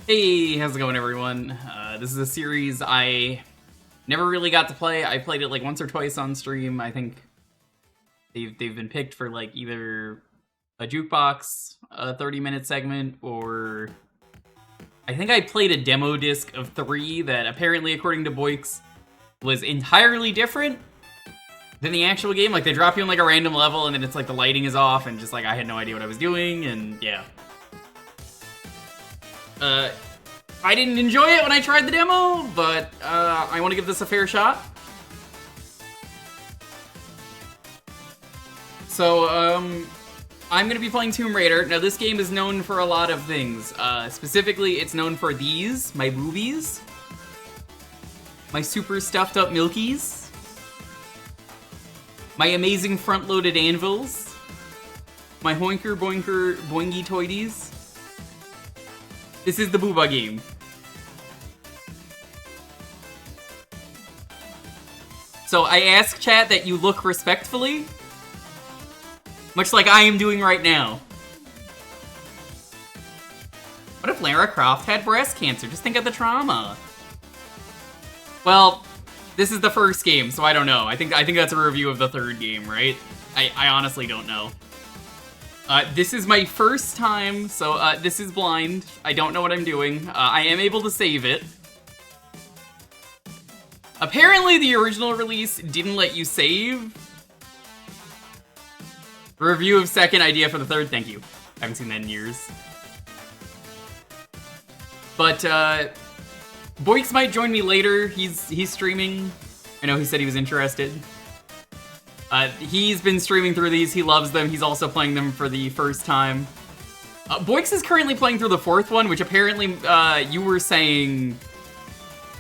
Hey, how's it going, everyone? This is a series I never really got to play. I played it like once or twice on stream. I think they've been picked for like either a jukebox, a 30-minute segment, or I think I played a demo disc of 3 that apparently, according to Boix, was entirely different than the actual game. Like, they drop you on like a random level and then it's like the lighting is off and just like I had no idea what I was doing, and yeah. I didn't enjoy it when I tried the demo, but I want to give this a fair shot. So, I'm going to be playing Tomb Raider. Now, this game is known for a lot of things. Specifically, it's known for these, my boobies, my super stuffed up milkies, my amazing front-loaded anvils, my hoinker boinker boingy toities. This is the booba game. So I ask chat that you look respectfully, much like I am doing right now. What if Lara Croft had breast cancer? Just think of the trauma. Well, this is the first game, so I don't know. I think that's a review of the third game, right? I honestly don't know. This is my first time, so this is blind. I don't know what I'm doing. I am able to save it. Apparently, the original release didn't let you save. Review of second, idea for the third. Thank you. I haven't seen that in years. But, Boix might join me later. He's streaming. I know he said he was interested. He's been streaming through these. He loves them. He's also playing them for the first time. Boix is currently playing through the fourth one, which apparently, you were saying...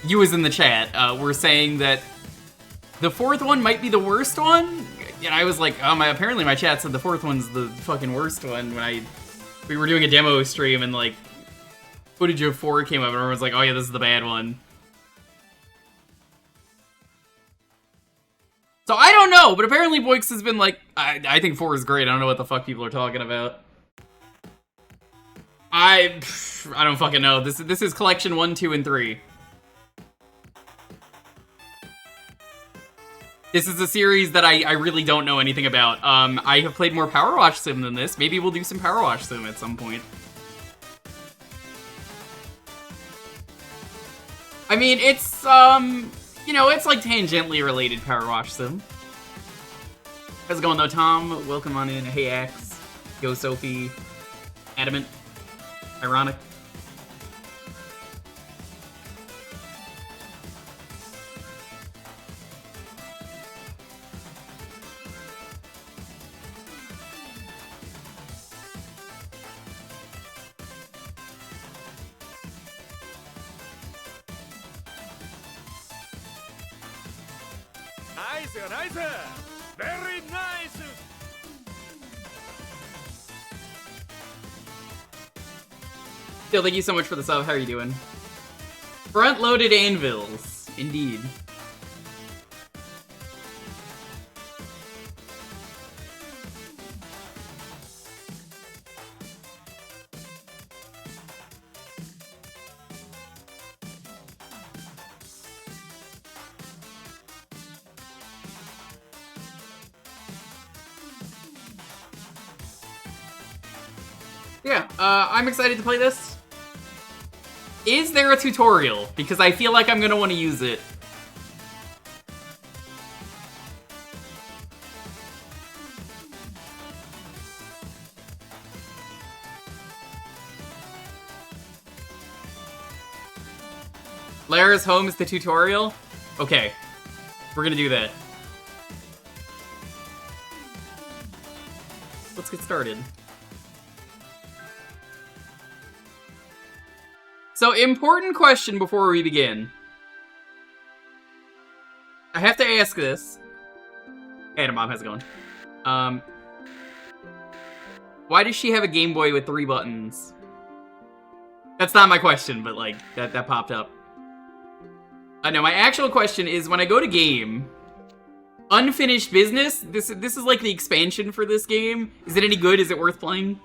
You was in the chat, were saying that the fourth one might be the worst one? And I was like, apparently my chat said the fourth one's the fucking worst one when we were doing a demo stream and, like, footage of 4 came up and everyone was like, oh yeah, this is the bad one. So I don't know, but apparently Boix has been like, I think 4 is great. I don't know what the fuck people are talking about. I don't fucking know. This is collection 1, 2, and 3. This is a series that I really don't know anything about. I have played more Power Wash Sim than this. Maybe we'll do some Power Wash Sim at some point. I mean, it's, you know, it's like tangentially related Power Wash Sim. How's it going though, Tom? Welcome on in. Hey, Axe. Go, Sophie. Adamant. Ironic. Nice, nice, very nice. Phil, thank you so much for the sub. How are you doing? Front-loaded Anvils, indeed. Yeah, I'm excited to play this. Is there a tutorial? Because I feel like I'm gonna want to use it. Lara's home is the tutorial? Okay, we're gonna do that. Let's get started. So, important question before we begin. I have to ask this. Hey, Mom, how's it going? Why does she have a Game Boy with 3 buttons? That's not my question, but, like, that popped up. No, my actual question is, when I go to game, Unfinished Business, this is like the expansion for this game. Is it any good? Is it worth playing?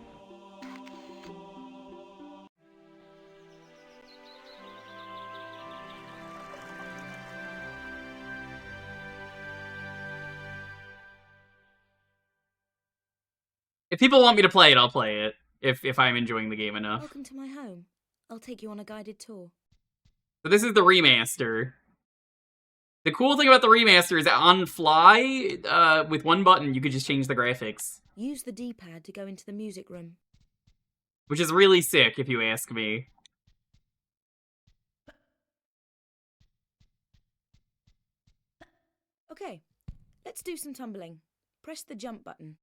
If people want me to play it, I'll play it. If I'm enjoying the game enough. Welcome to my home. I'll take you on a guided tour. So this is the remaster. The cool thing about the remaster is that on fly, with one button, you could just change the graphics. Use the D-pad to go into the music room. Which is really sick, if you ask me. Okay, let's do some tumbling. Press the jump button.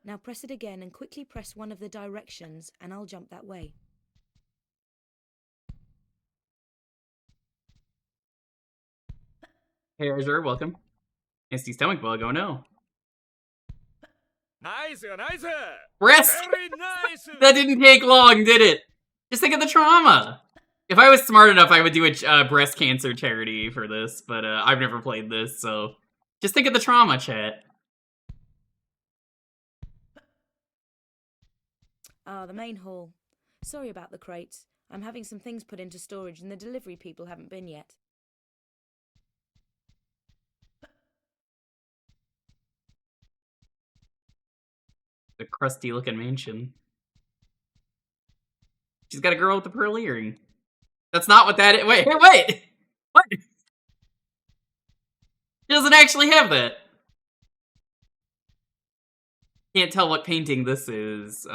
Now press it again and quickly press one of the directions and I'll jump that way. Hey, Azure, welcome. Nasty stomach bug, oh no. Nice, nice. Rest! Very nice. That didn't take long, did it? Just think of the trauma. If I was smart enough, I would do a breast cancer charity for this, but I've never played this, so... Just think of the trauma, chat. Ah, the main hall. Sorry about the crates. I'm having some things put into storage and the delivery people haven't been yet. The crusty-looking mansion. She's got a girl with the pearl earring. That's not what that is. Wait! What? She doesn't actually have that. Can't tell what painting this is.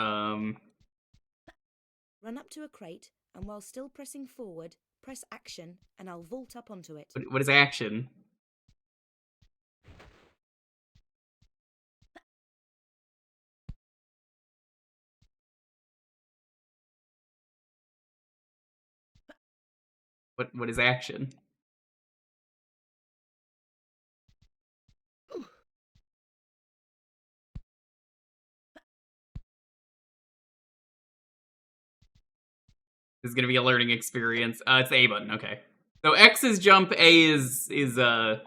Run up to a crate and while still pressing forward, press action and I'll vault up onto it. What is action? What is action? This is gonna be a learning experience. It's the A button, okay. So X is jump, A is the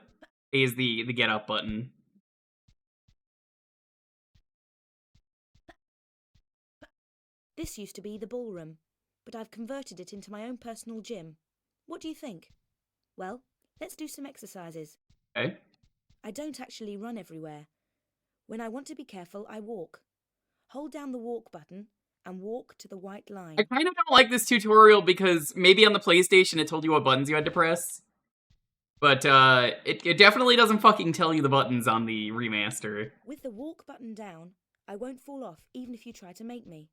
get up button. This used to be the ballroom, but I've converted it into my own personal gym. What do you think? Well, let's do some exercises. Okay. I don't actually run everywhere. When I want to be careful, I walk. Hold down the walk button and walk to the white line. I kind of don't like this tutorial because maybe on the PlayStation it told you what buttons you had to press. But it definitely doesn't fucking tell you the buttons on the remaster. With the walk button down, I won't fall off even if you try to make me.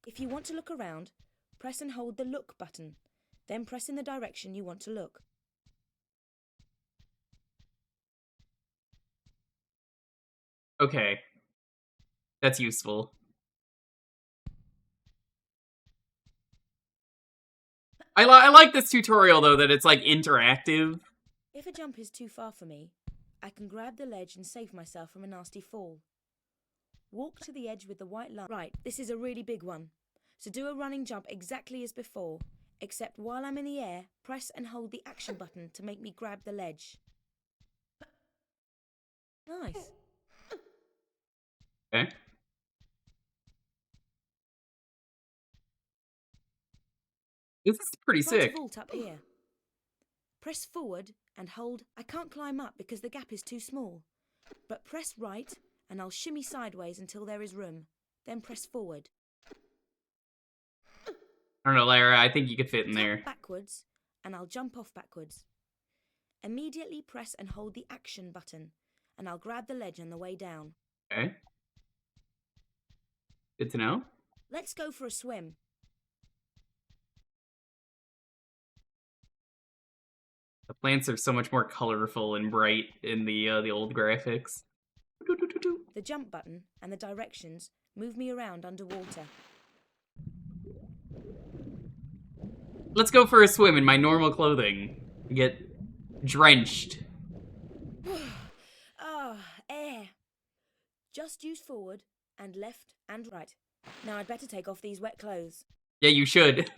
If you want to look around, press and hold the look button. Then press in the direction you want to look. Okay. That's useful. I like this tutorial, though, that it's, like, interactive. If a jump is too far for me, I can grab the ledge and save myself from a nasty fall. Walk to the edge with the white line. Right, this is a really big one. So do a running jump exactly as before, except while I'm in the air, press and hold the action button to make me grab the ledge. Nice. Okay. This is pretty Try sick. to vault up here. Press forward and hold. I can't climb up because the gap is too small. But press right and I'll shimmy sideways until there is room. Then press forward. I don't know, Lara, I think you could fit in there. Tap backwards and I'll jump off backwards. Immediately press and hold the action button and I'll grab the ledge on the way down. Okay. Good to know. Let's go for a swim. The plants are so much more colorful and bright in the old graphics. The jump button and the directions move me around underwater. Let's go for a swim in my normal clothing. Get drenched. Air. Just use forward and left and right. Now I'd better take off these wet clothes. Yeah, you should.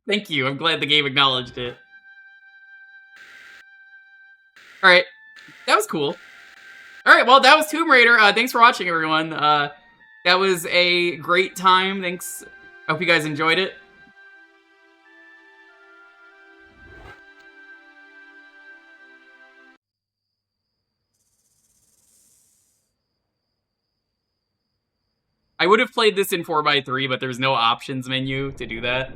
Thank you. I'm glad the game acknowledged it. Alright. That was cool. Alright, well, that was Tomb Raider. Thanks for watching, everyone. That was a great time. Thanks. I hope you guys enjoyed it. I would have played this in 4x3, but there's no options menu to do that.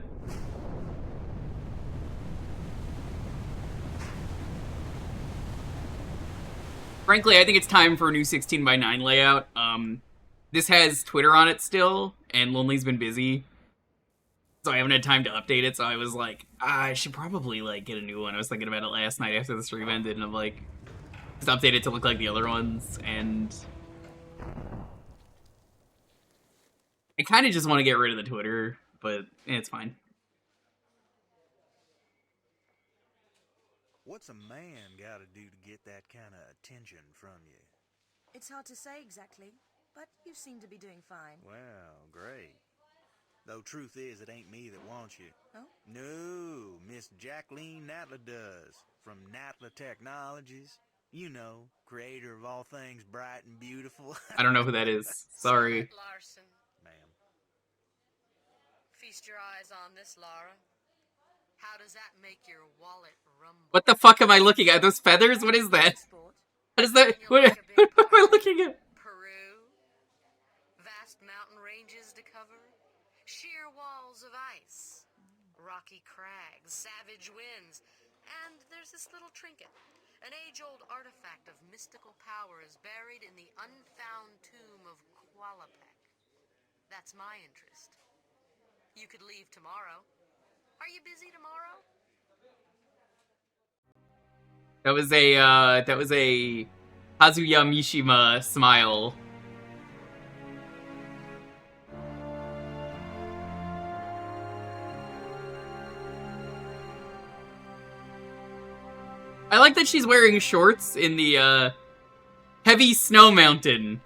Frankly, I think it's time for a new 16:9 layout. This has Twitter on it still, and Lonely's been busy, so I haven't had time to update it. So I was like, I should probably like get a new one. I was thinking about it last night after the stream ended, and I'm like, just update it to look like the other ones. And I kind of just want to get rid of the Twitter, but it's fine. What's a man gotta do to get that kind of attention from you? It's hard to say exactly, but you seem to be doing fine. Well, great. Though truth is, it ain't me that wants you. Oh? No, Miss Jacqueline Natla does. From Natla Technologies. You know, creator of all things bright and beautiful. I don't know who that is. Sorry. Larson. Ma'am. Feast your eyes on this, Laura. How does that make your wallet rumble? What the fuck am I looking at? Those feathers? What is that? Sport. What is that? What am I looking at? Peru. Vast mountain ranges to cover. Sheer walls of ice. Rocky crags. Savage winds. And there's this little trinket. An age-old artifact of mystical power is buried in the unfound tomb of Qualapec. That's my interest. You could leave tomorrow. Are you busy tomorrow? That was a Kazuya Mishima smile. I like that she's wearing shorts in the heavy snow mountain.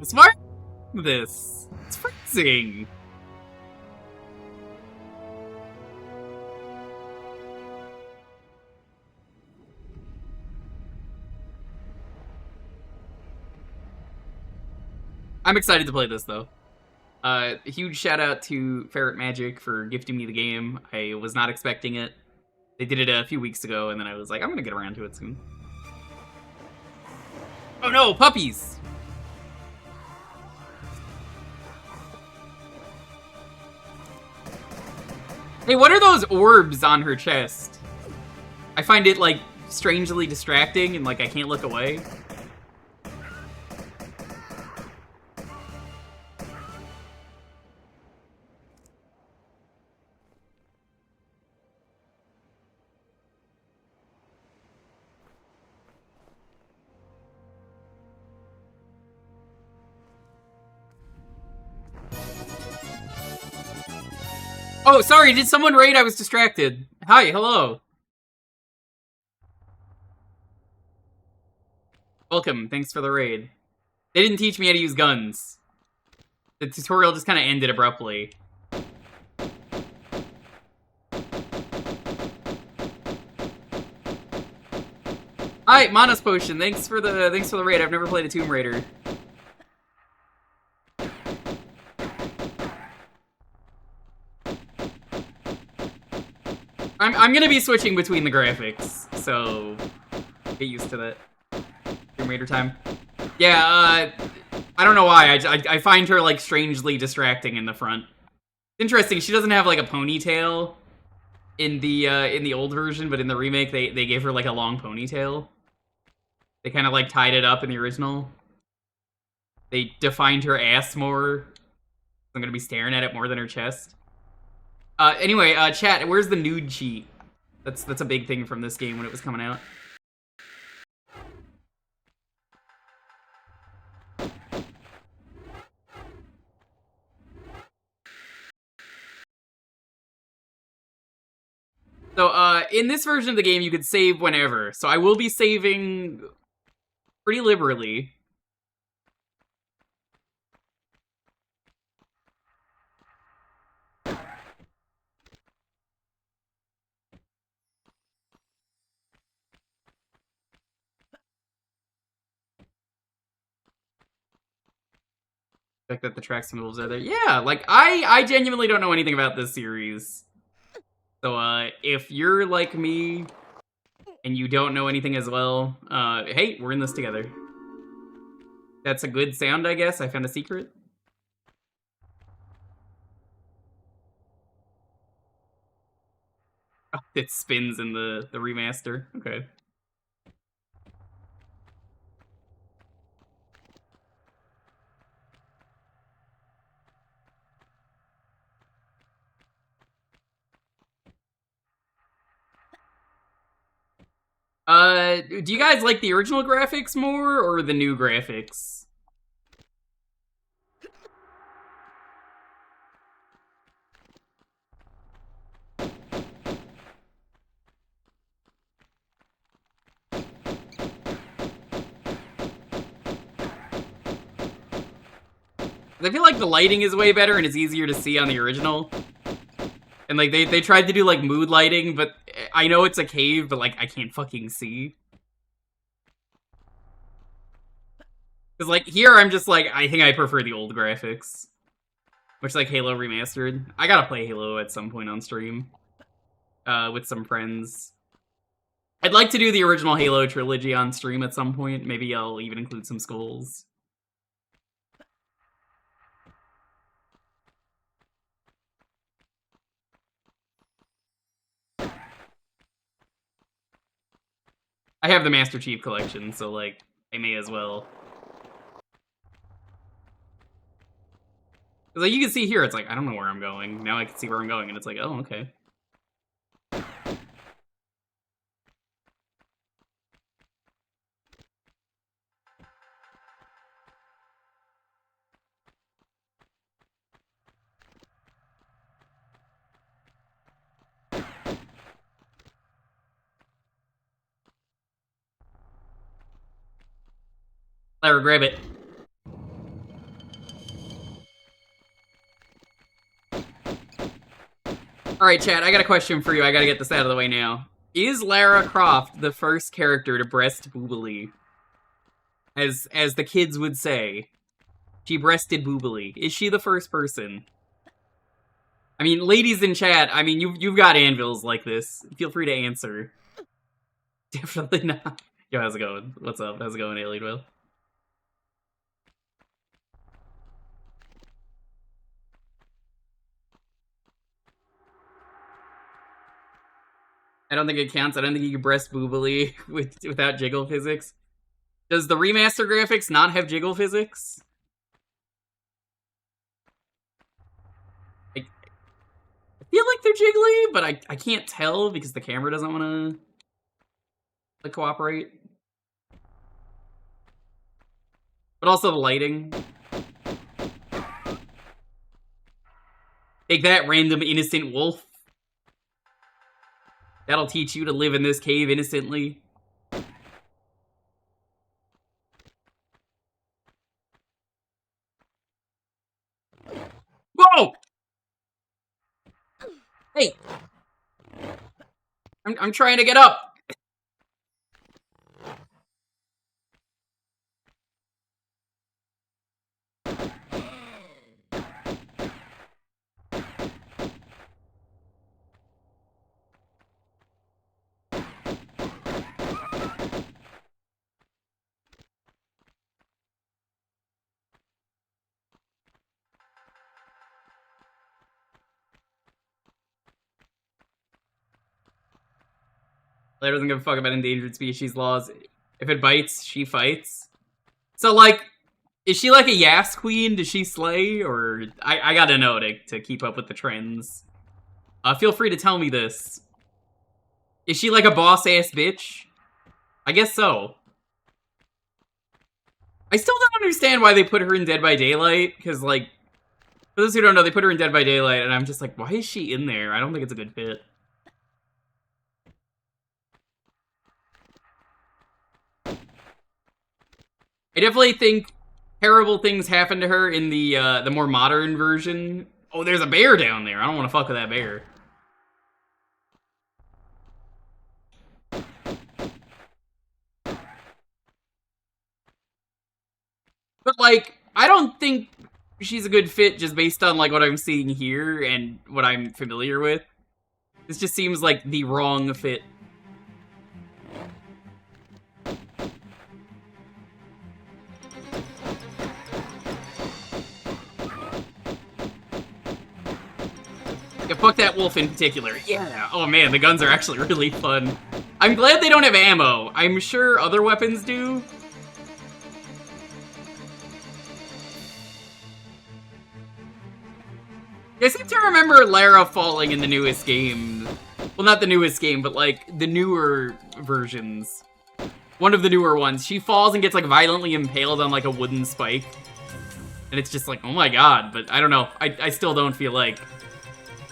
Smart this. It's freezing. I'm excited to play this though. A huge shout out to Ferret Magic for gifting me the game. I was not expecting it. They did it a few weeks ago, and then I was like, I'm gonna get around to it soon. Oh no, puppies! Hey, what are those orbs on her chest? I find it, like, strangely distracting, and, like, I can't look away. Oh, sorry, did someone raid? I was distracted. Hi, hello. Welcome, thanks for the raid. They didn't teach me how to use guns. The tutorial just kind of ended abruptly. Hi, Manas Potion, thanks for the raid. I've never played a Tomb Raider. I'm gonna be switching between the graphics, so get used to that. Tomb Raider time. Yeah, I don't know why. I find her like strangely distracting in the front. Interesting. She doesn't have like a ponytail in the old version, but in the remake they gave her like a long ponytail. They kind of like tied it up in the original. They defined her ass more. I'm gonna be staring at it more than her chest. Anyway, chat, where's the nude cheat? That's a big thing from this game when it was coming out. So, in this version of the game, you could save whenever. So I will be saving pretty liberally. fact that the tracks and wolves are there. Yeah, like, I genuinely don't know anything about this series. So, if you're like me, and you don't know anything as well, hey, we're in this together. That's a good sound, I guess. I found a secret. Oh, it spins in the remaster. Okay. Do you guys like the original graphics more, or the new graphics? I feel like the lighting is way better and it's easier to see on the original. And, like, they tried to do, like, mood lighting, but I know it's a cave, but, like, I can't fucking see. Because, like, here I'm just, like, I think I prefer the old graphics. Much like Halo Remastered. I gotta play Halo at some point on stream. With some friends. I'd like to do the original Halo trilogy on stream at some point. Maybe I'll even include some skulls. I have the Master Chief collection, so, like, I may as well. Because, like, you can see here, it's like, I don't know where I'm going. Now I can see where I'm going, and it's like, oh, okay. Lara, grab it. Alright, chat, I got a question for you. I gotta get this out of the way now. Is Lara Croft the first character to breast boobily? As the kids would say. She breasted boobily. Is she the first person? I mean, ladies in chat, I mean, you've got anvils like this. Feel free to answer. Definitely not. Yo, how's it going? What's up? How's it going, Alien Will? I don't think it counts. I don't think you can breast boobily without jiggle physics. Does the remaster graphics not have jiggle physics? I feel like they're jiggly, but I can't tell because the camera doesn't want to cooperate. But also the lighting. Take that, random innocent wolf. That'll teach you to live in this cave innocently. Whoa! Hey! I'm trying to get up! Blair doesn't give a fuck about endangered species laws. If it bites, she fights. So, like, is she like a Yas queen? Does she slay? Or I gotta know to keep up with the trends. Feel free to tell me this. Is she like a boss-ass bitch? I guess so. I still don't understand why they put her in Dead by Daylight, because, like, for those who don't know, they put her in Dead by Daylight, and I'm just like, why is she in there? I don't think it's a good fit. I definitely think terrible things happen to her in the more modern version. Oh, there's a bear down there. I don't want to fuck with that bear. But, like, I don't think she's a good fit just based on, like, what I'm seeing here and what I'm familiar with. This just seems like the wrong fit. Yeah, fuck that wolf in particular. Yeah. Oh man, the guns are actually really fun. I'm glad they don't have ammo. I'm sure other weapons do. I seem to remember Lara falling in the newest game. Well, not the newest game, but like the newer versions. One of the newer ones. She falls and gets like violently impaled on like a wooden spike. And it's just like, oh my god. But I don't know. I still don't feel like...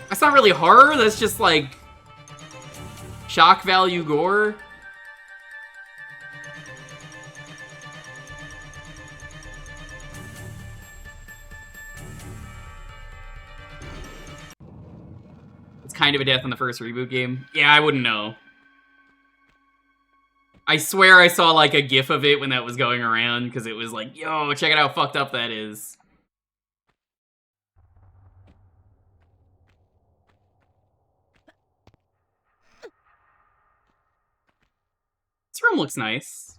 That's not really horror. That's just like... shock value gore. It's kind of a death in the first reboot game. Yeah, I wouldn't know. I swear I saw like a gif of it when that was going around because it was like, yo, check out how fucked up that is. This room looks nice.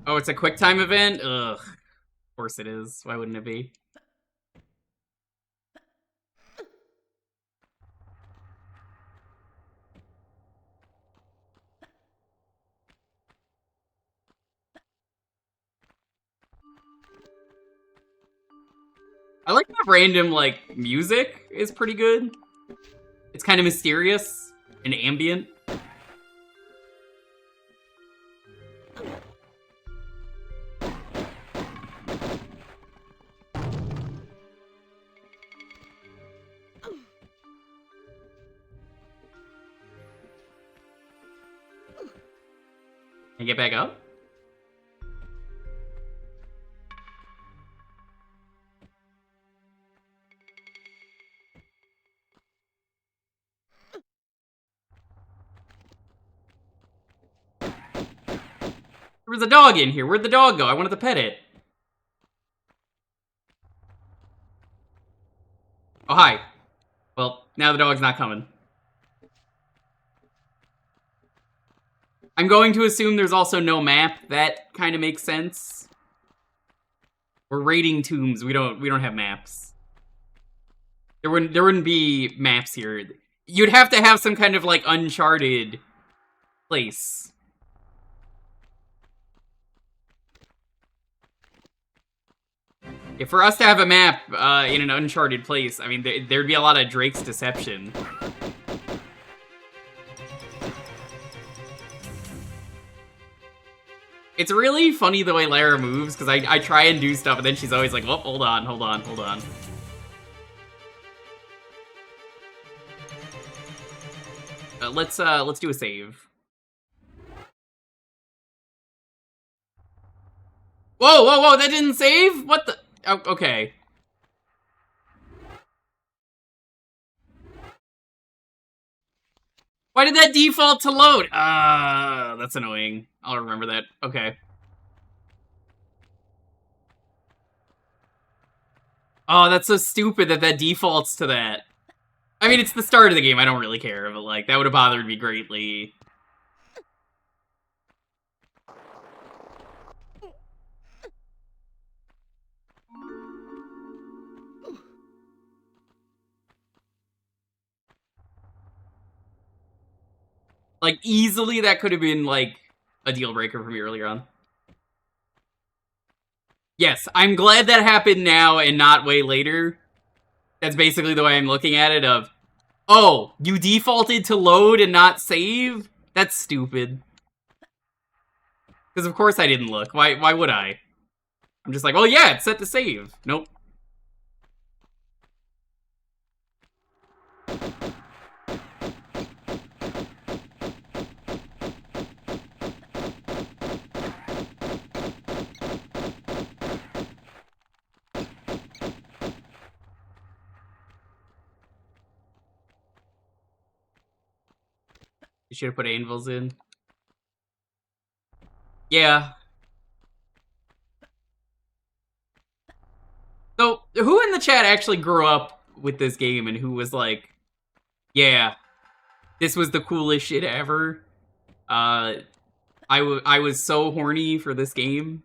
Oh, it's a QuickTime event? Ugh. Of course it is. Why wouldn't it be? I like the random, like, music is pretty good. It's kind of mysterious and ambient. Can I get back up? There was a dog in here. Where'd the dog go? I wanted to pet it. Oh, hi. Well, now the dog's not coming. I'm going to assume there's also no map. That kind of makes sense. We're raiding tombs. We don't have maps. There wouldn't be maps here. You'd have to have some kind of like uncharted place. If for us to have a map in an uncharted place, I mean, there'd be a lot of Drake's Deception. It's really funny the way Lara moves, because I try and do stuff, and then she's always like, oh, hold on, hold on, hold on. Let's do a save. Whoa, whoa, whoa, that didn't save? What the? Oh, okay. Why did that default to load? That's annoying. I'll remember that. Okay. Oh, that's so stupid that defaults to that. I mean, it's the start of the game. I don't really care, but like, that would have bothered me greatly. Like, easily that could have been, like, a deal breaker for me earlier on. Yes, I'm glad that happened now and not way later. That's basically the way I'm looking at it of, oh, you defaulted to load and not save? That's stupid. Because of course I didn't look. Why would I? I'm just like, oh yeah, it's set to save. Nope. You should have put Anvils in. Yeah. So, who in the chat actually grew up with this game and who was like, yeah, this was the coolest shit ever? I was so horny for this game.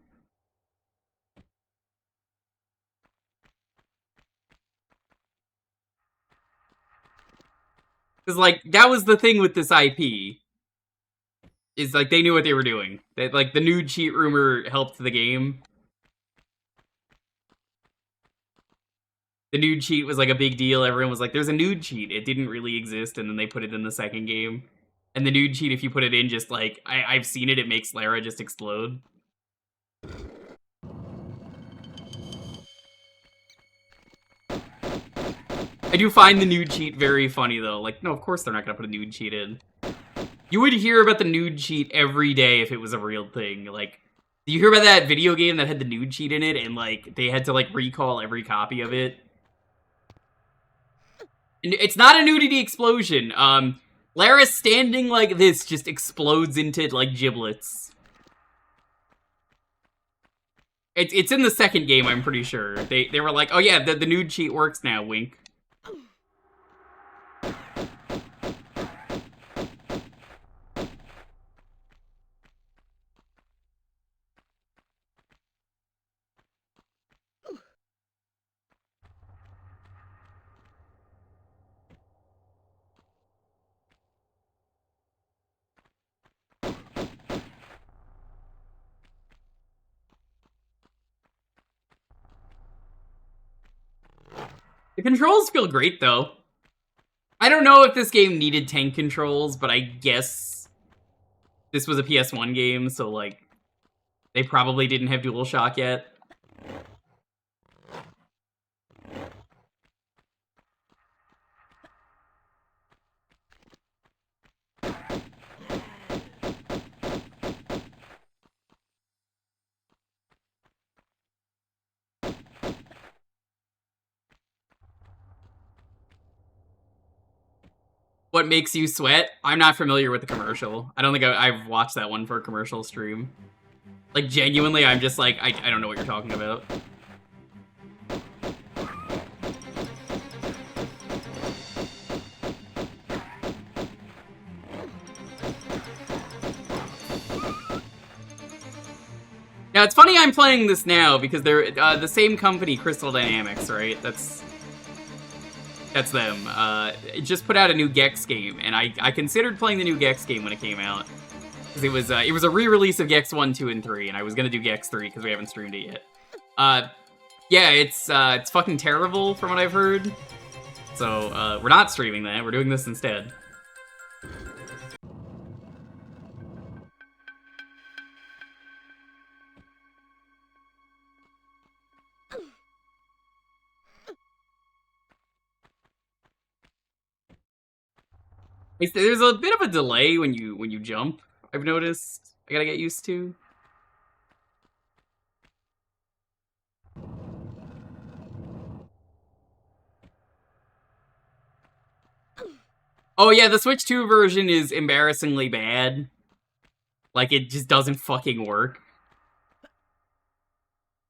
Because, like, that was the thing with this IP. Is, like, they knew what they were doing. That, like, the nude cheat rumor helped the game. The nude cheat was, like, a big deal. Everyone was like, there's a nude cheat. It didn't really exist, and then they put it in the second game. And the nude cheat, if you put it in, just, like, I've seen it, it makes Lara just explode. I do find the nude cheat very funny, though. Like, no, of course they're not gonna put a nude cheat in. You would hear about the nude cheat every day if it was a real thing. Like, do you hear about that video game that had the nude cheat in it, and, like, they had to, like, recall every copy of it? And it's not a nudity explosion. Lara standing like this just explodes into, like, giblets. It's in the second game, I'm pretty sure. They were like, oh yeah, the nude cheat works now, wink. The controls feel great, though. I don't know if this game needed tank controls, but I guess this was a PS1 game, so, like, they probably didn't have DualShock yet. What makes you sweat? I'm not familiar with the commercial. I don't think I've watched that one for a commercial stream. Like, genuinely, I'm just like, I don't know what you're talking about. Now, it's funny I'm playing this now, because they're the same company, Crystal Dynamics, right? That's them. It just put out a new Gex game, and I considered playing the new Gex game when it came out. Because it was a re-release of Gex 1, 2, and 3, and I was gonna do Gex 3, because we haven't streamed it yet. Yeah, it's fucking terrible, from what I've heard. So, we're not streaming that, we're doing this instead. There's a bit of a delay when you jump, I've noticed. I gotta get used to. Oh yeah, the Switch 2 version is embarrassingly bad. Like, it just doesn't fucking work.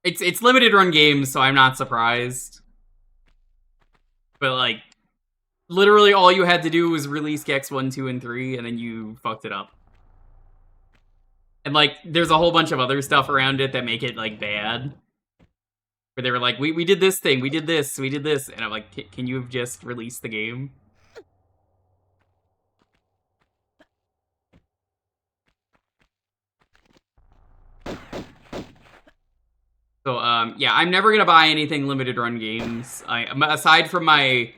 It's limited run games, so I'm not surprised. But, like, literally all you had to do was release Gex 1, 2, and 3, and then you fucked it up. And, like, there's a whole bunch of other stuff around it that make it, like, bad. Where they were like, we did this thing, we did this, and I'm like, can you have just released the game? So, yeah, I'm never gonna buy anything limited run games. Aside from my...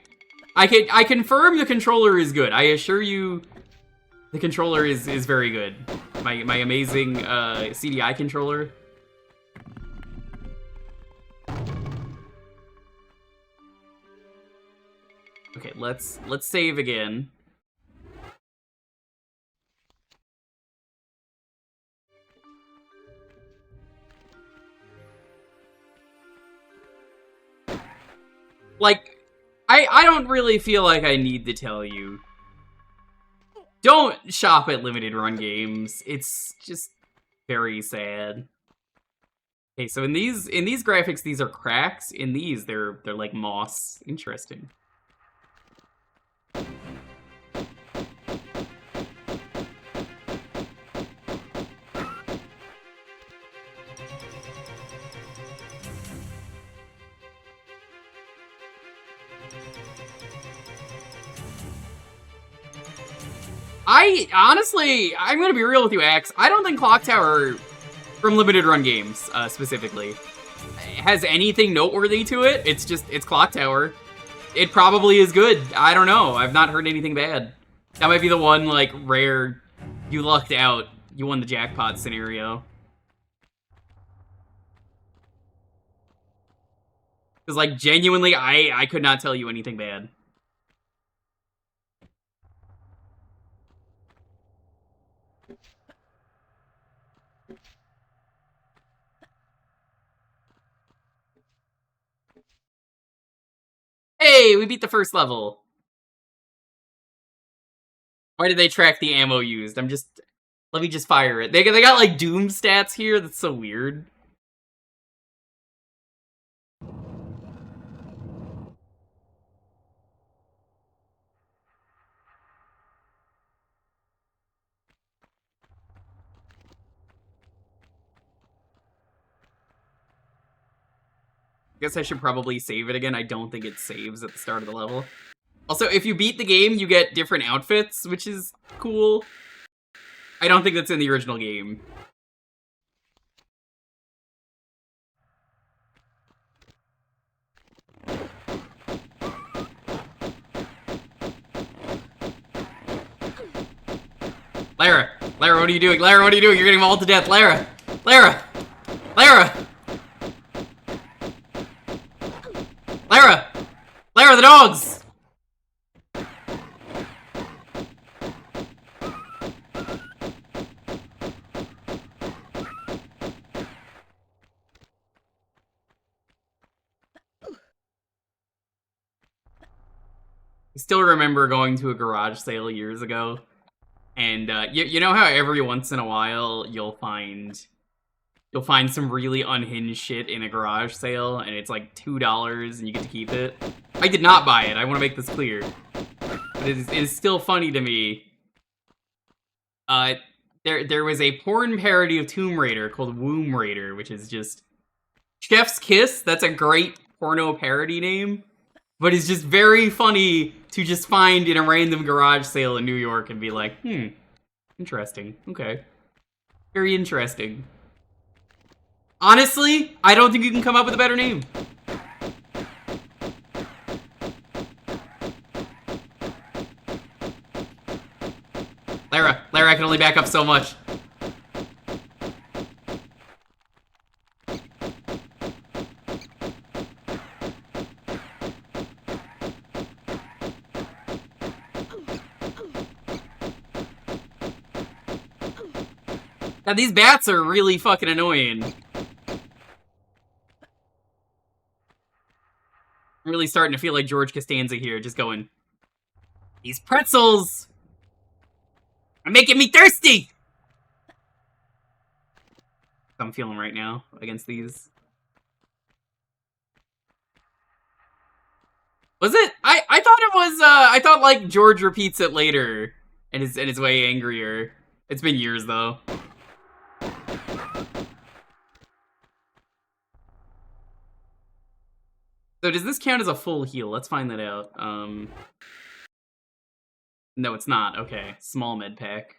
I confirm the controller is good. I assure you the controller is very good. My amazing CDI controller. Okay, let's save again. Like, I don't really feel like I need to tell you Don't shop at limited run games. It's just very sad. Okay, so in these graphics, these are cracks. In these, they're like moss. Interesting. I'm gonna be real with you, Axe. I don't think Clock Tower, from limited run games, specifically, has anything noteworthy to it. It's Clock Tower. It probably is good. I don't know. I've not heard anything bad. That might be the one, like, rare, you lucked out, you won the jackpot scenario. Because, like, genuinely, I could not tell you anything bad. Hey, we beat the first level. Why did they track the ammo used? Let me just fire it. They got like Doom stats here. That's so weird. Guess I should probably save it again. I don't think it saves at the start of the level. Also, if you beat the game, you get different outfits, which is cool. I don't think that's in the original game. Lara, what are you doing? Lara, what are you doing? You're getting mauled to death. Lara! Lara! The dogs! I still remember going to a garage sale years ago, and you know how every once in a while you'll find some really unhinged shit in a garage sale, and it's like $2 and you get to keep it? I did not buy it, I want to make this clear. But it is still funny to me. There was a porn parody of Tomb Raider called Womb Raider, which is just Chef's Kiss. That's a great porno parody name, but it's just very funny to just find in a random garage sale in New York and be like, interesting, okay. Very interesting. Honestly, I don't think you can come up with a better name. Lara, I can only back up so much. Now, these bats are really fucking annoying. I'm really starting to feel like George Costanza here, just going, these pretzels are making me thirsty! I'm feeling right now against these. Was it? I thought it was, I thought, like, George repeats it later and is way angrier. It's been years, though. So does this count as a full heal? Let's find that out. No, it's not. Okay, small med pack.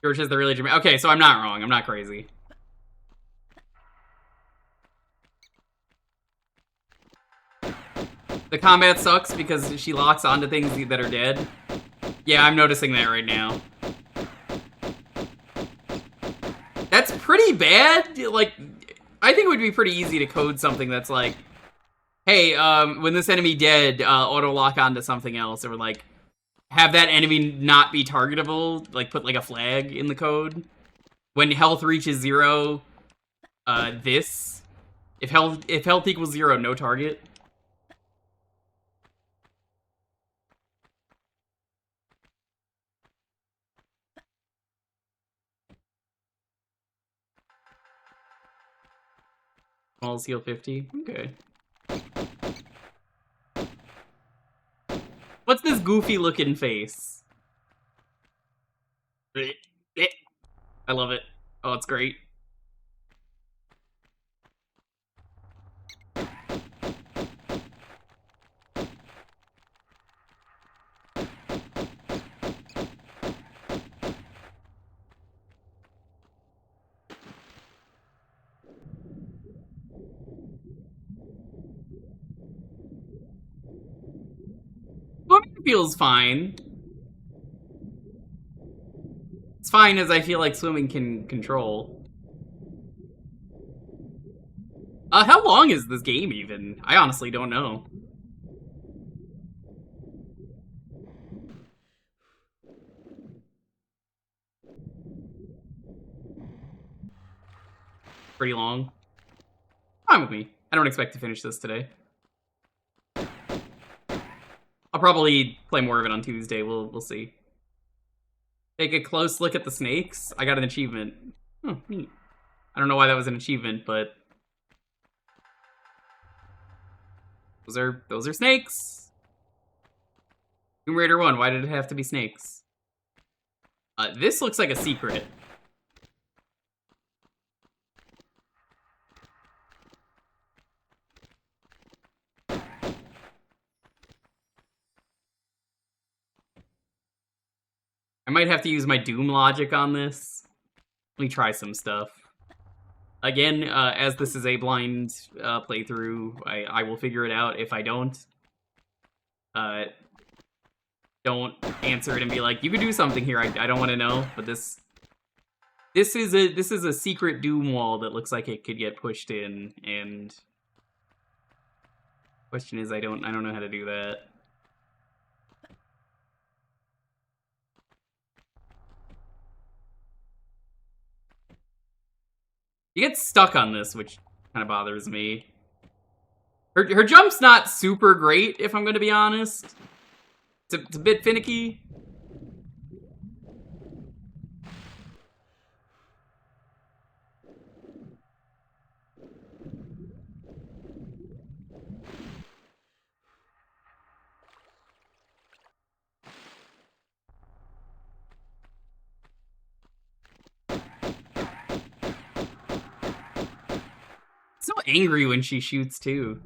George has the really dramatic. Okay, so I'm not wrong. I'm not crazy. The combat sucks because she locks onto things that are dead. Yeah, I'm noticing that right now. That's pretty bad. Like, I think it would be pretty easy to code something that's like, hey, when this enemy dead, auto lock onto something else, or like have that enemy not be targetable, like put like a flag in the code. When health reaches 0, if health equals 0, no target. Small heal 50. Okay. What's this goofy looking face? I love it. Oh, it's great. Swimming feels fine. It's fine as I feel like swimming can control. How long is this game even? I honestly don't know. Pretty long. Fine with me. I don't expect to finish this today. I'll probably play more of it on Tuesday. We'll see. Take a close look at the snakes. I got an achievement. Oh, neat. I don't know why that was an achievement, but those are snakes. Tomb Raider 1, why did it have to be snakes? This looks like a secret. I might have to use my Doom logic on this. Let me try some stuff. Again, as this is a blind playthrough, I will figure it out. If I don't answer it and be like, you could do something here. I don't want to know, but this is a secret Doom wall that looks like it could get pushed in, and question is I don't know how to do that. You get stuck on this, which kind of bothers me. Her jump's not super great, if I'm going to be honest. It's a bit finicky. So angry when she shoots, too.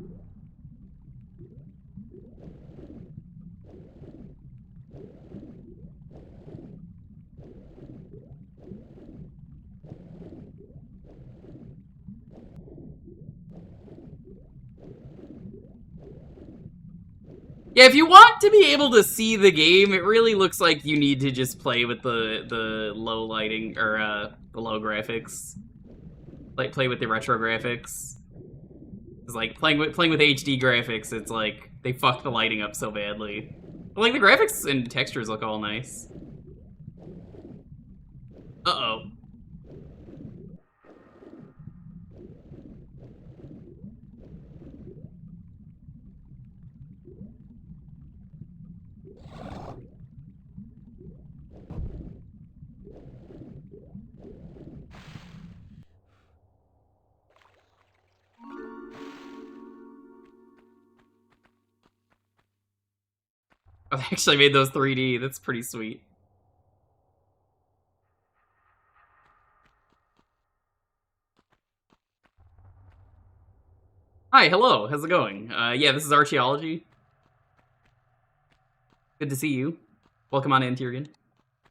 Yeah, if you want to be able to see the game, it really looks like you need to just play with the low lighting, or the low graphics. Like, play with the retro graphics. It's like, playing with HD graphics, it's like, they fuck the lighting up so badly. But, like, the graphics and textures look all nice. Uh-oh. I actually made those 3D. That's pretty sweet. Hi, hello. How's it going? Yeah, this is Archaeology. Good to see you. Welcome on in, Tyrion.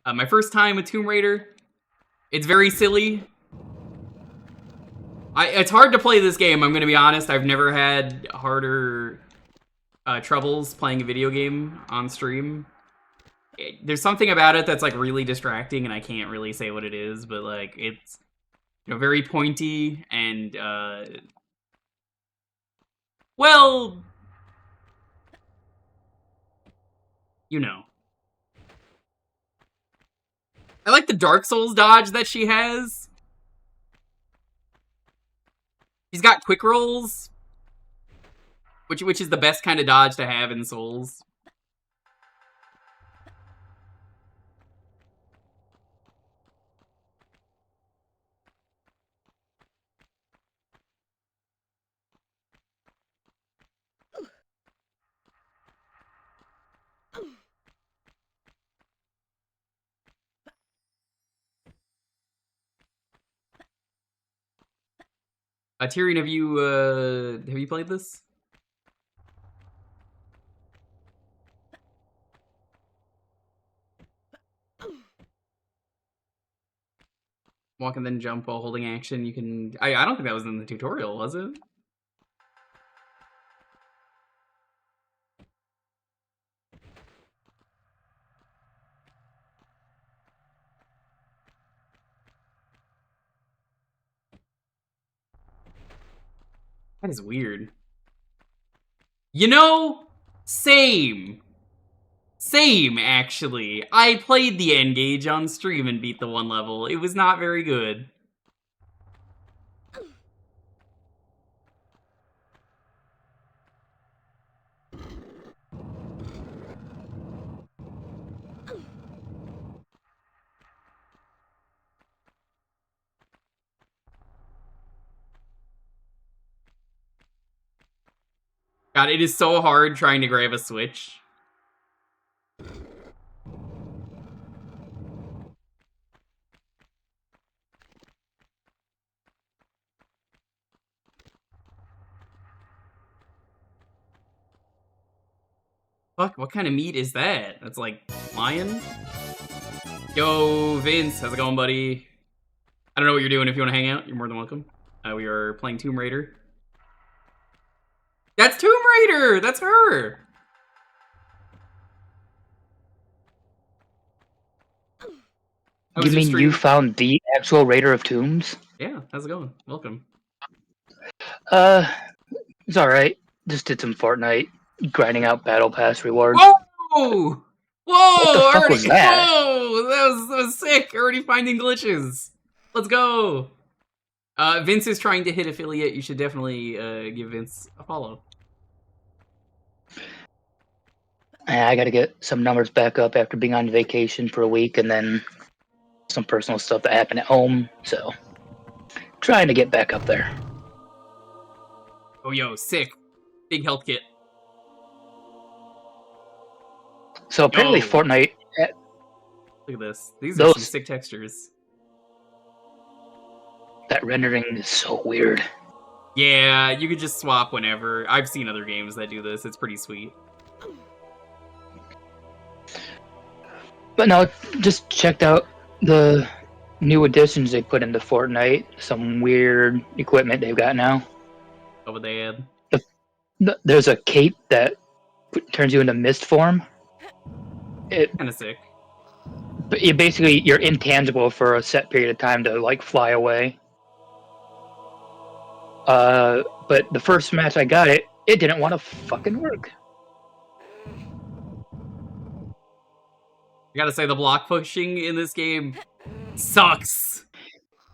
My first time with Tomb Raider. It's very silly. It's hard to play this game, I'm gonna be honest. I've never had harder troubles playing a video game on stream. There's something about it that's like really distracting, and I can't really say what it is, but like it's, you know, very pointy and well, you know. I like the Dark Souls dodge that she has. She's got quick rolls, which is the best kind of dodge to have in Souls. Tyrion, have you played this? Walk and then jump while holding action. You can. I don't think that was in the tutorial, was it? That is weird. You know, same. Same, actually. I played the N-Gage on stream and beat the one level. It was not very good. God, it is so hard trying to grab a switch. Fuck, what kind of meat is that? That's like lion? Yo, Vince, how's it going, buddy? I don't know what you're doing. If you want to hang out, you're more than welcome. We are playing Tomb Raider. That's Tomb Raider! That's her! You mean you found the actual Raider of Tombs? Yeah, how's it going? Welcome. It's alright. Just did some Fortnite, grinding out Battle Pass rewards. Whoa! Whoa! What the fuck was that? Whoa! That was sick! Already finding glitches. Let's go! Vince is trying to hit affiliate. You should definitely give Vince a follow. I gotta get some numbers back up after being on vacation for a week, and then some personal stuff that happened at home, so trying to get back up there. Oh, yo, sick. Big health kit. So apparently Fortnite... Look at this. These are some sick textures. That rendering is so weird. Yeah, you could just swap whenever. I've seen other games that do this. It's pretty sweet. But no, just checked out the new additions they put into Fortnite. Some weird equipment they've got now. What would they add? There's a cape that turns you into mist form. Kind of sick. But you're intangible for a set period of time to like fly away. But the first match I got it didn't want to fucking work. I gotta say, the block pushing in this game sucks.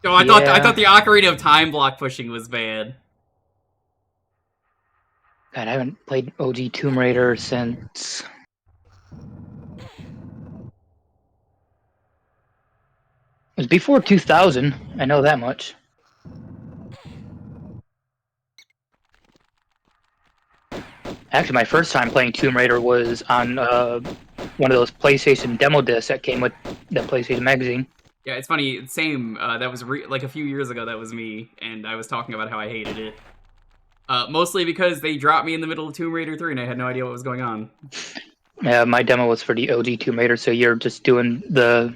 Oh, I thought the Ocarina of Time block pushing was bad. God, I haven't played OG Tomb Raider since... It was before 2000, I know that much. Actually, my first time playing Tomb Raider was on one of those PlayStation demo discs that came with the PlayStation magazine. Yeah, it's funny. Same. That was like a few years ago. That was me, and I was talking about how I hated it. Mostly because they dropped me in the middle of Tomb Raider 3, and I had no idea what was going on. Yeah, my demo was for the OG Tomb Raider, so you're just doing the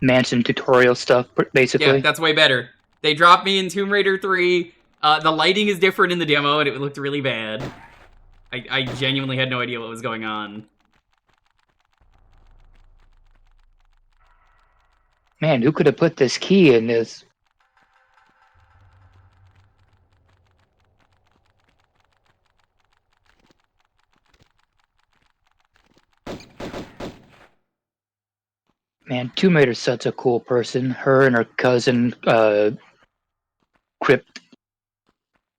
mansion tutorial stuff, basically. Yeah, that's way better. They dropped me in Tomb Raider 3. The lighting is different in the demo, and it looked really bad. I genuinely had no idea what was going on. Man, who could have put this key in this? Man, Tomb Raider's such a cool person. Her and her cousin, Crypt.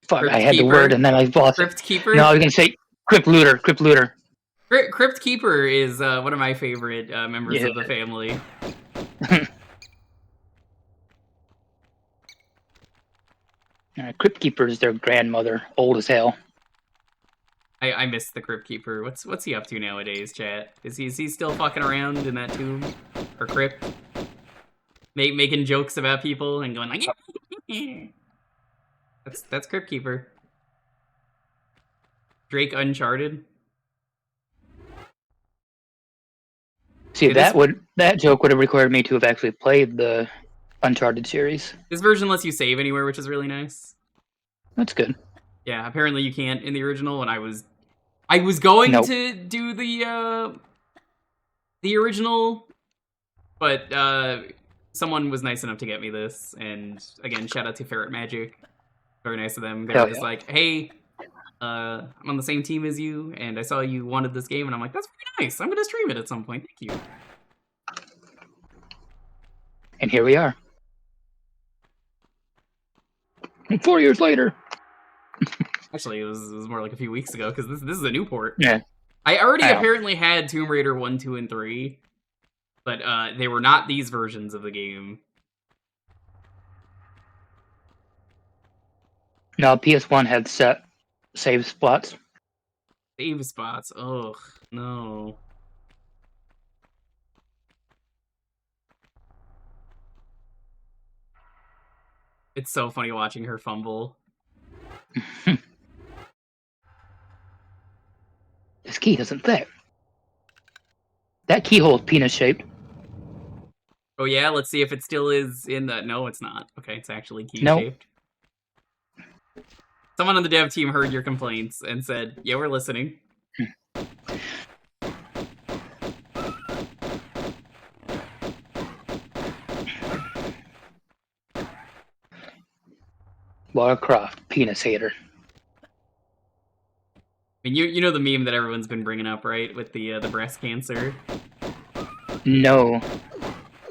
Fuck, I had the word and then I lost it. Crypt Keeper? No, I was gonna say Crypt Looter. Crypt Looter. Crypt Keeper is one of my favorite members of the family. Crypt Keeper is their grandmother, old as hell. I miss the Crypt Keeper. What's he up to nowadays, chat? Is he still fucking around in that tomb or crypt, making jokes about people and going like, that's Crypt Keeper. Drake Uncharted. See, that joke would have required me to have actually played the Uncharted series. This version lets you save anywhere, which is really nice. That's good. Yeah, apparently you can't in the original, and I was going to do the original, but someone was nice enough to get me this, and again, shout out to Ferret Magic. Very nice of them. They were just like, hey, I'm on the same team as you, and I saw you wanted this game, and I'm like, that's very nice. I'm gonna stream it at some point. Thank you. And here we are. 4 years later. Actually, it was more like a few weeks ago, because this is a new port. Yeah. I already apparently had Tomb Raider 1, 2, and 3, but they were not these versions of the game. No, PS1 had set save spots. Save spots. Ugh, no. It's so funny watching her fumble. This key doesn't fit. That keyhole is penis-shaped. Oh yeah, let's see if it still is in the... No, it's not. Okay, it's actually key-shaped. Nope. Someone on the dev team heard your complaints and said, yeah, we're listening. Lara Croft, penis hater. I mean, you know the meme that everyone's been bringing up, right? With the breast cancer? No.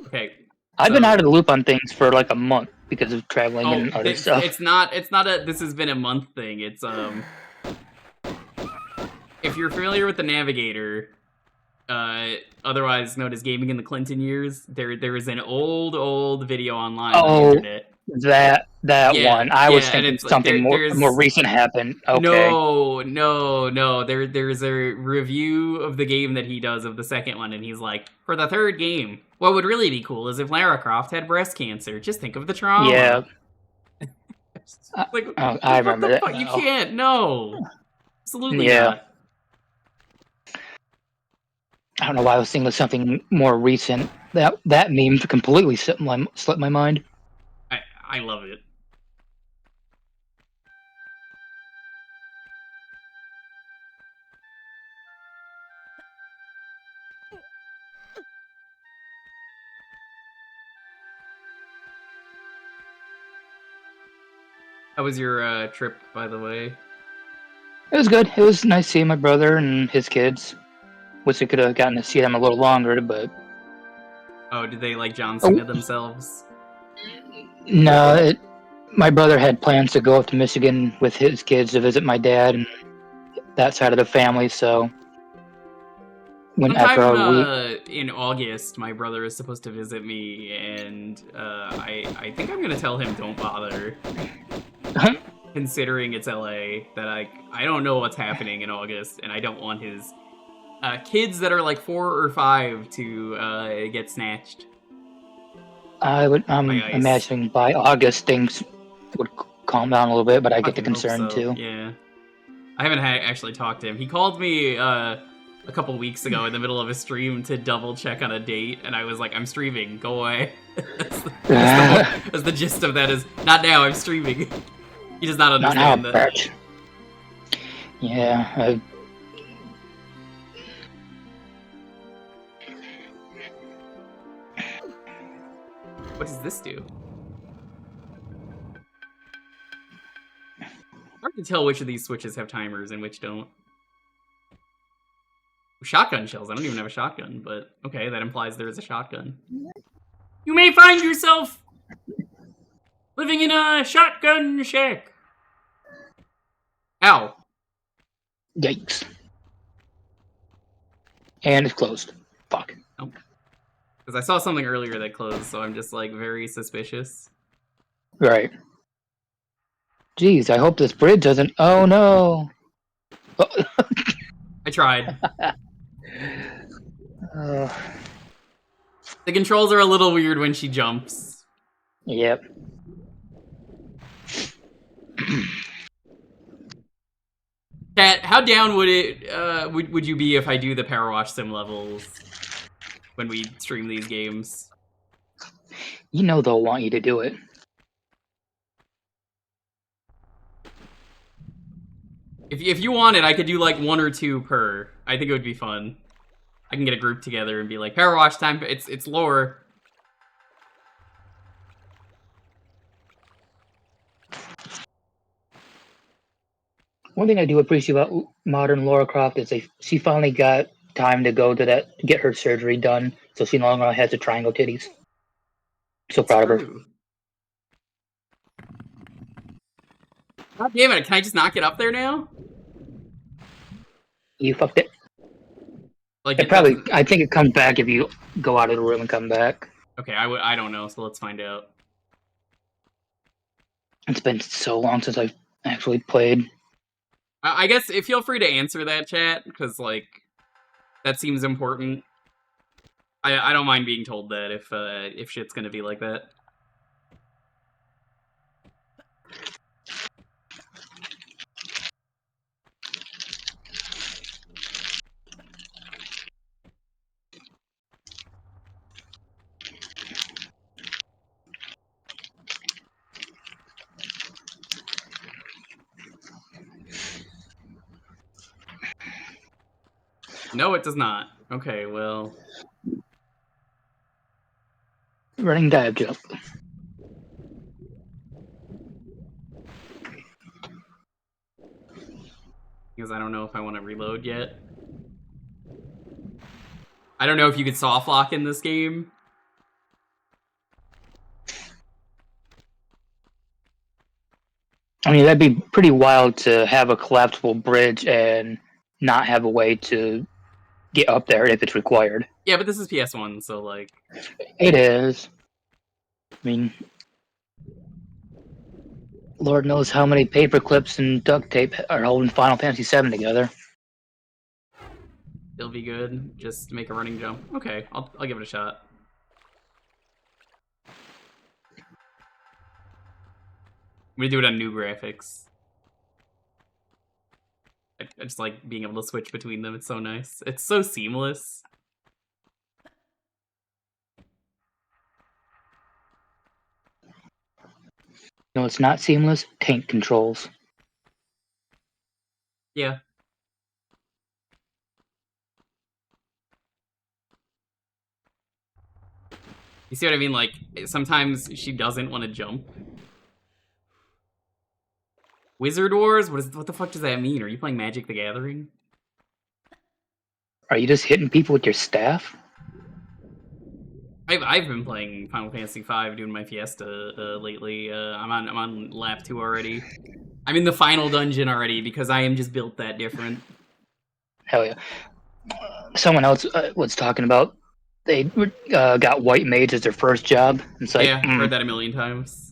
Okay. I've been out of the loop on things for like a month because of traveling and other stuff. It's not a this has been a month thing. It's if you're familiar with the Navigator, otherwise known as Gaming in the Clinton years, there is an old video online on the internet. That one. I was thinking something more recent happened. Okay. No. There's a review of the game that he does of the second one, and he's like, for the third game, what would really be cool is if Lara Croft had breast cancer. Just think of the trauma. Yeah. Like, I remember that. You can't. No. Absolutely not. I don't know why I was thinking of something more recent. That meme completely slipped my mind. I love it. How was your trip, by the way? It was good. It was nice seeing my brother and his kids. Wish I could have gotten to see them a little longer, but... Oh, did they like John Cena themselves? No, my brother had plans to go up to Michigan with his kids to visit my dad and that side of the family, so... Sometime in August, my brother is supposed to visit me, and I think I'm going to tell him don't bother. Considering it's LA, that I don't know what's happening in August, and I don't want his kids that are like 4 or 5 to get snatched. I'm imagining by August things would calm down a little bit, but I get the concern too. Yeah. I haven't actually talked to him. He called me a couple weeks ago in the middle of a stream to double check on a date, and I was like, I'm streaming, go away. That's the gist of that is, not now, I'm streaming. He does not understand that. Yeah, What does this do? Hard to tell which of these switches have timers and which don't. Shotgun shells. I don't even have a shotgun, but okay, that implies there is a shotgun. You may find yourself living in a shotgun shack. Ow. Yikes. And it's closed. Fuck. Nope. Because I saw something earlier that closed, so I'm just like very suspicious. Right. Jeez, I hope this bridge doesn't. Oh no. I tried. Uh, The controls are a little weird when she jumps. yep. Kat, how down would it would you be if I do the Power Wash Sim levels when we stream these games? You know they'll want you to do it. If you want it, I could do like 1 or 2 per. I think it would be fun. I can get a group together and be like, Power Wash time. It's lore. One thing I do appreciate about modern Lara Croft is she finally got time to go to get her surgery done, so she no longer has the triangle titties. So proud of her. True. God damn it! Can I just not get up there now? You fucked it. Like It probably. I think it comes back if you go out of the room and come back. Okay, I don't know. So let's find out. It's been so long since I've actually played. I guess feel free to answer that, chat, because like that seems important. I don't mind being told that if shit's gonna be like that. No, it does not. Okay, well. Running dive jump. Because I don't know if I want to reload yet. I don't know if you could soft lock in this game. I mean, that'd be pretty wild to have a collapsible bridge and not have a way to get up there if it's required. Yeah, but this is PS1, so like... It is. I mean, Lord knows how many paper clips and duct tape are holding Final Fantasy VII together. It'll be good. Just make a running jump. Okay, I'll give it a shot. I'm gonna do it on new graphics. I just like being able to switch between them. It's so nice. It's so seamless. No, it's not seamless. Tank controls. Yeah. You see what I mean? Like, sometimes she doesn't want to jump. Wizard Wars? What the fuck does that mean? Are you playing Magic the Gathering? Are you just hitting people with your staff? I've been playing Final Fantasy V, doing my Fiesta lately. I'm on lap 2 already. I'm in the final dungeon already because I am just built that different. Hell yeah. Someone else was talking about they got White Mage as their first job. It's like, yeah, heard that a million times.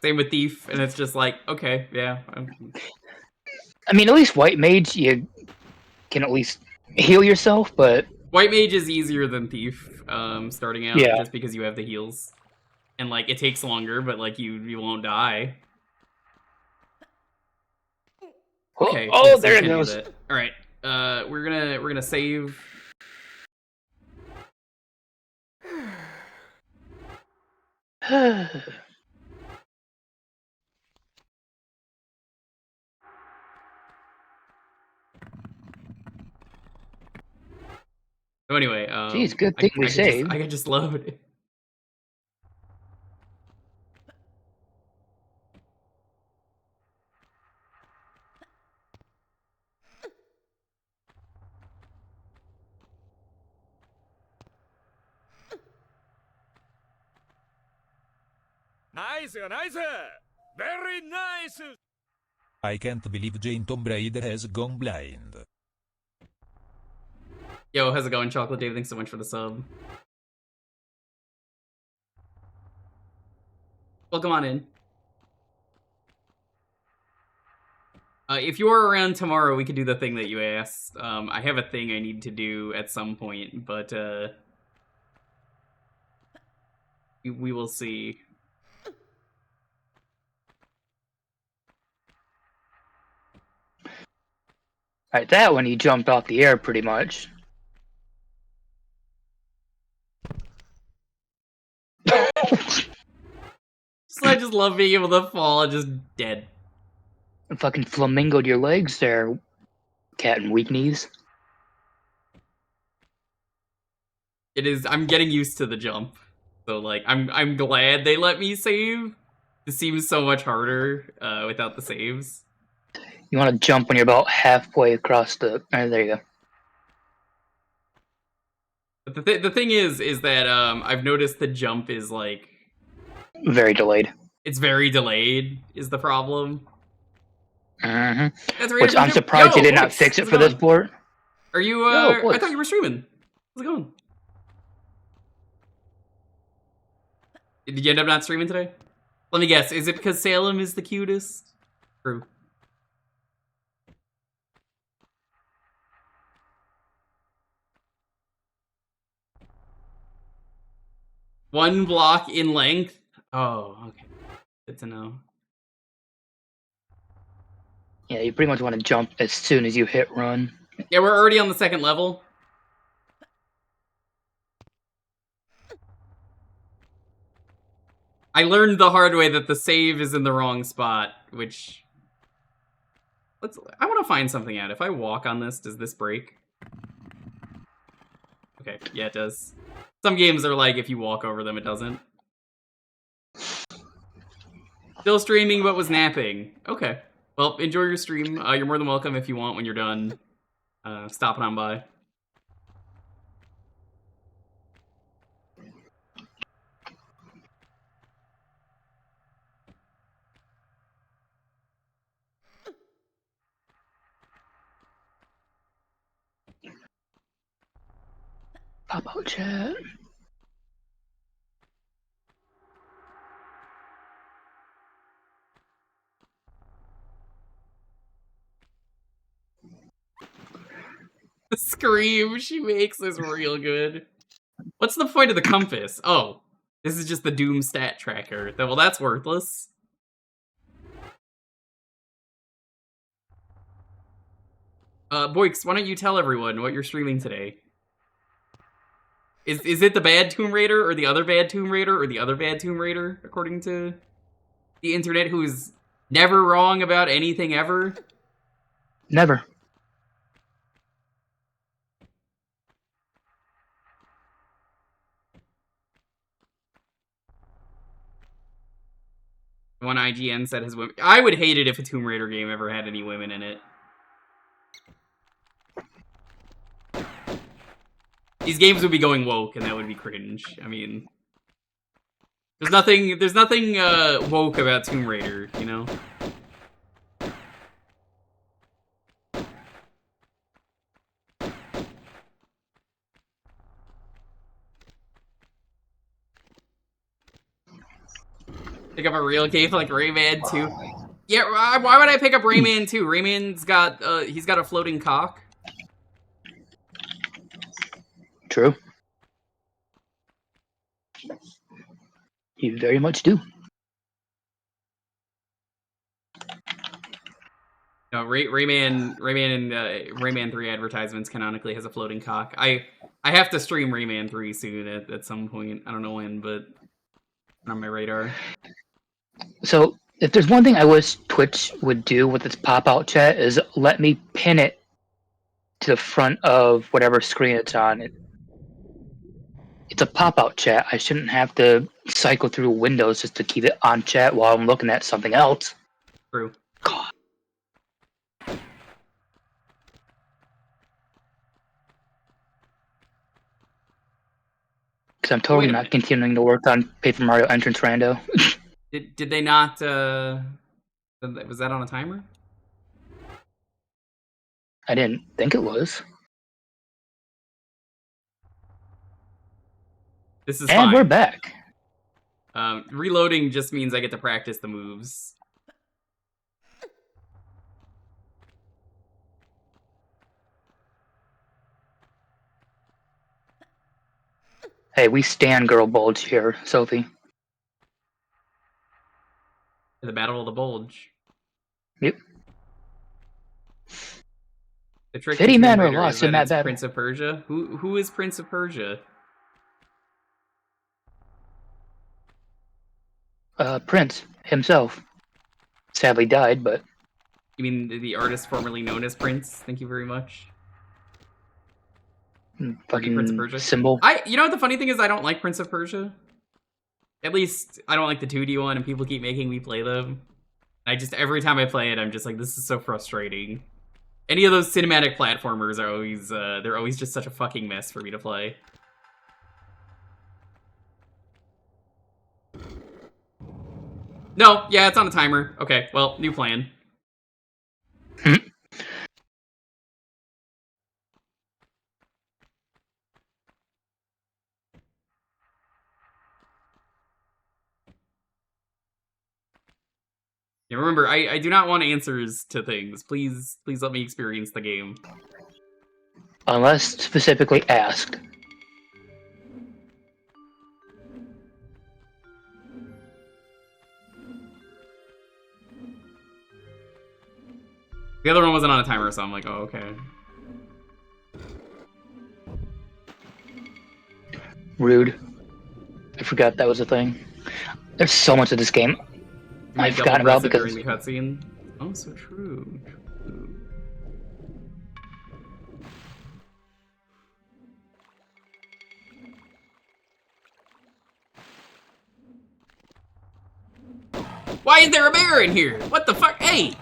Same with Thief, and it's just like, okay, yeah. I mean, at least White Mage, you can at least heal yourself, but... White Mage is easier than Thief, starting out, Yeah. just because you have the heals. And, like, it takes longer, but, like, you won't die. Okay. Oh, there it goes. Alright, we're gonna save... So anyway, Jeez, good thing we saved. I could just load. nice, nice. Very nice. I can't believe Jane Tomb Raider has gone blind. Yo, how's it going, Chocolate Dave? Thanks so much for the sub. Welcome on in. If you're around tomorrow, we could do the thing that you asked. I have a thing I need to do at some point, but we will see. Alright, that one he jumped off the air pretty much. I just love being able to fall and just dead. Fucking flamingoed your legs there, cat and weak knees. It is. I'm getting used to the jump, so like I'm glad they let me save. It seems so much harder without the saves. You want to jump when you're about halfway across the. There you go. But the thing is that I've noticed the jump is like Very delayed. it's very delayed. Is the problem? Mm-hmm. That's Which I'm surprised Yo, they did not Boyce, fix it how's for this going? port. Are you? Yo, Boyce. I thought you were streaming. How's it going? Did you end up not streaming today? Let me guess. Is it because Salem is the cutest? True. One block in length? Oh, okay. Good to know. Yeah, you pretty much want to jump as soon as you hit run. Yeah, we're already on the second level. I learned the hard way that the save is in the wrong spot, which... I want to find something out. If I walk on this, does this break? Okay, yeah, it does. Some games are like, if you walk over them, it doesn't. Still streaming, but was napping. Okay. Well, enjoy your stream. You're more than welcome if you want when you're done. Stopping on by. Pop out chat. The scream she makes is real good. What's the point of the compass? Oh, this is just the Doom stat tracker. Well, that's worthless. Boyks, why don't you tell everyone what you're streaming today? Is it the bad Tomb Raider, or the other bad Tomb Raider, or the other bad Tomb Raider, according to the internet, who's never wrong about anything ever? Never. One IGN said his women... I would hate it if a Tomb Raider game ever had any women in it. These games would be going woke, and that would be cringe. I mean... There's nothing woke about Tomb Raider, you know? Pick up a real game like Rayman 2. Yeah, why would I pick up Rayman 2? Rayman's got, he's got a floating cock. True. You very much do. No, Rayman and Rayman 3 advertisements canonically has a floating cock. I have to stream Rayman 3 soon at some point. I don't know when, but on my radar. So, if there's one thing I wish Twitch would do with its pop-out chat is let me pin it to the front of whatever screen it's on. It's a pop-out chat. I shouldn't have to cycle through windows just to keep it on chat while I'm looking at something else. True. God. Because I'm totally not continuing to work on Paper Mario Entrance Rando. Did they not? Was that on a timer? I didn't think it was. This is And fine. we're back. Reloading just means I get to practice the moves. Hey, we stand girl bulge here, Sophie. The Battle of the Bulge. Yep. The trick to 50 Tomb men were Raider is lost in that that it's battle. Prince of Persia. Who is Prince of Persia? Prince himself sadly died, but You mean the artist formerly known as Prince? Thank you very much. Prince of fucking Persia. symbol. You know what the funny thing is? I don't like Prince of Persia. At least I don't like the 2D one, and people keep making me play them. Every time I play it, I'm just like, this is so frustrating. Any of those cinematic platformers are always they're always just such a fucking mess for me to play. No, yeah, it's on a timer. Okay, well, new plan. Yeah, remember, I do not want answers to things. Please let me experience the game. Unless specifically asked. The other one wasn't on a timer, so I'm like, oh, okay. Rude. I forgot that was a thing. There's so much of this game I've forgotten about because during the cutscene. Oh, so true. Why is there a bear in here? What the fuck? Hey!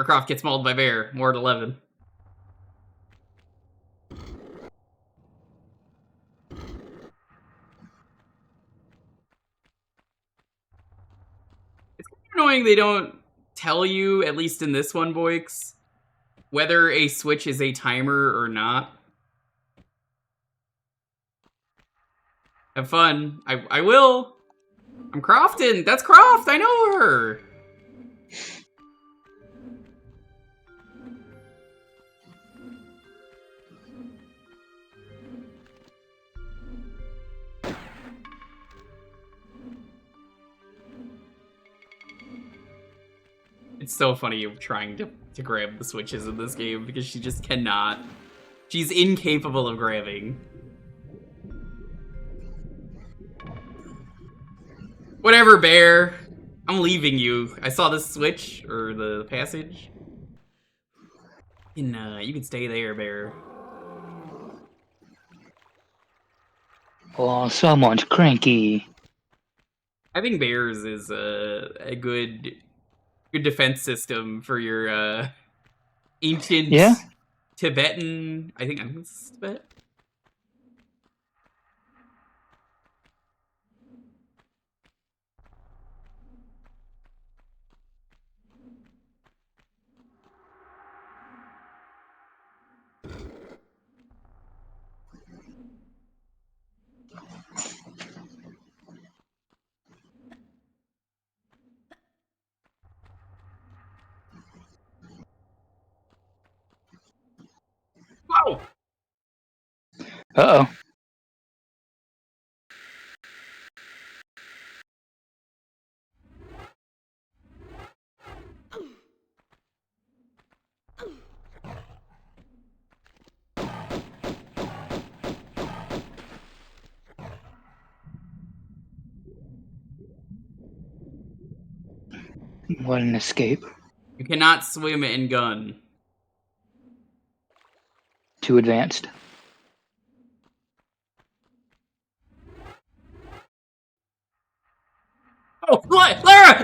Croft gets mauled by bear. More at 11. It's kind of annoying they don't tell you, at least in this one, Boix, whether a switch is a timer or not. Have fun. I will. I'm Crofton. That's Croft. I know her. It's so funny you trying to grab the switches in this game because she just cannot. She's incapable of grabbing. Whatever, bear. I'm leaving you. I saw this switch, or the passage. You can stay there, bear. oh, someone's cranky. I think bears is a good defense system for your ancient Tibetan. I think it's Tibet. Whoa! Uh-oh. What an escape. You cannot swim and gun. Too advanced. Oh, Lara!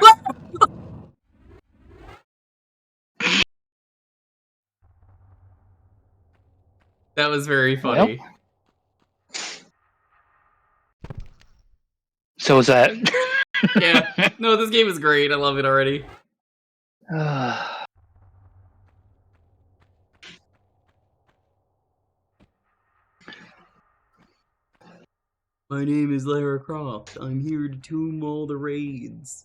That was very funny. Well, so is that. Yeah. No, this game is great. I love it already. My name is Lara Croft. I'm here to tomb all the raids.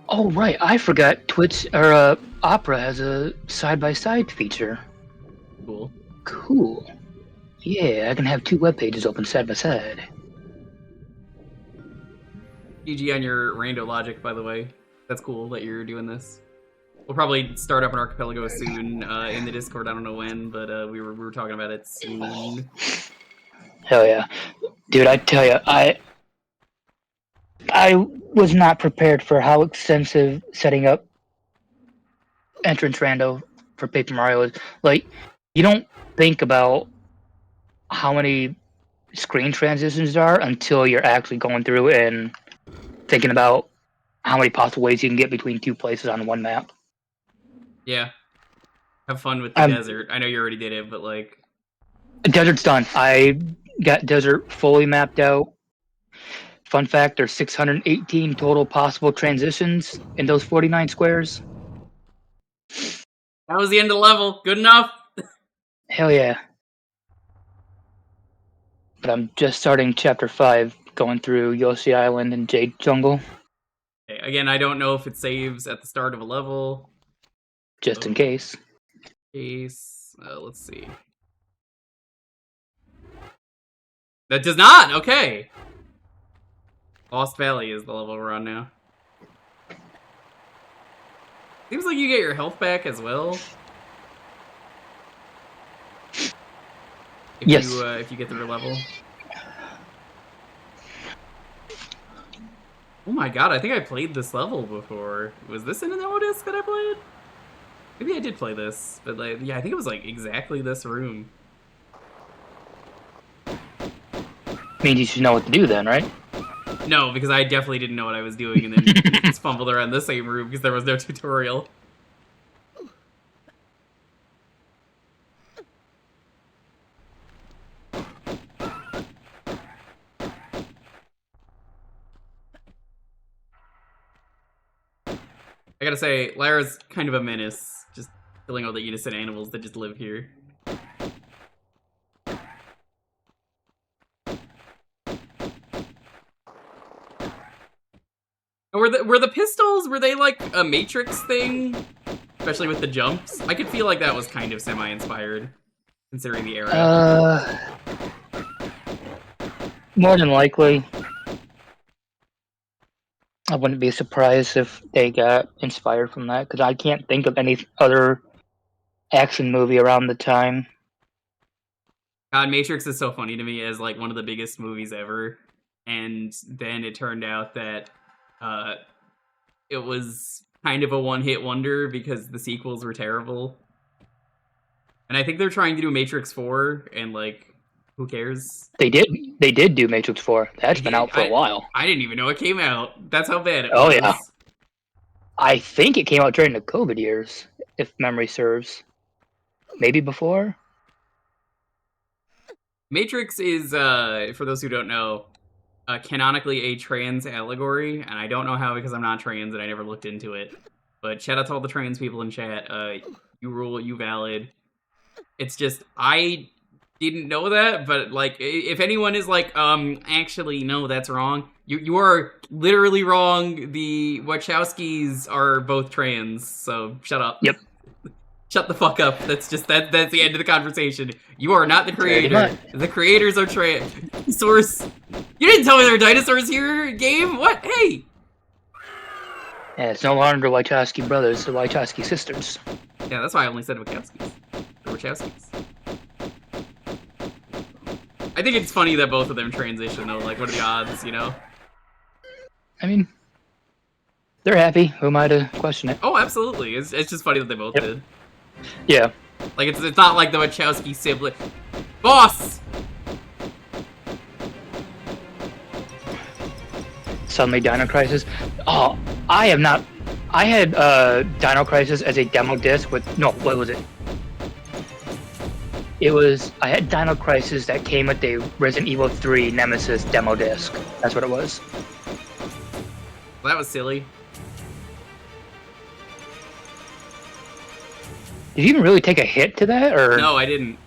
Oh right, I forgot Twitch or Opera has a side-by-side feature. Cool. Cool. Yeah, I can have 2 web pages open side by side. GG on your rando logic, by the way. That's cool that you're doing this. We'll probably start up an archipelago soon in the Discord. I don't know when, but we were talking about it soon. Hell yeah, dude! I tell you, I was not prepared for how extensive setting up entrance rando for Paper Mario is. Like, you don't think about how many screen transitions there are until you're actually going through and thinking about how many possible ways you can get between 2 places on one map. Yeah. Have fun with the desert. I know you already did it, but like... Desert's done. I got desert fully mapped out. Fun fact, there's 618 total possible transitions in those 49 squares. That was the end of the level. Good enough. Hell yeah. But I'm just starting Chapter 5, going through Yoshi Island and Jade Jungle. Okay, again, I don't know if it saves at the start of a level. Just in case. Let's see. That does not! Okay! Lost Valley is the level we're on now. Seems like you get your health back as well. Yes. If you get through a level. Oh my god, I think I played this level before. Was this in an Otis that I played? Maybe I did play this, but like, yeah, I think it was like exactly this room. Means you should know what to do then, right? No, because I definitely didn't know what I was doing and then just fumbled around the same room because there was no tutorial. I gotta say, Lara's kind of a menace, just killing all the innocent animals that just live here. Were the pistols, were they like a Matrix thing? Especially with the jumps? I could feel like that was kind of semi-inspired, considering the era. More than likely. I wouldn't be surprised if they got inspired from that, because I can't think of any other action movie around the time. God, Matrix is so funny to me as like one of the biggest movies ever, and then it turned out that it was kind of a one-hit wonder because the sequels were terrible. And I think they're trying to do Matrix 4, and like, who cares? They did do Matrix 4. That's been out for a while. I didn't even know it came out. That's how bad it was. Oh yeah. I think it came out during the COVID years, if memory serves. Maybe before? Matrix is, for those who don't know, canonically a trans allegory, and I don't know how because I'm not trans and I never looked into it. But shout out to all the trans people in chat. You rule, you valid. It's just, I didn't know that, but like, if anyone is like, actually, no, that's wrong, you are literally wrong. The Wachowskis are both trans, so shut up. Yep. Shut the fuck up. That's the end of the conversation. You are not the creator. The creators are trans. Source. You didn't tell me there were dinosaurs here, game? What? Hey! Yeah, it's no longer the Wachowski brothers, the Wachowski sisters. Yeah, that's why I only said Wachowskis. The Wachowskis. I think it's funny that both of them transition, though. Like, what are the odds, you know? I mean, they're happy. Who am I to question it? Oh, absolutely. It's just funny that they both did. Yeah. Like, it's not like the Wachowski sibling. Boss! suddenly Dino Crisis. Oh, I have not. I had Dino Crisis as a demo disc with no. What was it? It was. I had Dino Crisis that came with the Resident Evil 3 Nemesis demo disc. That's what it was. Well, that was silly. Did you even really take a hit to that, or No, I didn't.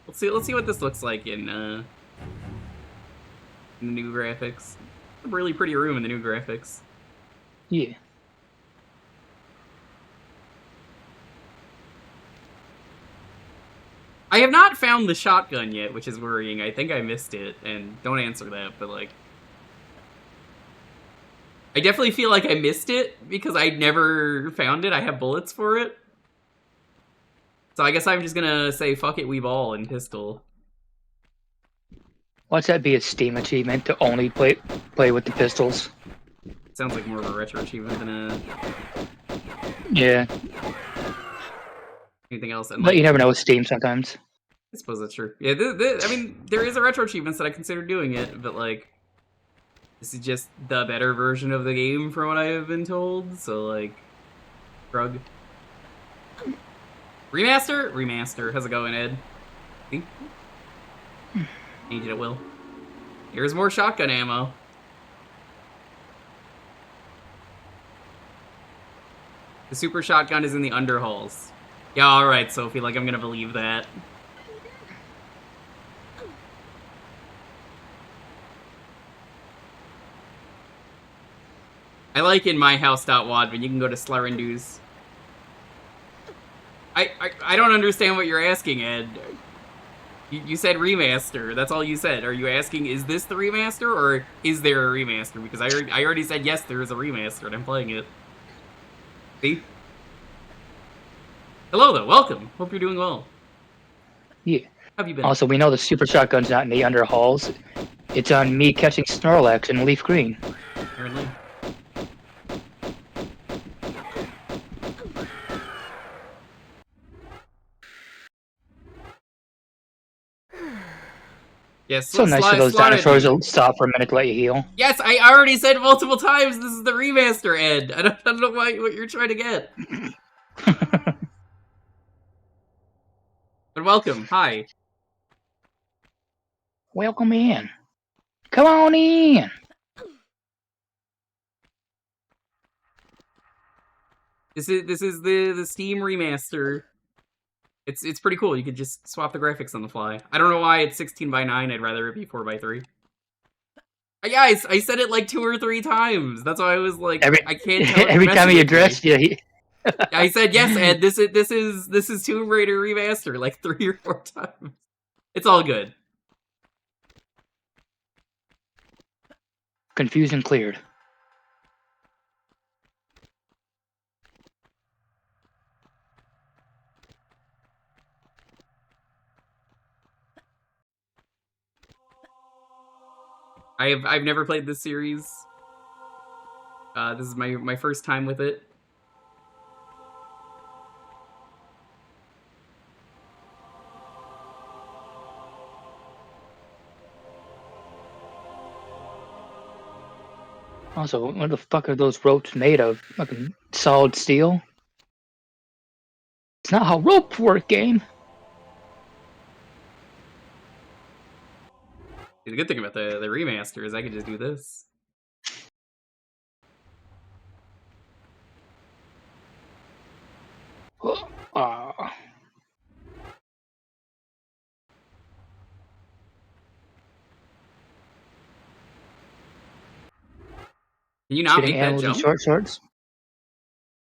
Let's see what this looks like in the new graphics. A really pretty room in the new graphics. Yeah. I have not found the shotgun yet, which is worrying. I think I missed it, and don't answer that, but like... I definitely feel like I missed it, because I never found it. I have bullets for it. So I guess I'm just gonna say, fuck it, we ball, and pistol. Watch that be a Steam achievement to only play with the pistols. Sounds like more of a retro achievement than a... Yeah. anything else. And, But like, you never know with Steam sometimes. I suppose that's true. Yeah, I mean, there is a retro achievements that I consider doing it, but like... this is just the better version of the game from what I have been told, so like... Shrug. Remaster? Remaster. How's it going, Ed? See? Need it at will. Here's more shotgun ammo. The super shotgun is in the underhalls. Yeah, alright, Sophie, like, I'm gonna believe that. I like in myhouse.wad when you can go to Slarindu's. I don't understand what you're asking, Ed. You said remaster. That's all you said. Are you asking, is this the remaster, or is there a remaster? Because I already said yes, there is a remaster, and I'm playing it. See? Hello, though. Welcome. Hope you're doing well. Yeah. How have you been? Also, we know the super shotgun's not in the underhalls. It's on me catching Snorlax in Leaf Green. Apparently. Yes, So nice of those dinosaurs will stop for a minute to let you heal. Yes, I already said multiple times this is the remaster, Ed. I don't know what you're trying to get. But welcome. Hi. Welcome in. Come on in. This is the Steam remaster. It's pretty cool. You could just swap the graphics on the fly. I don't know why it's 16:9. I'd rather it be 4:3. Yeah, I said it like 2 or 3 times. That's why I was like, I can't tell. Every time he addressed you, I said yes, Ed. This is Tomb Raider remaster like 3 or 4 times. It's all good. Confusion cleared. I've never played this series. This is my first time with it. Also, what the fuck are those ropes made of? Fucking solid steel? It's not how ropes work, game. The good thing about the remaster is I can just do this. Can you not Shooting make that animals in jump? short shorts?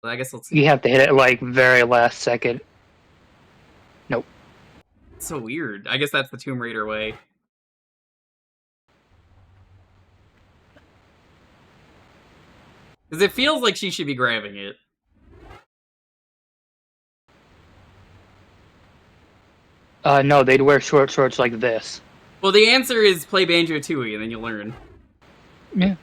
Well, I guess let's see. You have to hit it like very last second. Nope. It's so weird. I guess that's the Tomb Raider way. Because it feels like she should be grabbing it. No, they'd wear short shorts like this. Well, the answer is play Banjo-Tooie, and then you'll learn. Yeah.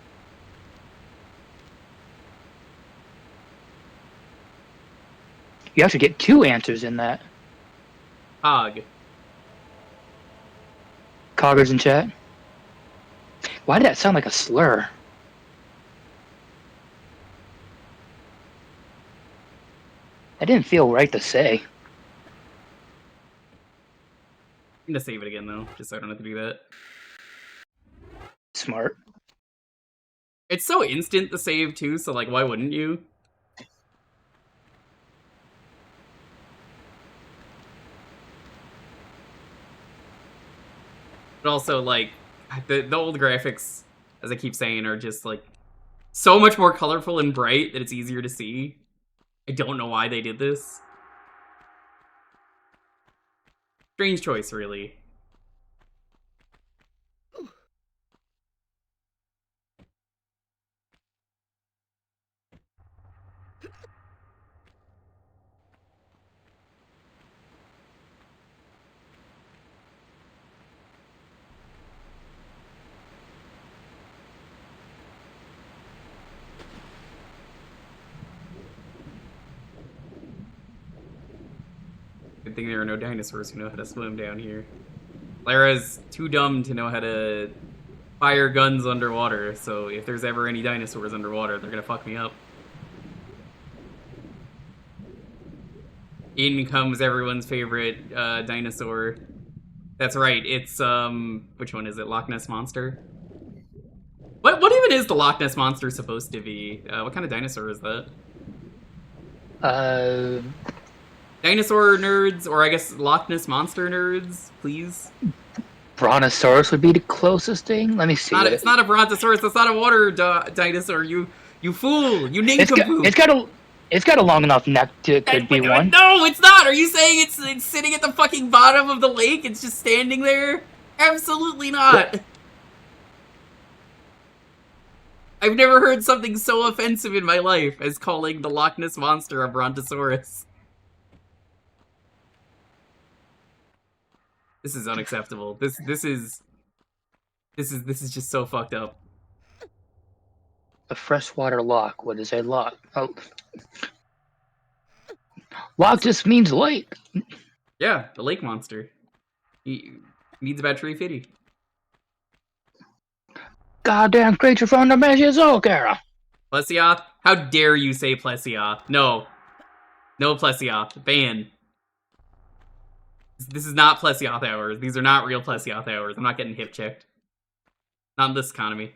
You have to get 2 answers in that. Hog. Coggers in chat. Why did that sound like a slur? That didn't feel right to say. I'm gonna save it again though, just so I don't have to do that. Smart. It's so instant to save too, so like, why wouldn't you? But also, like, the old graphics, as I keep saying, are just like so much more colorful and bright that it's easier to see. I don't know why they did this. Strange choice, really. Good thing there are no dinosaurs who know how to swim down here. Lara's too dumb to know how to fire guns underwater, so if there's ever any dinosaurs underwater, they're gonna fuck me up. In comes everyone's favorite dinosaur. That's right, it's, which one is it? Loch Ness Monster? What even is the Loch Ness Monster supposed to be? What kind of dinosaur is that? Dinosaur nerds, or I guess Loch Ness Monster nerds, please? Brontosaurus would be the closest thing. Let me see. It's not a Brontosaurus. It's not a water dinosaur. You fool. You nincompoop. It's got a long enough neck to it could be one. No, it's not. Are you saying it's sitting at the fucking bottom of the lake? It's just standing there? Absolutely not. I've never heard something so offensive in my life as calling the Loch Ness Monster a Brontosaurus. This is unacceptable. This is just so fucked up. A freshwater loch. What is a loch? Oh. Loch just means lake. Yeah, the lake monster. He needs about 350. Goddamn creature from the Mesozoic era. Plesioth? How dare you say Plesioth? No. No Plesioth. Ban. This is not Plesioth hours. These are not real Plesioth hours. I'm not getting hip checked. Not in this economy.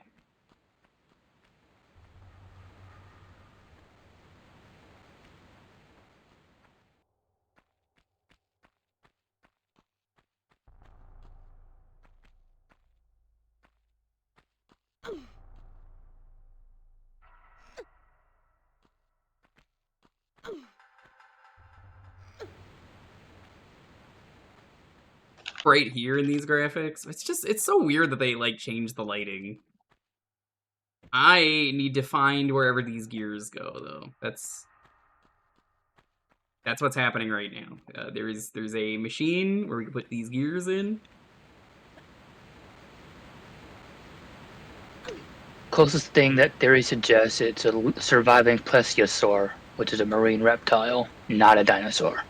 Right here in these graphics, it's so weird that they like change the lighting. I need to find wherever these gears go though. That's what's happening right now. There's a machine where we can put these gears in. Closest thing that theory suggests, it's a surviving plesiosaur, which is a marine reptile, not a dinosaur.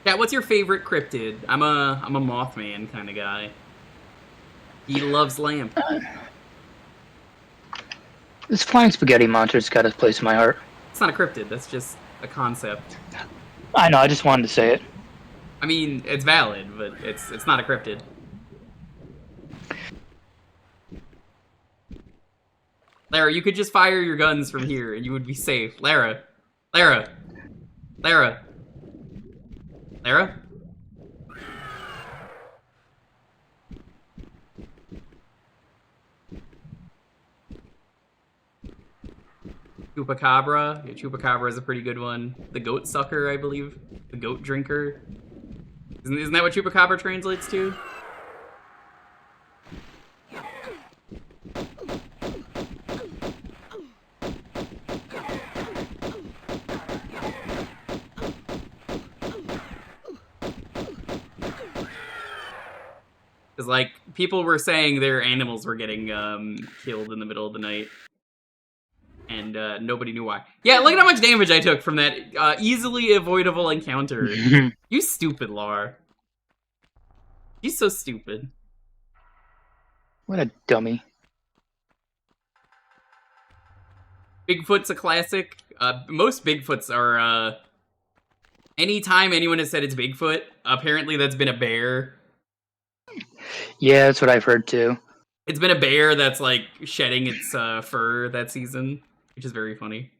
Yeah, what's your favorite cryptid? I'm a Mothman kind of guy. He loves lamb. This flying spaghetti monster's got a place in my heart. It's not a cryptid. That's just a concept. I know. I just wanted to say it. I mean, it's valid, but it's not a cryptid. Lara, you could just fire your guns from here and you would be safe. Lara. Lara. Lara. Lara? Chupacabra. Yeah, Chupacabra is a pretty good one. The goat sucker, I believe. The goat drinker. Isn't that what Chupacabra translates to? Because, like, people were saying their animals were getting killed in the middle of the night. And nobody knew why. Yeah, look at how much damage I took from that easily avoidable encounter. You stupid, Lar. He's so stupid. What a dummy. Bigfoot's a classic. Most Bigfoots are, anytime anyone has said it's Bigfoot, apparently that's been a bear. Yeah, that's what I've heard too. It's been a bear that's, like, shedding its fur that season, which is very funny.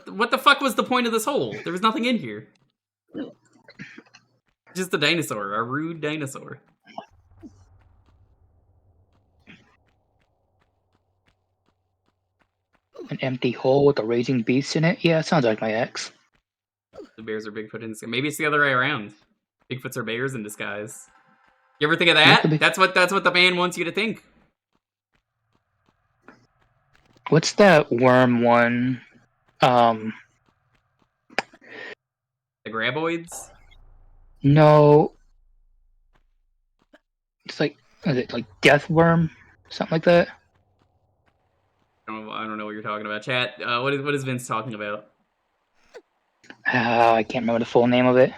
What the fuck was the point of this hole? There was nothing in here. Just a dinosaur, a rude dinosaur. An empty hole with a raging beast in it? Yeah, sounds like my ex. The bears are Bigfoot in disguise. Maybe it's the other way around. Bigfoots are bears in disguise. You ever think of that? That's what the man wants you to think. What's that worm one? The graboids? No. It's like, is it like death worm? Something like that? I don't know what you're talking about. Chat, what is Vince talking about? I can't remember the full name of it.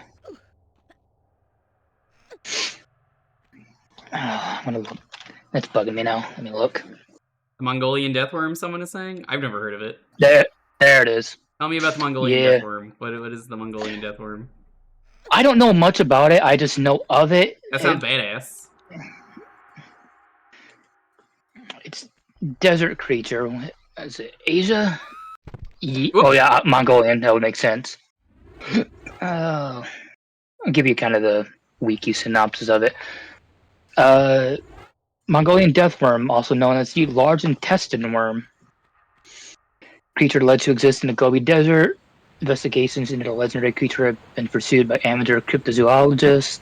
I'm gonna look. That's bugging me now. Let me look. The Mongolian deathworm, someone is saying? I've never heard of it. There it is. Tell me about the Mongolian Yeah. deathworm. What is the Mongolian deathworm? I don't know much about it. I just know of it. That sounds badass. It's desert creature. Is it Asia? Oh yeah, Mongolian. That would make sense. I'll give you kind of the wiki synopsis of it. Mongolian deathworm, also known as the large intestine worm. Creature alleged to exist in the Gobi Desert. Investigations into the legendary creature have been pursued by amateur cryptozoologists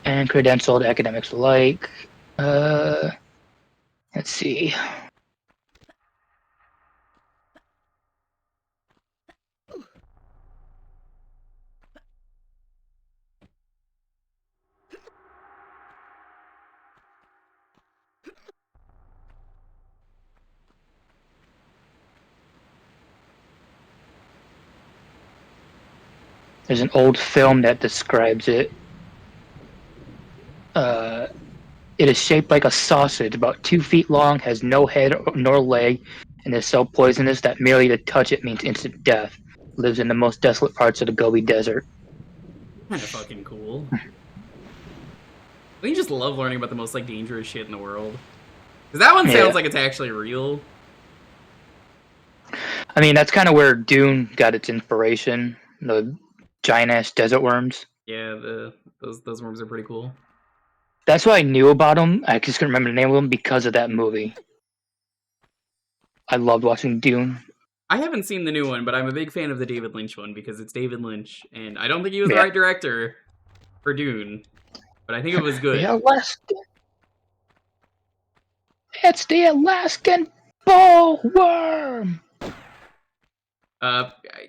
and credentialed academics alike. Let's see. There's an old film that describes it. It is shaped like a sausage, about 2 feet long, has no head nor leg, and is so poisonous that merely to touch it means instant death. Lives in the most desolate parts of the Gobi Desert. Kind of fucking cool. We just love learning about the most, like, dangerous shit in the world. Because that one sounds like it's actually real. I mean, that's kind of where Dune got its inspiration. The giant-ass desert worms. Yeah, those worms are pretty cool. That's why I knew about them. I just couldn't remember the name of them because of that movie. I loved watching Dune. I haven't seen the new one, but I'm a big fan of the David Lynch one because it's David Lynch, and I don't think he was the right director for Dune, but I think it was good. It's the Alaskan bullworm!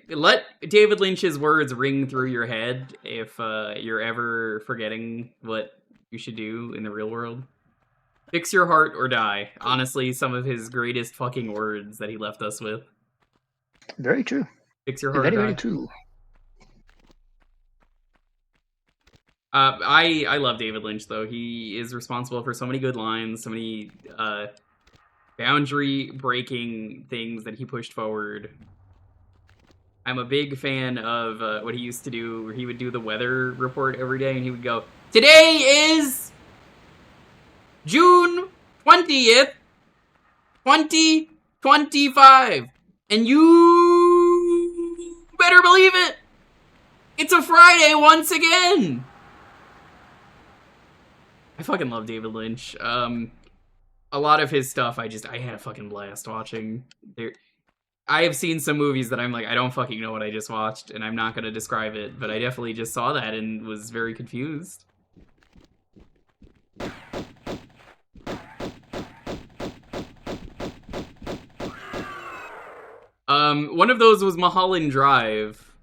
Let David Lynch's words ring through your head if you're ever forgetting what you should do in the real world. Fix your heart or die. Honestly, some of his greatest fucking words that he left us with. Very true. Fix your heart or die. Very true. I love David Lynch, though. He is responsible for so many good lines, so many boundary-breaking things that he pushed forward. I'm a big fan of what he used to do, where he would do the weather report every day, and he would go, "Today is June 20th, 2025, and you better believe it, it's a Friday once again!" I fucking love David Lynch. A lot of his stuff, I had a fucking blast watching. I have seen some movies that I'm like, I don't fucking know what I just watched, and I'm not going to describe it, but I definitely just saw that and was very confused. One of those was Mulholland Drive.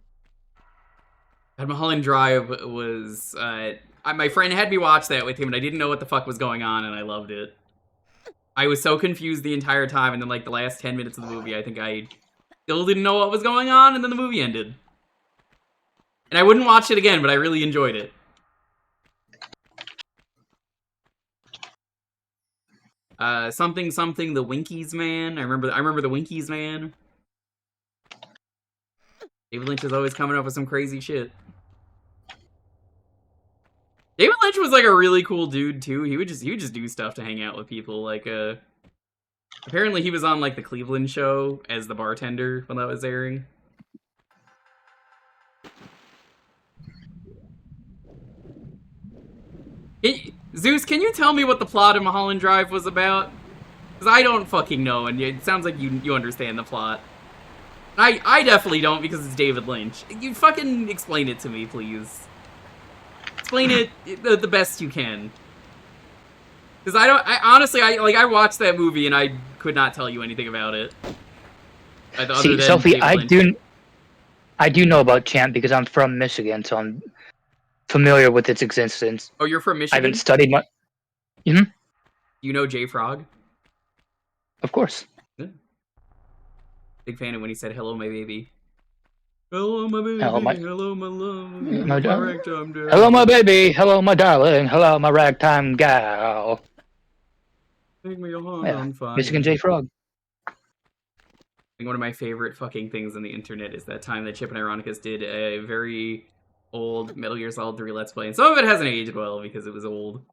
And Mulholland Drive was, my friend had me watch that with him, and I didn't know what the fuck was going on, and I loved it. I was so confused the entire time, and then, like, the last 10 minutes of the movie, I think I still didn't know what was going on, and then the movie ended. And I wouldn't watch it again, but I really enjoyed it. Something something the Winkies man. I remember the Winkies man. David Lynch is always coming up with some crazy shit. David Lynch was like a really cool dude too. He would just do stuff to hang out with people. Like apparently he was on like the Cleveland show as the bartender when that was airing. Zeus, can you tell me what the plot of Mulholland Drive was about? Because I don't fucking know, and it sounds like you understand the plot. I definitely don't because it's David Lynch. You fucking explain it to me, please. Explain it the best you can. Because I honestly watched that movie and I could not tell you anything about it. See, Sophie, I do know about Champ because I'm from Michigan, so I'm familiar with its existence. Oh, you're from Michigan? I haven't studied much. You know J Frog? Of course. Yeah. Big fan of when he said, "Hello, my baby." Hello, my baby. Hello, my love. my darling. Hello, my baby. Hello, my darling. Hello, my ragtime gal. Make me a heart on fire. Michigan J Frog. I think one of my favorite fucking things on the internet is that time that Chip and Ironicus did a very old Metal Gear Solid 3 Let's Play. And some of it hasn't aged well because it was old.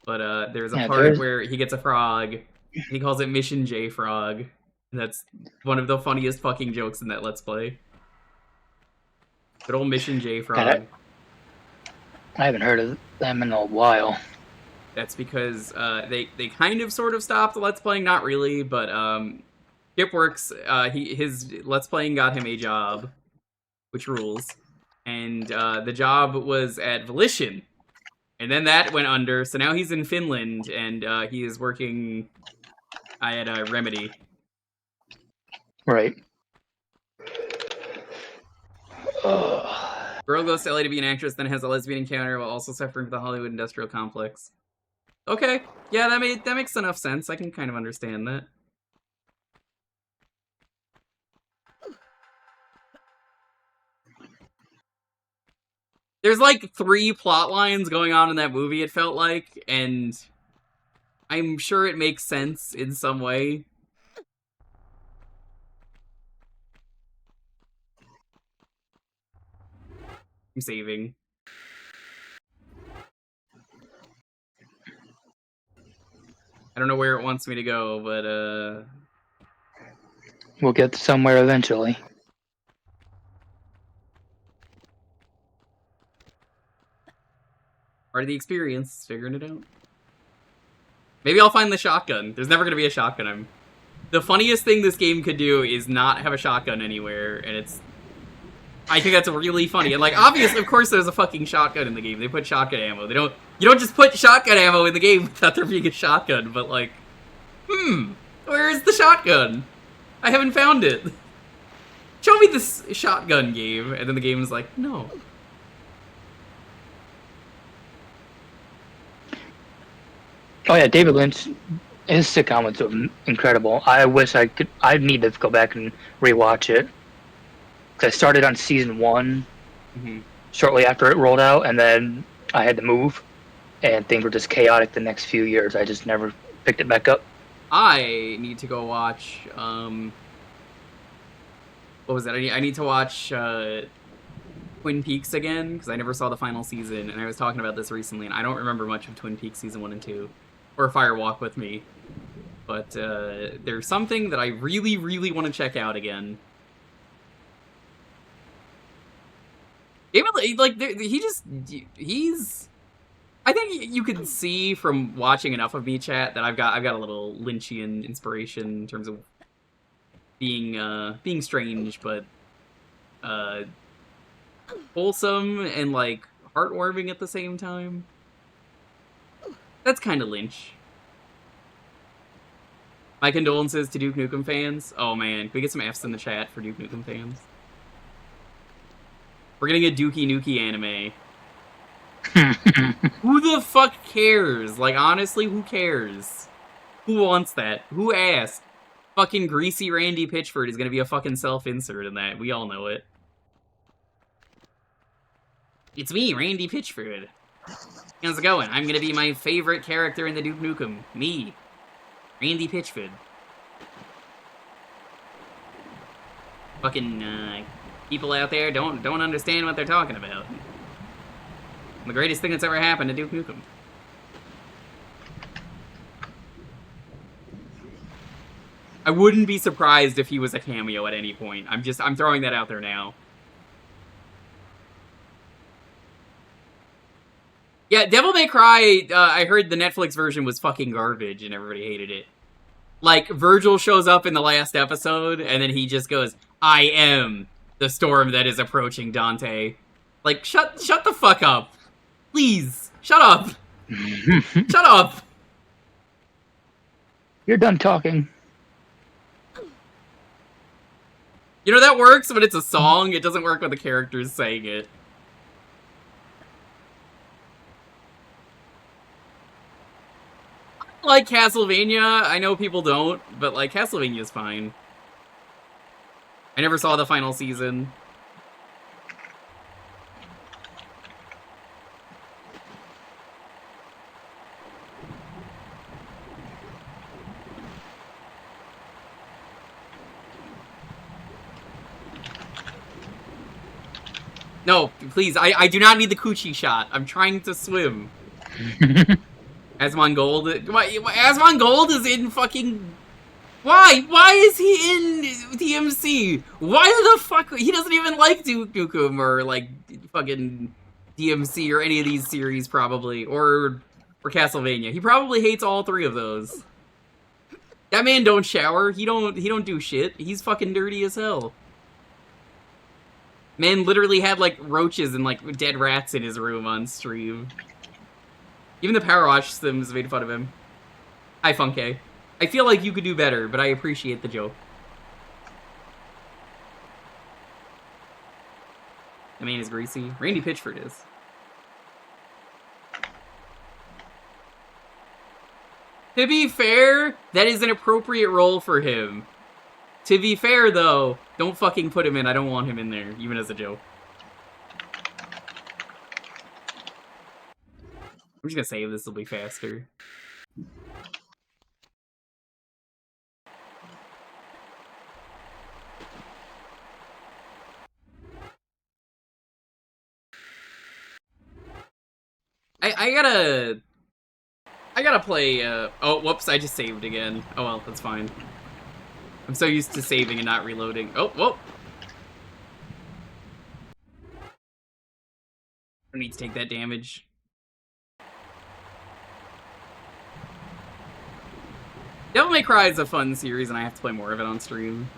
But there's a part where he gets a frog. And he calls it Mission J Frog. And that's one of the funniest fucking jokes in that Let's Play. Good old Mission J Frog. I haven't heard of them in a while. That's because they kind of sort of stopped Let's Playing, not really, but Skipworks, his Let's Playing got him a job, which rules. And the job was at Volition. And then that went under, so now he's in Finland, and he is working at Remedy. Right. Girl goes to LA to be an actress, then has a lesbian encounter while also suffering from the Hollywood industrial complex. Okay, yeah, that makes enough sense. I can kind of understand that. There's like 3 plot lines going on in that movie, it felt like, and I'm sure it makes sense in some way. I'm saving. I don't know where it wants me to go, but we'll get somewhere eventually. Part of the experience, figuring it out. Maybe I'll find the shotgun. There's never gonna be a shotgun. The funniest thing this game could do is not have a shotgun anywhere, and I think that's really funny. And like, obviously, of course, there's a fucking shotgun in the game. They put shotgun ammo. You don't just put shotgun ammo in the game without there being a shotgun. But like, where is the shotgun? I haven't found it. Show me this shotgun game, and then the game is like, no. Oh yeah, David Lynch, his sitcom was incredible. I wish I need to go back and rewatch it. Cause I started on season 1 shortly after it rolled out, and then I had to move, and things were just chaotic the next few years. I just never picked it back up. I need to go watch, what was that? I need to watch, Twin Peaks again, because I never saw the final season, and I was talking about this recently, and I don't remember much of Twin Peaks season 1 and 2. Or Fire Walk with Me. But there's something that I really, really want to check out again. Like, he's... I think you can see from watching enough of me chat that I've got a little Lynchian inspiration in terms of being strange, but wholesome and, like, heartwarming at the same time. That's kind of Lynch. My condolences to Duke Nukem fans. Oh man, can we get some Fs in the chat for Duke Nukem fans? We're getting a Dookie Nukie anime. Who the fuck cares? Like, honestly, who cares? Who wants that? Who asked? Fucking greasy Randy Pitchford is gonna be a fucking self-insert in that. We all know it. It's me, Randy Pitchford. How's it going? I'm gonna be my favorite character in the Duke Nukem. Me. Randy Pitchford. Fucking, people out there don't understand what they're talking about. The greatest thing that's ever happened to Duke Nukem. I wouldn't be surprised if he was a cameo at any point. I'm throwing that out there now. Yeah, Devil May Cry, I heard the Netflix version was fucking garbage and everybody hated it. Like, Virgil shows up in the last episode, and then he just goes, I am the storm that is approaching Dante. Like, shut the fuck up. Please, shut up. Shut up. You're done talking. You know, that works when it's a song. It doesn't work when the character's saying it. I like Castlevania. I know people don't, but, like, Castlevania's fine. I never saw the final season. No, please, I do not need the coochie shot. I'm trying to swim. Asmongold? Asmongold is in fucking... Why? Why is he in DMC? Why the fuck? He doesn't even like Duke Nukem or, like, fucking DMC or any of these series, probably. Or Castlevania. He probably hates all three of those. That man don't shower. He don't do shit. He's fucking dirty as hell. Man literally had, like, roaches and, like, dead rats in his room on stream. Even the Power Wash Sims made fun of him. Hi, Funke. I feel like you could do better, but I appreciate the joke. The man is greasy. Randy Pitchford is. To be fair, that is an appropriate role for him. To be fair, though, don't fucking put him in. I don't want him in there, even as a joke. I'm just gonna save this, will be faster. I gotta play, oh, whoops, I just saved again. Oh well, that's fine. I'm so used to saving and not reloading. Oh, whoa! I need to take that damage. Devil May Cry is a fun series, and I have to play more of it on stream.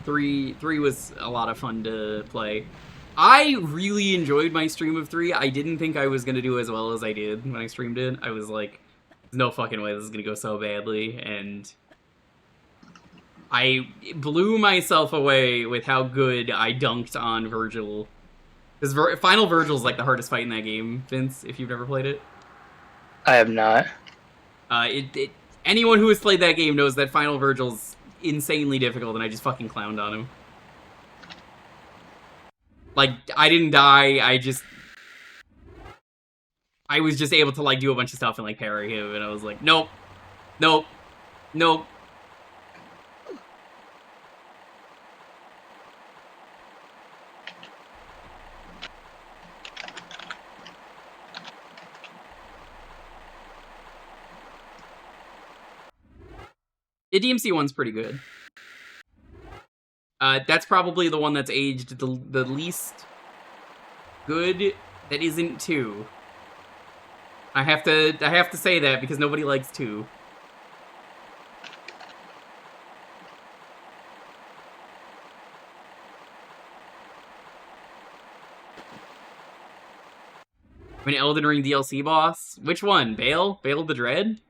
3 was a lot of fun to play. I really enjoyed my stream of 3. I didn't think I was gonna do as well as I did when I streamed it. I was like, there's no fucking way this is gonna go so badly, and I blew myself away with how good I dunked on Virgil. Because Final Virgil's like the hardest fight in that game, Vince, if you've never played it. I have not. Anyone who has played that game knows that Final Virgil's insanely difficult, and I just fucking clowned on him. Like, I didn't die, I was just able to, like, do a bunch of stuff and, like, parry him, and I was like, nope, nope, nope. The DMC one's pretty good. That's probably the one that's aged the least good that isn't 2. I have to say that because nobody likes 2. An Elden Ring DLC boss? Which one? Bale? Bale the Dread?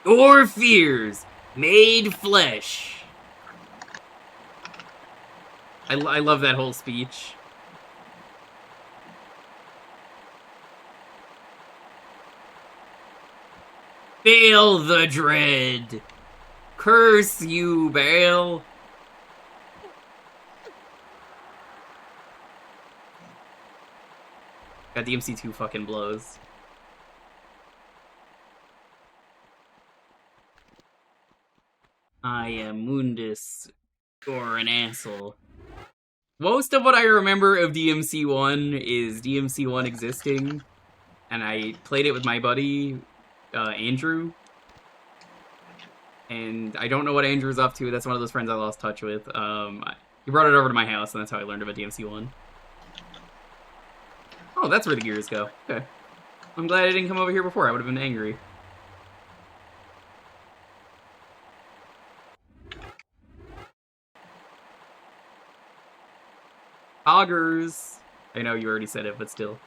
Your fears made flesh. I love that whole speech. Bale the Dread. Curse you, Bale. God, DMC 2 fucking blows. I am Mundus, you're an asshole. Most of what I remember of DMC 1 is DMC 1 existing, and I played it with my buddy, Andrew. And I don't know what Andrew's up to. That's one of those friends I lost touch with. He brought it over to my house, and that's how I learned about DMC 1. Oh, that's where the gears go. Okay. I'm glad I didn't come over here before. I would have been angry. Hoggers. I know you already said it, but still.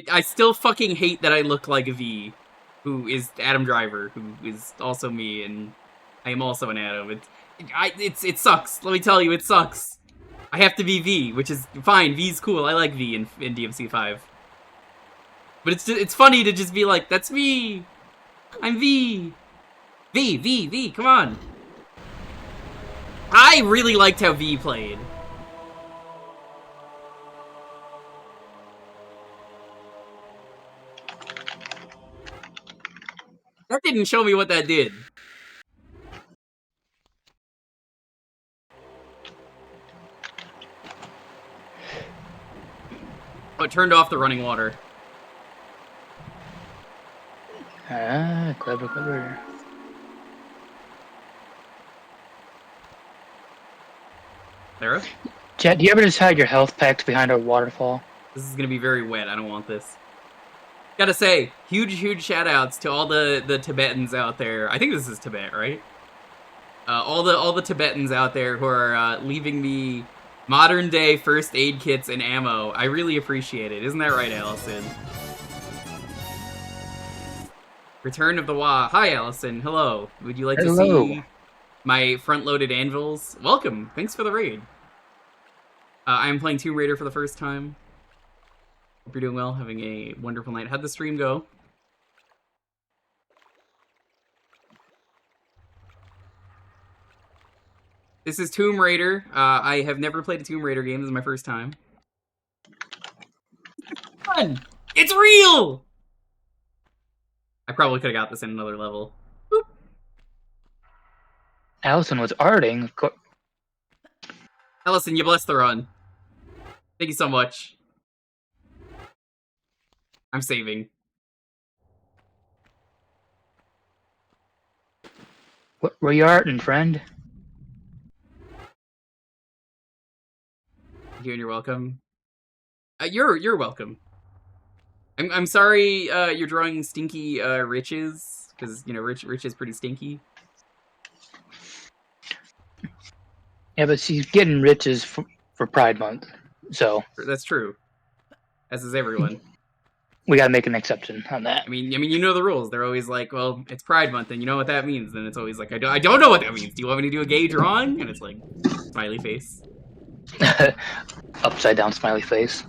I still fucking hate that I look like V, who is Adam Driver, who is also me, and I am also an Adam. It sucks. Let me tell you, it sucks. I have to be V, which is fine. V's cool. I like V in DMC 5. But it's funny to just be like, that's me. I'm V. V. Come on. I really liked how V played. That didn't show me what that did. Oh, it turned off the running water. Ah, clever. Sarah? Chat, do you ever just hide your health packs behind a waterfall? This is gonna be very wet. I don't want this. Gotta say, huge shout outs to all the Tibetans out there. I think this is Tibet, right? All the Tibetans out there who are leaving me modern day first aid kits and ammo. I really appreciate it. Isn't that right, Allison? Return of the Wa. Hi, Allison. Hello. Would you like to see my front-loaded Anvils? Welcome. Thanks for the raid. I'm playing Tomb Raider for the first time. Hope you're doing well, having a wonderful night. How'd the stream go? This is Tomb Raider. I have never played a Tomb Raider game. This is my first time. It's fun! It's real! I probably could have got this in another level. Boop. Allison was arting. Allison, you blessed the run. Thank you so much. I'm saving. Where you arting, friend? Thank you, and you're welcome. You're welcome. I'm sorry you're drawing stinky riches, because, you know, Rich is pretty stinky. Yeah, but she's getting riches for Pride Month, so... That's true. As is everyone. We gotta make an exception on that. I mean, you know the rules. They're always like, well, it's Pride Month, and you know what that means. Then it's always like, I don't know what that means. Do you want me to do a gay drawing? And it's like, smiley face. Upside down smiley face.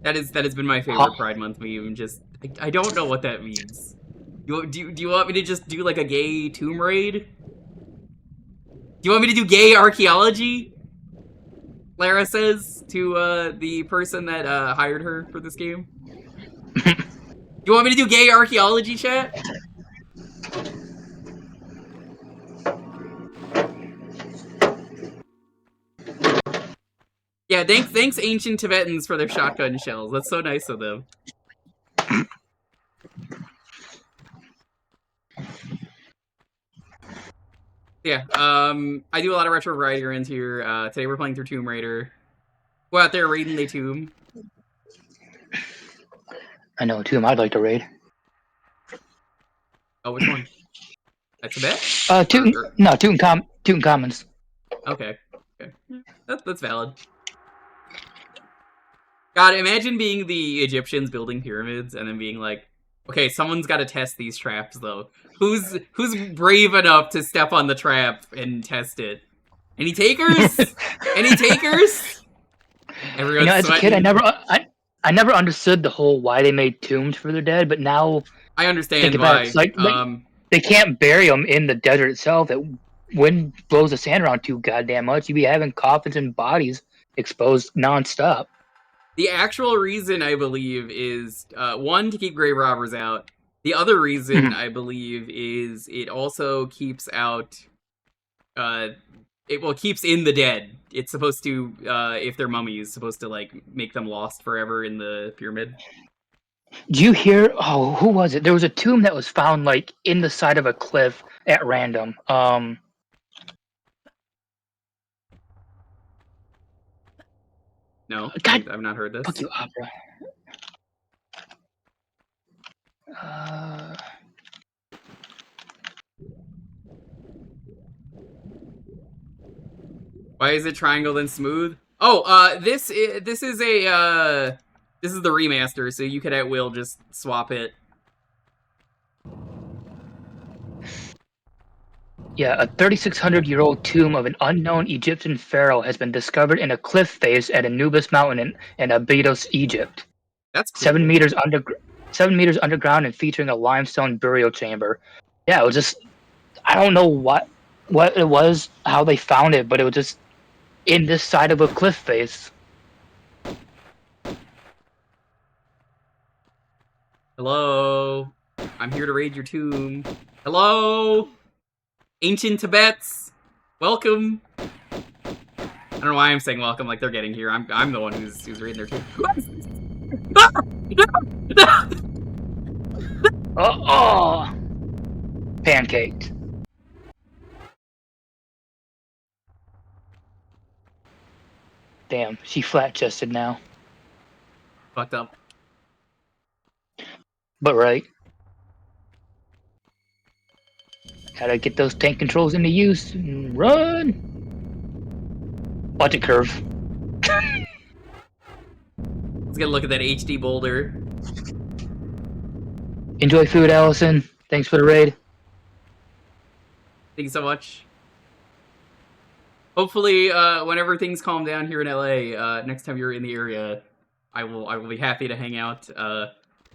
That has been my favorite Pride Month meme. Just, I don't know what that means. Do you want me to just do like a gay tomb raid? Do you want me to do gay archaeology? Lara says to the person that hired her for this game. You want me to do gay archaeology, chat? Yeah, thanks ancient Tibetans for their shotgun shells. That's so nice of them. Yeah, I do a lot of retro variety around here. Today we're playing through Tomb Raider. Go out there raiding the tomb. I know a tomb I'd like to raid. Oh, which one? Tibet? Tutankhamun's. Okay. That's valid. God, imagine being the Egyptians building pyramids and then being like, okay, someone's got to test these traps though. Who's brave enough to step on the trap and test it? Any takers? Any takers? Everyone's as a kid, I never understood the whole why they made tombs for their dead, but now I understand why. they can't bury them in the desert itself. wind blows the sand around too goddamn much, you'd be having coffins and bodies exposed nonstop. The actual reason, I believe, is one, to keep grave robbers out. The other reason, I believe, is it also keeps out. It keeps in the dead. It's supposed to, if they're mummies, supposed to like make them lost forever in the pyramid. Do you hear? Oh, who was it? There was a tomb that was found like in the side of a cliff at random. No, God, I've not heard this. fuck you, Opera. Why is it triangle then smooth? Oh, this is this is the remaster, so you could at will just swap it. Yeah, a 3,600-year-old tomb of an unknown Egyptian pharaoh has been discovered in a cliff face at Anubis Mountain in Abydos, Egypt. That's cool. 7 meters underground and featuring a limestone burial chamber. Yeah, it was just, I don't know what it was, how they found it, but it was just in this side of a cliff face. Hello, I'm here to raid your tomb. Hello, ancient Tibets, welcome. I don't know why I'm saying welcome like they're getting here. I'm the one who's raiding their tomb. Oh, pancaked. Damn, she flat-chested now. Fucked up. But right. Gotta get those tank controls into use and run. Watch it curve. Let's get a look at that HD boulder. Enjoy food, Allison. Thanks for the raid. Thank you so much. Hopefully, whenever things calm down here in LA, next time you're in the area, I will be happy to hang out.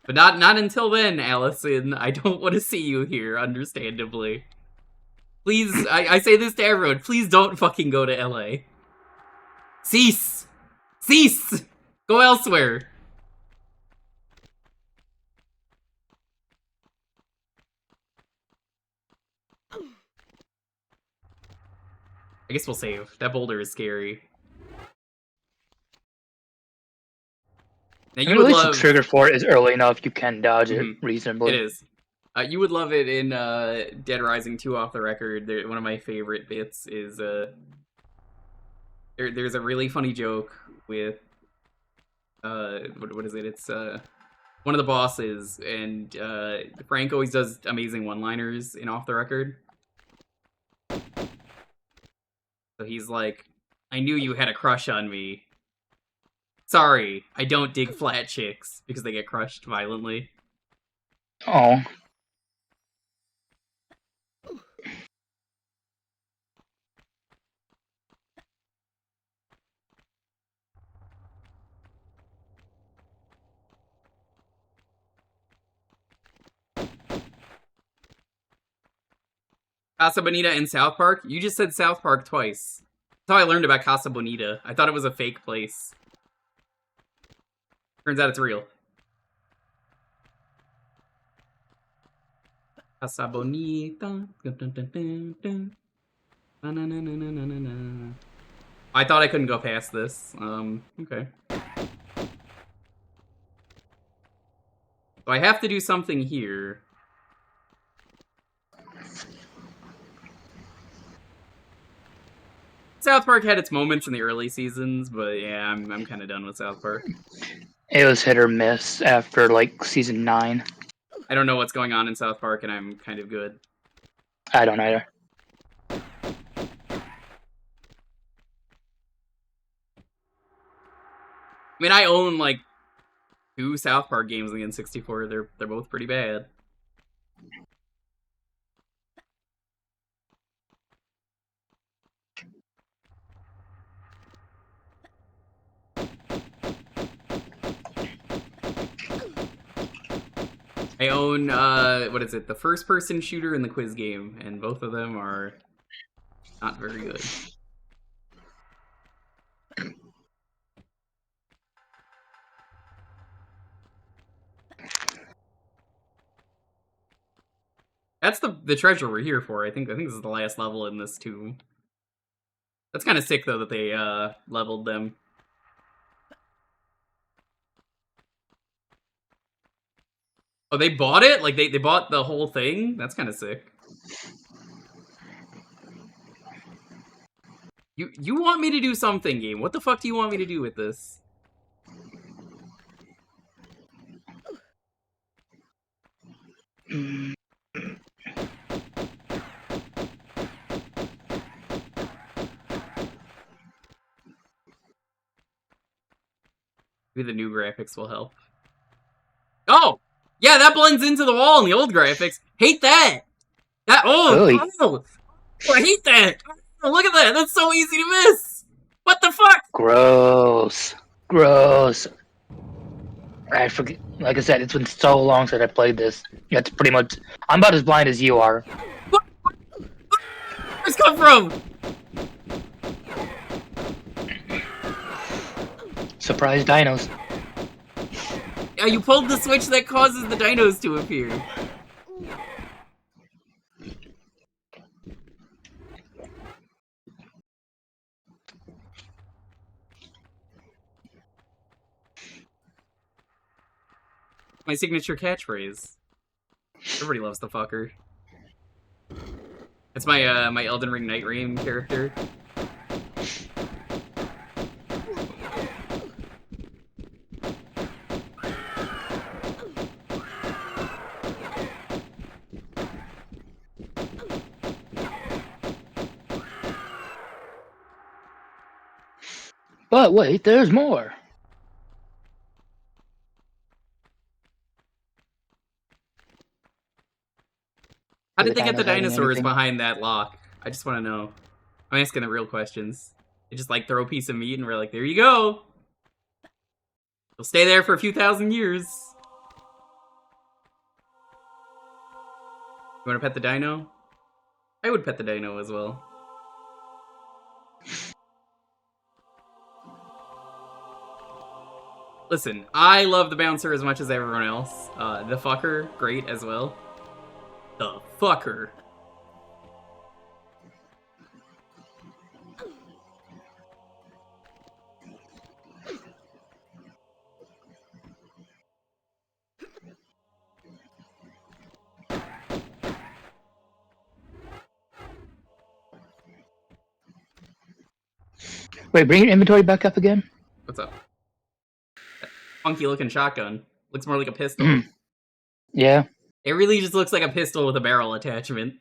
But not until then, Allison. I don't want to see you here, understandably. Please, I say this to everyone, please don't fucking go to LA. Cease! Cease! Go elsewhere! I guess we'll save. That boulder is scary. Now you would love the trigger for it is early enough. You can dodge it reasonably. It is. You would love it in Dead Rising 2 off the record. One of my favorite bits is there's a really funny joke with what is it? It's one of the bosses, and Frank always does amazing one-liners in off the record. So he's like, "I knew you had a crush on me. Sorry, I don't dig flat chicks," because they get crushed violently. Oh. Casa Bonita and South Park? You just said South Park twice. That's how I learned about Casa Bonita. I thought it was a fake place. Turns out it's real. Casa Bonita. I thought I couldn't go past this. Okay. So I have to do something here. South Park had its moments in the early seasons, but yeah, I'm kind of done with South Park. It was hit or miss after, like, season 9. I don't know what's going on in South Park, and I'm kind of good. I don't either. I mean, I own, like, 2 South Park games on the N64. They're both pretty bad. I own, what is it, the first-person shooter and the quiz game, and both of them are Not very good. That's the treasure we're here for. I think this is the last level in this too. That's kind of sick though that they leveled them. Oh, they bought it? Like they bought the whole thing? That's kind of sick. You want me to do something, game? What the fuck do you want me to do with this? Maybe the new graphics will help. Oh! Yeah, that blends into the wall in the old graphics. Hate that! Oh, I hate that! Oh, look at that! That's so easy to miss! What the fuck? Gross. Gross. I forget. Like I said, it's been so long since I played this. That's pretty much. I'm about as blind as you are. Where's this come from? Surprise dinos. Yeah, you pulled the switch that causes the dinos to appear. My signature catchphrase. Everybody loves the fucker. It's my my Elden Ring Night Rain character. But wait, there's more. How Are did they get the dinos hiding dinosaurs anything? behind that lock? I just want to know. I'm asking the real questions. They just like throw a piece of meat and we're like, there you go. It'll stay there for a few thousand years. You want to pet the dino? I would pet the dino as well. Listen, I love the bouncer as much as everyone else. The fucker, great as well. The fucker. Wait, bring your inventory back up again. What's up? That funky looking shotgun. Looks more like a pistol. Mhm. Yeah. It really just looks like a pistol with a barrel attachment.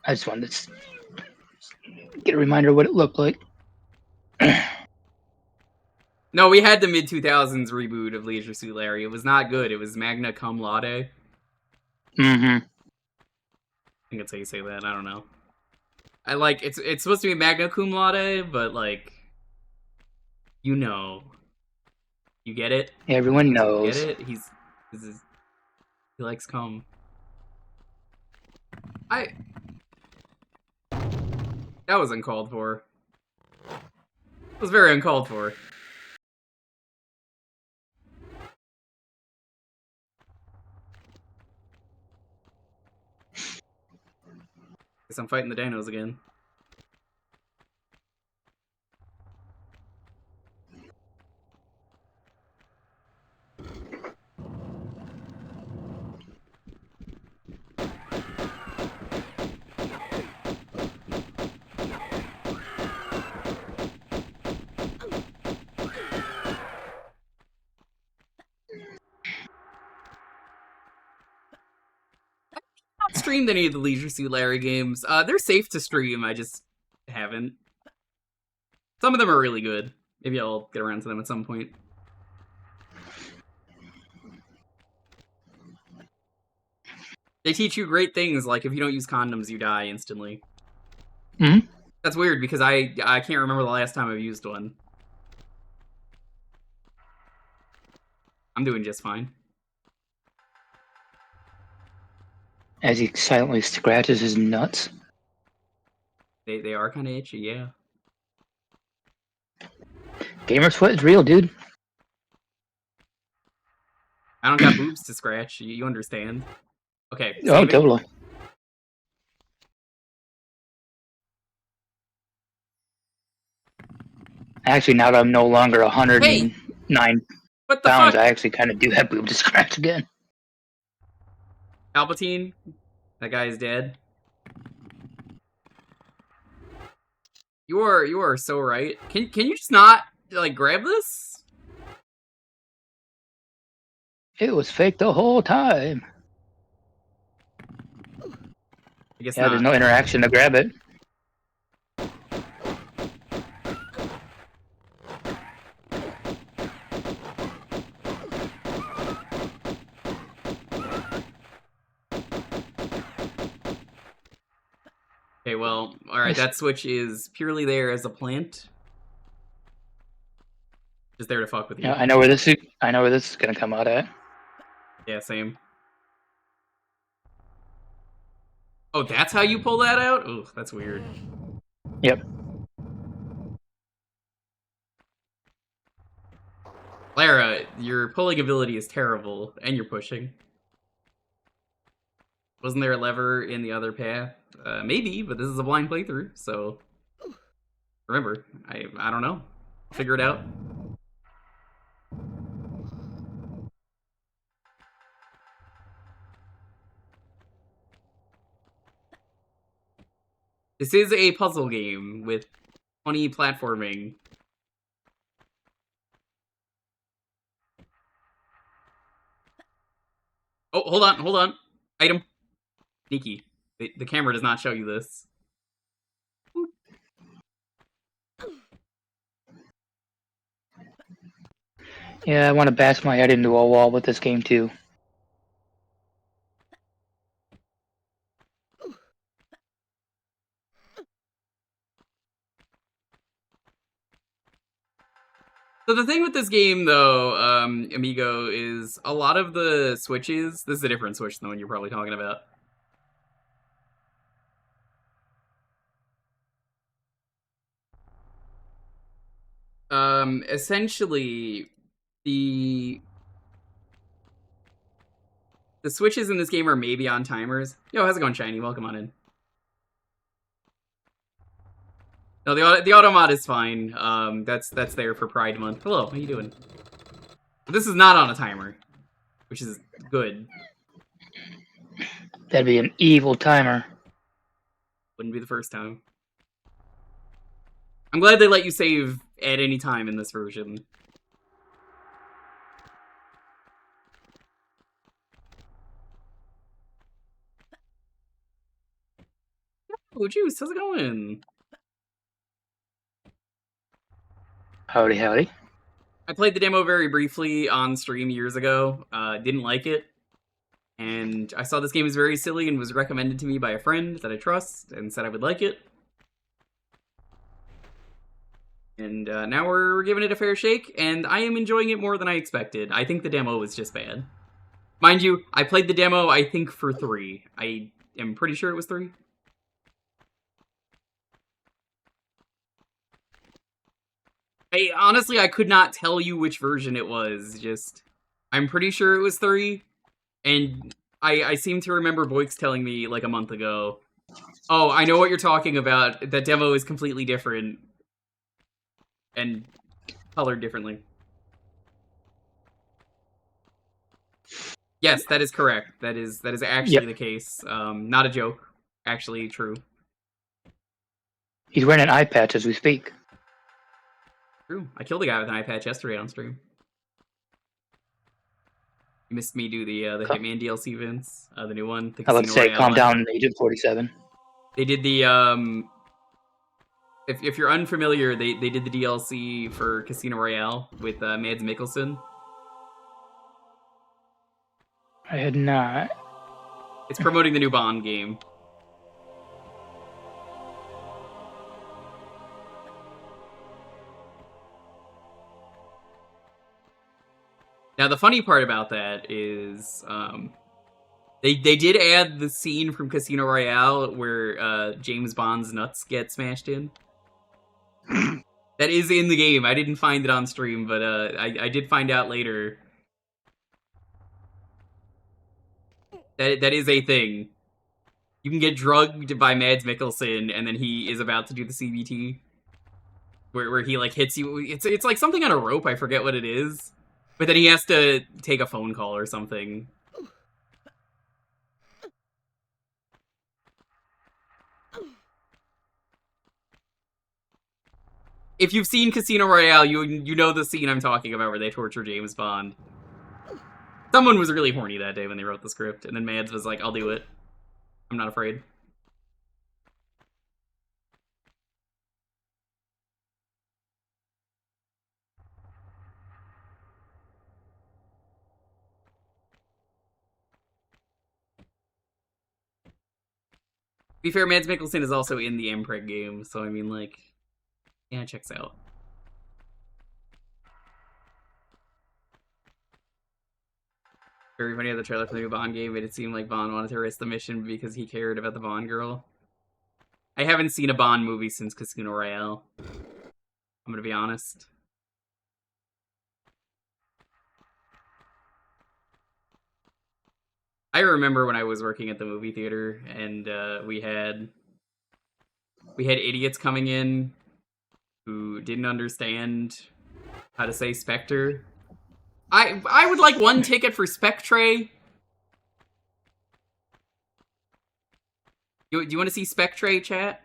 I just wanted to get a reminder of what it looked like. No, we had the mid-2000s reboot of Leisure Suit Larry. It was not good. It was magna cum laude. I Mm-hmm. think that's how you say that. I don't know. I like it's supposed to be magna cum laude, but like, you know, you get it. Everyone Get knows. it? He likes cum. That was uncalled for. It was very uncalled for. Guess I'm fighting the dinos again. Not streamed any of the Leisure Suit Larry games. They're safe to stream. I just haven't. Some of them are really good. Maybe I'll get around to them at some point. They teach you great things, like if you don't use condoms, you die instantly. Mm-hmm. That's weird because I can't remember the last time I've used one. I'm doing just fine. As he silently scratches his nuts. They are kind of itchy, yeah. Gamer sweat is real, dude. I don't got boobs to scratch. You understand? Okay, Oh, saving. totally. Actually, now that I'm no longer 109 What the pounds, fuck? I actually kind of do have boob to scratch again. Palpatine? That guy is dead. You are so right. Can you just not like grab this? It was fake the whole time. I guess Yeah, not. there's no interaction to grab it. Okay, well, alright, that switch is purely there as a plant. Just there to fuck with you. Yeah, I know where this is gonna come out at. Yeah, same. Oh, that's how you pull that out? Ooh, that's weird. Yep. Lara, your pulling ability is terrible, and you're pushing. Wasn't there a lever in the other path? Maybe, but this is a blind playthrough, so... Remember, I don't know. I'll figure it out. This is a puzzle game with funny platforming. Oh, hold on. Item. Sneaky. The camera does not show you this. Yeah, I want to bash my head into a wall with this game too. So the thing with this game, though, Amigo, is a lot of the switches... This is a different switch than the one you're probably talking about. Essentially, the switches in this game are maybe on timers. Yo, how's it going, Shiny? Welcome on in. No, the auto mod is fine. That's there for Pride Month. Hello, how you doing? But this is not on a timer, which is good. That'd be an evil timer. Wouldn't be the first time. I'm glad they let you save at any time in this version. Oh, Juice, how's it going? Howdy, howdy. I played the demo very briefly on stream years ago. Didn't like it. And I saw this game was very silly and was recommended to me by a friend that I trust and said I would like it. And now we're giving it a fair shake, and I am enjoying it more than I expected. I think the demo was just bad. Mind you, I played the demo, I think, for 3. I am pretty sure it was 3. Honestly, I could not tell you which version it was. Just, I'm pretty sure it was 3. And I seem to remember Boix telling me, like, a month ago, oh, I know what you're talking about. That demo is completely different. And colored differently. Yes, that is correct. That is actually the case. Not a joke. Actually true. He's wearing an eye patch as we speak. True. I killed a guy with an eye patch yesterday on stream. You missed me do the Hitman DLC events, the new one. The I would Casino say, Royale calm one. down, Agent 47. They did the if you're unfamiliar, they did the DLC for Casino Royale with Mads Mikkelsen. I had not. It's promoting the new Bond game. Now, the funny part about that is, They did add the scene from Casino Royale where James Bond's nuts get smashed in. That is in the game. I didn't find it on stream, but I did find out later. That is a thing. You can get drugged by Mads Mikkelsen, and then he is about to do the CBT. Where he, like, hits you. It's like something on a rope, I forget what it is. But then he has to take a phone call or something. If you've seen Casino Royale, you know the scene I'm talking about where they torture James Bond. Someone was really horny that day when they wrote the script, and then Mads was like, I'll do it. I'm not afraid. To be fair, Mads Mikkelsen is also in the Ampreg game, so I mean, like, yeah, it checks out. Very funny how the trailer for the new Bond game made it seem like Bond wanted to risk the mission because he cared about the Bond girl. I haven't seen a Bond movie since Casino Royale. I'm gonna be honest. I remember when I was working at the movie theater, and we had idiots coming in who didn't understand how to say Spectre. I would like one ticket for Spectre. Do you want to see Spectre, chat?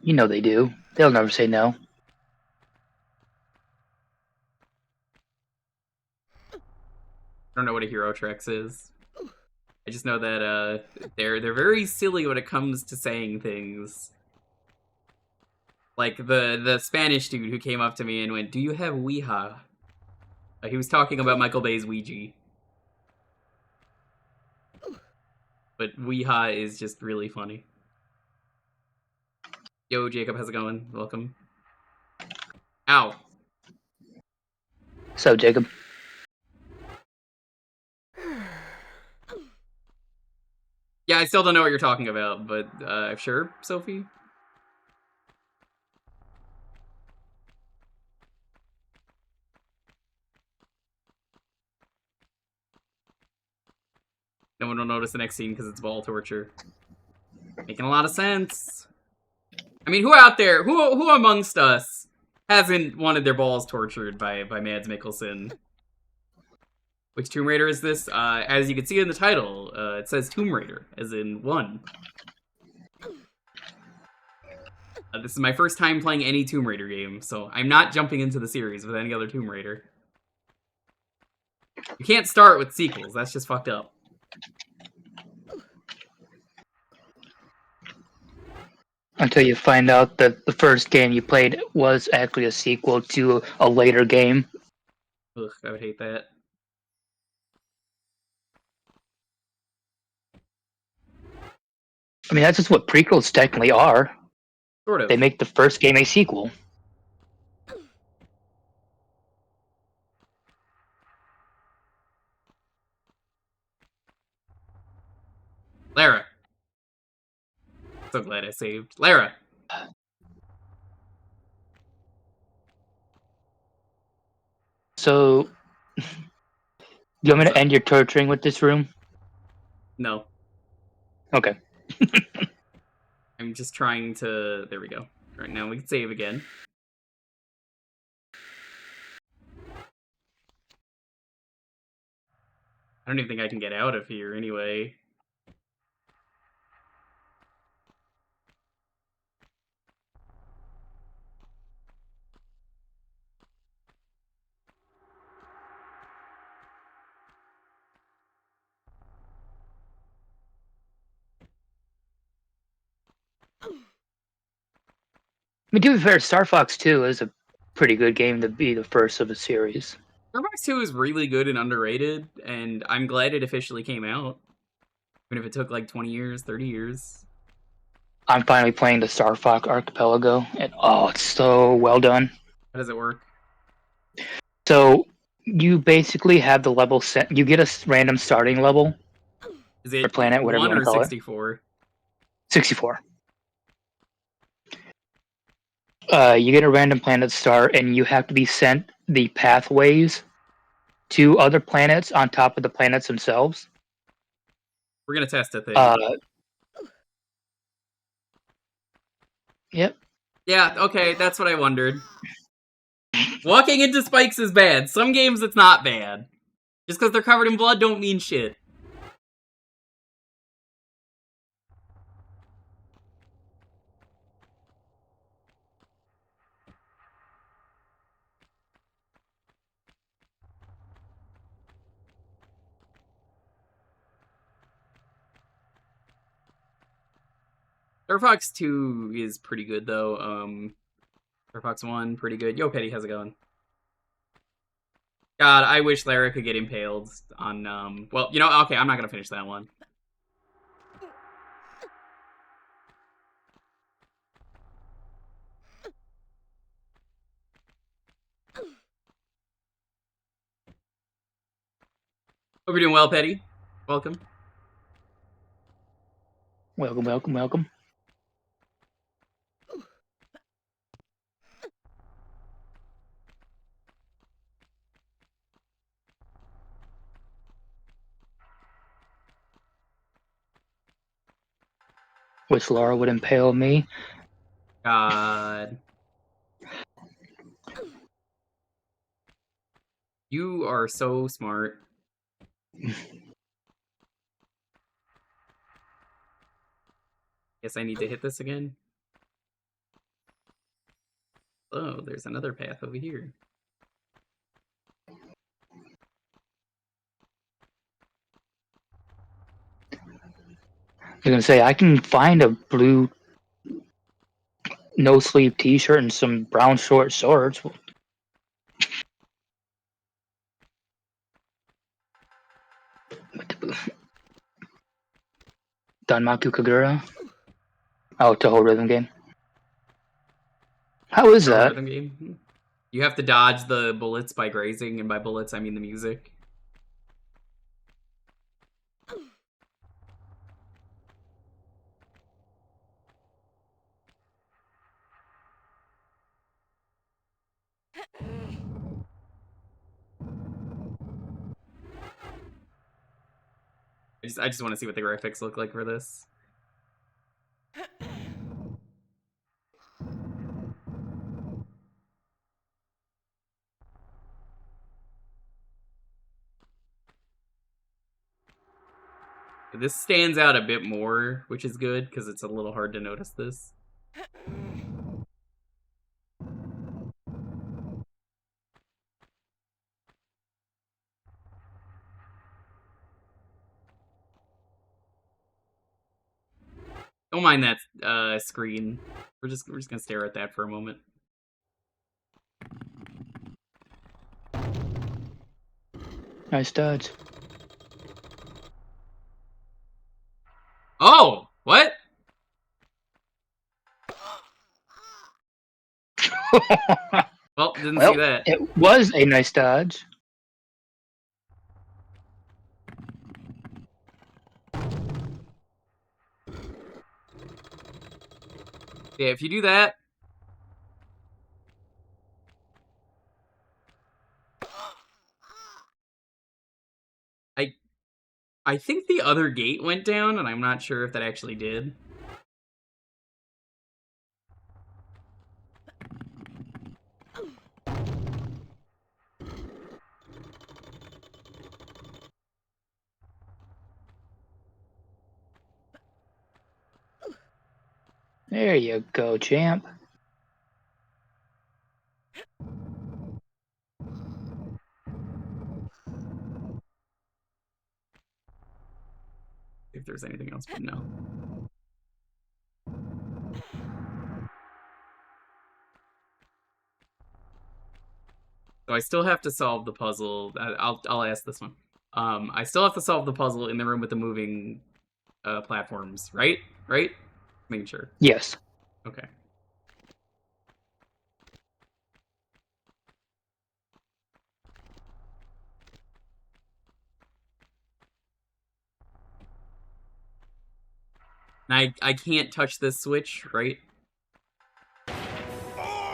You know they do. They'll never say no. I don't know what a Hero Trex is. I just know that they're very silly when it comes to saying things. Like the Spanish dude who came up to me and went, "Do you have Ouija?" He was talking about Michael Bay's Ouija. But Ouija is just really funny. Yo, Jacob, how's it going? Welcome. Ow. So, Jacob. Yeah, I still don't know what you're talking about, but sure, Sophie? No one will notice the next scene because it's ball torture. Making a lot of sense. I mean, who out there, who amongst us hasn't wanted their balls tortured by Mads Mikkelsen? Which Tomb Raider is this? As you can see in the title, it says Tomb Raider, as in 1. This is my first time playing any Tomb Raider game, so I'm not jumping into the series with any other Tomb Raider. You can't start with sequels, that's just fucked up. Until you find out that the first game you played was actually a sequel to a later game. Ugh, I would hate that. I mean, that's just what prequels technically are. Sort of. They make the first game a sequel. Lara. So glad I saved. Lara. So, do you want me to end your torturing with this room? No. Okay. I'm just trying to... There we go. Right now we can save again. I don't even think I can get out of here anyway. I mean, to be fair, Star Fox 2 is a pretty good game to be the first of a series. Star Fox 2 is really good and underrated, and I'm glad it officially came out. Even if it took like 20 years, 30 years. I'm finally playing the Star Fox Archipelago, and oh, it's so well done. How does it work? So you basically have the level set. You get a random starting level. Is Or it planet, whatever you 1 wanna or call it. 64? 64. You get a random planet start, and you have to be sent the pathways to other planets on top of the planets themselves. We're gonna test a thing. Yep. Yeah, okay, that's what I wondered. Walking into spikes is bad. Some games it's not bad. Just because they're covered in blood don't mean shit. Star Fox 2 is pretty good, though. Star Fox 1, pretty good. Yo, Petty, how's it going? God, I wish Lara could get impaled on, well, you know, okay, I'm not gonna finish that one. Hope you're doing well, Petty. Welcome. Welcome, welcome, welcome. Wish Laura would impale me. God. You are so smart. Guess I need to hit this again. Oh, there's another path over here. I was gonna say I can find a blue no sleeve T-shirt and some brown short shorts. Danmaku Kagura. Oh, Toho Rhythm Game. How is that? Rhythm game. You have to dodge the bullets by grazing, and by bullets I mean the music. I just want to see what the graphics look like for this. This stands out a bit more, which is good, because it's a little hard to notice this. Don't mind that screen. We're just gonna stare at that for a moment. Nice dodge. Oh! What? Well, didn't see that. It was a nice dodge. Yeah, if you do that... I think the other gate went down, and I'm not sure if that actually did. There you go, champ. If there's anything else, but no. So I still have to solve the puzzle. I'll ask this one. I still have to solve the puzzle in the room with the moving platforms, right? Right? Making sure. Yes. Okay. And I can't touch this switch, right?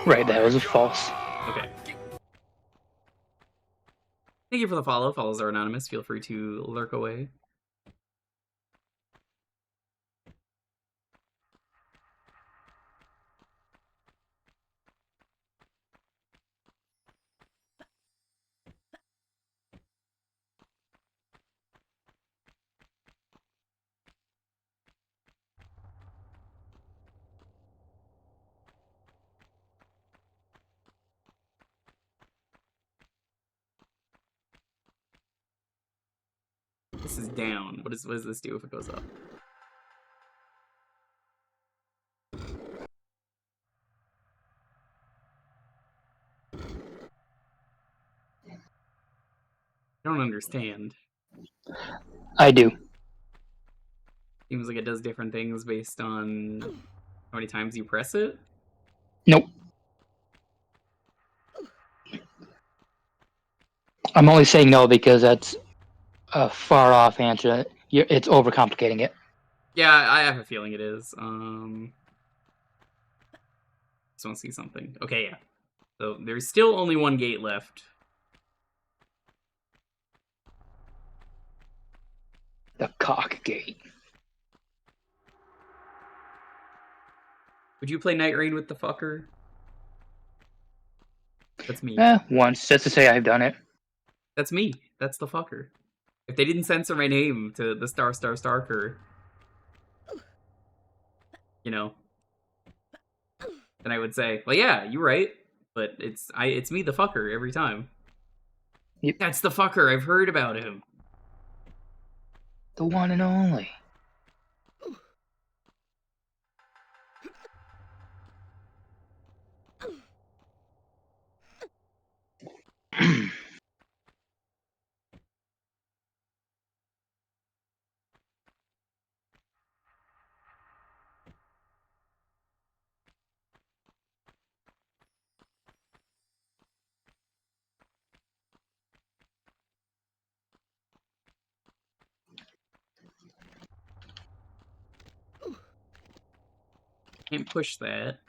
Right, that was a false. Okay. Thank you for the follow. Follows are anonymous. Feel free to lurk away. This is down. What does this do if it goes up? I don't understand. I do. Seems like it does different things based on how many times you press it. Nope. I'm only saying no because that's a far off answer. It's overcomplicating it. Yeah, I have a feeling it is. Just want to see something. Okay, yeah. So there's still only one gate left. The cock gate. Would you play Night Rain with the fucker? That's me. Once, just to say I've done it. That's me. That's the fucker. If they didn't censor my name to the Starker, you know, then I would say, well, yeah, you're right. But it's me, the fucker, every time. Yep. That's the fucker. I've heard about him. The one and only. Can't push that.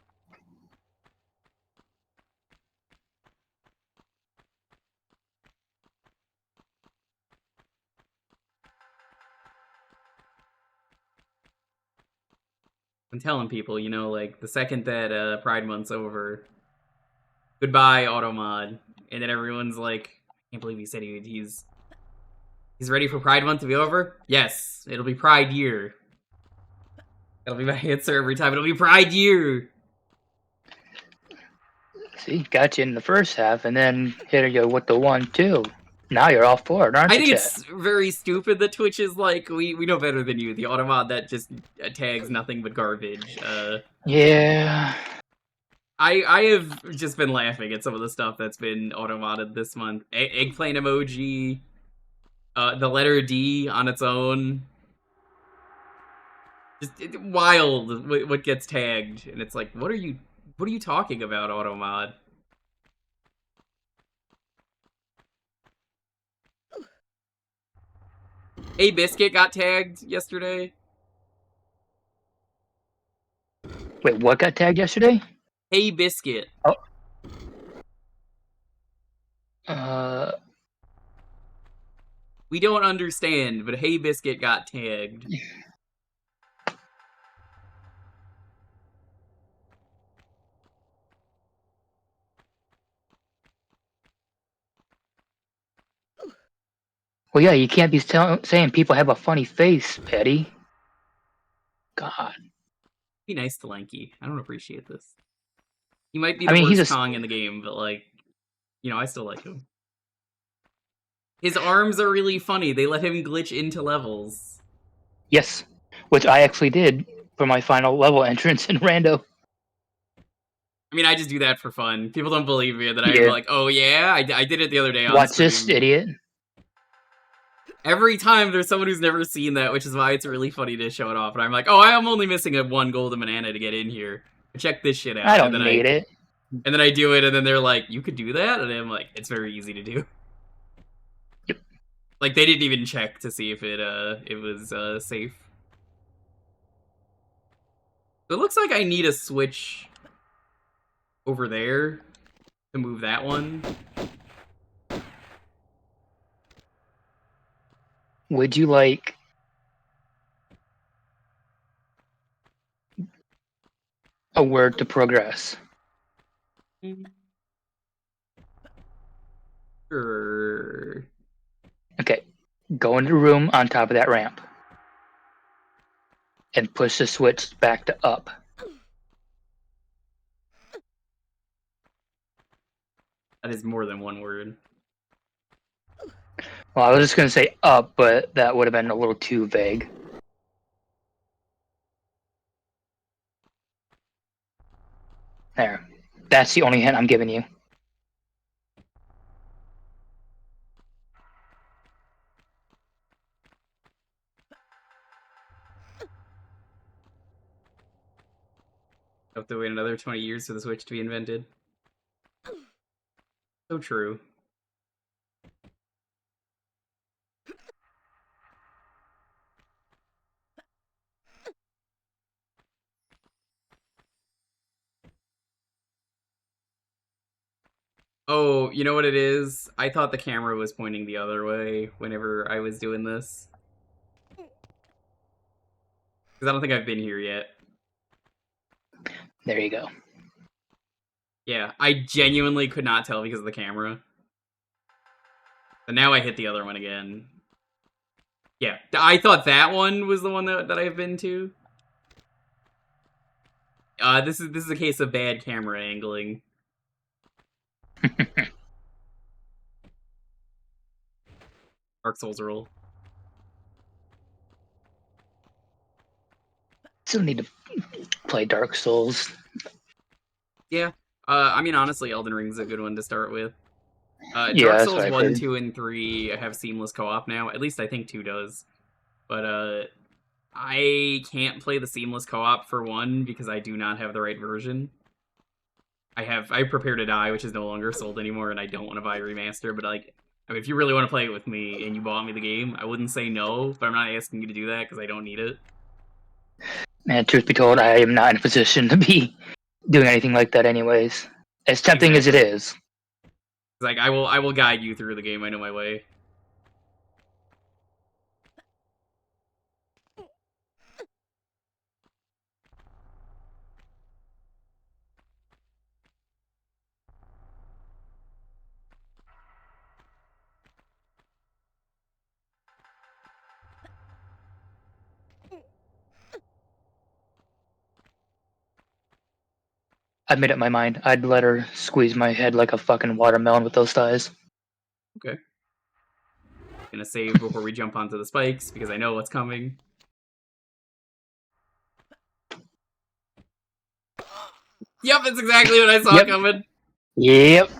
I'm telling people, you know, like, the second that Pride Month's over, goodbye, Automod. And then everyone's like, I can't believe he said he's ready for Pride Month to be over? Yes, it'll be Pride Year. That'll be my answer every time. It'll be Pride Year. See, got you in the first half, and then hit you with the 1-2. Now you're all for it, aren't you, I think Chet? it's very stupid that Twitch is like, we know better than you. The Automod that just tags nothing but garbage. Yeah. I have just been laughing at some of the stuff that's been automodded this month. Eggplant emoji, the letter D on its own. Just wild what gets tagged, and it's like, what are you talking about, Automod? Hey Biscuit got tagged yesterday. Wait, what got tagged yesterday? Hey Biscuit. Oh. We don't understand, but Hey Biscuit got tagged. Well, yeah, you can't be saying people have a funny face, Petty. God. Be nice to Lanky. I don't appreciate this. He might be I the mean, worst Kong in the game, but, like, you know, I still like him. His arms are really funny. They let him glitch into levels. Yes, which I actually did for my final level entrance in Rando. I mean, I just do that for fun. People don't believe me that I'm Yeah. like, oh yeah, I did it the other day on Watch stream. this, idiot. Every time there's someone who's never seen that, which is why it's really funny to show it off. And I'm like, oh, I'm only missing one golden banana to get in here. Check this shit out. I don't need it. And then I do it, and then they're like, you could do that? And I'm like, it's very easy to do. Yep. Like, they didn't even check to see if it was safe. It looks like I need a switch over there to move that one. Would you like a word to progress? Sure. Okay. Go into the room on top of that ramp. And push the switch back to up. That is more than one word. Well, I was just going to say up, but that would have been a little too vague. There. That's the only hint I'm giving you. Have to wait another 20 years for the Switch to be invented. So true. Oh, you know what it is? I thought the camera was pointing the other way whenever I was doing this. Because I don't think I've been here yet. There you go. Yeah, I genuinely could not tell because of the camera. But now I hit the other one again. Yeah, I thought that one was the one that I've been to. This is a case of bad camera angling. Dark Souls roll. Still need to play Dark Souls. Yeah. I mean, honestly, Elden Ring's a good one to start with. Yeah, Dark that's Souls what I've 1, heard. 2, and 3 have seamless co-op now. At least I think 2 does. But, I can't play the seamless co-op for 1 because I do not have the right version. I Prepare to Die, which is no longer sold anymore, and I don't want to buy Remastered, but, like, I mean, if you really want to play it with me and you bought me the game, I wouldn't say no, but I'm not asking you to do that because I don't need it. Man, truth be told, I am not in a position to be doing anything like that anyways. As tempting as it is. Like, I will guide you through the game, I know my way. I've made up my mind. I'd let her squeeze my head like a fucking watermelon with those thighs. Okay. Gonna save before we jump onto the spikes, because I know what's coming. Yep, that's exactly what I saw coming. Yep.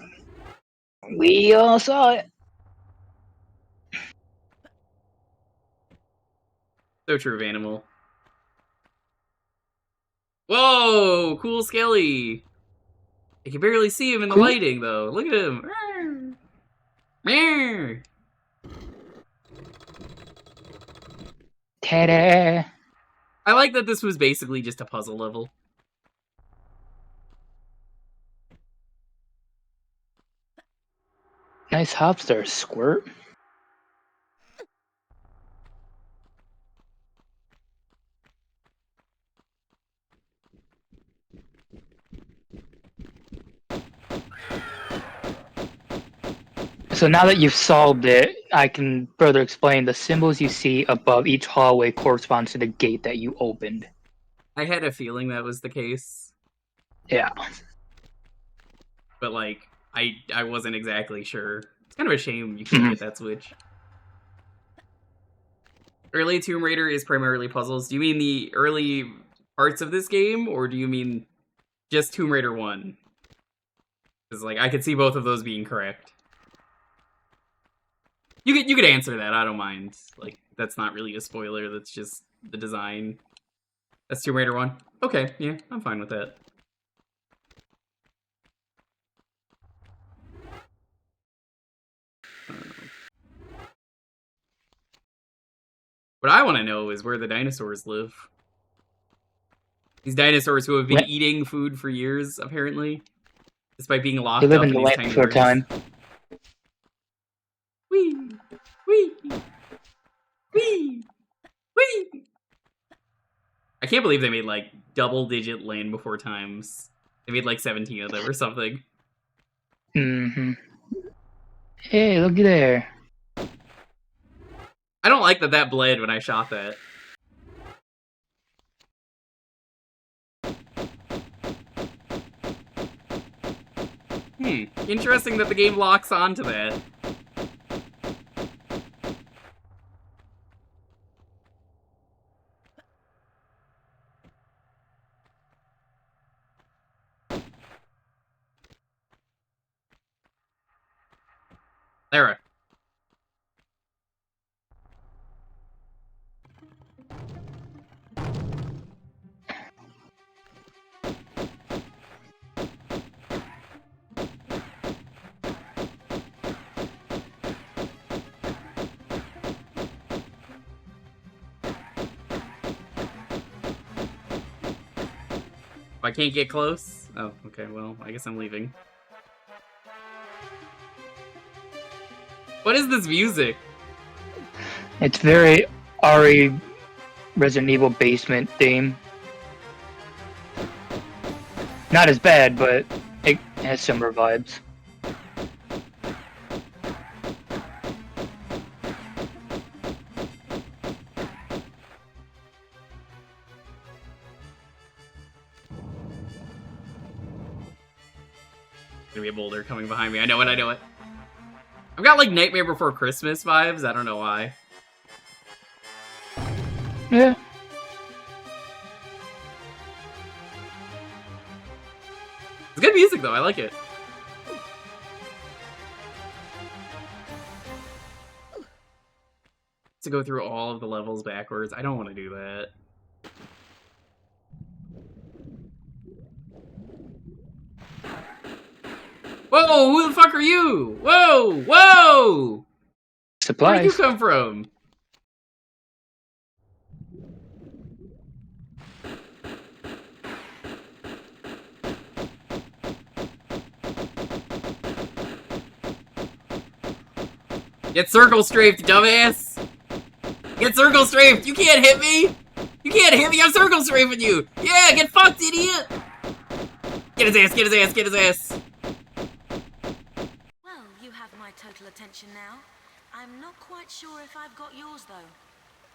We all saw it. So true of Animal. Whoa! Cool Skelly! I can barely see him in the Cool. lighting, though. Look at him! Meow. Ta-da! I like that this was basically just a puzzle level. Nice hops there, Squirt. So now that you've solved it, I can further explain the symbols you see above each hallway correspond to the gate that you opened. I had a feeling that was the case, Yeah. but like, I wasn't exactly sure. It's kind of a shame you can't get that switch. Early Tomb Raider is primarily puzzles. Do you mean the early parts of this game, or do you mean just Tomb Raider 1? Because, like, I could see both of those being correct. You could answer that. I don't mind. Like, that's not really a spoiler. That's just the design. That's Tomb Raider 1. Okay, yeah, I'm fine with that. What I want to know is where the dinosaurs live. These dinosaurs who have been eating food for years, apparently, despite being locked They live up in in the these land tiny for a rooms. time. Wee! Wee! Wee! Wee! I can't believe they made, like, double-digit Land Before Times. They made, like, 17 of them or something. Mm-hmm. Hey, looky there. I don't like that bled when I shot that. Interesting that the game locks onto that. Lara. If I can't get close? Oh, okay, well, I guess I'm leaving. What is this music? It's very RE Resident Evil basement theme. Not as bad, but it has similar vibes. Gonna be a boulder coming behind me. I know it, I know it. I've got, like, Nightmare Before Christmas vibes. I don't know why. Yeah. It's good music, though. I like it. To go through all of the levels backwards. I don't want to do that. Whoa, who the fuck are you? Whoa, whoa! Supplies. Where'd you come from? Get circle strafed, dumbass! Get circle strafed! You can't hit me! You can't hit me! I'm circle strafing you! Yeah, get fucked, idiot! Get his ass, get his ass, get his ass! Well, you have my total attention now. I'm not quite sure if I've got yours, though.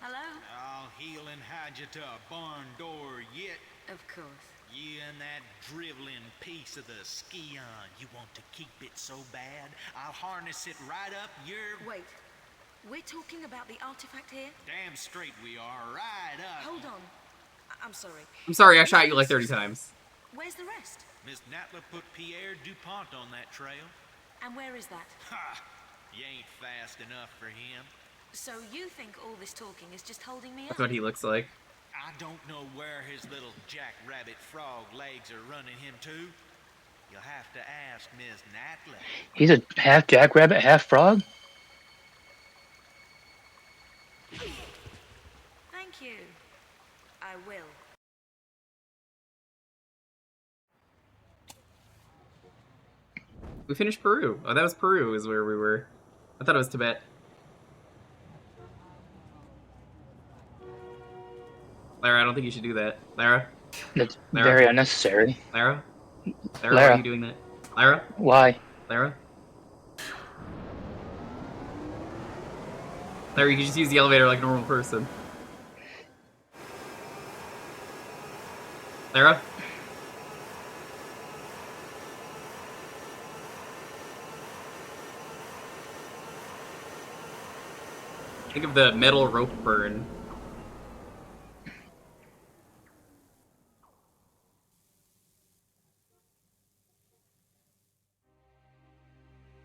Hello? I'll heel and hide you to a barn door yet. Of course. You and that driveling piece of the ski-on. You want to keep it so bad, I'll harness it right up your... Wait. We're talking about the artifact here? Damn straight we are, right up. Hold on. I'm sorry. I'm sorry, I shot you like 30 times. Where's the rest? Miss Natla put Pierre DuPont on that trail. And where is that? Ha! You ain't fast enough for him. So you think all this talking is just holding me up? That's what he looks like. I don't know where his little jackrabbit frog legs are running him to. You'll have to ask Miss Natla. He's a half jackrabbit, half frog? Thank you. I will. We finished Peru. Oh, that was Peru is where we were. I thought it was Tibet. Lara, I don't think you should do that. Lara? That's Lara? very unnecessary. Lara? Lara, why Lara. are you doing that? Lara? Why? Lara? Lara, you can just use the elevator like a normal person. Lara? Think of the metal rope burn.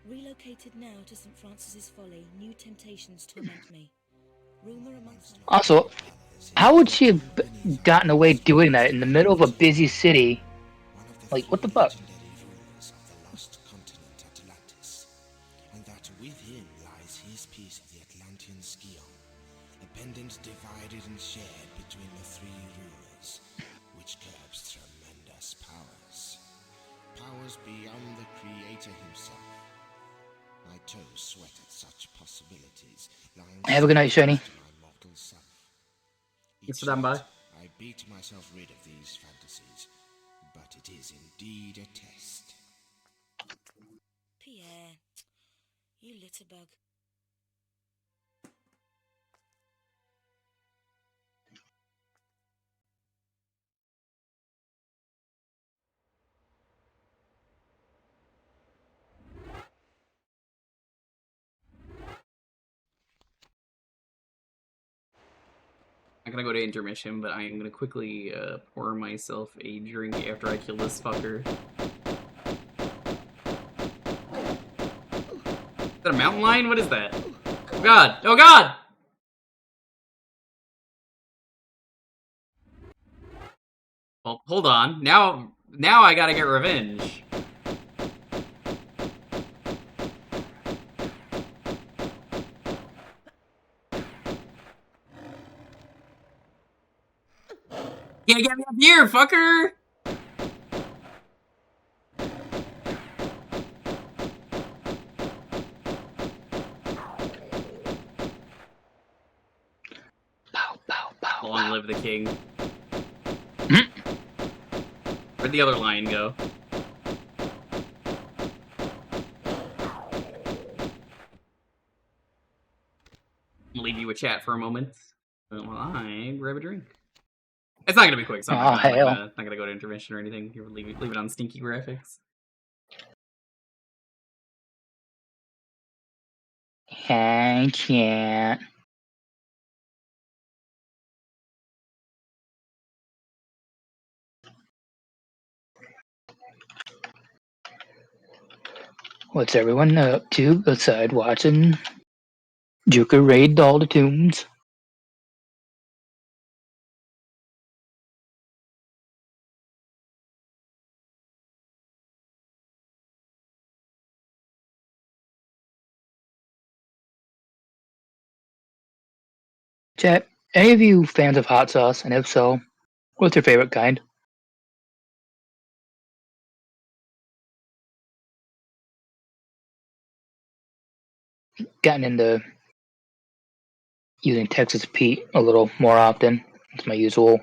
Relocated now to St. Francis's Folly, new temptations torment me. Rumor amongst... Also, how would she have gotten away doing that in the middle of a busy city? Like, what the fuck? Rulers of the lost continent Atlantis, and that with him lies his piece of the Atlantean Scion, a pendant divided and shared between the three rulers, which curbs tremendous powers. Powers beyond the Creator himself. My toes sweat at such possibilities, lying Have a good night, Shiny. to my mortal self. Thanks Each for stopping by. night, I beat myself rid of these fantasies, but it is indeed a test. Pierre, you litterbug. I'm gonna go to intermission, but I am gonna quickly pour myself a drink after I kill this fucker. Is that a mountain lion? What is that? Oh god! Oh god! Well, hold on. Now I gotta get revenge. Can't get me up here, fucker! Pow, pow, pow, Long pow. live the king. Where'd the other lion go? I'll leave you with chat for a moment while I grab a drink. It's not gonna be quick, so I'm Oh, hell. not gonna go to intermission or anything. You leave it on stinky graphics. I can't. What's everyone up to outside watching Jewker raid all the tombs? Chat, any of you fans of hot sauce? And if so, what's your favorite kind? Gotten into using Texas Pete a little more often. It's my usual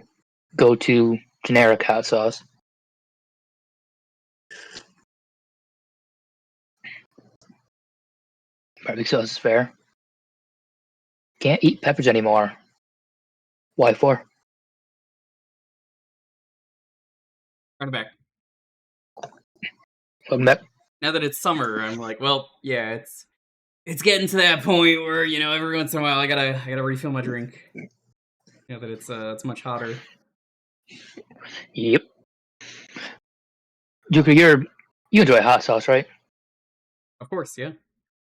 go-to generic hot sauce. Barbecue sauce is fair. Can't eat peppers anymore. Why for? Run it back. Welcome back. Now that it's summer, I'm like, well, yeah, it's getting to that point where, you know, every once in a while I gotta refill my drink. Now that it's much hotter. Yep. Jewker, you enjoy hot sauce, right? Of course, yeah.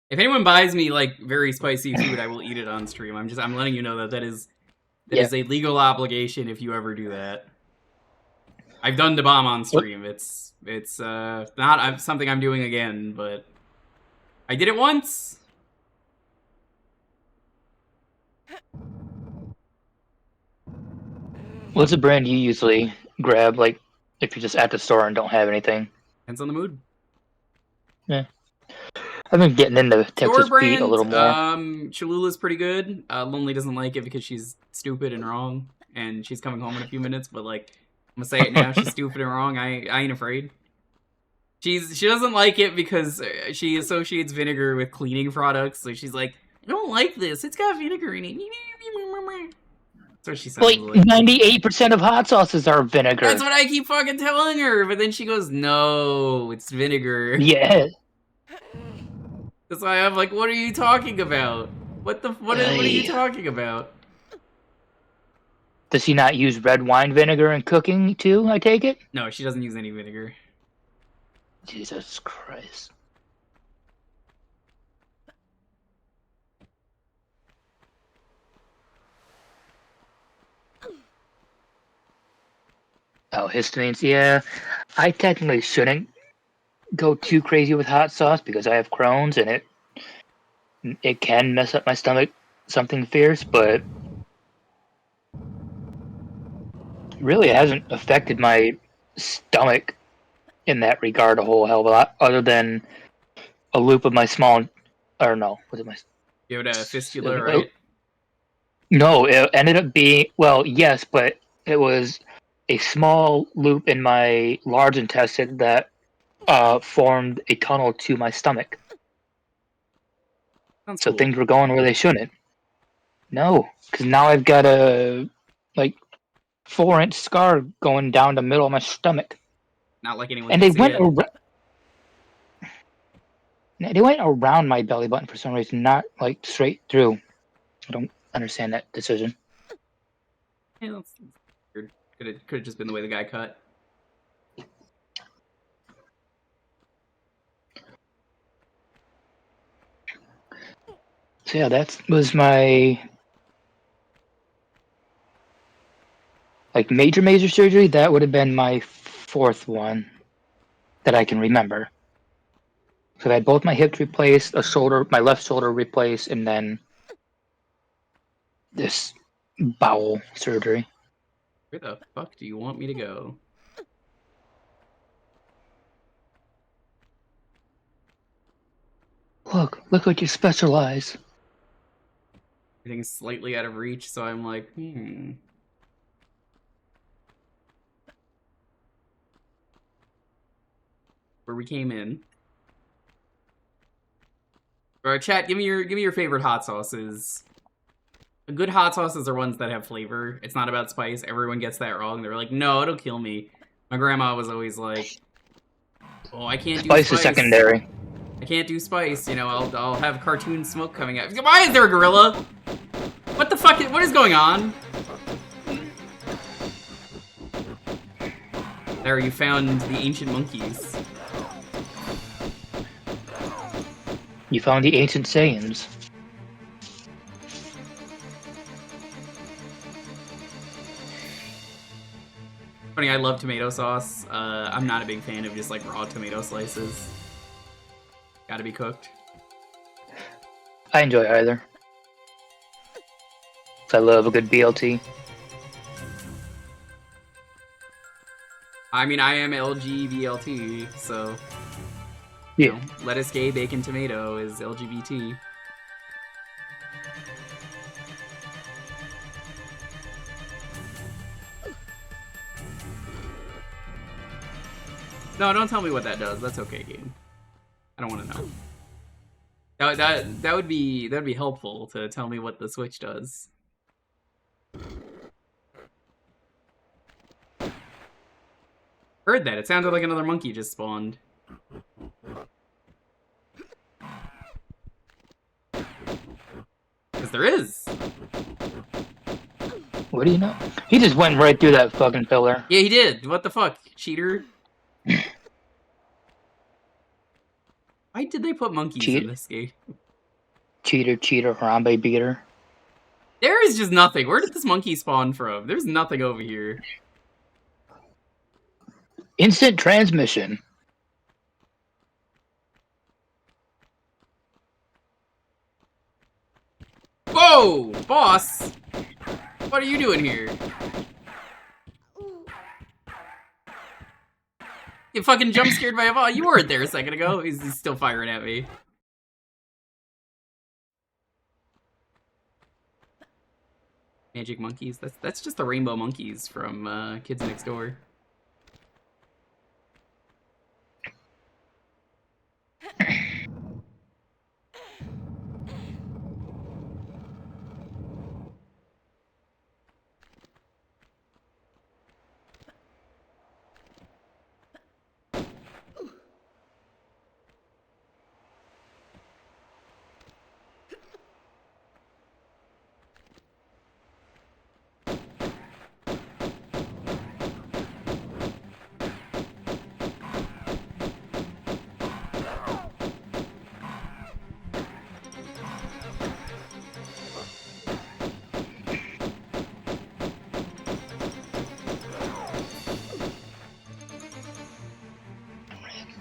If anyone buys me like very spicy food, I will eat it on stream. I'm letting you know that is a legal obligation if you ever do that. I've done the bomb on stream. It's not something I'm doing again, but I did it once. What's a brand you usually grab, like, if you're just at the store and don't have anything? Depends on the mood. Yeah. I've been getting into Texas Store Pete a little more. Cholula's pretty good. Lonely doesn't like it because she's stupid and wrong, and she's coming home in a few minutes. But like, I'm gonna say it now: she's stupid and wrong. I ain't afraid. She doesn't like it because she associates vinegar with cleaning products. So she's like, I don't like this. It's got vinegar in it. That's what she sounds Like, like. 98% of hot sauces are vinegar. That's what I keep fucking telling her. But then she goes, no, it's vinegar. Yeah. That's why I'm like, what are you talking about? What are you talking about? Does she not use red wine vinegar in cooking, too, I take it? No, she doesn't use any vinegar. Jesus Christ. Oh, histamines. Yeah, I technically shouldn't go too crazy with hot sauce because I have Crohn's and it can mess up my stomach something fierce, but really it hasn't affected my stomach in that regard a whole hell of a lot, other than a loop of my small, or no, was it my? You had a fistula, right? No, it ended up being, well, yes, but it was a small loop in my large intestine that formed a tunnel to my stomach. Sounds So cool. things were going where they shouldn't. No, because now I've got a like 4-inch scar going down the middle of my stomach, Not like anyone and can see it. They went around my belly button for some reason, not like straight through. I don't understand that decision. Yeah, that's weird. Could have just been the way the guy cut. So yeah, that was my like major surgery. That would have been my 4th one that I can remember. So I had both my hips replaced, my left shoulder replaced, and then this bowel surgery. Where the fuck do you want me to go? Look what you specialize. Everything's slightly out of reach, so I'm like, Where we came in. Alright, chat, give me your favorite hot sauces. Good hot sauces are ones that have flavor. It's not about spice. Everyone gets that wrong. They're like, no, it'll kill me. My grandma was always like, oh, I can't do spice. Spice is secondary. I can't do spice. You know, I'll have cartoon smoke coming out. Why is there a gorilla? What the fuck? What is going on? There, you found the ancient monkeys. You found the ancient Saiyans. Funny, I love tomato sauce. I'm not a big fan of just like raw tomato slices. Gotta be cooked. I enjoy either. I love a good BLT. I mean, I am LGBLT, so Yeah. you know, lettuce, gay, bacon, tomato is LGBT. No, don't tell me what that does. That's okay, game. I don't want to know. That would be helpful to tell me what the Switch does. Heard that. It sounded like another monkey just spawned. Because there is. What do you know? He just went right through that fucking pillar. Yeah, he did. What the fuck, cheater? Why did they put monkeys in this game? Cheater, Harambe beater. There is just nothing. Where did this monkey spawn from? There's nothing over here. Instant transmission. Whoa! Boss! What are you doing here? You fucking jump scared by a ball. You weren't there a second ago. He's still firing at me. Magic monkeys. That's just the rainbow monkeys from Kids Next Door.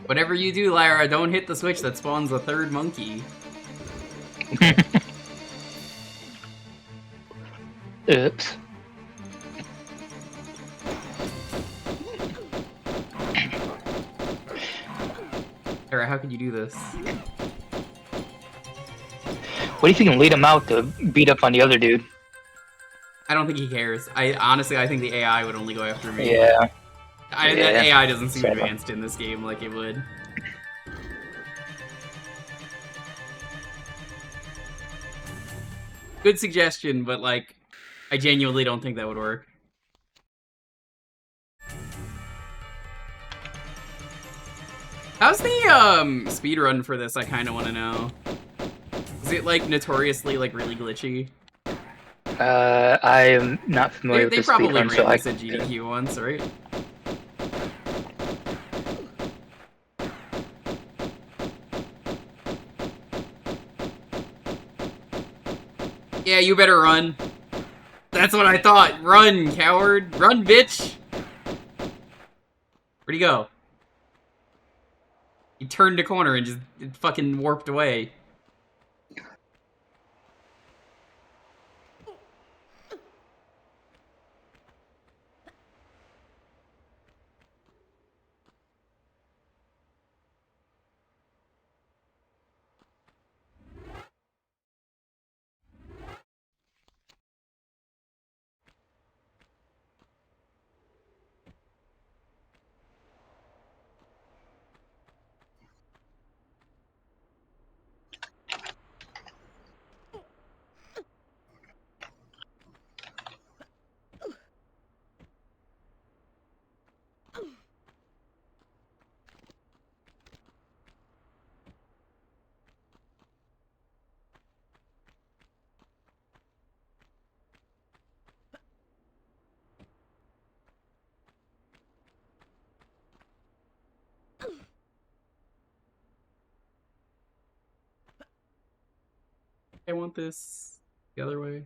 Whatever you do, Lyra, don't hit the switch that spawns a third monkey. Oops. Lyra, how could you do this? What if you can lead him out to beat up on the other dude? I don't think he cares. Honestly, I think the AI would only go after me. Yeah. That AI doesn't seem advanced in this game like it would. Good suggestion, but like, I genuinely don't think that would work. How's the speed run for this? I kind of want to know. Is it like notoriously like really glitchy? I am not familiar with They the probably speedrun, ran so this at GDQ once, right? Yeah, you better run. That's what I thought. Run, coward. Run, bitch. Where'd he go? He turned a corner and just fucking warped away. I want this the other way.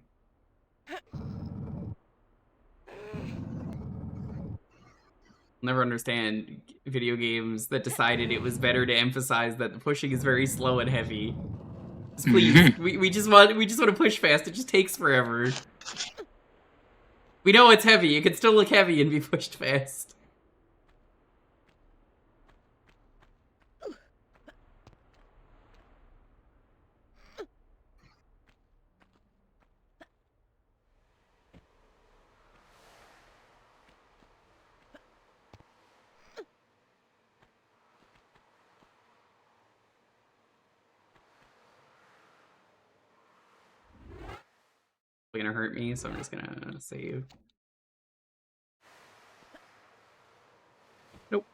Never understand video games that decided it was better to emphasize that the pushing is very slow and heavy. Just please, we just want to push fast. It just takes forever. We know it's heavy. It can still look heavy and be pushed fast. Gonna hurt me, so I'm just gonna save. Nope.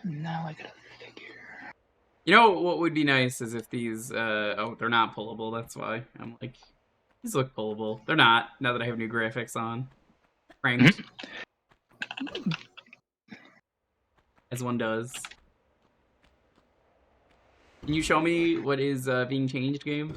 Now I gotta figure. You know what would be nice is if these, oh, they're not pullable, that's why. I'm like, these look pullable. They're not, now that I have new graphics on. Franked. As one does. Can you show me what is being changed, game?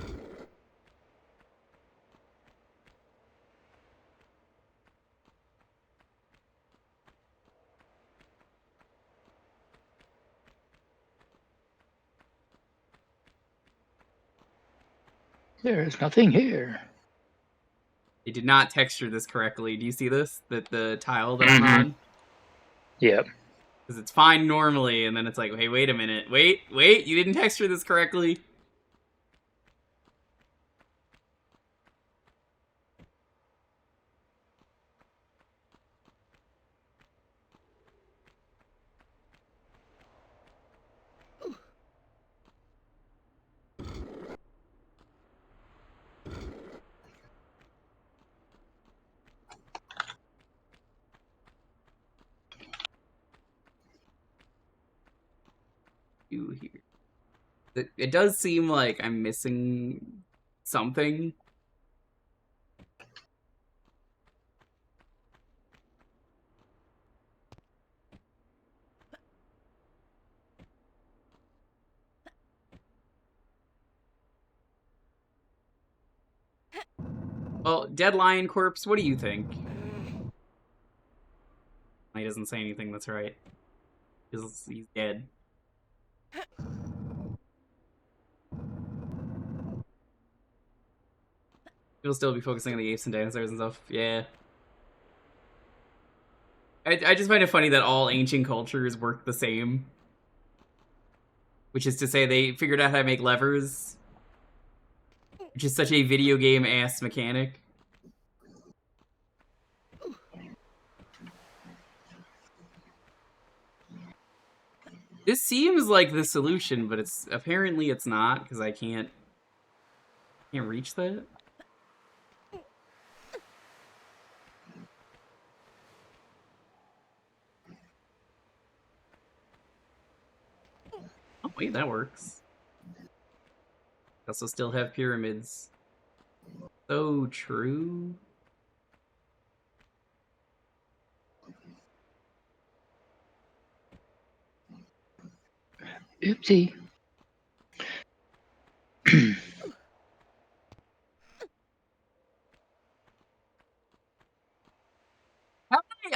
There is nothing here. They did not texture this correctly. Do you see this? That the tile that I'm on? Yep. Because it's fine normally, and then it's like, hey, wait a minute. Wait, you didn't texture this correctly. Here. It does seem like I'm missing something. Well, Dead Lion Corpse, what do you think? He doesn't say anything, that's right. He's dead. He'll still be focusing on the apes and dinosaurs and stuff, yeah. I just find it funny that all ancient cultures work the same. Which is to say, they figured out how to make levers. Which is such a video game-ass mechanic. This seems like the solution, but apparently it's not, because I can't reach that. Oh wait, that works. Also still have pyramids. So true. Oopsie.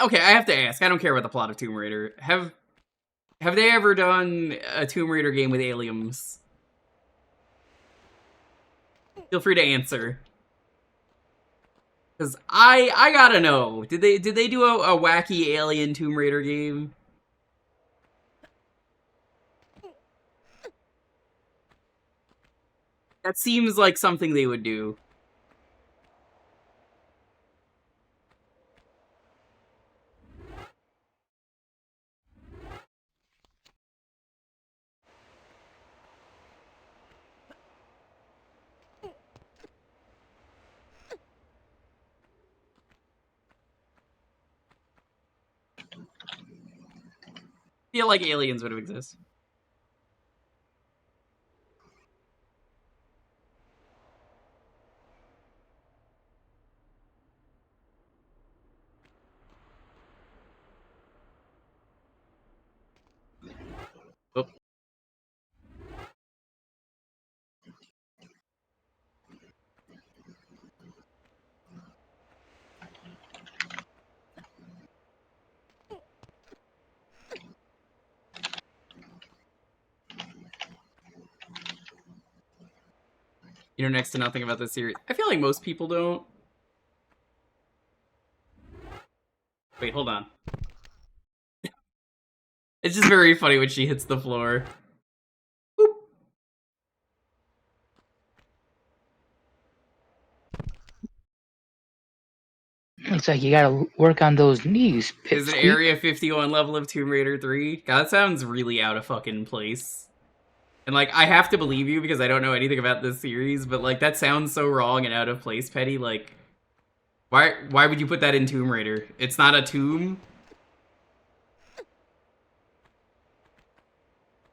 Okay, I have to ask. I don't care about the plot of Tomb Raider. Have they ever done a Tomb Raider game with aliens? Feel free to answer. Because I gotta know. Did they do a wacky alien Tomb Raider game? That seems like something they would do. Feel like aliens would have existed. Oh. You know next to nothing about this series. I feel like most people don't. Wait, hold on. It's just very funny when she hits the floor. Boop. Looks like you gotta work on those knees. Is it Area 51 level of Tomb Raider 3? God, that sounds really out of fucking place. And, like, I have to believe you because I don't know anything about this series, but, like, that sounds so wrong and out of place, Petty. Like, why would you put that in Tomb Raider? It's not a tomb?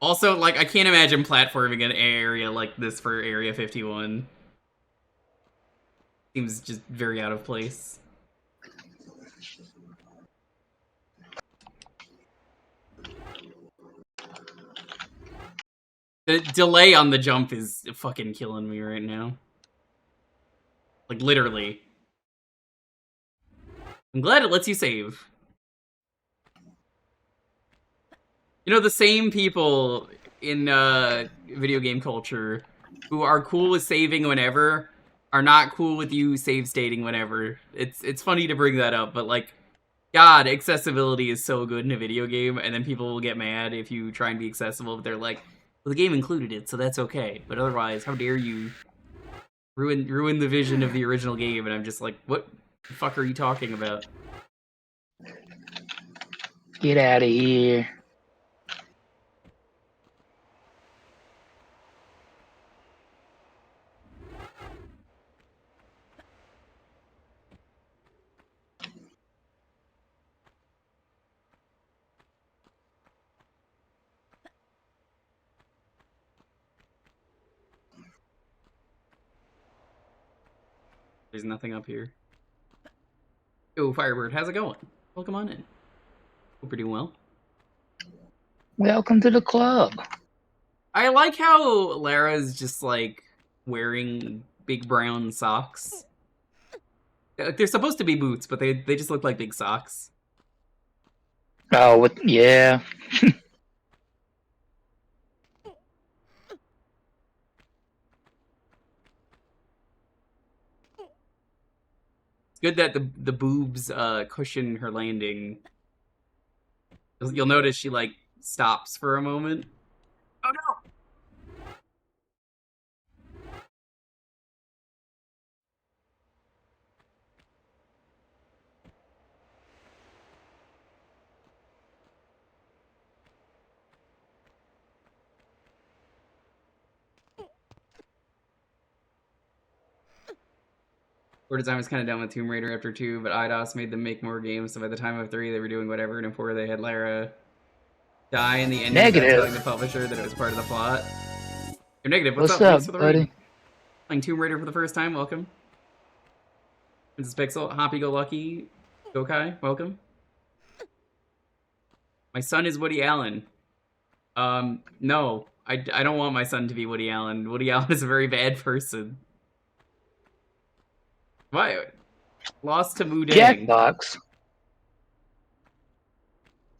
Also, like, I can't imagine platforming an area like this for Area 51. Seems just very out of place. The delay on the jump is fucking killing me right now. Like, literally. I'm glad it lets you save. You know, the same people in video game culture who are cool with saving whenever are not cool with you save stating whenever. It's funny to bring that up, but, like, God, accessibility is so good in a video game, and then people will get mad if you try and be accessible, but they're like, well, the game included it, so that's okay. But otherwise, how dare you ruin the vision of the original game? And I'm just like, what the fuck are you talking about? Get out of here. There's nothing up here. Yo, Firebird, how's it going? Welcome on in. Hope you're doing well. Welcome to the club. I like how Lara's just, like, wearing big brown socks. They're supposed to be boots, but they just look like big socks. Oh, yeah. It's good that the boobs cushion her landing. You'll notice she like stops for a moment. Oh no! Core Design was kind of done with Tomb Raider after 2, but IDOS made them make more games, so by the time of 3, they were doing whatever, and in 4, they had Lara die in the ending without Negative. telling the publisher that it was part of the plot. You're negative. What's What's up? up, Thanks for the buddy? raid. Playing Tomb Raider for the first time, welcome. Princess Pixel, Hoppy Go Lucky, Gokai, welcome. My son is Woody Allen. No. I don't want my son to be Woody Allen. Woody Allen is a very bad person. Why? Lost to Wu Dang. Jackbox.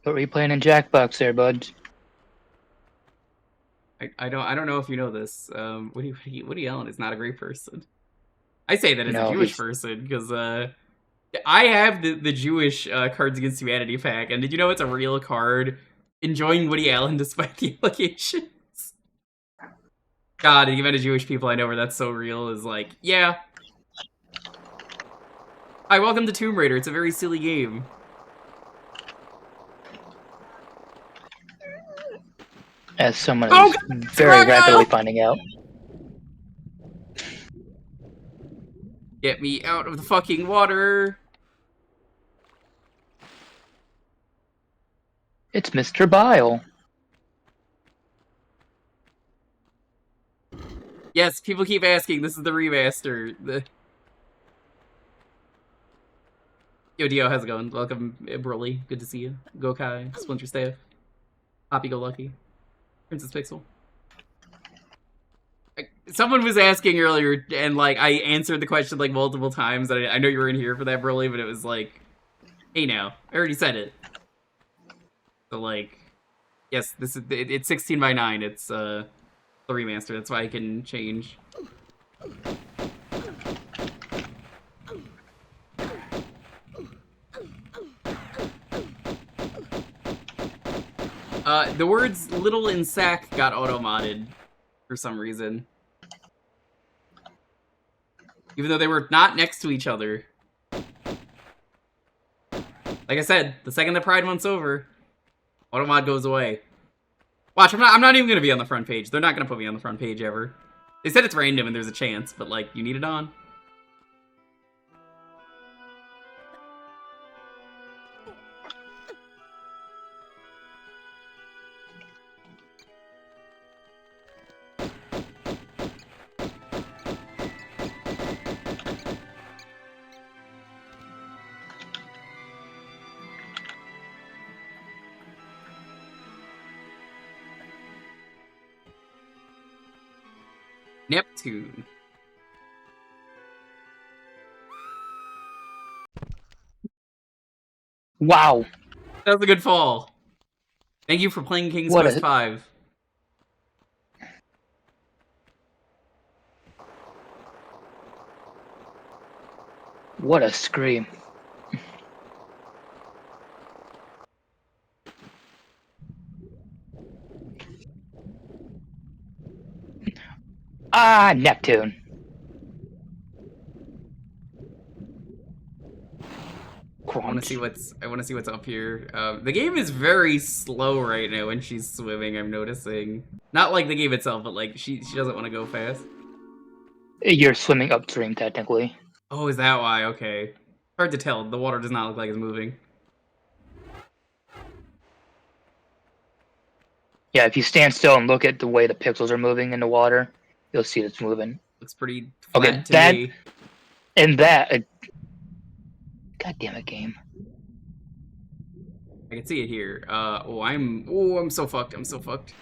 What were you playing in Jackbox there, bud? I don't know if you know this. Woody Allen is not a great person. I say that as a Jewish person because I have the Jewish Cards Against Humanity pack, and did you know it's a real card? Enjoying Woody Allen despite the allegations. God, the amount of Jewish people I know where that's so real is like, yeah. Hi, welcome to Tomb Raider. It's a very silly game. As someone who's very rapidly finding out. Get me out of the fucking water. It's Mr. Bile. Yes, people keep asking. This is the remaster. Yo, Dio, how's it going? Welcome, Broly. Good to see you. Gokai, Splinter Staff, Hoppy Go Lucky, Princess Pixel. Someone was asking earlier, and like I answered the question like multiple times. And I know you were in here for that, Broly, but it was like, hey, now I already said it. So like, yes, this is it's 16:9. It's the remaster. That's why I can change. The words "little" and "sack" got auto-modded for some reason. Even though they were not next to each other. Like I said, the second the Pride Month's over, auto-mod goes away. Watch, I'm not even gonna be on the front page. They're not gonna put me on the front page ever. They said it's random and there's a chance, but like, you need it on. Neptune. Wow. That was a good fall. Thank you for playing King's Quest V. What a scream. Ah, Neptune. I want to see what's up here. The game is very slow right now when she's swimming. I'm noticing. Not like the game itself, but like she doesn't want to go fast. You're swimming upstream, technically. Oh, is that why? Okay. Hard to tell. The water does not look like it's moving. Yeah, if you stand still and look at the way the pixels are moving in the water, you'll see it's moving. Looks pretty flat to me. And that... God damn it, game. I can see it here. I'm so fucked. I'm so fucked.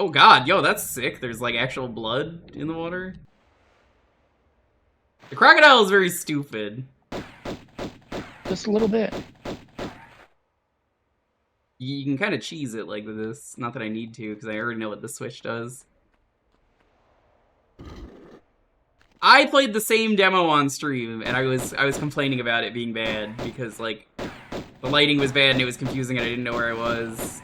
Oh god, yo, that's sick. There's like actual blood in the water. The crocodile is very stupid. Just a little bit. You can kind of cheese it like this. Not that I need to, because I already know what the switch does. I played the same demo on stream, and I was complaining about it being bad, because, like, the lighting was bad and it was confusing and I didn't know where I was.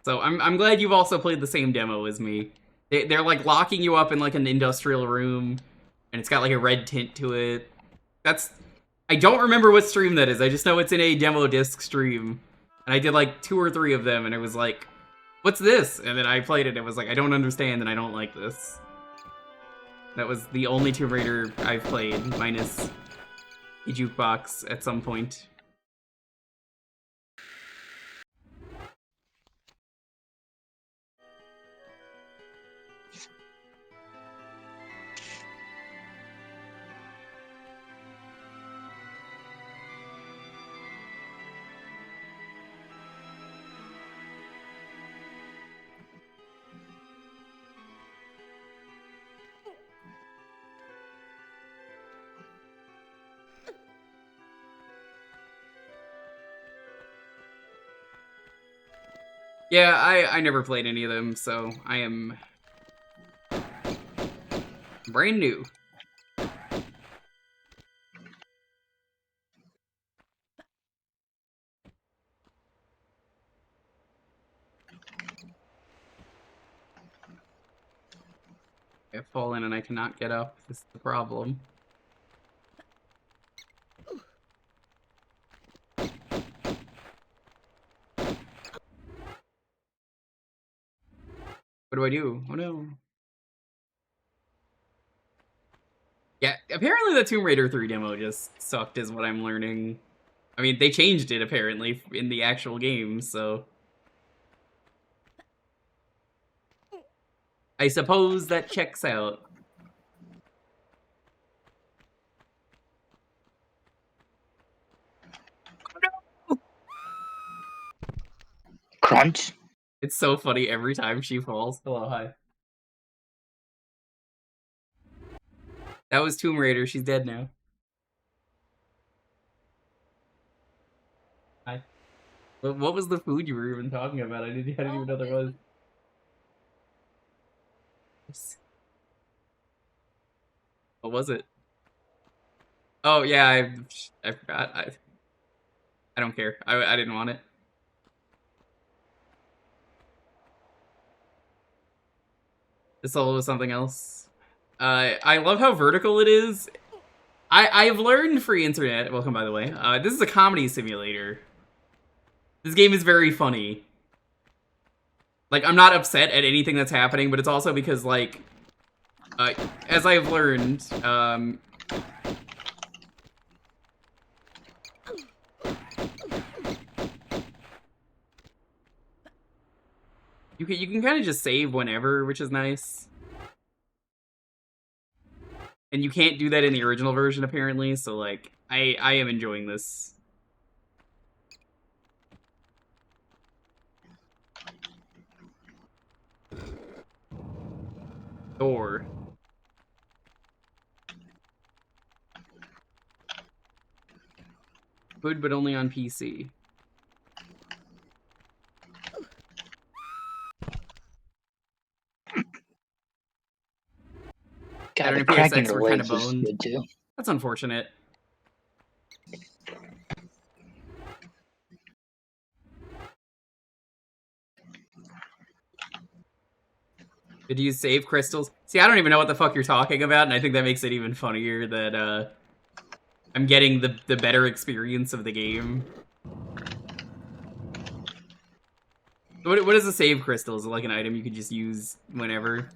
So I'm glad you've also played the same demo as me. They're like locking you up in like an industrial room, and it's got like a red tint to it. I don't remember what stream that is. I just know it's in a demo disc stream. And I did like 2 or 3 of them, and it was like, what's this? And then I played it, and it was like, I don't understand, and I don't like this. That was the only Tomb Raider I've played, minus a jukebox at some point. Yeah, I never played any of them, so I am brand new. I've fallen and I cannot get up. This is the problem. What do I do? Oh no. Yeah, apparently the Tomb Raider 3 demo just sucked is what I'm learning. I mean, they changed it apparently in the actual game, so... I suppose that checks out. Crunch. It's so funny every time she falls. Hello, hi. That was Tomb Raider. She's dead now. Hi. What was the food you were even talking about? I didn't even know there was. What was it? Oh yeah, I forgot. I don't care. I didn't want it. This level was something else. I love how vertical it is. I've learned free internet. Welcome, by the way. This is a comedy simulator. This game is very funny. Like, I'm not upset at anything that's happening, but it's also because, like, as I've learned, you can kind of just save whenever, which is nice. And you can't do that in the original version, apparently, so, like, I am enjoying this. Thor. Good, but only on PC. God, the Saturn and cracking PSX her were kind of legs is boned. good too. That's unfortunate. Did you save crystals? See, I don't even know what the fuck you're talking about, and I think that makes it even funnier that, I'm getting the better experience of the game. What is a save crystal? Is it like an item you could just use whenever?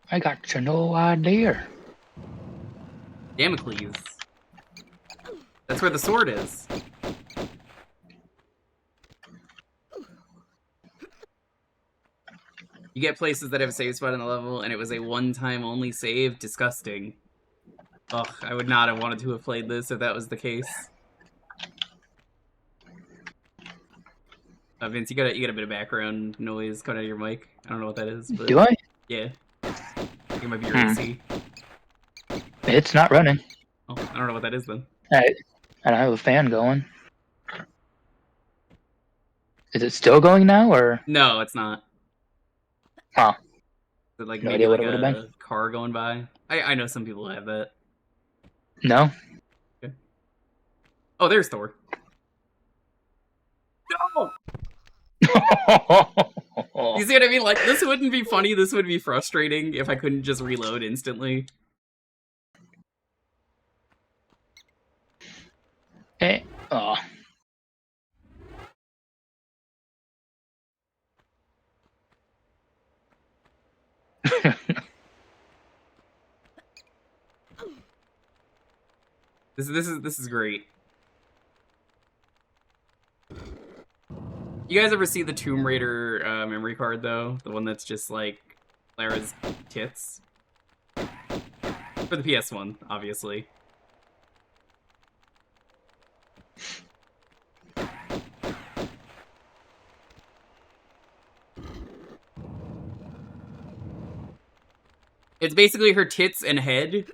I got no idea. Damocles. That's where the sword is. You get places that have a save spot in the level, and it was a one-time only save. Disgusting. Ugh, I would not have wanted to have played this if that was the case. Vince, you got a bit of background noise coming out of your mic. I don't know what that is, but Do I? yeah, I think it might be your AC. It's not running. Oh, I don't know what that is then. I have a fan going. Is it still going now, or? No, it's not. Huh. Is it like No maybe idea what like it would've a car going by? I know some people have that. No. Okay. Oh, there's Thor. No! You see what I mean? Like, this wouldn't be funny, this would be frustrating if I couldn't just reload instantly. Eh. Oh. This is great. You guys ever see the Tomb Raider memory card though? The one that's just like Lara's tits? For the PS1, obviously. It's basically her tits and head.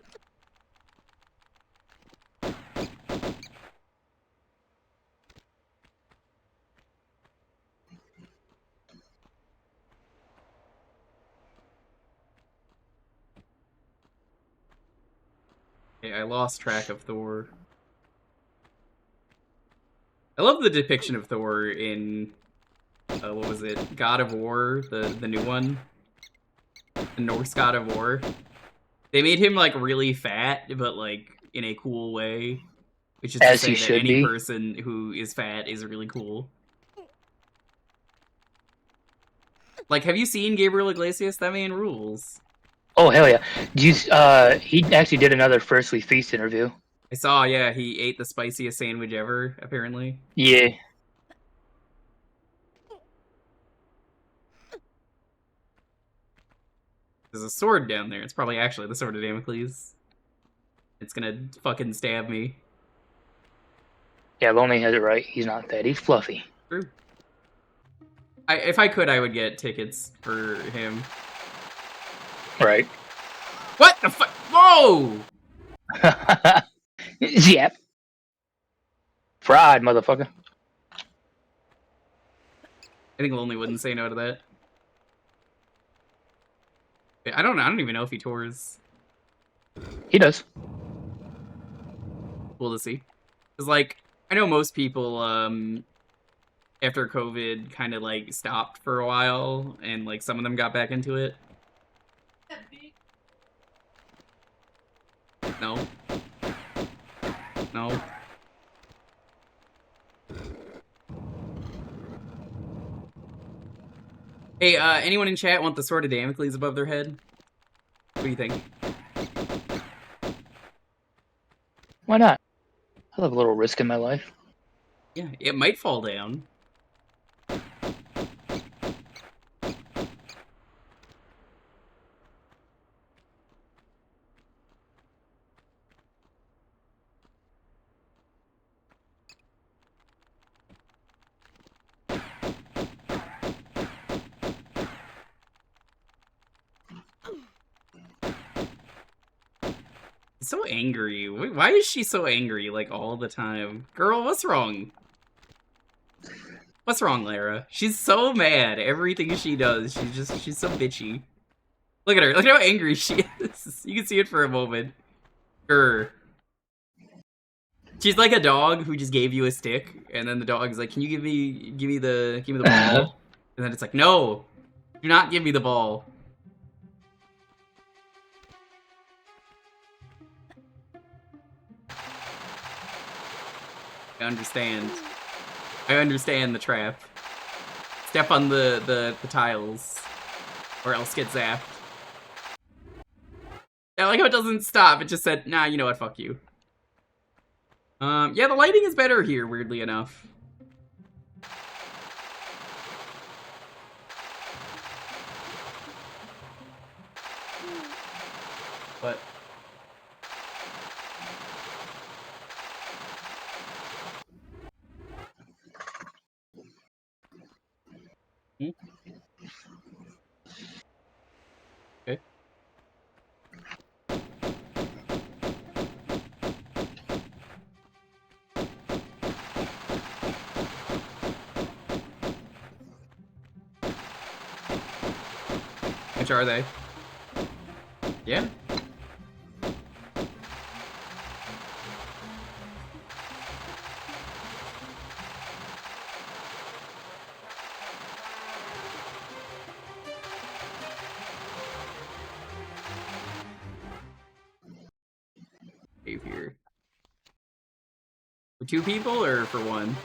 Okay, I lost track of Thor. I love the depiction of Thor in what was it? God of War, the new one. The Norse God of War. They made him like really fat, but like in a cool way. Which is to say that any person who is fat is really cool. Like, have you seen Gabriel Iglesias? That man rules. Oh hell yeah! He actually did another First We Feast interview. I saw, yeah, he ate the spiciest sandwich ever, apparently. Yeah. There's a sword down there. It's probably actually the Sword of Damocles. It's gonna fucking stab me. Yeah, Lonely has it right. He's not fat. He's fluffy. True. If I could, I would get tickets for him. Right. What the fuck? Whoa! Yep. Fried, motherfucker. I think Lonely wouldn't say no to that. I don't even know if he tours. He does. Cool to see. Cause like, I know most people, after COVID kind of like stopped for a while, and like some of them got back into it. No. No. Hey, anyone in chat want the Sword of Damocles above their head? What do you think? Why not? I love a little risk in my life. Yeah, it might fall down. So angry. Why is she so angry, like, all the time? Girl, what's wrong? What's wrong, Lara? She's so mad. Everything she does, she's so bitchy. Look at her. Look at how angry she is. You can see it for a moment. She's like a dog who just gave you a stick, and then the dog's like, "Can you give me the ball?" And then it's like, "No, do not give me the ball." I understand. I understand the trap. Step on the tiles, or else get zapped. I like how it doesn't stop. It just said, "Nah, you know what? Fuck you." Yeah, the lighting is better here, weirdly enough. But Hmm? Okay. Which are they? Yeah. Save here. For 2 people or for 1?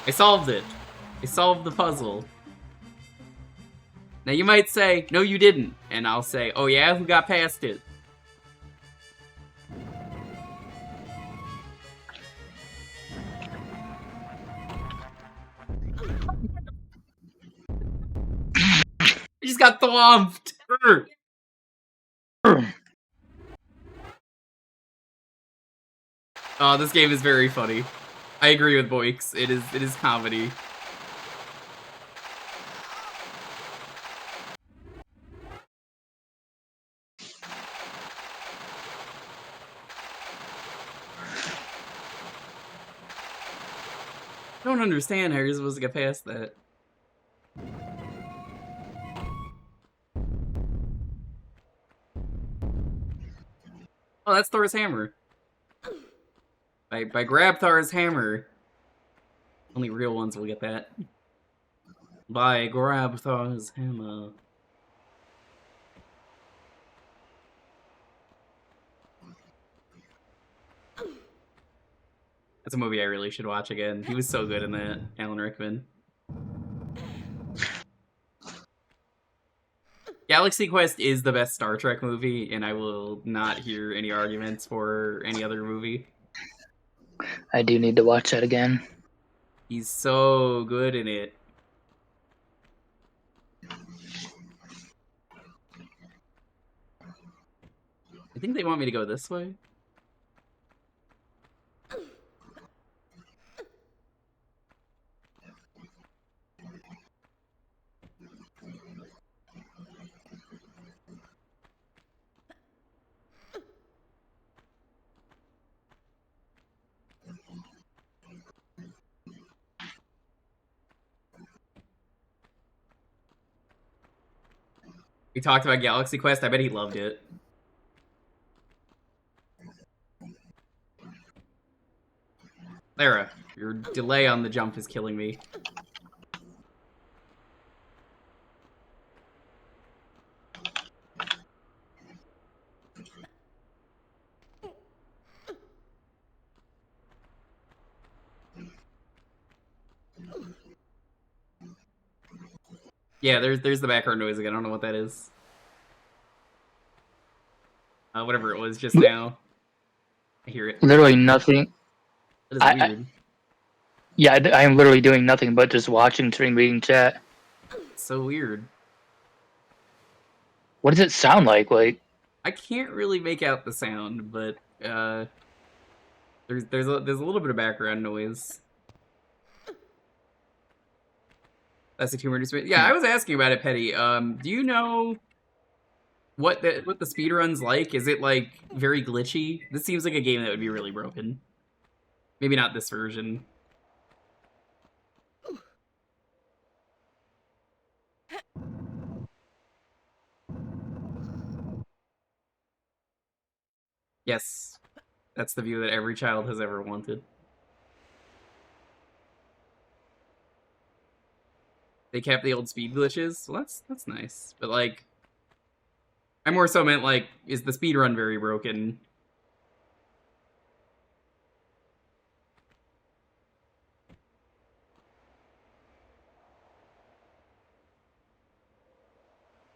I solved it. I solved the puzzle. Now you might say, no you didn't. And I'll say, oh yeah, who got past it? I just got thwomped! Oh, this game is very funny. I agree with Boix. It is comedy. I don't understand how you're supposed to get past that. Oh, that's Thor's hammer. By grab Thor's hammer. Only real ones will get that. By grab Thor's hammer. That's a movie I really should watch again. He was so good in that, Alan Rickman. Galaxy Quest is the best Star Trek movie, and I will not hear any arguments for any other movie. I do need to watch that again. He's so good in it. I think they want me to go this way. We talked about Galaxy Quest. I bet he loved it. Lara, your delay on the jump is killing me. Yeah, there's the background noise again. I don't know what that is. Whatever it was just now. I hear it. Literally nothing. That is weird. I am literally doing nothing but just watching stream reading chat. It's so weird. What does it sound like? Like, I can't really make out the sound, but there's a little bit of background noise. That's a tumor inducement. Yeah, I was asking about it, Petty. Do you know what the speedrun's like? Is it like very glitchy? This seems like a game that would be really broken. Maybe not this version. Yes, that's the view that every child has ever wanted. They kept the old speed glitches. Well, that's nice. But like, I more so meant like, is the speedrun very broken?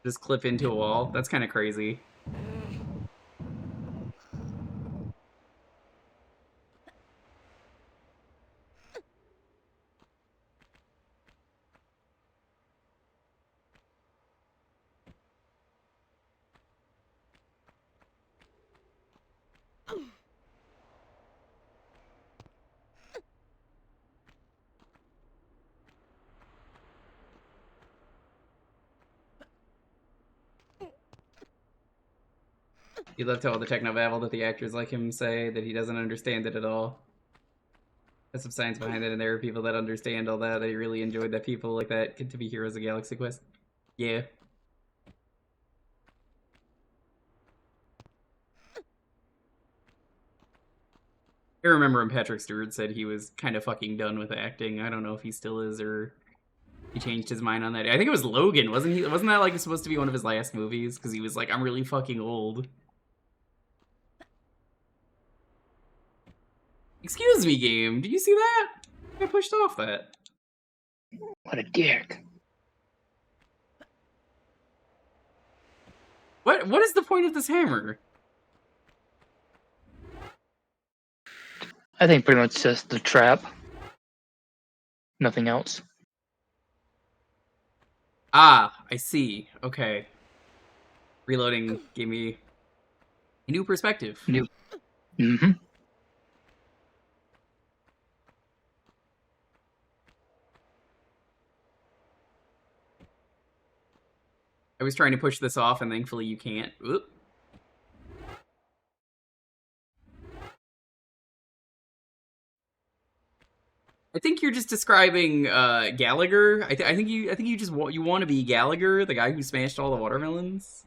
Just clip into a wall? That's kind of crazy. You love to all the techno babble that the actors like him say that he doesn't understand it at all. There's some science behind it, and there are people that understand all that. They really enjoyed that people like that get to be heroes of Galaxy Quest. Yeah. I remember when Patrick Stewart said he was kind of fucking done with acting. I don't know if he still is or he changed his mind on that. I think it was Logan, wasn't he? Wasn't that like supposed to be one of his last movies? Because he was like, I'm really fucking old. Excuse me, game. Do you see that? I pushed off that. What a dick. What is the point of this hammer? I think pretty much just the trap. Nothing else. Ah, I see. Okay. Reloading gave me a new perspective. New. Mm-hmm. I was trying to push this off, and thankfully you can't. Oop. I think you're just describing Gallagher. I think you just you want to be Gallagher, the guy who smashed all the watermelons.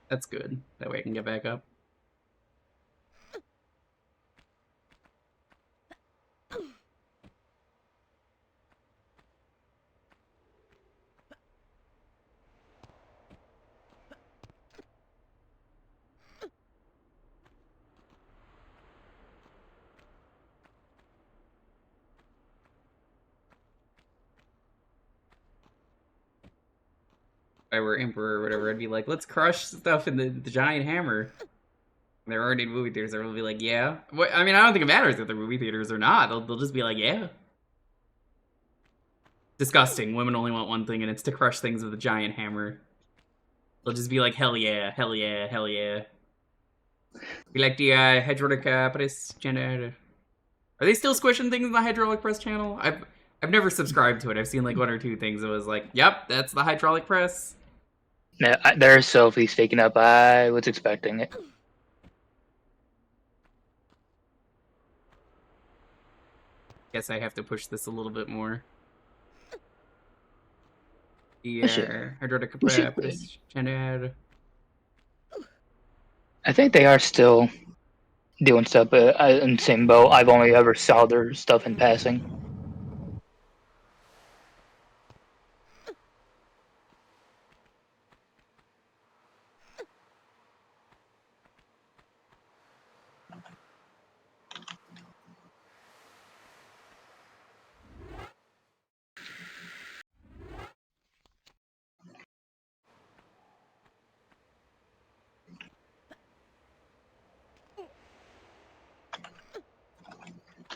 That's good. That way I can get back up. If I were Emperor or whatever, I'd be like, let's crush stuff in the giant hammer. They're already in movie theaters. They'll be like, yeah. What, I mean, I don't think it matters if they're movie theaters or not. They'll just be like, yeah. Disgusting. Women only want one thing, and it's to crush things with a giant hammer. They'll just be like, hell yeah, hell yeah, hell yeah. Be like the hydraulic press channel. Are they still squishing things in the hydraulic press channel? I've never subscribed to it. I've seen like one or two things. It was like, yep, that's the hydraulic press. Yeah, there's Sophie speaking up. I was expecting it. Guess I have to push this a little bit more. The hydraulic press channel. I think they are still doing stuff in the same boat. I've only ever saw their stuff in passing.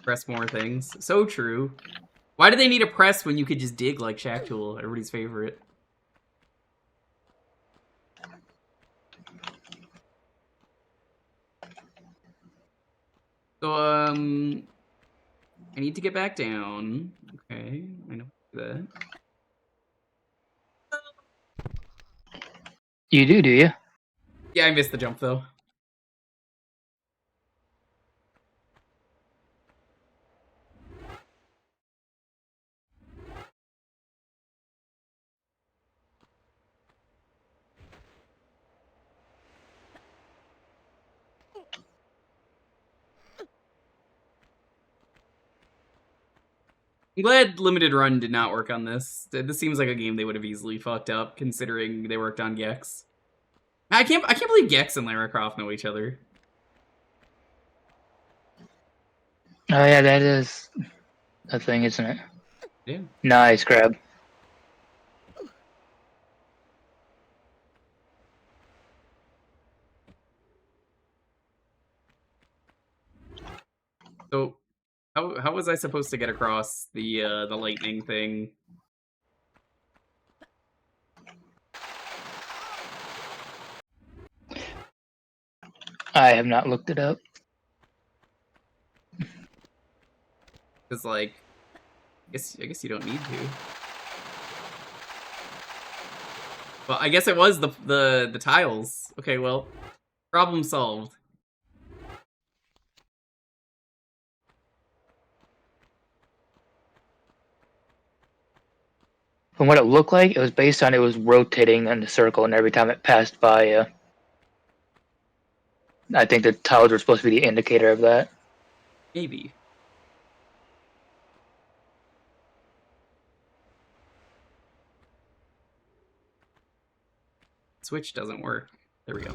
Press more things. So true. Why do they need a press when you could just dig like Shack Tool, everybody's favorite? So, I need to get back down. Okay, I know that. You do you? Yeah, I missed the jump though. I'm glad Limited Run did not work on this. This seems like a game they would have easily fucked up, considering they worked on Gex. I can't believe Gex and Lara Croft know each other. Oh yeah, that is a thing, isn't it? Yeah. Nice grab. So How was I supposed to get across the lightning thing? I have not looked it up. Because like, I guess you don't need to. Well, I guess it was the tiles. Okay, well, problem solved. From what it looked like, it was based on it was rotating in a circle, and every time it passed by, I think the tiles were supposed to be the indicator of that. Maybe. Switch doesn't work. There we go.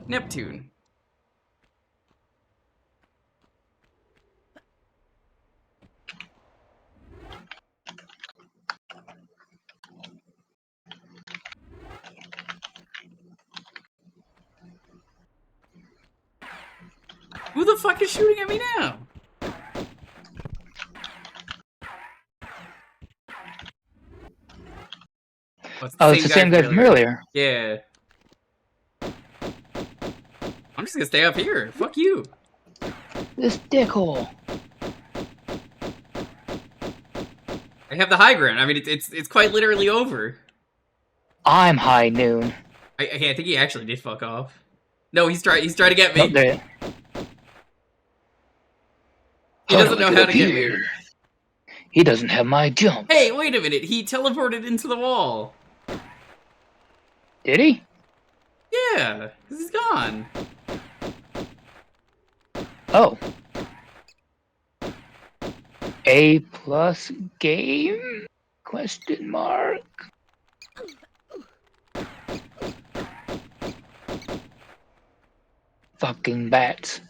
Neptune. Who the fuck is shooting at me now? Oh, it's the same guy from earlier. Yeah. I'm just gonna stay up here. Fuck you. This dickhole. I have the high ground. I mean, it's quite literally over. I'm high noon. I think he actually did fuck off. No, he's trying to get me. Oh, there. He doesn't know how to get me. He doesn't have my jump. Hey, wait a minute. He teleported into the wall. Did he? Yeah, because he's gone. Oh. A plus game? Question mark. Fucking bats.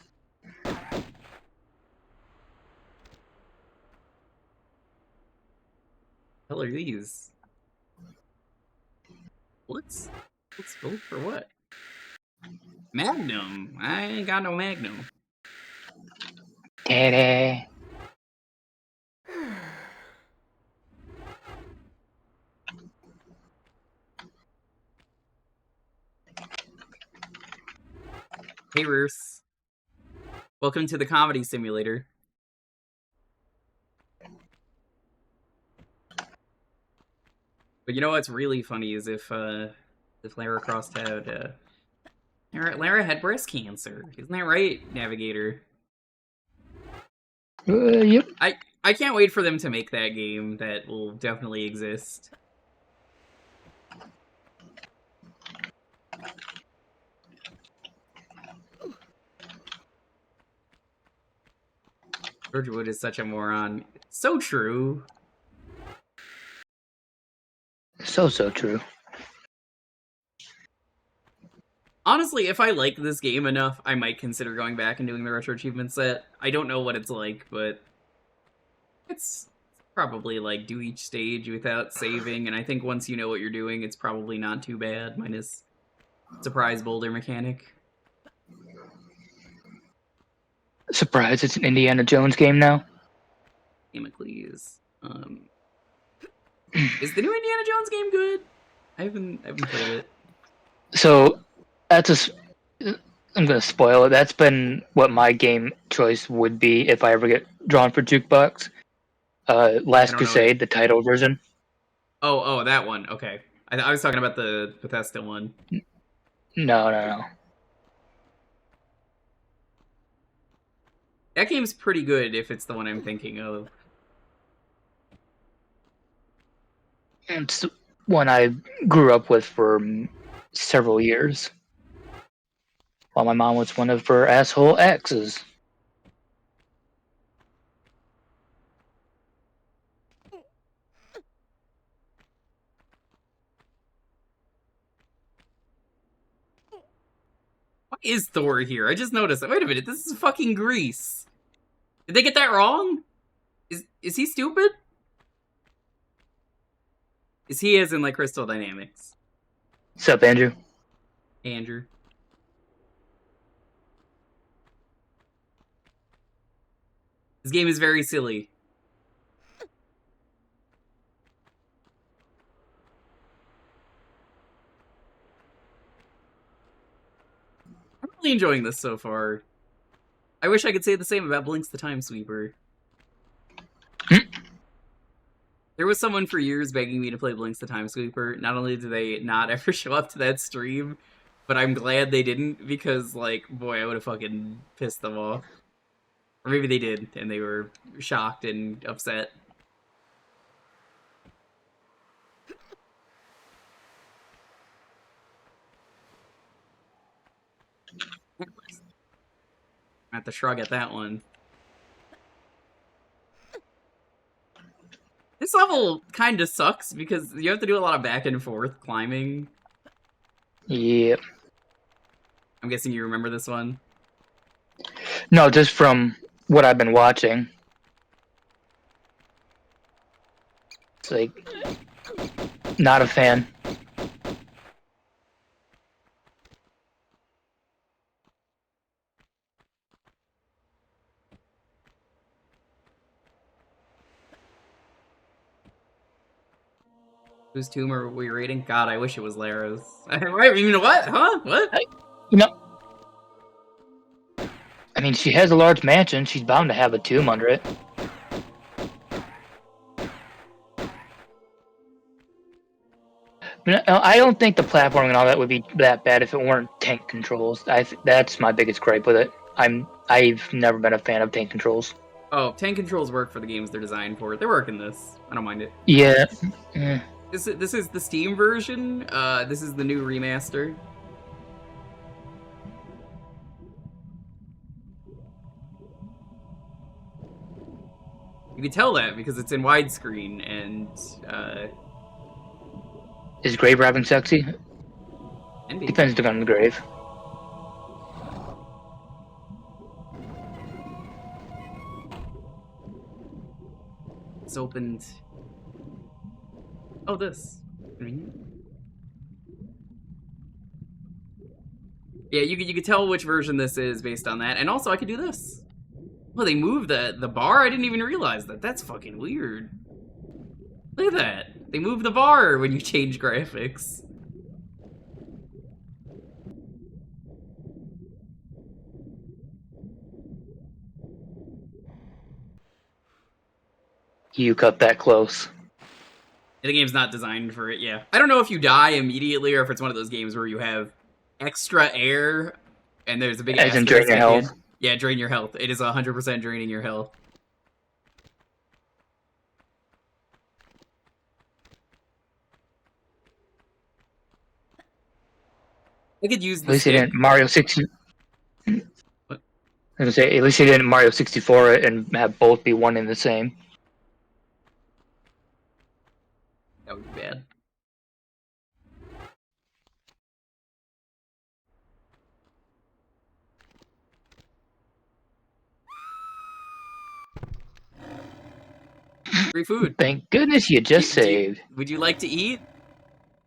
Hell are these? What's built for what? Magnum. I ain't got no Magnum. Teddy. Hey, Roos. Welcome to the comedy simulator. But you know what's really funny is if Lara Croft had Lara had breast cancer. Isn't that right, Navigator? Yep. I can't wait for them to make that game. That will definitely exist. George Wood is such a moron. So true. So true. Honestly, if I like this game enough, I might consider going back and doing the retro achievement set. I don't know what it's like, but it's probably like do each stage without saving, and I think once you know what you're doing, it's probably not too bad, minus surprise boulder mechanic. Surprise, it's an Indiana Jones game now. Damocles. Is the new Indiana Jones game good? I haven't played it. So that's I'm gonna spoil it. That's been what my game choice would be if I ever get drawn for Jukebox. Last Crusade, the title version. Oh, that one. Okay, I was talking about the Bethesda one. No. That game's pretty good if it's the one I'm thinking of. It's one I grew up with for several years. While my mom was one of her asshole exes. Why is Thor here? I just noticed that. Wait a minute, this is fucking Greece. Did they get that wrong? Is he stupid? Is he as in like Crystal Dynamics? What's up, Andrew? Andrew. This game is very silly. I'm really enjoying this so far. I wish I could say the same about Blinks the Time Sweeper. There was someone for years begging me to play Blinks the Time Sweeper. Not only do they not ever show up to that stream, but I'm glad they didn't, because, like, boy, I would have fucking pissed them off. Or maybe they did, and they were shocked and upset. I have to shrug at that one. This level kind of sucks because you have to do a lot of back and forth climbing. Yep. I'm guessing you remember this one? No, just from what I've been watching. It's like, not a fan. Whose tomb are we raiding? God, I wish it was Lara's. Wait, you know what? Huh? What? You know, I mean, she has a large mansion. She's bound to have a tomb under it. I don't think the platforming and all that would be that bad if it weren't tank controls. That's my biggest gripe with it. I've never been a fan of tank controls. Oh, tank controls work for the games they're designed for. They work in this. I don't mind it. Yeah. This is the Steam version. This is the new remaster. You can tell that because it's in widescreen and Is grave robbing sexy? and Depends on the grave. it's opened. Oh, this. Convenient. Yeah, you could tell which version this is based on that, and also I could do this. Oh, they moved the bar? I didn't even realize that. That's fucking weird. Look at that. They moved the bar when you change graphics. You cut that close. The game's not designed for it, yeah. I don't know if you die immediately or if it's one of those games where you have extra air and there's a big As in drain your health. Yeah, drain your health. It is 100% draining your health. I could use At the least they stick. didn't Mario 60. What? I was gonna say, at least they didn't Mario 64 it and have both be one and the same. That would be bad. Free food. Thank goodness you just saved. Would you like to eat?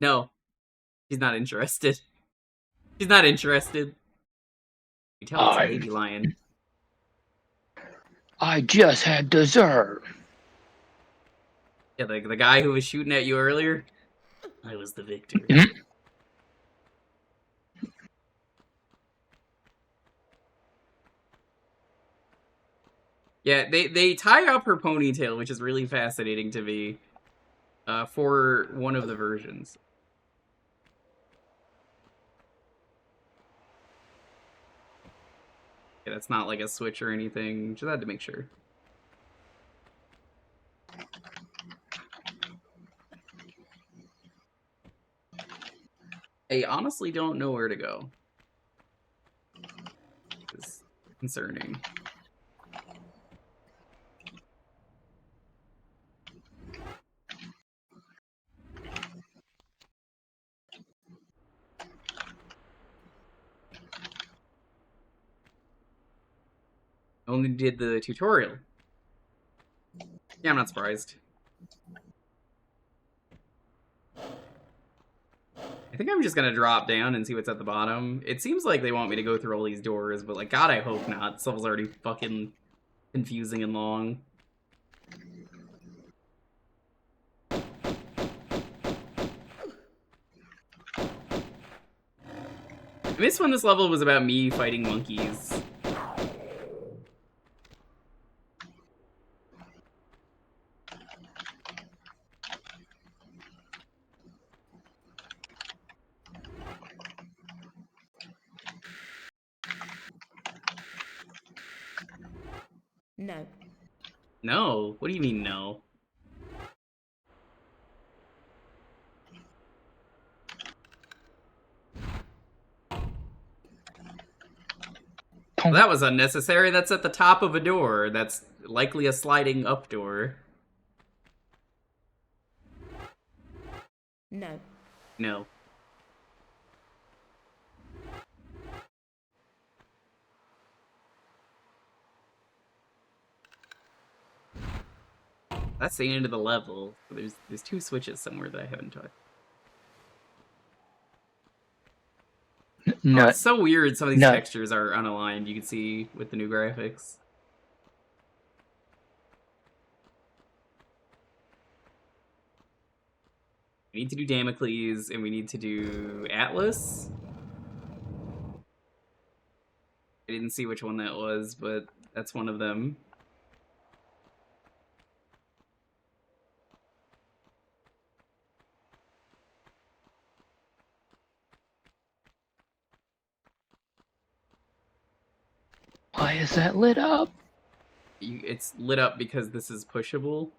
No. She's not interested. She's not interested. You tell it's a baby lion. I just had dessert. Yeah, the guy who was shooting at you earlier? I was the victor. Yeah, they tie up her ponytail, which is really fascinating to me, for one of the versions. Yeah, that's not like a switch or anything. Just had to make sure. I honestly don't know where to go. It's concerning. Only did the tutorial. Yeah, I'm not surprised. I think I'm just gonna drop down and see what's at the bottom. It seems like they want me to go through all these doors, but like, God, I hope not. This level's already fucking confusing and long. I miss when this level was about me fighting monkeys. No. No? What do you mean, no? Well, that was unnecessary. That's at the top of a door. That's likely a sliding up door. No. No. That's the end of the level. There's 2 switches somewhere that I haven't touched. No. Oh, it's so weird some of these No. textures are unaligned, you can see with the new graphics. We need to do Damocles, and we need to do Atlas. I didn't see which one that was, but that's one of them. Why is that lit up? It's lit up because this is pushable.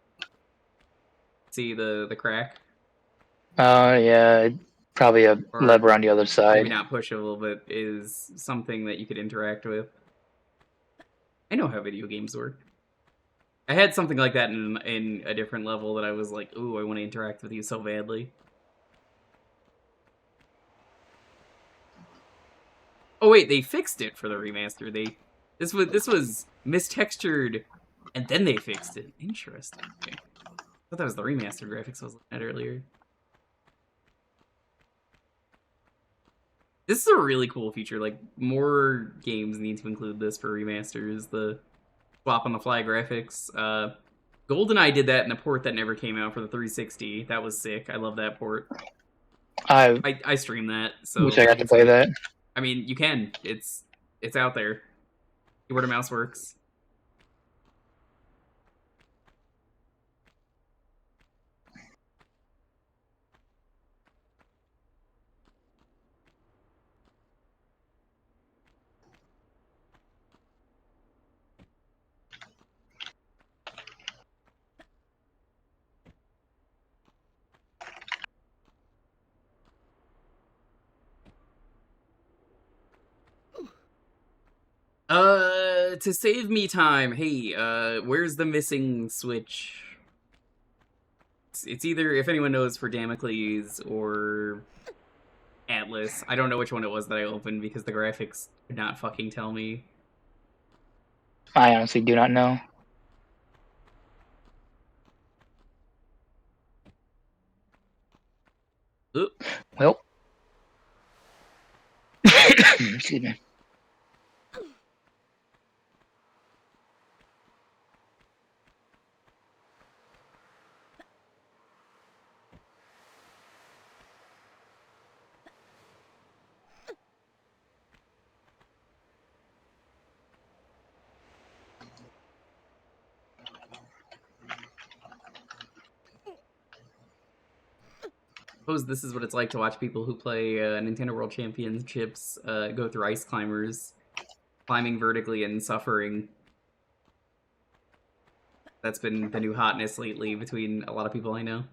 See the crack? Yeah, probably a Or lever on the other maybe side. not pushable, but is something that you could interact with. I know how video games work. I had something like that in a different level that I was like, ooh, I want to interact with you so badly. Oh wait, they fixed it for the remaster. This was mistextured, and then they fixed it. Interesting. Okay. I thought that was the remastered graphics I was looking at earlier. This is a really cool feature. Like, more games need to include this for remasters. The swap on the fly graphics. GoldenEye did that in a port that never came out for the 360. That was sick. I love that port. I stream that, so wish I got to play that. I mean, you can. It's out there. Keyboard and mouse works. To save me time, hey, where's the missing switch? It's either, if anyone knows, for Damocles or Atlas. I don't know which one it was that I opened because the graphics could not fucking tell me. I honestly do not know. Oop. Well. Excuse me. Suppose this is what it's like to watch people who play Nintendo World Championships go through ice climbers, climbing vertically and suffering. That's been the new hotness lately between a lot of people I know.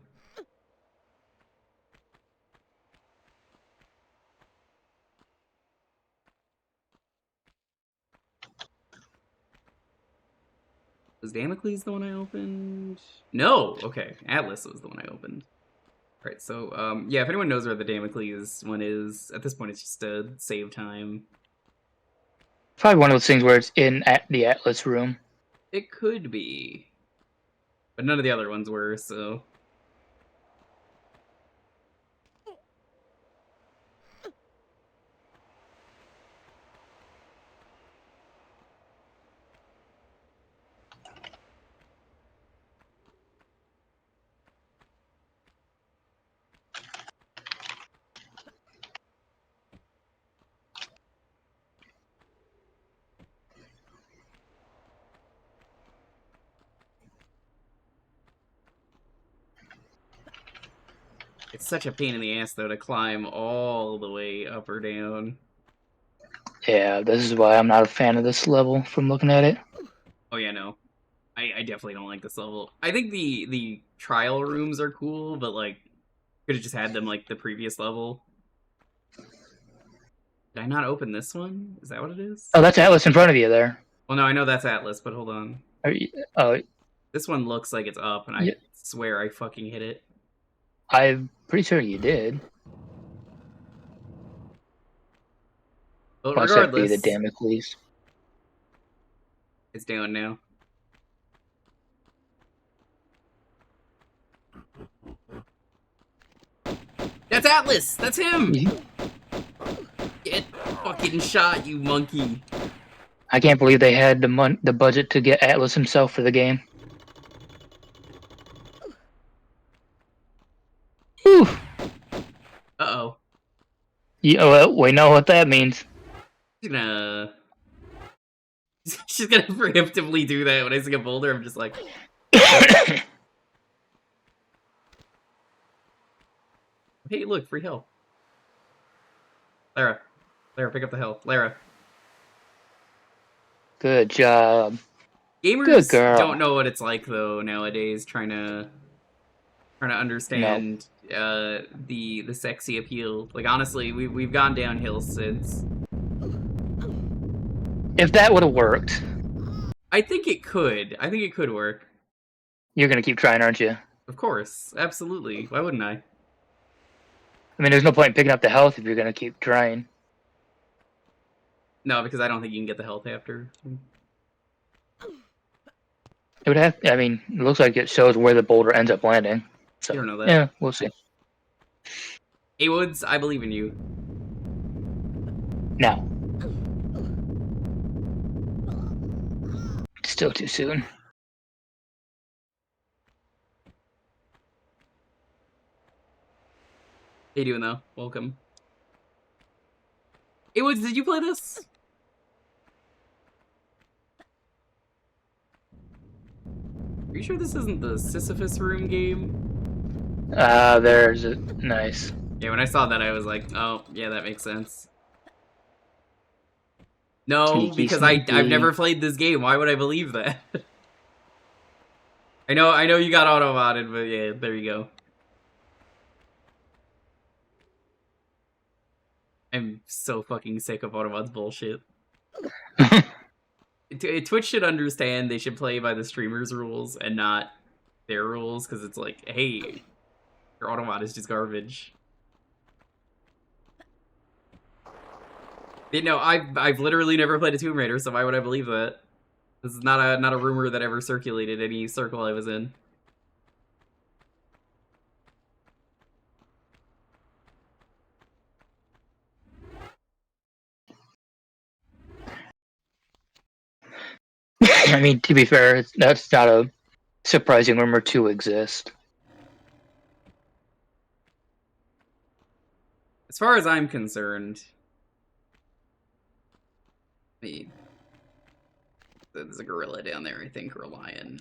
Was Damocles the one I opened? No! Okay, Atlas was the one I opened. Right, so, yeah, if anyone knows where the Damocles one is, at this point it's just a save time. Probably one of those things where it's in the Atlas room. It could be. But none of the other ones were, so... It's such a pain in the ass, though, to climb all the way up or down. Yeah, this is why I'm not a fan of this level from looking at it. Oh, yeah, no. I definitely don't like this level. I think the trial rooms are cool, but, like, could have just had them like the previous level. Did I not open this one? Is that what it is? Oh, that's Atlas in front of you there. Well, no, I know that's Atlas, but hold on. Oh, This one looks like it's up, and I yeah. swear I fucking hit it. I'm pretty sure you did. But Watch that be regardless, the Damocles. it's down now. That's Atlas! That's him! Get fucking shot, you monkey. I can't believe they had the budget to get Atlas himself for the game. Whew. Uh-oh. Yeah, well, we know what that means. She's gonna preemptively do that when I see a boulder. I'm just like... Hey, look, free health. Lara, pick up the health. Lara. Good job. Gamers Good girl. don't know what it's like though nowadays, trying to understand the sexy appeal. Like honestly, we've gone downhill since. If that would have worked, I think it could. I think it could work. you're gonna keep trying, aren't you? Of course, absolutely. Why wouldn't I? I mean, there's no point in picking up the health if you're gonna keep trying. No, because I don't think you can get the health after. It would have. I mean, it looks like it shows where the boulder ends up landing. So You don't know that. yeah, we'll see. Hey Woods, I believe in you. Now, still too soon. How you doing though? Welcome. Hey Woods, did you play this? Are you sure this isn't the Sisyphus room game? There's a nice. Yeah, when I saw that, I was like, oh, yeah, that makes sense. No, Sneaky, because sneaky. I've never played this game. Why would I believe that? I know you got auto-modded, but yeah, there you go. I'm so fucking sick of auto-mod's bullshit. Twitch should understand they should play by the streamer's rules and not their rules, because it's like, hey, your auto-mod is just garbage. You know, I've literally never played a Tomb Raider, so why would I believe that? This is not a rumor that ever circulated any circle I was in. I mean, to be fair, that's not a surprising rumor to exist. As far as I'm concerned, there's a gorilla down there, I think, or a lion.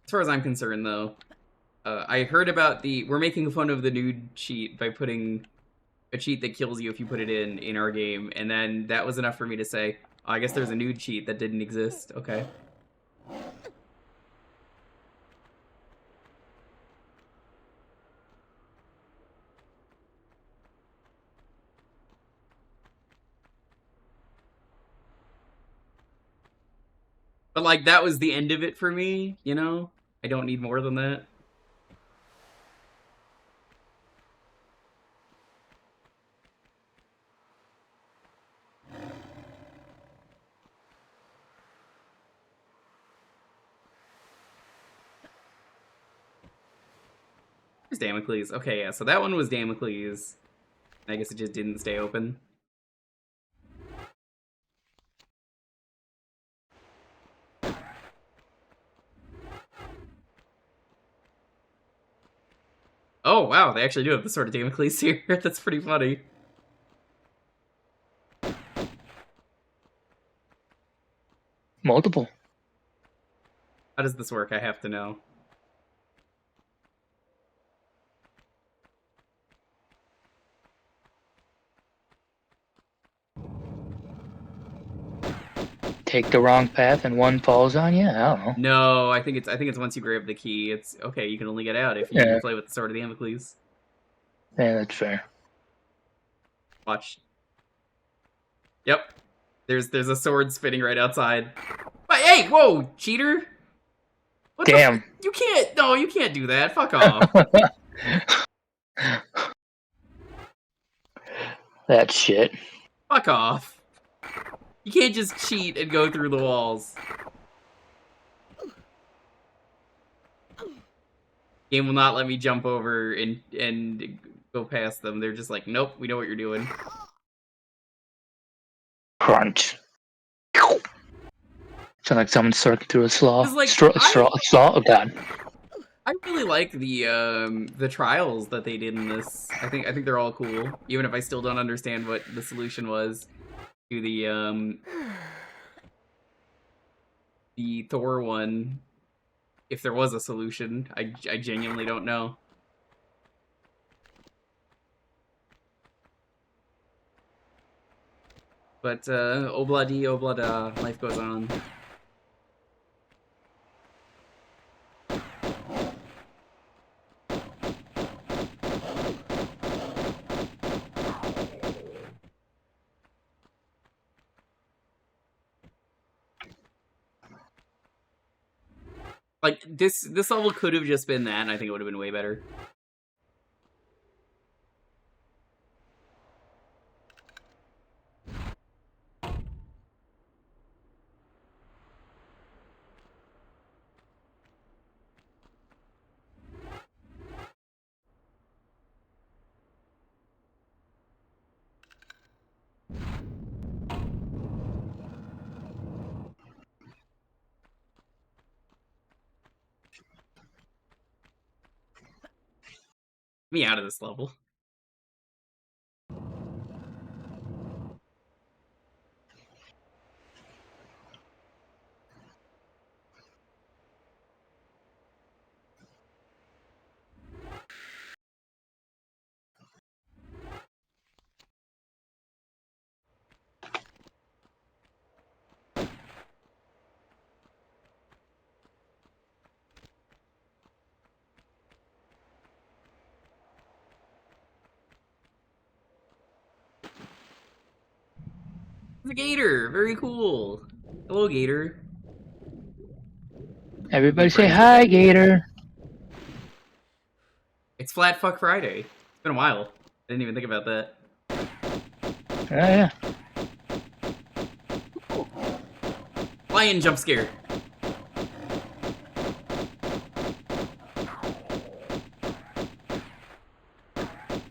As far as I'm concerned, though, I heard about we're making fun of the nude cheat by putting a cheat that kills you if you put it in our game, and then that was enough for me to say, oh, I guess there's a nude cheat that didn't exist. Okay. But, like, that was the end of it for me, you know? I don't need more than that. There's Damocles. Okay, yeah, so that one was Damocles. I guess it just didn't stay open. Oh, wow, they actually do have the Sword of Damocles here. That's pretty funny. Multiple. How does this work? I have to know. take the wrong path and one falls on you. I don't know. No, I think it's once you grab the key. It's okay. You can only get out if you Yeah. play with the Sword of the Anvils. Yeah, that's fair. Watch. Yep. There's a sword spinning right outside. But hey, whoa, cheater! What Damn. You can't. No, you can't do that. Fuck off. That shit. Fuck off. You can't just cheat and go through the walls. Game will not let me jump over and go past them. They're just like, nope, we know what you're doing. Crunch. Sound like someone circling through a slaw. Like, Slaw? Oh god. I really like the trials that they did in this. I think they're all cool, even if I still don't understand what the solution was to the Thor one. If there was a solution, I genuinely don't know. But obladi oblada, life goes on. Like, this level could have just been that, and I think it would have been way better. Me out of this level. It's a gator! Very cool! Hello, gator. Everybody say hi, Gator. It's Flat Fuck Friday. It's been a while. I didn't even think about that. Oh, yeah. Lion jump scare.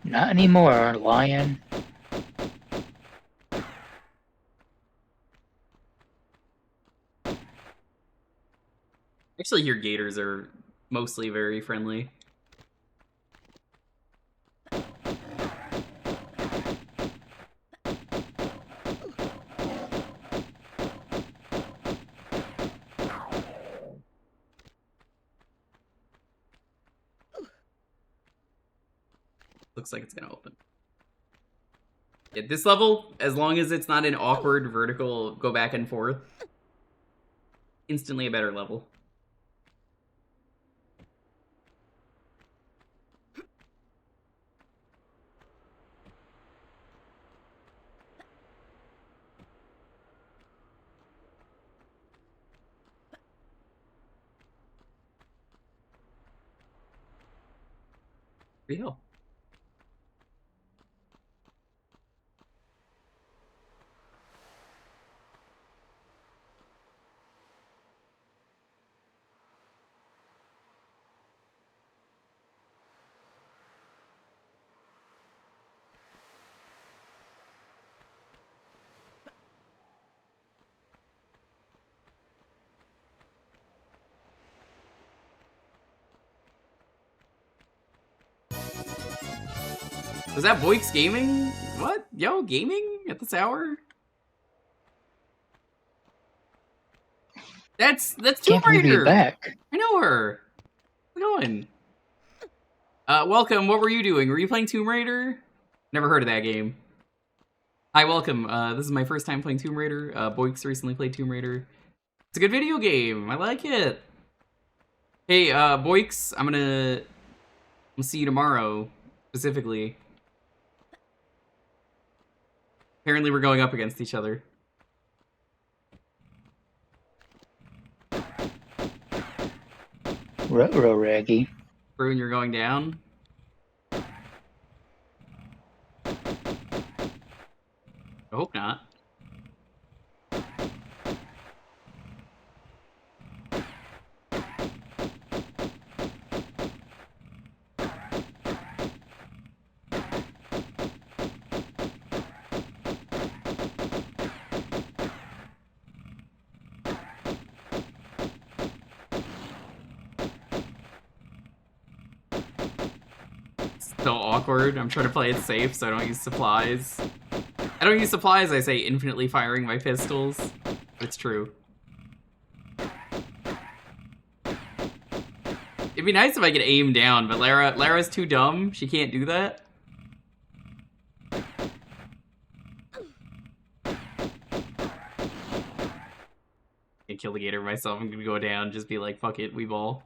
Not anymore, lion. Actually, here gators are mostly very friendly. Looks like it's gonna open. Yeah, this level, as long as it's not an awkward vertical go back and forth, instantly a better level. Real. Was that Boyk's Gaming? What? Yo, gaming at this hour? That's Tomb Can't believe Raider. you're back. I know her. How's it going? Welcome. What were you doing? Were you playing Tomb Raider? Never heard of that game. Hi, welcome. This is my first time playing Tomb Raider. Boix recently played Tomb Raider. It's a good video game. I like it. Hey, Boix, I'm gonna see you tomorrow, specifically. Apparently we're going up against each other. Ruh-roh, Raggy. Bruin, you're going down. I hope not. So awkward. I'm trying to play it safe so I don't use supplies. I don't use supplies, I say infinitely firing my pistols. It's true. It'd be nice if I could aim down, but Lara's too dumb. She can't do that. I kill the gator myself. I'm gonna go down, just be like, fuck it, we ball.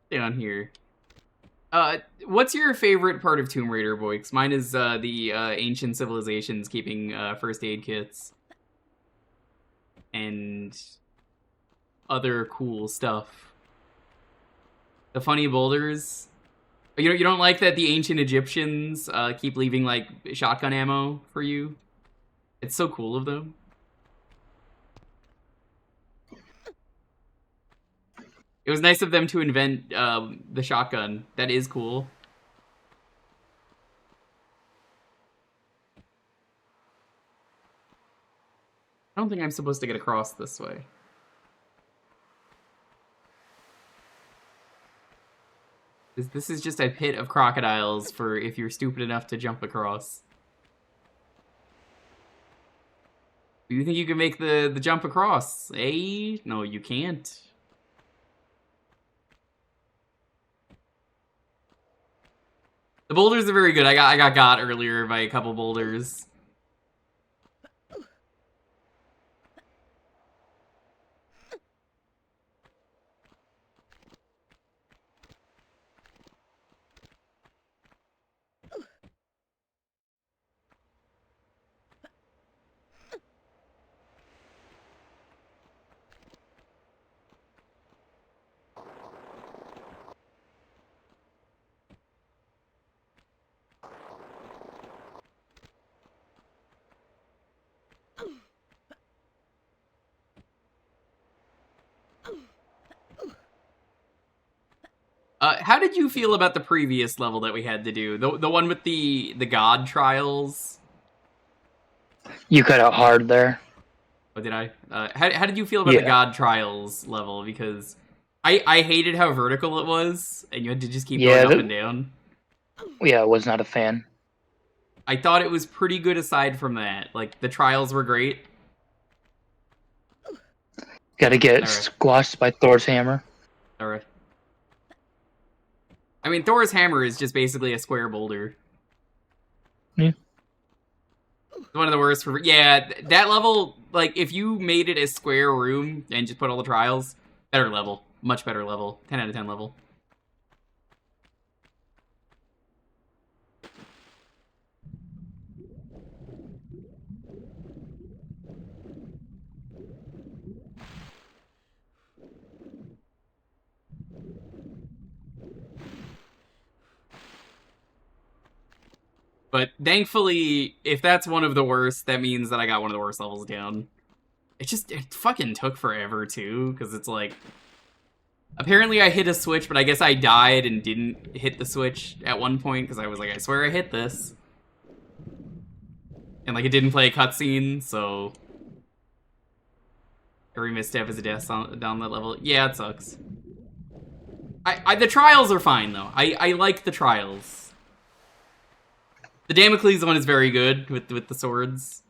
Down here. What's your favorite part of Tomb Raider, Boix? Mine is the ancient civilizations keeping first aid kits and other cool stuff. The funny boulders. You don't like that the ancient Egyptians keep leaving like shotgun ammo for you? It's so cool of them. It was nice of them to invent the shotgun. That is cool. I don't think I'm supposed to get across this way. This is just a pit of crocodiles for if you're stupid enough to jump across. Do you think you can make the jump across? Eh? No, you can't. The boulders are very good. I got earlier by a couple boulders. How did you feel about the previous level that we had to do? The one with the god trials? You cut out hard there. What did I? How did you feel about the god trials level? Because I hated how vertical it was, and you had to just keep going up and down. Yeah, I was not a fan. I thought it was pretty good aside from that. Like, the trials were great. Gotta get squashed by Thor's hammer. Alright. I mean, Thor's hammer is just basically a square boulder. Yeah. It's one of the worst for... Yeah, that level, like, if you made it a square room and just put all the trials, better level. Much better level. 10 out of 10 level. But thankfully, if that's one of the worst, that means that I got one of the worst levels down. It fucking took forever, too, because it's like... Apparently I hit a switch, but I guess I died and didn't hit the switch at one point, because I was like, I swear I hit this. And, like, it didn't play a cutscene, so... Every misstep is a death down that level. Yeah, it sucks. The trials are fine, though. I like the trials. The Damocles one is very good with the swords.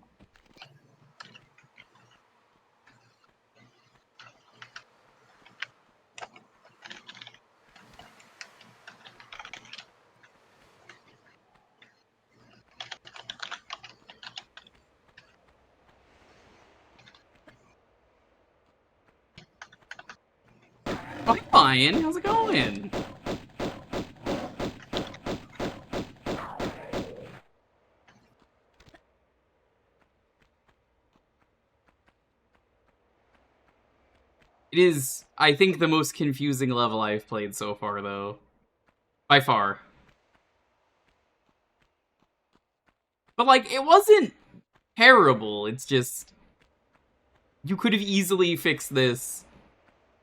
Oh, fine. How's it going? It is, I think, the most confusing level I've played so far, though. By far. But, like, it wasn't terrible. It's just... You could have easily fixed this.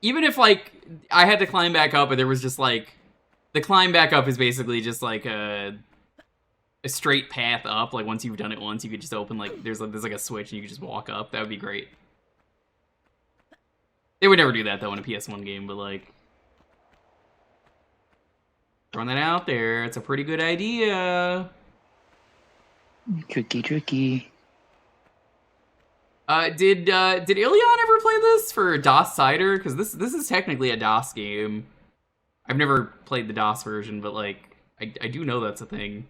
Even if, like, I had to climb back up and there was just, like... The climb back up is basically just, like, a straight path up. Like, once you've done it once, you could just open, like... There's like, a switch and you could just walk up. That would be great. They would never do that, though, in a PS1 game, but, like... Throwing that out there. It's a pretty good idea. Tricky, tricky. Did Ilion ever play this for DOS Cider? Because this is technically a DOS game. I've never played the DOS version, but, like, I do know that's a thing.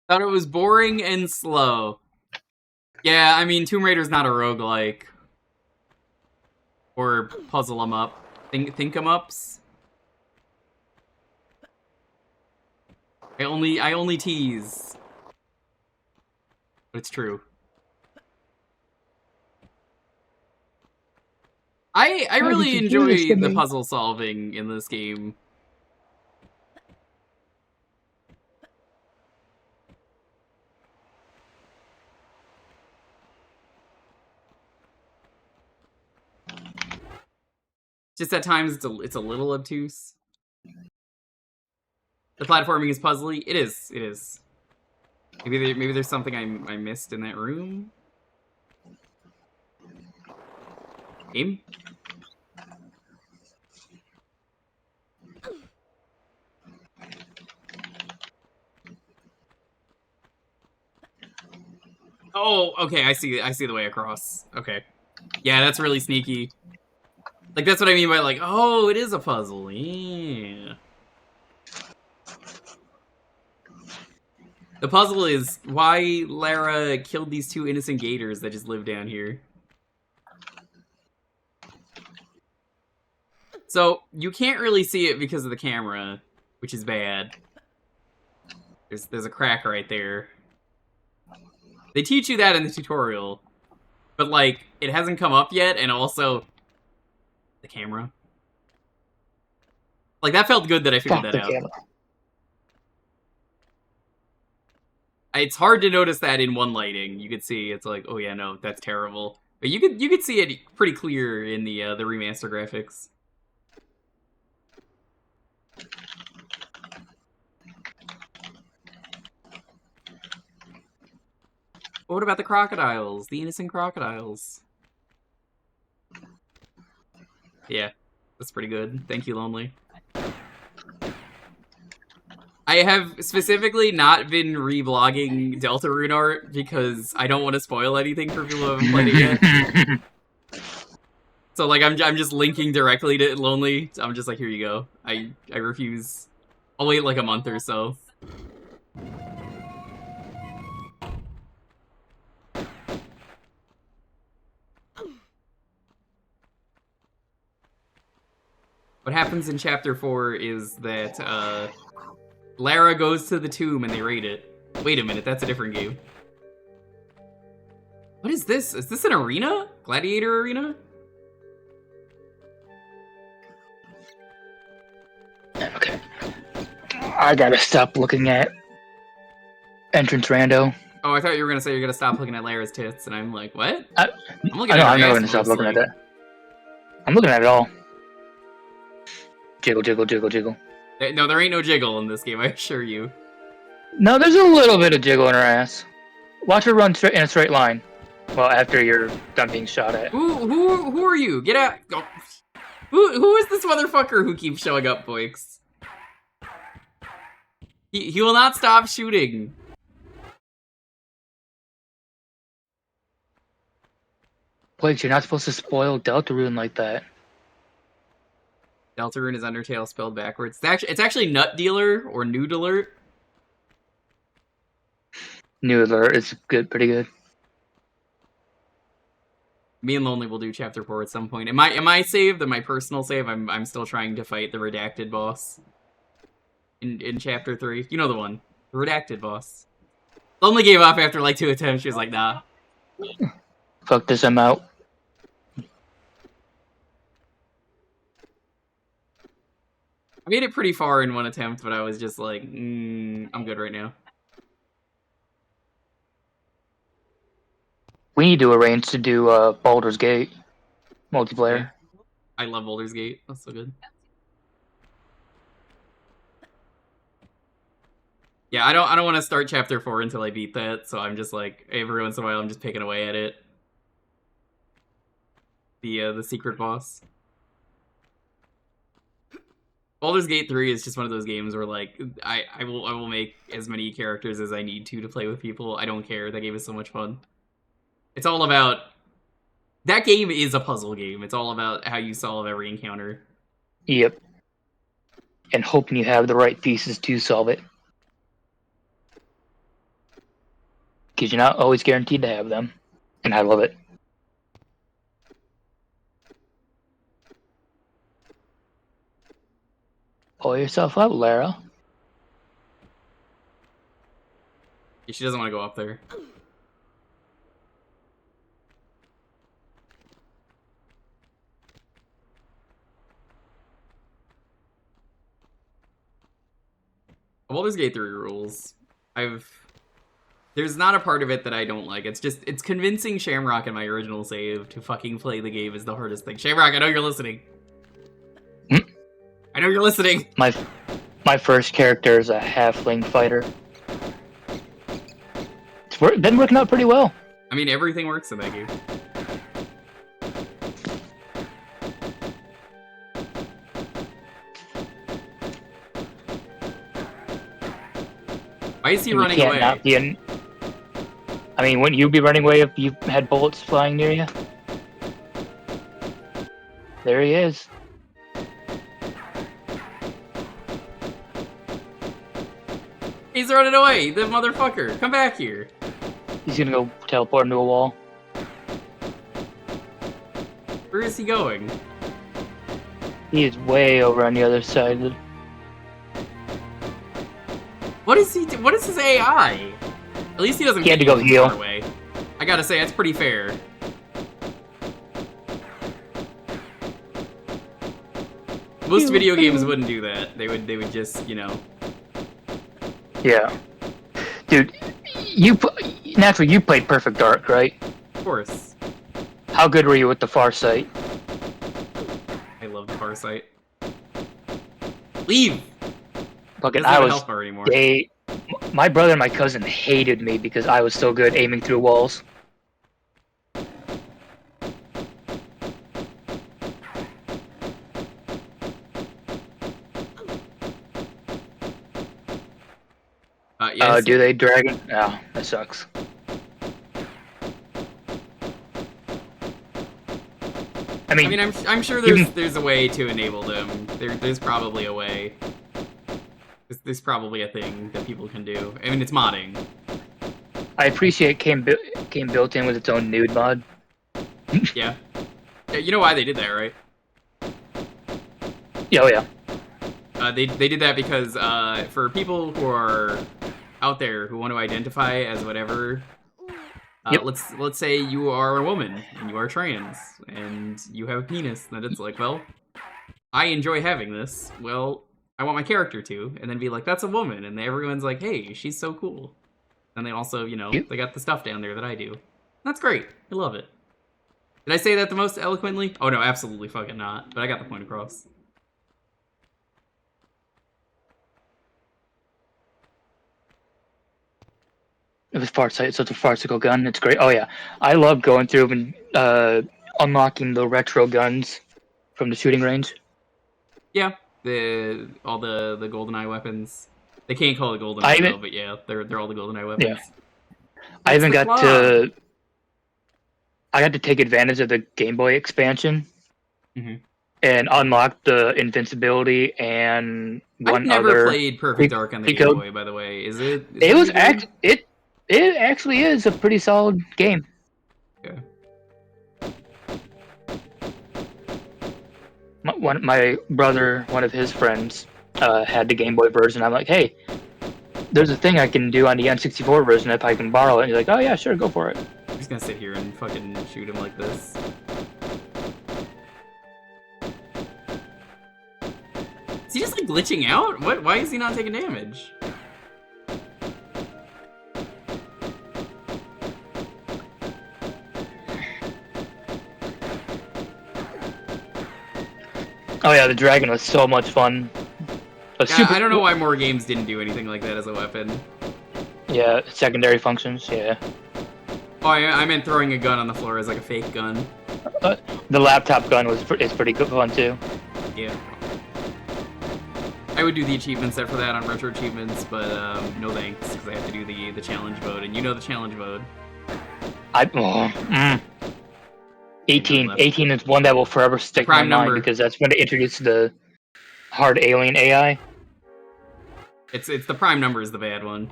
Thought it was boring and slow. Yeah, I mean, Tomb Raider's not a roguelike. Or puzzle 'em up. Think 'em ups. I only tease. But it's true. I really enjoy the puzzle solving in this game. Just at times it's a little obtuse. The platforming is puzzly. It is. Maybe there's something I missed in that room. Game. Oh, okay. I see the way across. Okay. Yeah, that's really sneaky. Like, that's what I mean by, like, oh, it is a puzzle. Yeah. The puzzle is why Lara killed these two innocent gators that just live down here. So, you can't really see it because of the camera, which is bad. There's a crack right there. They teach you that in the tutorial. But, like, it hasn't come up yet, and also... The camera. Like, that felt good that I figured that out. Camera. It's hard to notice that in one lighting. You could see, it's like, oh yeah, no, that's terrible. But you could see it pretty clear in the remaster graphics. But what about the crocodiles? The innocent crocodiles. Yeah, that's pretty good. Thank you, Lonely. I have specifically not been reblogging Deltarune art because I don't want to spoil anything for people who haven't played it yet. So, like, I'm just linking directly to Lonely. I'm just like, here you go. I refuse. I'll wait like a month or so. What happens in Chapter 4 is that, Lara goes to the tomb and they raid it. Wait a minute, that's a different game. What is this? Is this an arena? Gladiator arena? Okay. I gotta stop looking at entrance rando. Oh, I thought you were gonna say you're gonna stop looking at Lara's tits, and I'm like, what? I'm never gonna stop looking at that. I'm looking at it all. Jiggle, jiggle, jiggle, jiggle. No, there ain't no jiggle in this game, I assure you. No, there's a little bit of jiggle in her ass. Watch her run straight in a straight line. Well, after you're done being shot at. Who are you? Get out! Go. Who is this motherfucker who keeps showing up, Boix? He will not stop shooting. Blake, you're not supposed to spoil Deltarune like that. Deltarune is Undertale spelled backwards. It's actually Nut Dealer or Noodler. Noodler is good, pretty good. Me and Lonely will do chapter 4 at some point. Am I saved? In my personal save, I'm still trying to fight the redacted boss. In chapter 3. You know the one. The redacted boss. Lonely gave up after like 2 attempts. She was like, nah. Fuck this, I'm out. I made it pretty far in 1 attempt, but I was just like, I'm good right now. We need to arrange to do Baldur's Gate multiplayer. Okay. I love Baldur's Gate. That's so good. Yeah, I don't want to start chapter 4 until I beat that, so I'm just like, every once in a while I'm just picking away at it. The secret boss. Baldur's Gate 3 is just one of those games where like I will make as many characters as I need to play with people. I don't care. That game is so much fun. It's all about... That game is a puzzle game. It's all about how you solve every encounter. Yep. And hoping you have the right pieces to solve it. Because you're not always guaranteed to have them. And I love it. Pull yourself up, Lara. Yeah, she doesn't want to go up there. Baldur's Gate 3 rules. There's not a part of it that I don't like. It's convincing Shamrock in my original save to fucking play the game is the hardest thing. Shamrock, I know you're listening. I know you're listening. My first character is a halfling fighter. It's been working out pretty well. I mean, everything works in that game. Why is he running away? I mean, wouldn't you be running away if you had bullets flying near you? There he is. He's running away, the motherfucker. Come back here. He's gonna go teleport into a wall. Where is he going? He is way over on the other side of the... What is he? What is his AI? At least he doesn't. He had to go heal. Away. I gotta say, that's pretty fair. Most video games wouldn't do that. They would just, you know. Yeah, dude, naturally you played Perfect Dark, right? Of course. How good were you with the Farsight? I love the Farsight. Leave. Fucking, I was. Help her anymore. My brother and my cousin hated me because I was so good aiming through walls. Yes. Do they dragon? Oh, that sucks. I mean, I'm sure there's a way to enable them. There's probably a way. There's probably a thing that people can do. I mean, it's modding. I appreciate came built in with its own nude mod. Yeah. You know why they did that, right? Yeah, oh yeah. They did that because for people who are out there who want to identify as whatever, yep. let's say you are a woman and you are trans and you have a penis, then it's like, well, I enjoy having this. Well, I want my character to, and then be like, that's a woman, and everyone's like, hey, she's so cool. And they also, you know, they got the stuff down there that I do. That's great. I love it. Did I say that the most eloquently? Oh no, absolutely fucking not. But I got the point across. It was Farsight, so it's a farcical gun. It's great. Oh yeah, I love going through and unlocking the retro guns from the shooting range. Yeah, all the GoldenEye weapons. They can't call it I GoldenEye even- though, but yeah, they're all the GoldenEye weapons. I even the got club. to. I got to take advantage of the Game Boy expansion Mhm. and unlock the invincibility and one I've never other. played Perfect Dark on the cheat Game code. Boy, by the way. Is it? Is It it was any good? it actually is a pretty solid game. Okay. My brother, one of his friends, had the Game Boy version. I'm like, hey, there's a thing I can do on the N64 version if I can borrow it. And he's like, oh yeah, sure, go for it. I'm just gonna sit here and fucking shoot him like this. Is he just like glitching out? What? Why is he not taking damage? Oh yeah, the dragon was so much fun. Yeah, I don't know why more games didn't do anything like that as a weapon. Yeah, secondary functions. Yeah, Oh, I meant throwing a gun on the floor as like a fake gun. the laptop gun is pretty good fun too. Yeah. I would do the achievement set for that on Retro Achievements, but no thanks, because I have to do the challenge mode, and you know the challenge mode. 18 is one that will forever stick in my Prime mind number. because that's when they introduced the hard alien AI. It's the prime number is the bad one.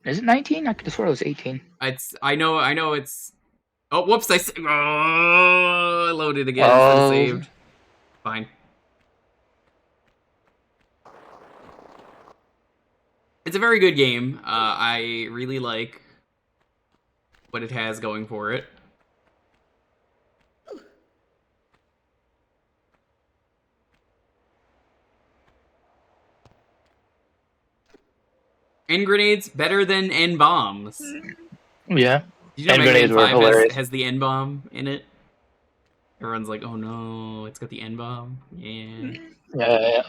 Is it 19? I could have sworn it was 18. I know it's. Oh, whoops! I loaded again Oh. instead of saved. Fine. It's a very good game. I really like what it has going for it. N grenades better than N bombs. Yeah. Did you know N Mega Man grenades were 5 hilarious. has the N bomb in it? Everyone's like, oh no, it's got the N bomb. Yeah. Yeah.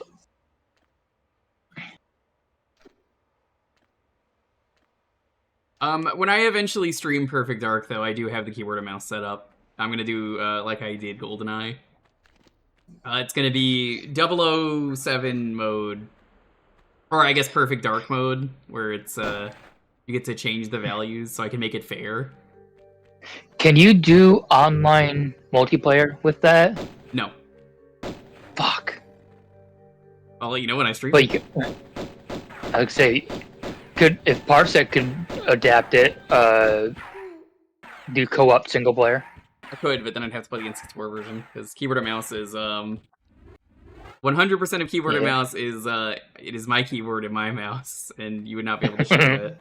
When I eventually stream Perfect Dark, though, I do have the keyboard and mouse set up. I'm gonna do like I did GoldenEye. It's gonna be 007 mode, or I guess Perfect Dark mode, where it's you get to change the values, so I can make it fair. Can you do online multiplayer with that? No, Fuck. I'll let you know when I stream. But you could, I would say, if Parsec could adapt it, do co-op single player. I could, but then I'd have to play the N64 version, because keyboard and mouse is 100% of keyboard and mouse is it is my keyboard and my mouse, and you would not be able to share it.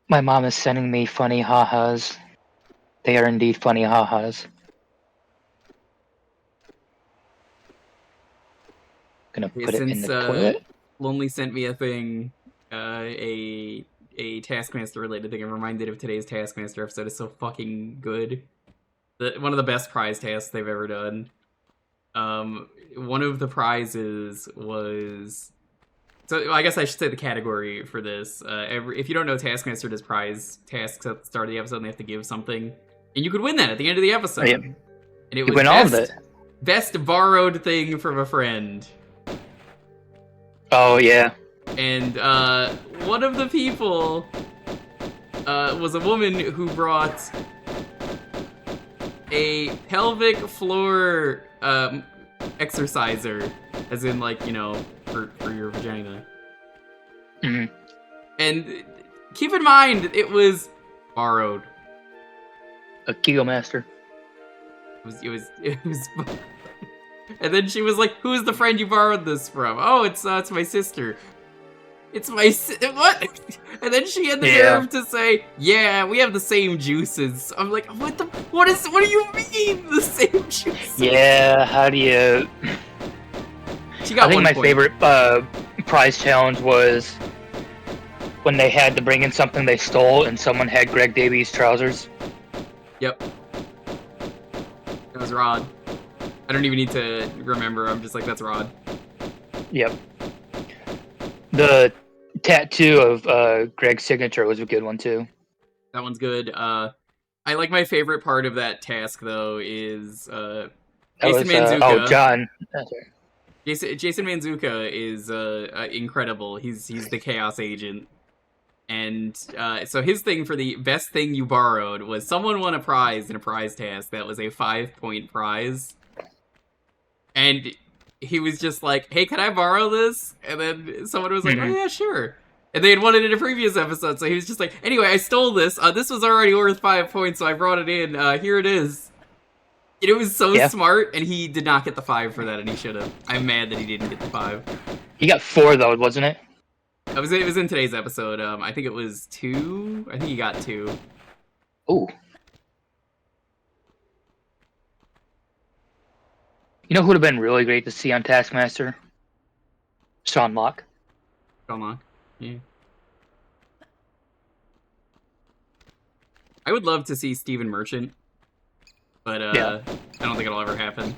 My mom is sending me funny ha-has. They are indeed funny ha-has. Gonna put it in Since the toilet. Lonely sent me a thing, a Taskmaster related thing. I'm reminded of today's Taskmaster episode. Is so fucking good. One of the best prize tasks they've ever done. One of the prizes was. So I guess I should say the category for this. If you don't know, Taskmaster does prize tasks at the start of the episode, and they have to give something, and you could win that at the end of the episode. Oh, yeah. And it was You win all of it. best borrowed thing from a friend. Oh yeah. And one of the people was a woman who brought a pelvic floor exerciser, as in like, you know, for your vagina. Mhm. And keep in mind, it was borrowed. A Kegel Master. It was. And then she was like, "Who's the friend you borrowed this from?" "Oh, it's my sister." "It's my what?" And then she had the nerve to say, "Yeah, we have the same juices." I'm like, "What do you mean the same juices?" Yeah, how do you? She got I think one my point. favorite prize challenge was when they had to bring in something they stole, and someone had Greg Davies trousers. Yep. That was Rod. I don't even need to remember. I'm just like, that's Rod. Yep. The tattoo of Greg's signature was a good one too. That one's good. I like my favorite part of that task though is That Jason was Manzuka. John. That's right. Jason Manzuka is incredible. He's the Chaos Agent. And so his thing for the best thing you borrowed was someone won a prize in a prize task that was a 5-point prize. And he was just like, hey, can I borrow this? And then someone was like, oh yeah, sure. And they had won it in a previous episode, so he was just like, anyway, I stole this. This was already worth 5 points, so I brought it in. Here it is. And it was so smart, and he did not get the 5 for that, and he should have. I'm mad that he didn't get the 5. He got 4 though, wasn't it? It was in today's episode. I think it was 2. I think he got 2. Ooh. You know who would have been really great to see on Taskmaster? Sean Locke. Sean Locke. Yeah. I would love to see Stephen Merchant, but I don't think it'll ever happen.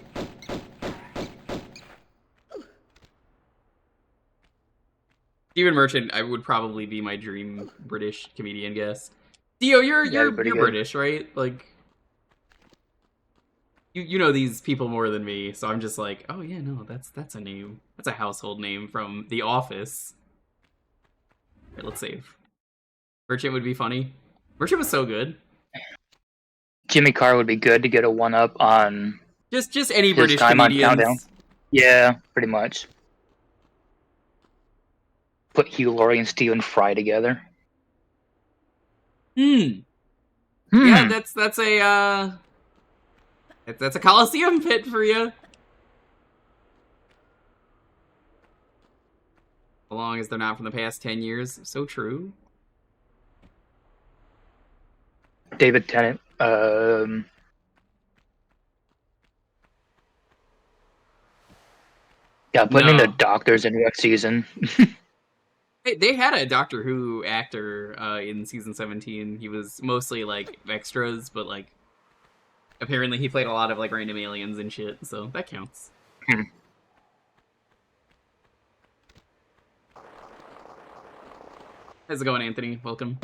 Stephen Merchant, I would probably be my dream British comedian guest. Dio, you're British, right? Like, you know these people more than me, so I'm just like, oh yeah, no, that's a name. That's a household name from The Office. Right, let's save. Merchant would be funny. Merchant was so good. Jimmy Carr would be good to get a 1-up on just any his British time comedians. on Countdown. Yeah, pretty much. Put Hugh Laurie and Stephen Fry together. Yeah, that's a Coliseum pit for you. As long as they're not from the past 10 years. So true. David Tennant. Yeah, putting in the doctors in next season. They had a Doctor Who actor in season 17. He was mostly like extras, but like apparently he played a lot of like random aliens and shit, so that counts. How's it going, Anthony? Welcome.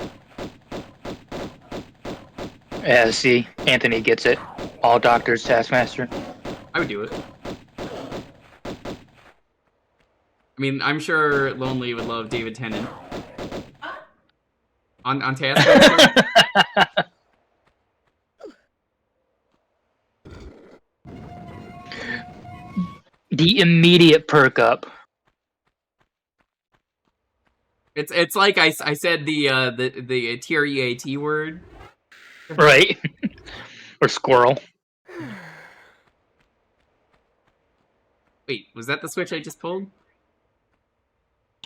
Yeah, see, Anthony gets it. All doctors, Taskmaster. I would do it. I mean, I'm sure Lonely would love David Tennant. On Taskmaster? The immediate perk up. It's like I said the TREAT word. Right. Or squirrel. Wait, was that the switch I just pulled?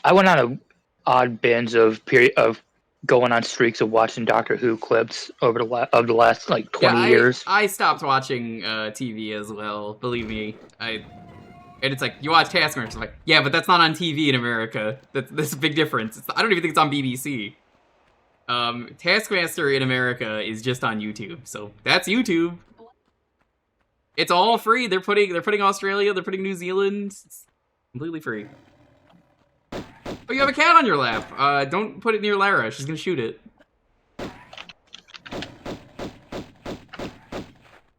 I went on a odd binge of going on streaks of watching Doctor Who clips over the last like 20 years. I stopped watching TV as well. Believe me, and it's like you watch Taskmaster. It's like, yeah, but that's not on TV in America. That's a big difference. I don't even think it's on BBC. Taskmaster in America is just on YouTube, so that's YouTube. It's all free. They're putting Australia, they're putting New Zealand. It's completely free. Oh, you have a cat on your lap. Don't put it near Lara. She's gonna shoot it.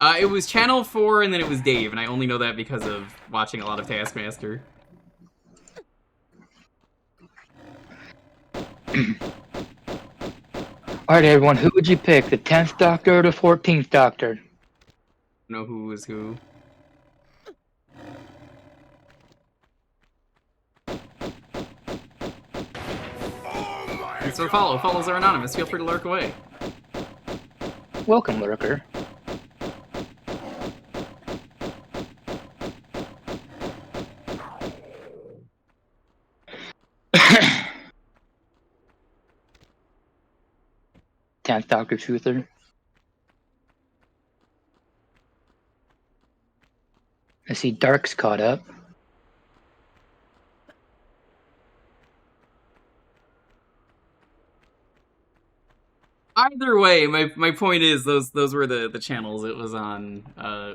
It was Channel 4 and then it was Dave, and I only know that because of watching a lot of Taskmaster. Alright, everyone, who would you pick? The 10th Doctor or the 14th Doctor? I don't know who is who. Thanks for the follow. Follows are anonymous. Feel free to lurk away. Welcome, lurker. Tenth Doctor Truther. I see Dark's caught up. Either way, my point is those were the channels it was on.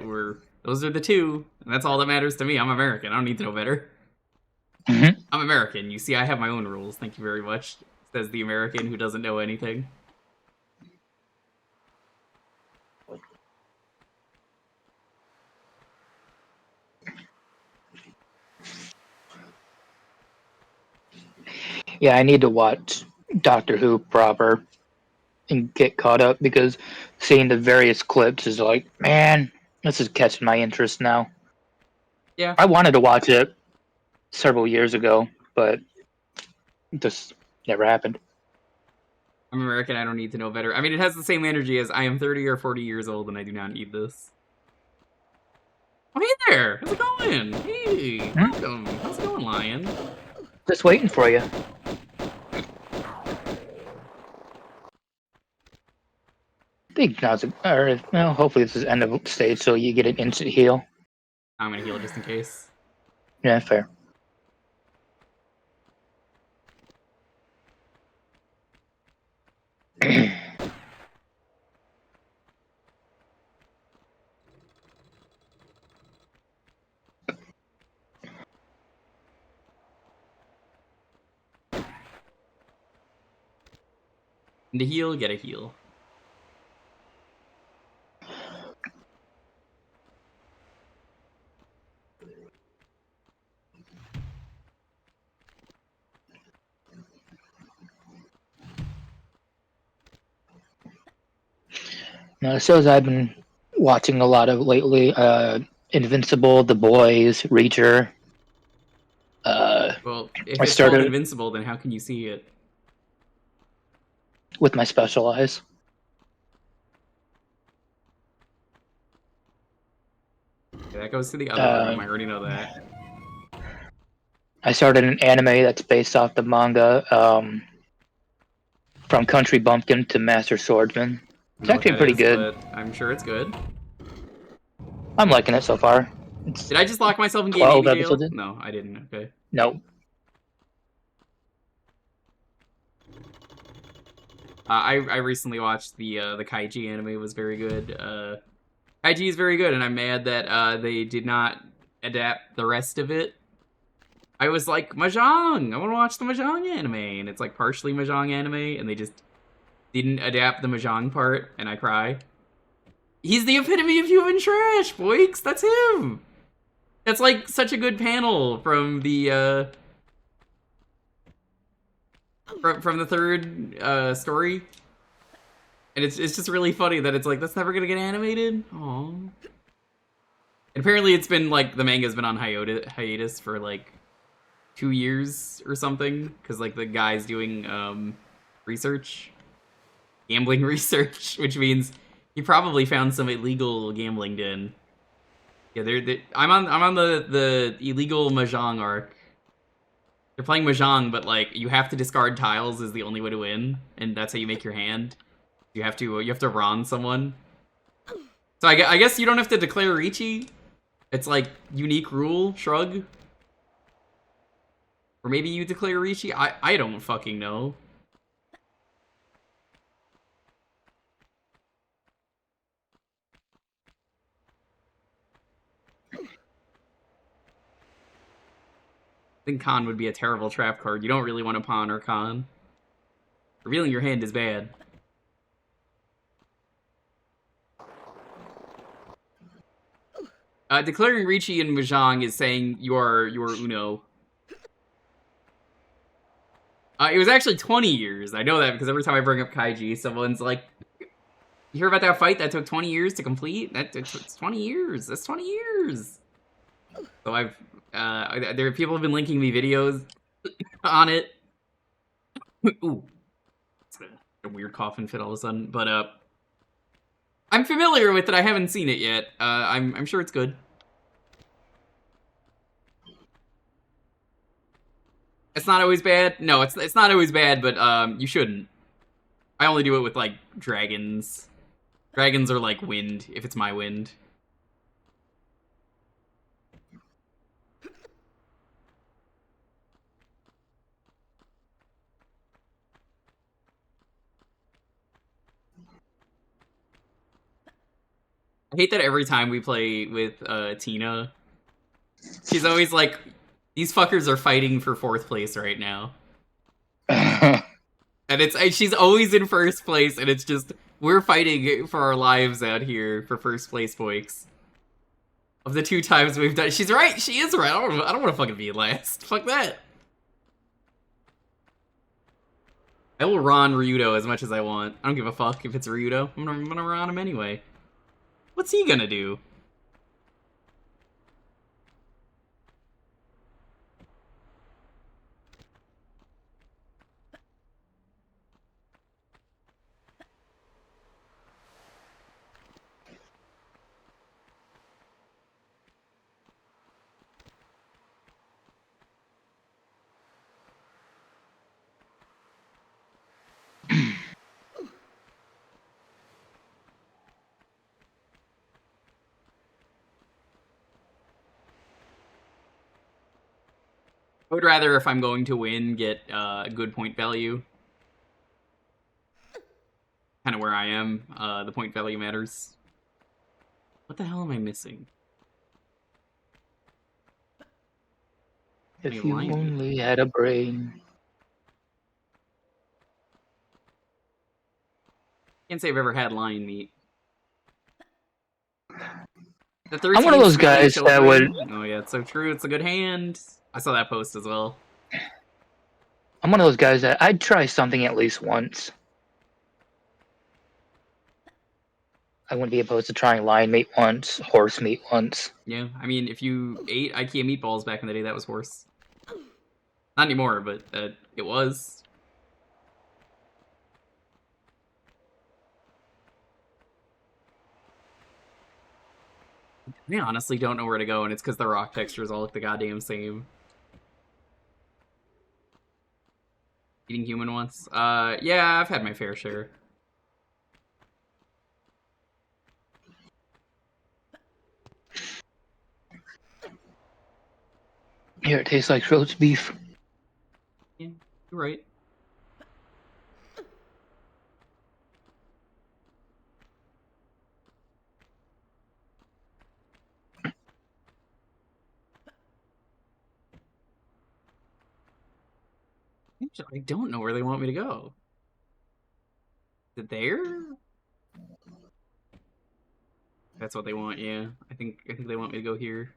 Were those are the two, and that's all that matters to me. I'm American. I don't need to know better. Mhm. I'm American. You see, I have my own rules. Thank you very much. Says the American who doesn't know anything. Yeah, I need to watch Doctor Who proper and get caught up because seeing the various clips is like, man, this is catching my interest now. Yeah, I wanted to watch it several years ago, but it just never happened. I'm American. I don't need to know better. I mean, it has the same energy as I am 30 or 40 years old and I do not need this. Oh, hey there! How's it going? Hey, welcome. How's it going, Lion? Just waiting for you. I think now's or well, hopefully this is end of stage, so you get an instant heal. I'm gonna heal just in case. Yeah, fair. And to heal, get a heal. Now, the shows I've been watching a lot of lately, Invincible, The Boys, Reacher. Well, if I it's called started Invincible, then how can you see it? with my special eyes. Okay, that goes to the other room. I already know that. I started an anime that's based off the manga, From Country Bumpkin to Master Swordsman. I It's don't know what actually that pretty is, good. but I'm sure it's good. I'm liking it so far. It's Did I just lock myself in Game 12 80 episodes jail? in. No, I didn't. Okay. No. I recently watched the Kaiji anime. It was very good. Kaiji is very good, and I'm mad that they did not adapt the rest of it. I was like, Mahjong! I want to watch the Mahjong anime, and it's like partially Mahjong anime, and they just didn't adapt the Mahjong part, and I cry. He's the epitome of human trash, boys! That's him! That's like such a good panel from the from the third story. And it's just really funny that it's like, that's never gonna get animated? Aww. And apparently it's been like, the manga's been on hiatus for like 2 years or something, because like the guy's doing research, gambling research, which means he probably found some illegal gambling den. Yeah, I'm on the illegal Mahjong arc. They're playing Mahjong, but like you have to discard tiles is the only way to win, and that's how you make your hand. You have to Ron someone. So I guess you don't have to declare Richi. It's like unique rule, shrug. Or maybe you declare Richi. I don't fucking know. I think Khan would be a terrible trap card. You don't really want to pawn or Khan. Revealing your hand is bad. Declaring Richi in Mahjong is saying you're Uno. It was actually 20 years. I know that because every time I bring up Kaiji, someone's like, you hear about that fight that took 20 years to complete? It's 20 years. That's 20 years. So there are people have been linking me videos on it. Ooh. It's a weird coughing fit all of a sudden. But, I'm familiar with it. I haven't seen it yet. I'm sure it's good. It's not always bad. No, it's not always bad, but you shouldn't. I only do it with like dragons. Dragons are like wind, if it's my wind. I hate that every time we play with Tina, she's always like, these fuckers are fighting for 4th place right now. And she's always in 1st place, and it's just, we're fighting for our lives out here for 1st place boiks. Of the 2 times we've done, she's right, she is right, I don't want to fucking be last. Fuck that. I will Ron Ryudo as much as I want. I don't give a fuck if it's Ryudo. I'm gonna Ron him anyway. What's he gonna do? I would rather, if I'm going to win, get a good point value. Kind of where I am. The point value matters. What the hell am I missing? If you only had a brain. Can't say I've ever had lion meat. I'm one of those guys that would... Oh yeah, it's so true. It's a good hand. I saw that post as well. I'm one of those guys that I'd try something at least once. I wouldn't be opposed to trying lion meat once, horse meat once. Yeah, I mean, if you ate IKEA meatballs back in the day, that was horse. Not anymore, but it was. I honestly don't know where to go, and it's because the rock textures all look the goddamn same. Eating human once? Yeah, I've had my fair share. Here, it tastes like roast beef. Yeah, you're right. I don't know where they want me to go. Is it there? That's what they want, yeah. I think they want me to go here.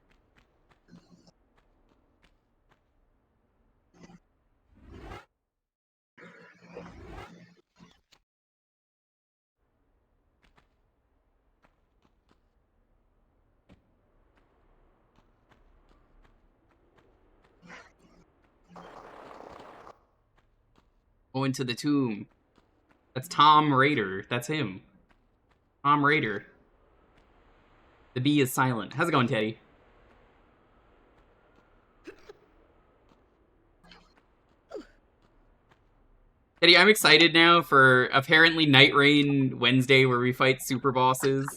Go into the tomb. That's Tom Raider. That's him. Tom Raider. The bee is silent. How's it going, Teddy? Teddy, I'm excited now for apparently Night Rain Wednesday, where we fight super bosses.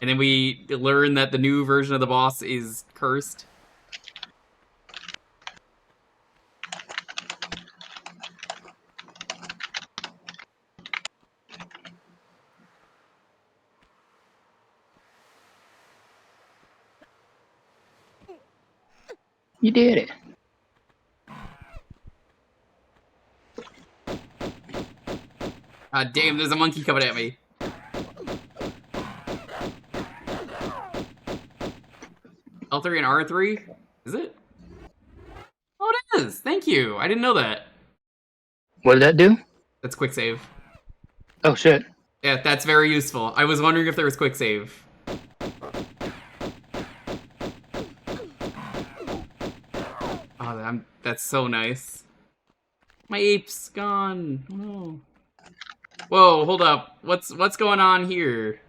And then we learn that the new version of the boss is cursed. You did it. God damn, there's a monkey coming at me. L3 and R3? Is it? Oh, it is! Thank you! I didn't know that. What did that do? That's quick save. Oh, shit. Yeah, that's very useful. I was wondering if there was quick save. Oh, that's so nice. My ape's gone. Oh. Whoa, hold up. What's going on here?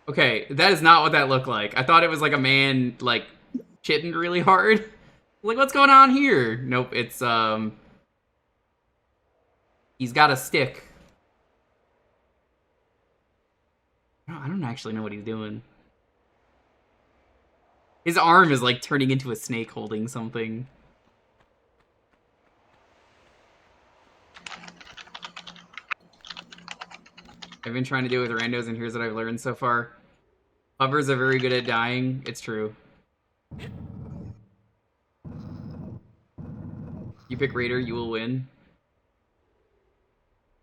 Okay, that is not what that looked like. I thought it was like a man, like, chitting really hard. Like, what's going on here? Nope, it's, he's got a stick. I don't actually know what he's doing. His arm is, like, turning into a snake holding something. I've been trying to do it with randos, and here's what I've learned so far. Hovers are very good at dying. It's true. You pick Raider, you will win.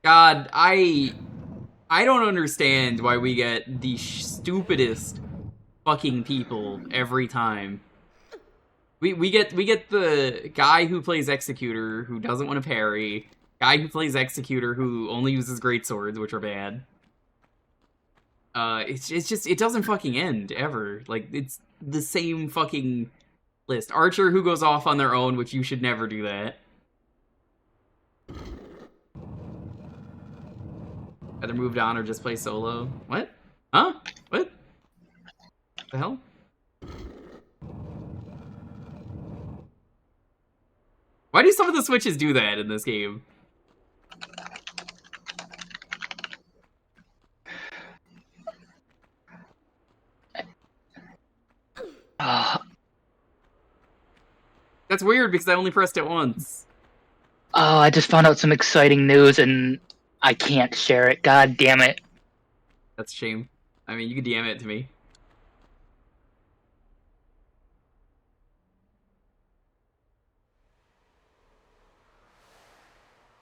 God, I don't understand why we get the stupidest fucking people every time. We get the guy who plays Executor who doesn't want to parry, guy who plays Executor who only uses great swords, which are bad. It's just it doesn't fucking end ever. Like it's the same fucking list. Archer who goes off on their own, which you should never do that. Either moved on or just play solo. What? Huh? What? The hell? Why do some of the switches do that in this game? That's weird because I only pressed it once. Oh, I just found out some exciting news and I can't share it. God damn it. That's a shame. I mean, you can DM it to me.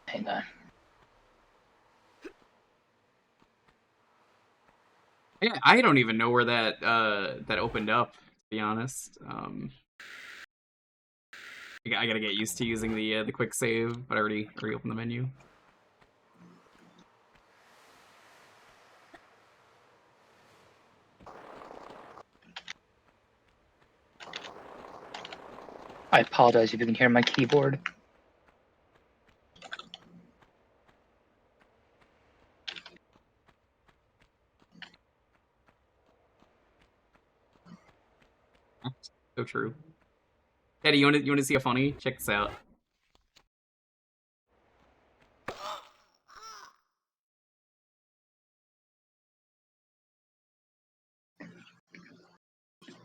Hang on. Yeah, I don't even know where that that opened up, to be honest. I gotta get used to using the quick save, but I already opened the menu. I apologize if you can hear my keyboard. So true. Teddy, you want to see a funny? Check this out.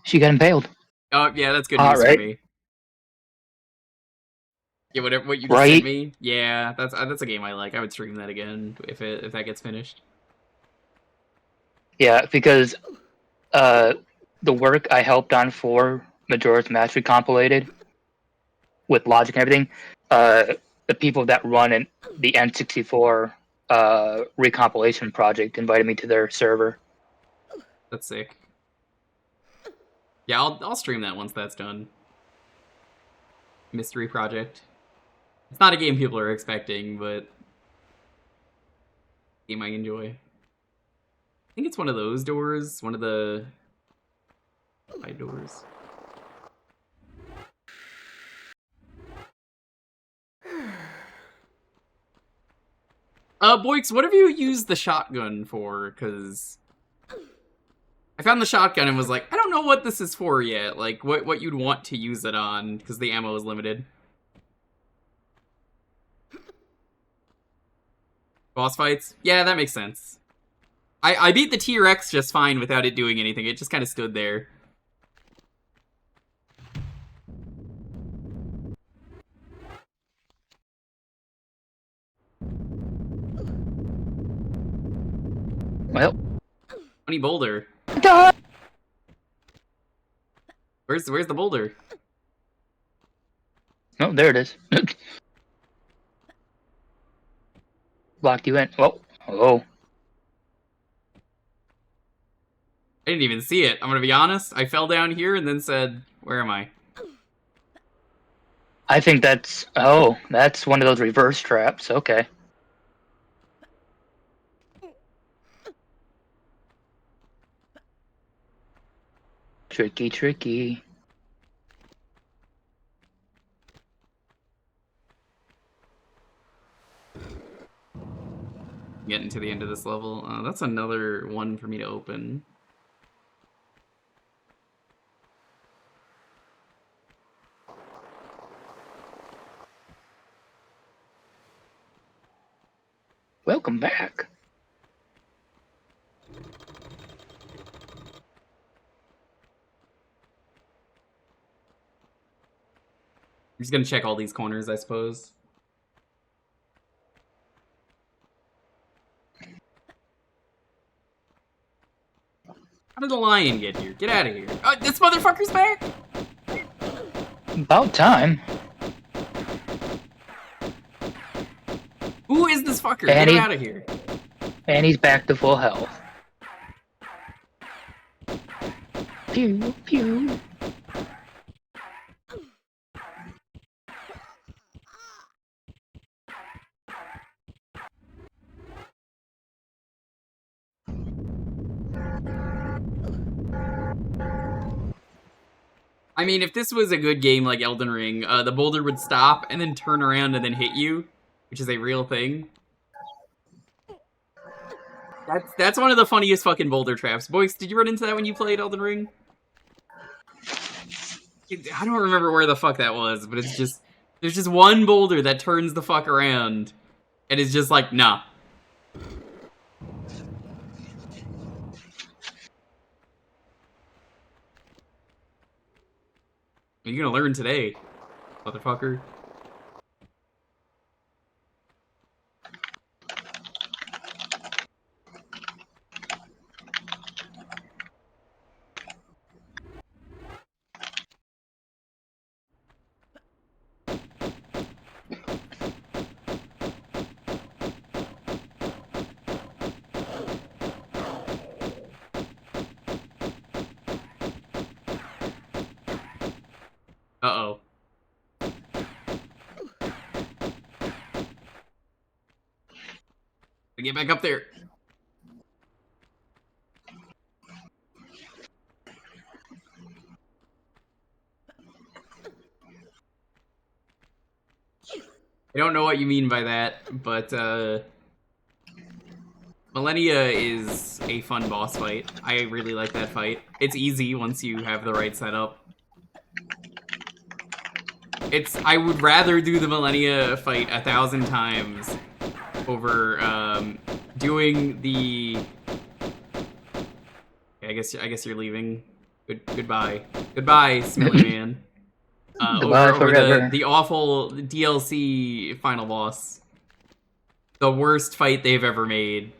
She got impaled. Oh yeah, that's good news for me. Yeah, what you just sent me. Yeah, that's a game I like. I would stream that again if that gets finished. Yeah, because the work I helped on for Majora's Mask Recompiled with logic and everything, the people that run the N64 recompilation project invited me to their server. That's sick. Yeah, I'll stream that once that's done. Mystery Project. It's not a game people are expecting, but a game I enjoy. I think it's one of those doors, one of the side doors. Boix, what have you used the shotgun for? Because I found the shotgun and was like, I don't know what this is for yet. Like, what you'd want to use it on, because the ammo is limited. Boss fights? Yeah, that makes sense. I beat the T-Rex just fine without it doing anything. It just kind of stood there. Well. Funny boulder. Where's the boulder? Oh, there it is. Locked you in. Oh, hello. I didn't even see it. I'm gonna be honest. I fell down here and then said, where am I? I think that's one of those reverse traps. Okay. Tricky, tricky. Getting to the end of this level. That's another one for me to open. Welcome back. I'm just gonna check all these corners, I suppose. How did the lion get here? Get out of here. This motherfucker's back? About time. Who is this fucker? And Get him out of here. And he's back to full health. Pew, pew. I mean, if this was a good game like Elden Ring, the boulder would stop and then turn around and then hit you, which is a real thing. That's one of the funniest fucking boulder traps. Boys, did you run into that when you played Elden Ring? I don't remember where the fuck that was, but it's just... There's just one boulder that turns the fuck around, and is just like, nah. You're gonna learn today, motherfucker. Uh-oh. Get back up there. I don't know what you mean by that, but, Millennia is a fun boss fight. I really like that fight. It's easy once you have the right setup. I would rather do the Millennia fight 1,000 times over, doing the... I guess you're leaving. Goodbye. Goodbye, Smelly Man. Goodbye forever. The awful DLC final boss. The worst fight they've ever made.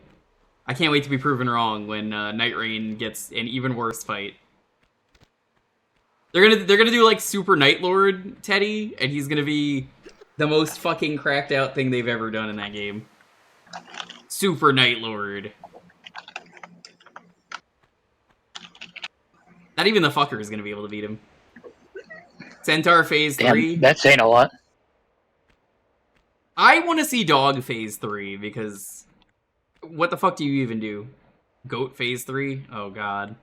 I can't wait to be proven wrong when Night Rain gets an even worse fight. They're gonna do like Super Night Lord Teddy, and he's gonna be the most fucking cracked out thing they've ever done in that game. Super Night Lord. Not even the fucker is gonna be able to beat him. Centaur Phase 3. That's saying a lot. I want to see Dog Phase 3, because... What the fuck do you even do? Goat Phase 3? Oh god.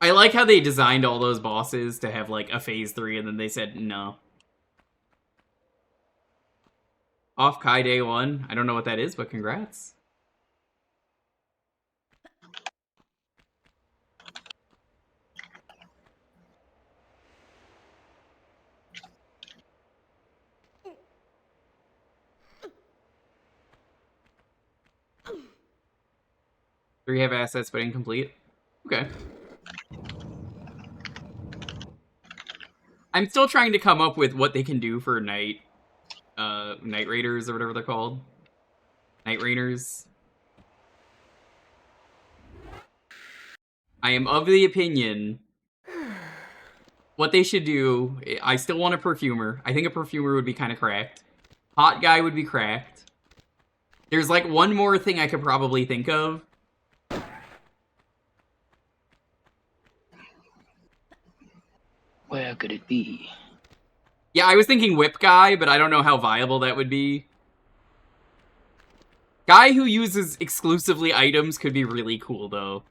I like how they designed all those bosses to have, like, a Phase 3, and then they said, no. Off Kai Day 1. I don't know what that is, but congrats. Three have assets, but incomplete. Okay. I'm still trying to come up with what they can do for Night Raiders, or whatever they're called. Night Rainers. I am of the opinion... What they should do... I still want a Perfumer. I think a Perfumer would be kind of cracked. Hot Guy would be cracked. There's, like, one more thing I could probably think of. Where could it be? Yeah, I was thinking Whip Guy, but I don't know how viable that would be. Guy who uses exclusively items could be really cool, though.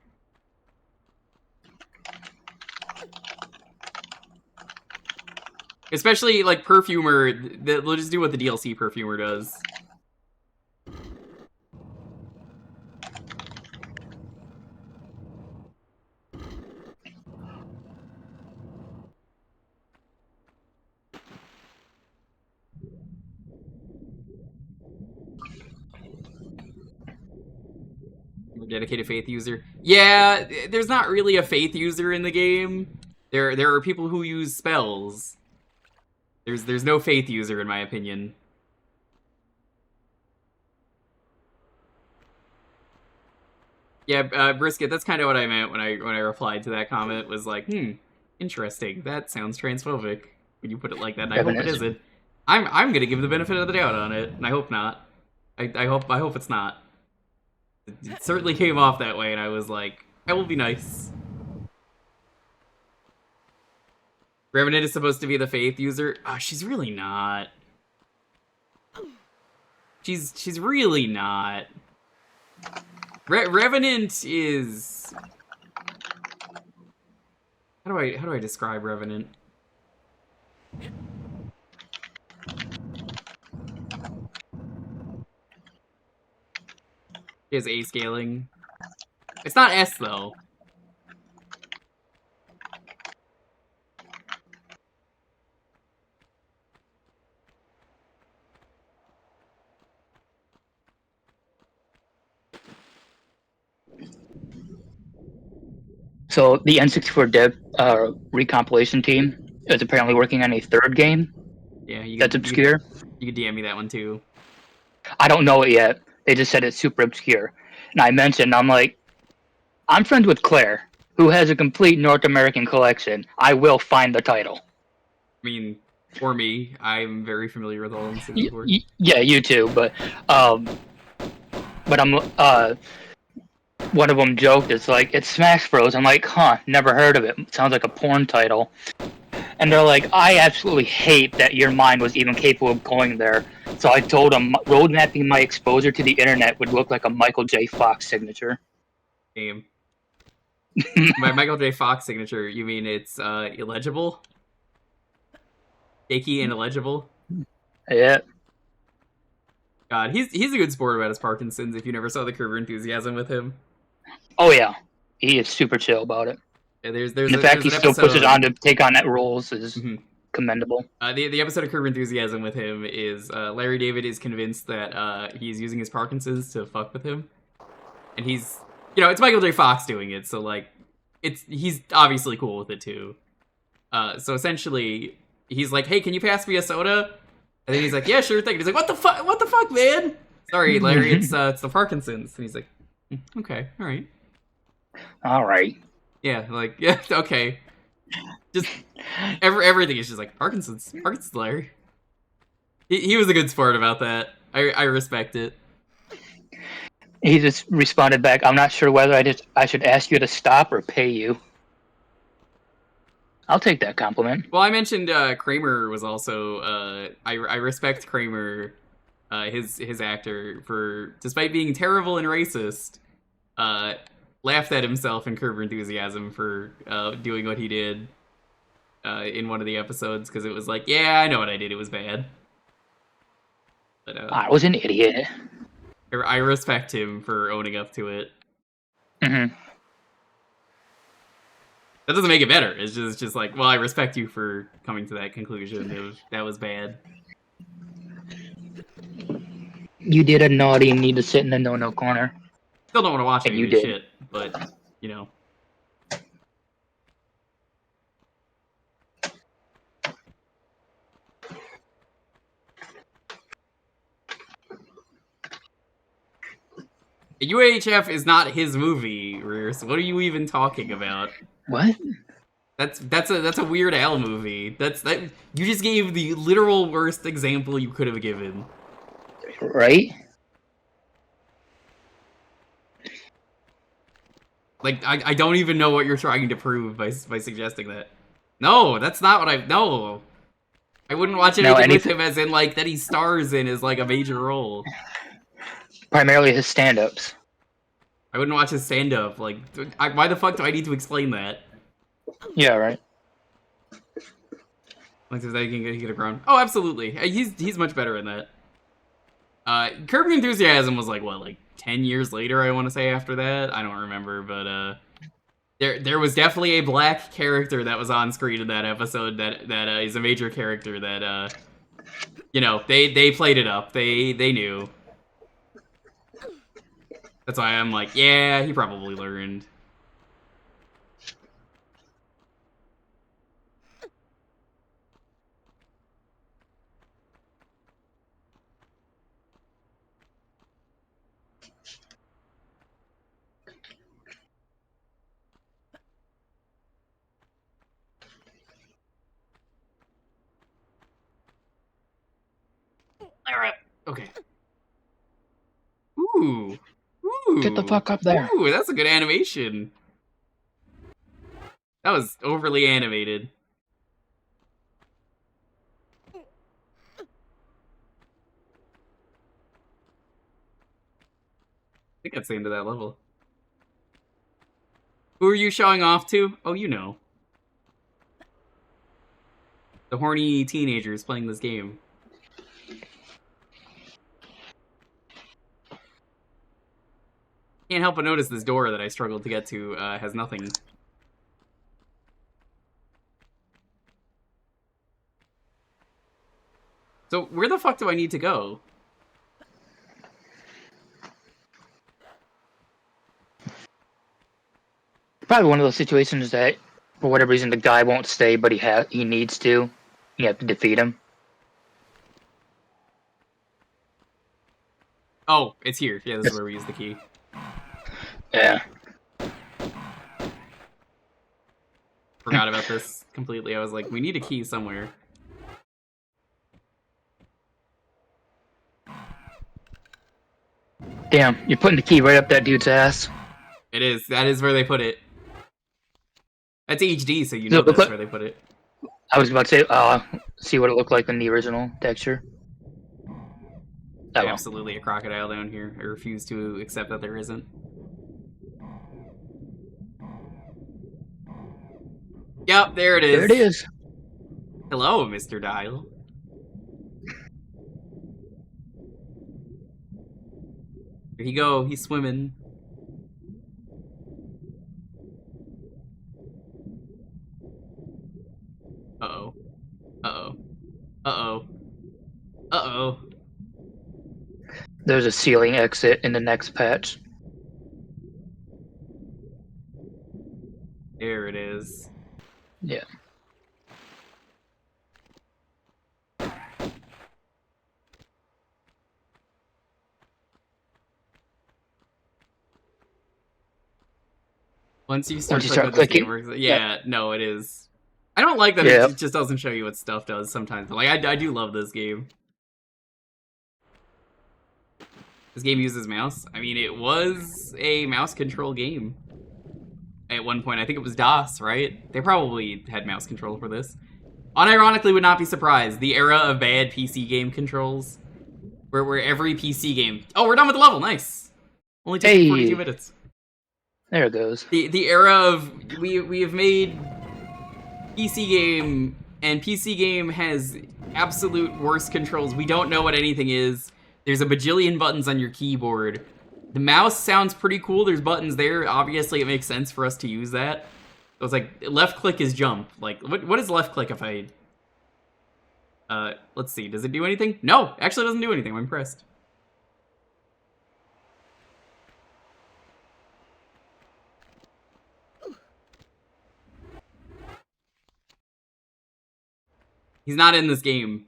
Especially, like, Perfumer, they'll just do what the DLC Perfumer does. Dedicated faith user. Yeah, there's not really a faith user in the game. There are people who use spells. There's no faith user in my opinion. Yeah, Brisket, that's kind of what I meant when I replied to that comment, was like, interesting. That sounds transphobic when you put it like that, and I hope it Revenant. isn't. I'm gonna give the benefit of the doubt on it, and I hope not. I hope it's not. It certainly came off that way, and I was like, I will be nice. Revenant is supposed to be the faith user. Oh, she's really not. She's really not. Revenant is... How do I describe Revenant? She has A scaling. It's not S though. So the N64 dev recompilation team is apparently working on a third game Yeah, that's obscure. You could DM me that one too. I don't know it yet. They just said it's super obscure. And I mentioned, I'm like, I'm friends with Claire, who has a complete North American collection. I will find the title. I mean, for me, I'm very familiar with all of them. Yeah, you too. But I'm one of them joked, it's like, it's Smash Bros. I'm like, huh, never heard of it. Sounds like a porn title. And they're like, I absolutely hate that your mind was even capable of going there. So I told them, roadmapping my exposure to the internet would look like a Michael J. Fox signature. Game. My Michael J. Fox signature, you mean it's illegible? Shaky and illegible? Yeah. God, he's a good sport about his Parkinson's if you never saw the Curb Your Enthusiasm with him. Oh yeah. He is super chill about it. Yeah, there's and the fact he still pushes on to take on that roles is commendable. The episode of Curb Your Enthusiasm with him is Larry David is convinced that he's using his Parkinson's to fuck with him, and he's, you know, it's Michael J. Fox doing it, so like, he's obviously cool with it too. So essentially, he's like, "Hey, can you pass me a soda?" And then he's like, "Yeah, sure thing." And he's like, "What the fuck? What the fuck, man? Sorry, Larry, it's the Parkinson's." And he's like, "Okay, all right." All right. Yeah, like, yeah, okay. Just everything is just like Parkinson's, Larry. He was a good sport about that. I respect it. He just responded back, "I'm not sure whether I should ask you to stop or pay you." I'll take that compliment. Well, I mentioned Kramer was also I respect Kramer, his actor, for, despite being terrible and racist, laughed at himself in Curb Your Enthusiasm for doing what he did in one of the episodes, because it was like, yeah, I know what I did, it was bad. But I was an idiot. I respect him for owning up to it. Mm-hmm. That doesn't make it better. It's just like, well, I respect you for coming to that conclusion. That was bad. You did a naughty and need to sit in the no-no corner. Still don't want to watch any of this shit, but, you know. UHF is not his movie, Rears. What are you even talking about? What? That's a Weird Al movie. You just gave the literal worst example you could have given. Right? Like, I don't even know what you're trying to prove by suggesting that. No, that's not what No. I wouldn't watch anything with him as in, like, that he stars in as, like, a major role. Primarily his stand-ups. I wouldn't watch his stand-up. Like, why the fuck do I need to explain that? Yeah, right. Like, is that he can get around? Oh, absolutely. He's much better in that. Curb Your Enthusiasm was like, what, like 10 years later, I want to say, after that? I don't remember, but there was definitely a black character that was on screen in that episode that is a major character that, you know, they played it up. They knew. That's why I'm like, yeah, he probably learned. Okay. Ooh. Ooh. Get the fuck up there. Ooh, that's a good animation. That was overly animated. I think that's the end of that level. Who are you showing off to? Oh, you know. The horny teenagers playing this game. Can't help but notice this door that I struggled to get to has nothing. So where the fuck do I need to go? Probably one of those situations that, for whatever reason, the guy won't stay, but he needs to. You have to defeat him. Oh, it's here. Yeah, this is where we use the key. Yeah. Forgot about this completely. I was like, we need a key somewhere. Damn, you're putting the key right up that dude's ass. It is. That is where they put it. That's HD, so you So know it look that's like- where they put it. I was about to say, see what it looked like in the original texture. There's Oh, well. absolutely a crocodile down here. I refuse to accept that there isn't. Yep, there it is. There it is. Hello, Mr. Dial. Here you go. He's swimming. Uh-oh. Uh-oh. Uh-oh. Uh-oh. There's a ceiling exit in the next patch. There it is. Yeah. Once you start start clicking, clicking? this game works. Yeah, no, it is. I don't like that Yeah. it just doesn't show you what stuff does sometimes, but like I do love this game. This game uses mouse. I mean, it was a mouse control game. At one point, I think it was DOS, right? They probably had mouse control for this. Unironically, would not be surprised. The era of bad PC game controls, where every PC game. Oh, we're done with the level. Nice. Only took 42 minutes. There it goes. The era of we have made PC game, and PC game has absolute worst controls. We don't know what anything is. There's a bajillion buttons on your keyboard. The mouse sounds pretty cool. There's buttons there. Obviously, it makes sense for us to use that. So it's like left click is jump. Like what is left click if I? Let's see. Does it do anything? No, actually, it doesn't do anything. I'm impressed. He's not in this game.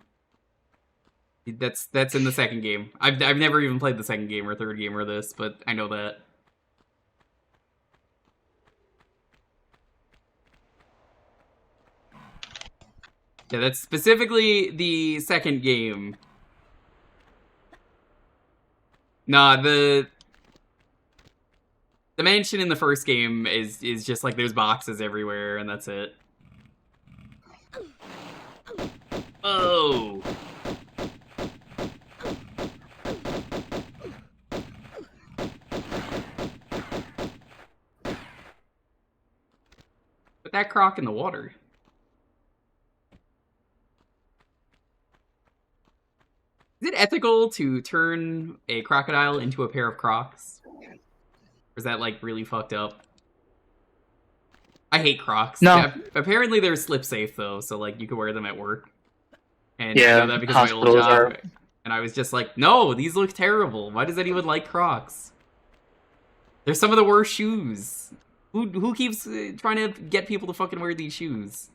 That's in the second game. I've never even played the second game or third game or this, but I know that. Yeah, that's specifically the second game. Nah, the mansion in the first game is just like there's boxes everywhere and that's it. Oh. Put that croc in the water. Is it ethical to turn a crocodile into a pair of Crocs? Or is that, like, really fucked up? I hate Crocs. No. Yeah, apparently they're slip safe, though, so, like, you can wear them at work. And I Yeah, know that because of my old hospitals job. are- And I was just like, no, these look terrible. Why does anyone like Crocs? They're some of the worst shoes. Who keeps trying to get people to fucking wear these shoes?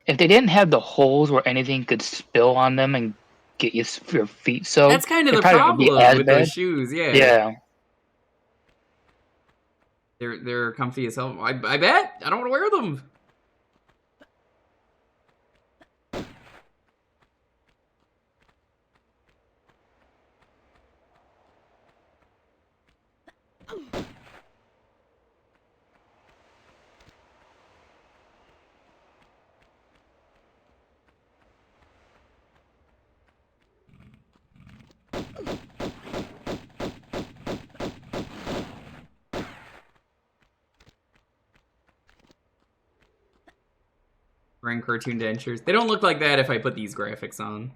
If they didn't have the holes where anything could spill on them and get your feet soaked, That's kind of it the probably wouldn't be problem as with bad. those shoes. Yeah. Yeah. They're comfy as hell. I bet. I don't want to wear them. Wearing cartoon dentures. They don't look like that if I put these graphics on.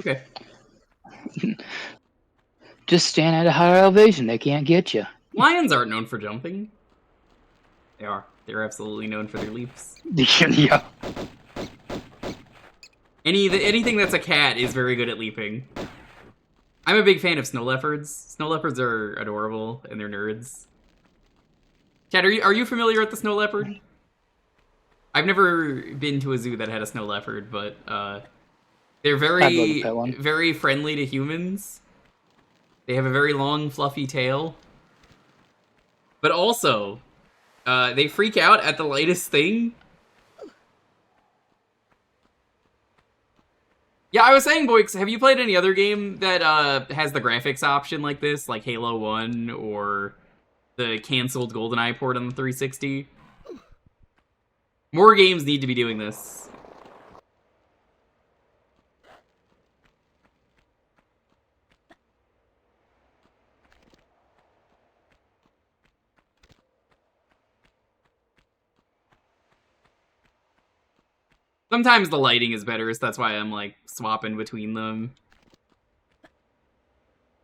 Okay. Just stand at a higher elevation. They can't get you. Lions aren't known for jumping. They are. They're absolutely known for their leaps. Yeah. Anything that's a cat is very good at leaping. I'm a big fan of snow leopards. Snow leopards are adorable, and they're nerds. Chad, are you familiar with the snow leopard? I've never been to a zoo that had a snow leopard, but they're I'd love to very, pet one. very friendly to humans. They have a very long, fluffy tail. But also, they freak out at the lightest thing. Yeah, I was saying, Boix, have you played any other game that has the graphics option like this? Like Halo 1 or the canceled GoldenEye port on the 360? More games need to be doing this. Sometimes the lighting is better, so that's why I'm, like, swapping between them.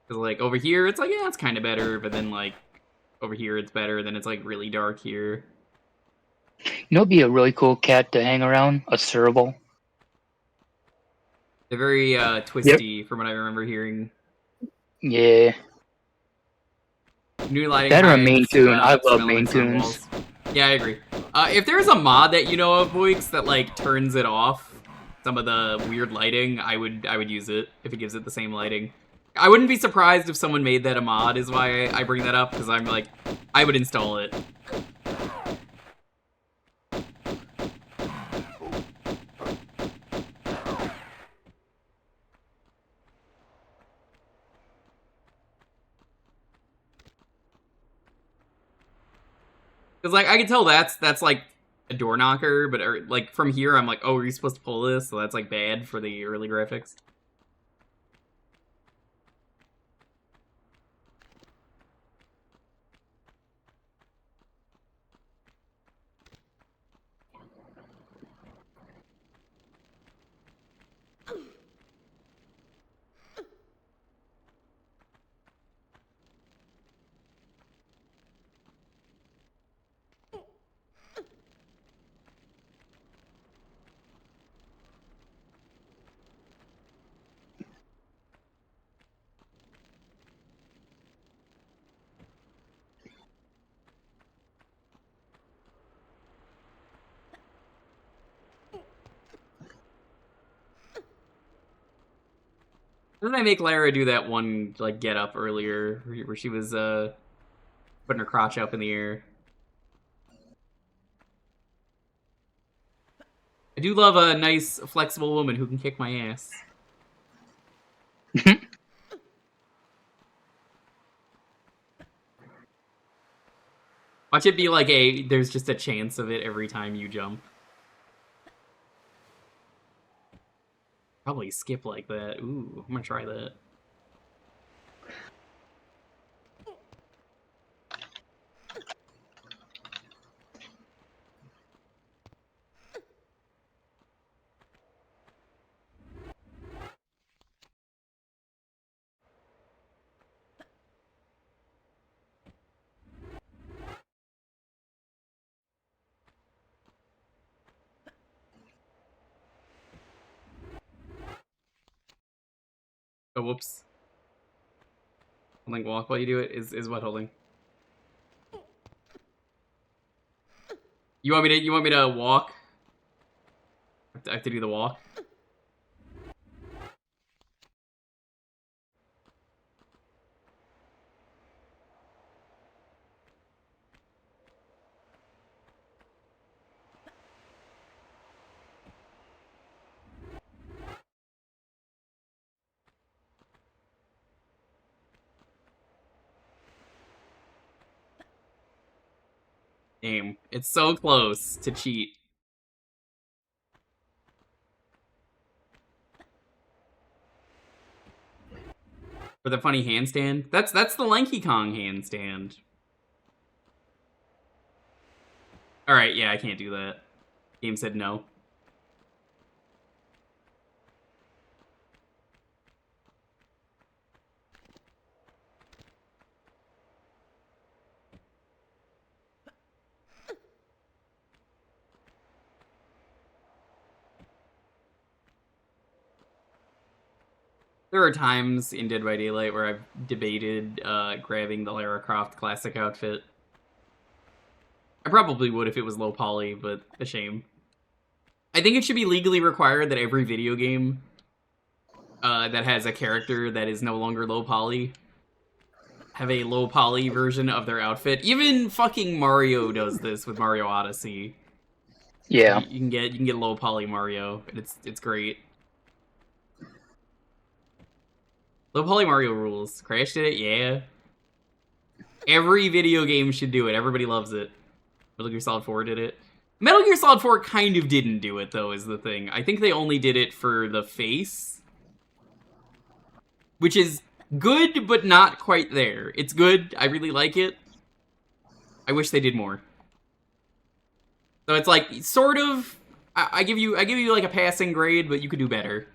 Because, like, over here, it's like, yeah, it's kind of better, but then, like, over here it's better, then it's, like, really dark here. You know, it'd be a really cool cat to hang around? A serval. They're very, twisty, from what I remember hearing. Yeah. New lighting That or a hides, Maine Coon. I love smell Maine mix on Coons. walls. Yeah, I agree. If there's a mod that you know of, Boix, that like turns it off, some of the weird lighting, I would use it if it gives it the same lighting. I wouldn't be surprised if someone made that a mod, is why I bring that up, because I'm like, I would install it. Because like I can tell that's like a door knocker, but like from here I'm like, oh, are you supposed to pull this? So that's like bad for the early graphics. Didn't I make Lara do that one like get up earlier where she was putting her crotch up in the air? I do love a nice, flexible woman who can kick my ass. Watch it be like there's just a chance of it every time you jump. Probably skip like that. Ooh, I'm gonna try that. Oh, whoops. Holding walk while you do it is what holding. You want me to walk? I have to do the walk. Damn, it's so close to cheat. For the funny handstand? That's the Lanky Kong handstand. Alright, yeah, I can't do that. Game said no. There are times in Dead by Daylight where I've debated grabbing the Lara Croft classic outfit. I probably would if it was low poly, but a shame. I think it should be legally required that every video game that has a character that is no longer low poly have a low poly version of their outfit. Even fucking Mario does this with Mario Odyssey. Yeah. You can get low poly Mario, and it's great. Low poly Mario rules. Crash did it, yeah. Every video game should do it. Everybody loves it. Metal Gear Solid 4 did it. Metal Gear Solid 4 kind of didn't do it, though, is the thing. I think they only did it for the face. Which is good, but not quite there. It's good. I really like it. I wish they did more. So it's like, sort of... I give you like a passing grade, but you could do better.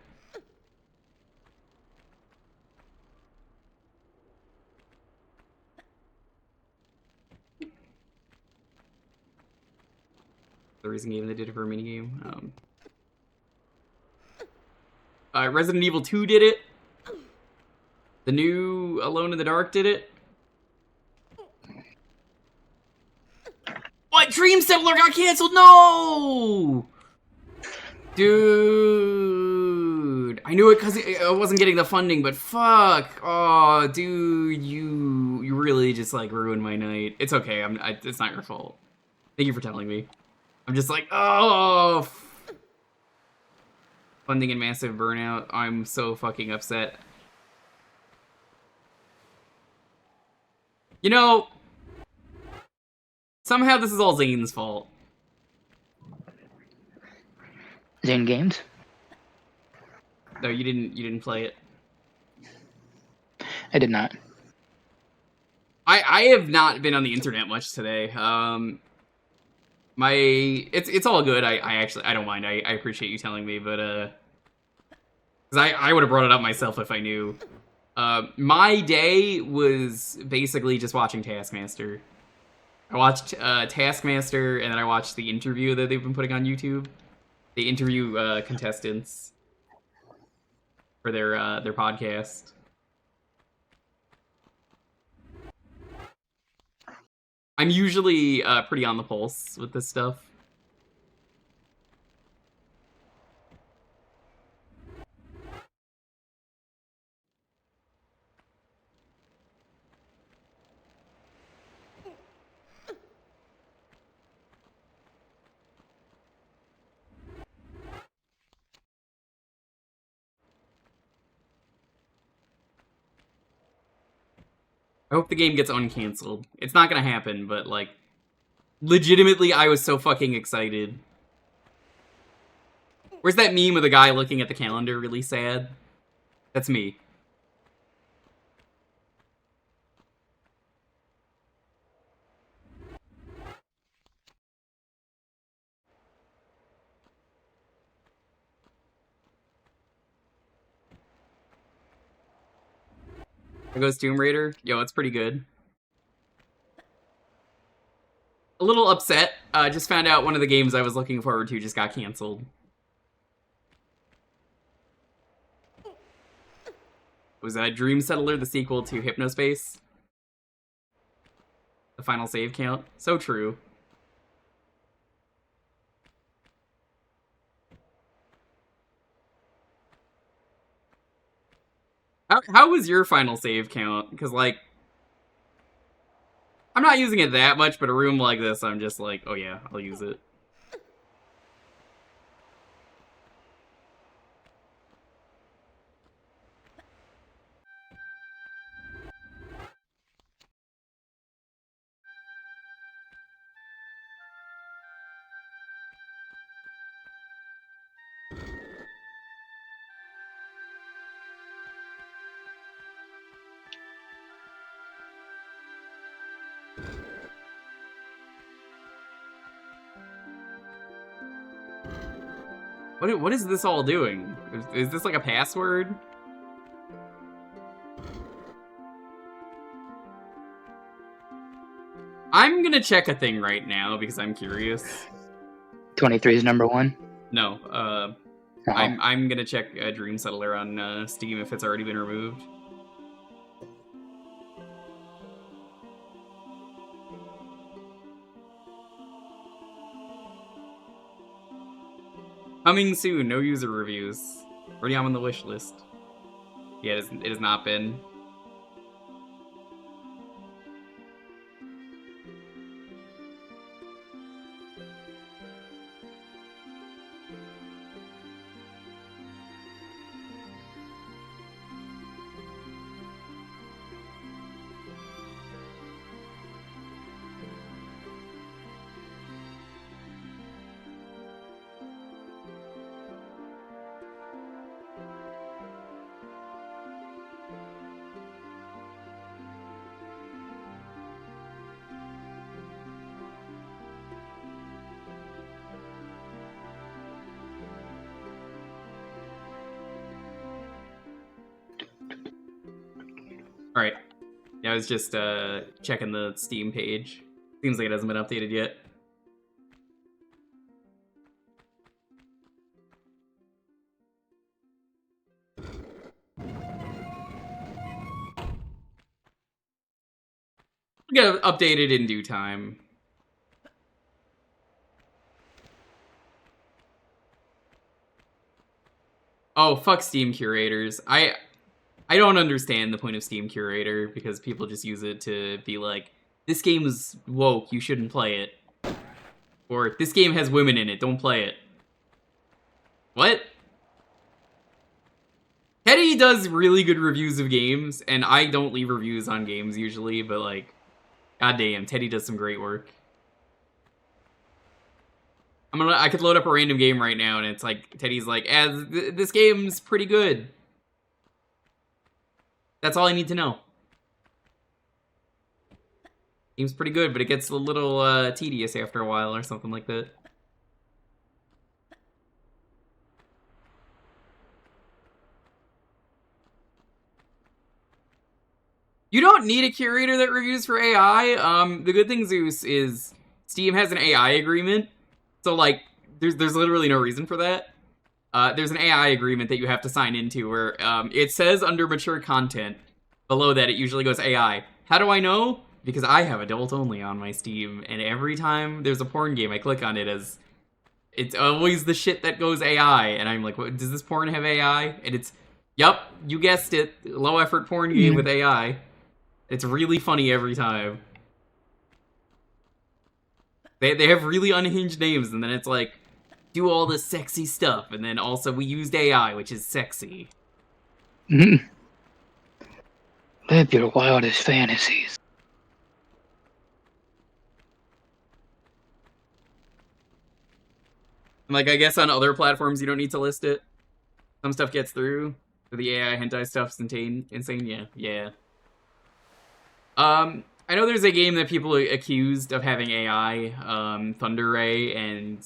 The reason game they did it for a minigame. Resident Evil 2 did it. The new Alone in the Dark did it. What? Dream Settler got canceled? No! Dude. I knew it because I wasn't getting the funding, but fuck. Oh, dude, you really just, like, ruined my night. It's okay. It's not your fault. Thank you for telling me. I'm just like, oh... Funding and massive burnout. I'm so fucking upset. You know, somehow this is all Zane's fault. Zane Games? No, you didn't play it. I did not. I have not been on the internet much today. It's all good. I don't mind. I appreciate you telling me, but because I would have brought it up myself if I knew. My day was basically just watching Taskmaster. I watched Taskmaster, and then I watched the interview that they've been putting on YouTube. They interview contestants for their podcast. I'm usually pretty on the pulse with this stuff. I hope the game gets uncanceled. It's not gonna happen, but, like, legitimately, I was so fucking excited. Where's that meme of the guy looking at the calendar really sad? That's me. There goes Tomb Raider. Yo, it's pretty good. A little upset. Just found out one of the games I was looking forward to just got canceled. Was Dream Settler the sequel to Hypnospace? The final save count? So true. How was your final save count? Because, like, I'm not using it that much, but a room like this, I'm just like, oh yeah, I'll use it. What is this all doing? Is this like a password? I'm gonna check a thing right now because I'm curious. 23 is number 1. No, I'm gonna check Dream Settler on Steam if it's already been removed. Coming soon, no user reviews. Already I'm on the wish list. Yeah, it has not been. Alright. Yeah, I was just checking the Steam page. Seems like it hasn't been updated yet. We'll get updated in due time. Oh, fuck Steam curators. I don't understand the point of Steam Curator, because people just use it to be like, this game is woke, you shouldn't play it. Or, this game has women in it, don't play it. What? Teddy does really good reviews of games, and I don't leave reviews on games usually, but like, goddamn, Teddy does some great work. I could load up a random game right now, and it's like, Teddy's like, this game's pretty good. That's all I need to know. Seems pretty good, but it gets a little tedious after a while or something like that. You don't need a curator that reviews for AI. The good thing, Zeus, is Steam has an AI agreement. So, like, there's literally no reason for that. There's an AI agreement that you have to sign into where it says under mature content. Below that, it usually goes AI. How do I know? Because I have adult only on my Steam, and every time there's a porn game, I click on it as it's always the shit that goes AI, and I'm like, what, does this porn have AI? And it's, yup, you guessed it, low effort porn game with AI. It's really funny every time. They have really unhinged names, and then it's like, do all this sexy stuff, and then also we used AI, which is sexy. Live your wildest fantasies. Like, I guess on other platforms you don't need to list it. Some stuff gets through. But the AI hentai stuff's insane. Yeah. I know there's a game that people are accused of having AI, Thunder Ray, and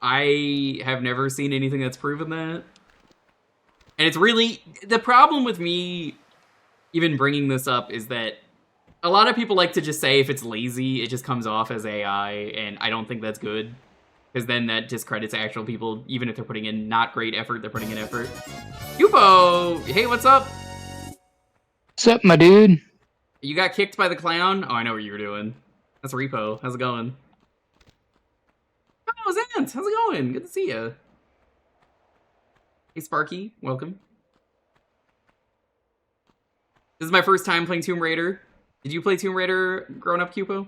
I have never seen anything that's proven that. And it's really... The problem with me even bringing this up is that a lot of people like to just say if it's lazy, it just comes off as AI, and I don't think that's good. Because then that discredits actual people, even if they're putting in not great effort, they're putting in effort. Yupo! Hey, what's up? What's up, my dude? You got kicked by the clown? Oh, I know what you were doing. That's Repo. How's it going? Oh, Zant! How's it going? Good to see you. Hey, Sparky. Welcome. This is my first time playing Tomb Raider. Did you play Tomb Raider growing up, Cupo?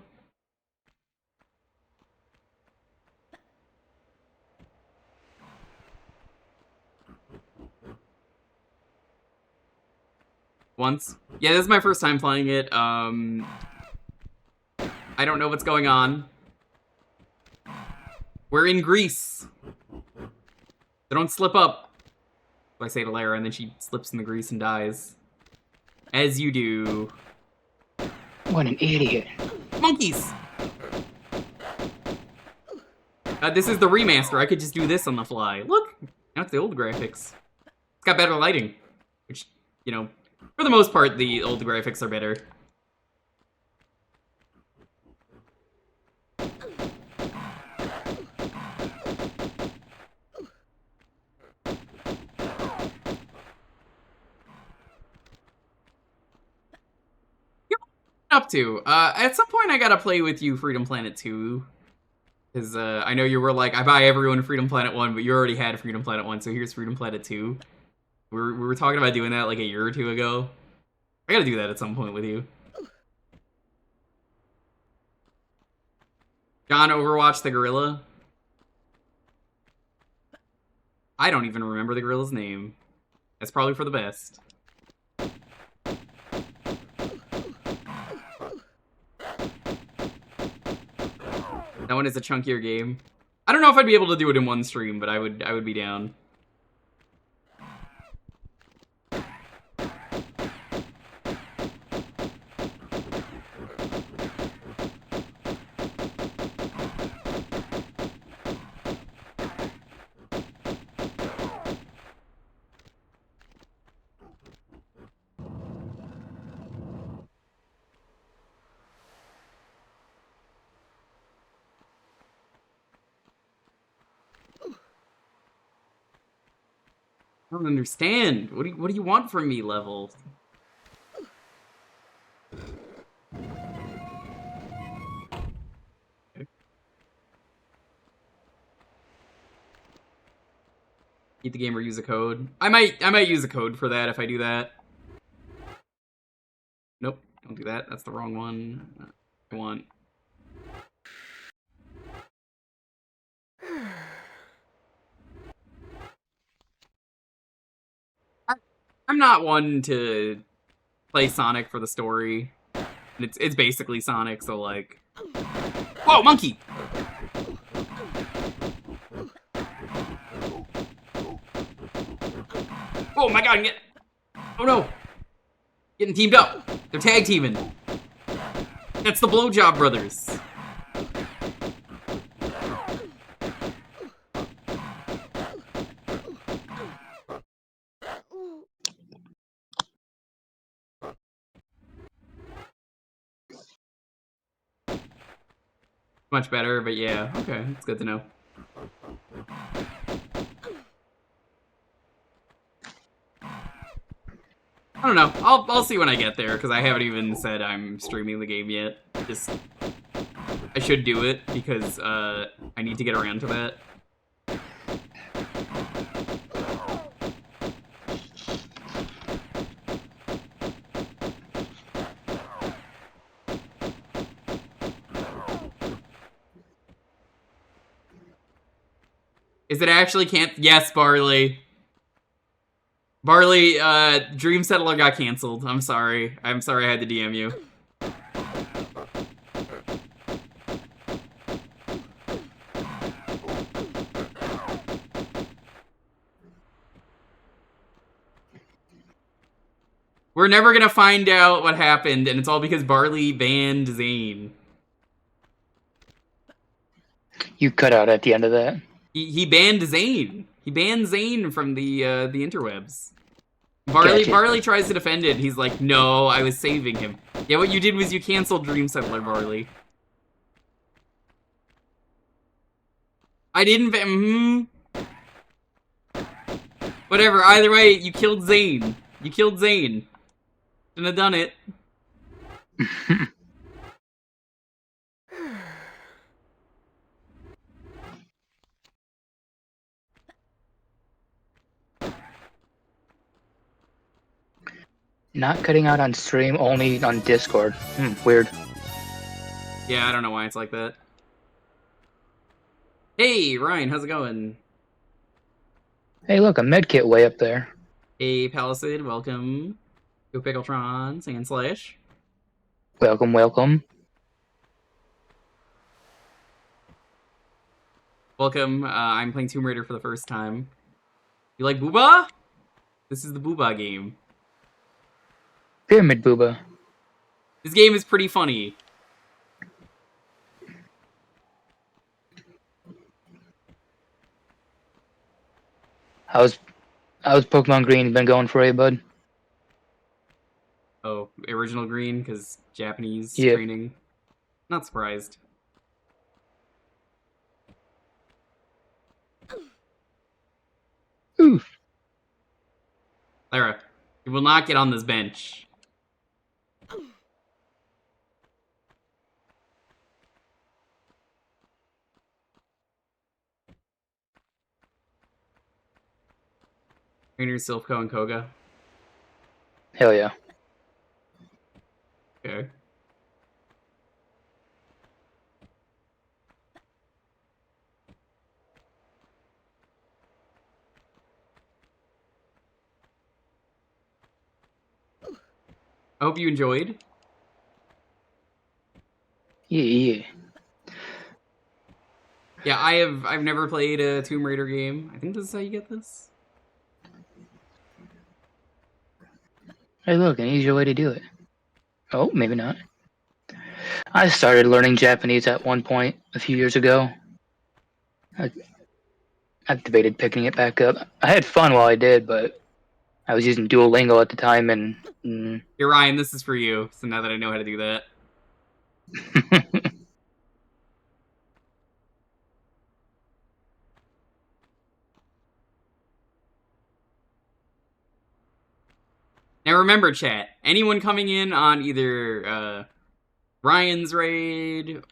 Once. Yeah, this is my first time playing it. I don't know what's going on. We're in Greece. So don't slip up. I say to Lara, and then she slips in the grease and dies. As you do. What an idiot. Monkeys! This is the remaster. I could just do this on the fly. Look! Now it's the old graphics. It's got better lighting. Which, you know, for the most part, the old graphics are better. Up to? At some point I gotta play with you Freedom Planet 2. Because I know you were like, I buy everyone Freedom Planet 1, but you already had Freedom Planet 1, so here's Freedom Planet 2. We were talking about doing that like a year or two ago. I gotta do that at some point with you. John Overwatch the gorilla? I don't even remember the gorilla's name. That's probably for the best. That one is a chunkier game. I don't know if I'd be able to do it in one stream, but I would be down. I don't understand. What do you want from me, Level? Okay. Beat the game or use a code. I might use a code for that if I do that. Nope, don't do that. That's the wrong one. I want. I'm not one to play Sonic for the story. And it's basically Sonic, so like... Whoa, monkey! Oh my god, oh no! Getting teamed up! They're tag teaming! That's the Blowjob Brothers! Much better, but yeah, okay, it's good to know. I don't know. I'll see when I get there, because I haven't even said I'm streaming the game yet. Just I should do it because I need to get around to that. Is it actually can't? Yes, Barley. Barley, Dream Settler got canceled. I'm sorry. I'm sorry I had to DM you. We're never gonna find out what happened, and it's all because Barley banned Zane. You cut out at the end of that. He banned Zane. He banned Zane from the interwebs. Barley tries to defend it. He's like, no, I was saving him. Yeah, what you did was you canceled Dream Settler, Barley. I didn't. Whatever. Either way, you killed Zane. You killed Zane. Shouldn't have done it. Not cutting out on stream, only on Discord. Weird. Yeah, I don't know why it's like that. Hey, Ryan, how's it going? Hey, look, a medkit way up there. Hey, Palisade, welcome. Go Pickletron, Sandslash. Welcome, welcome. Welcome, I'm playing Tomb Raider for the first time. You like Booba? This is the Booba game. Pyramid Booba. This game is pretty funny. How's Pokemon Green been going for you, bud? Oh, original green, because Japanese Yeah. training. Not surprised. Ooh. Lara, you will not get on this bench. Trainer, Silpho, and Koga. Hell yeah. Okay. I hope you enjoyed. Yeah. Yeah, I've never played a Tomb Raider game. I think this is how you get this. Hey, look, an easier way to do it. Oh, maybe not. I started learning Japanese at one point a few years ago. I've debated picking it back up. I had fun while I did, but I was using Duolingo at the time, and Here, Ryan, this is for you. So now that I know how to do that. Now remember, chat, anyone coming in on either Ryan's raid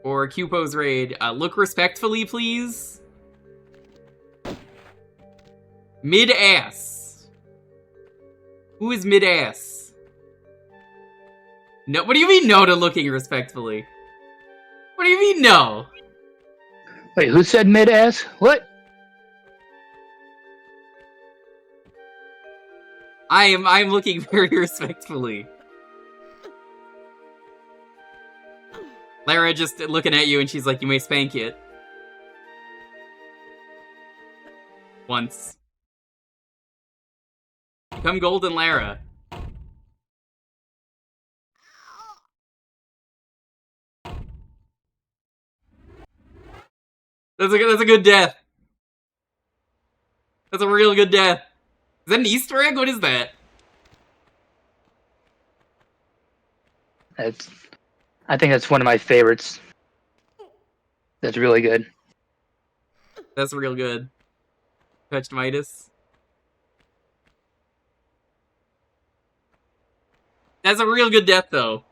or Cupo's raid, look respectfully, please. Mid-ass. Who is mid-ass? No, what do you mean no to looking respectfully? What do you mean no? Wait, who said mid-ass? What? I'm looking very respectfully. Lara just looking at you and she's like, you may spank it. Once. Become Golden Lara. That's a good death. That's a real good death. Is that an Easter egg? What is that? I think that's one of my favorites. That's really good. That's real good. Touched Midas. That's a real good death, though.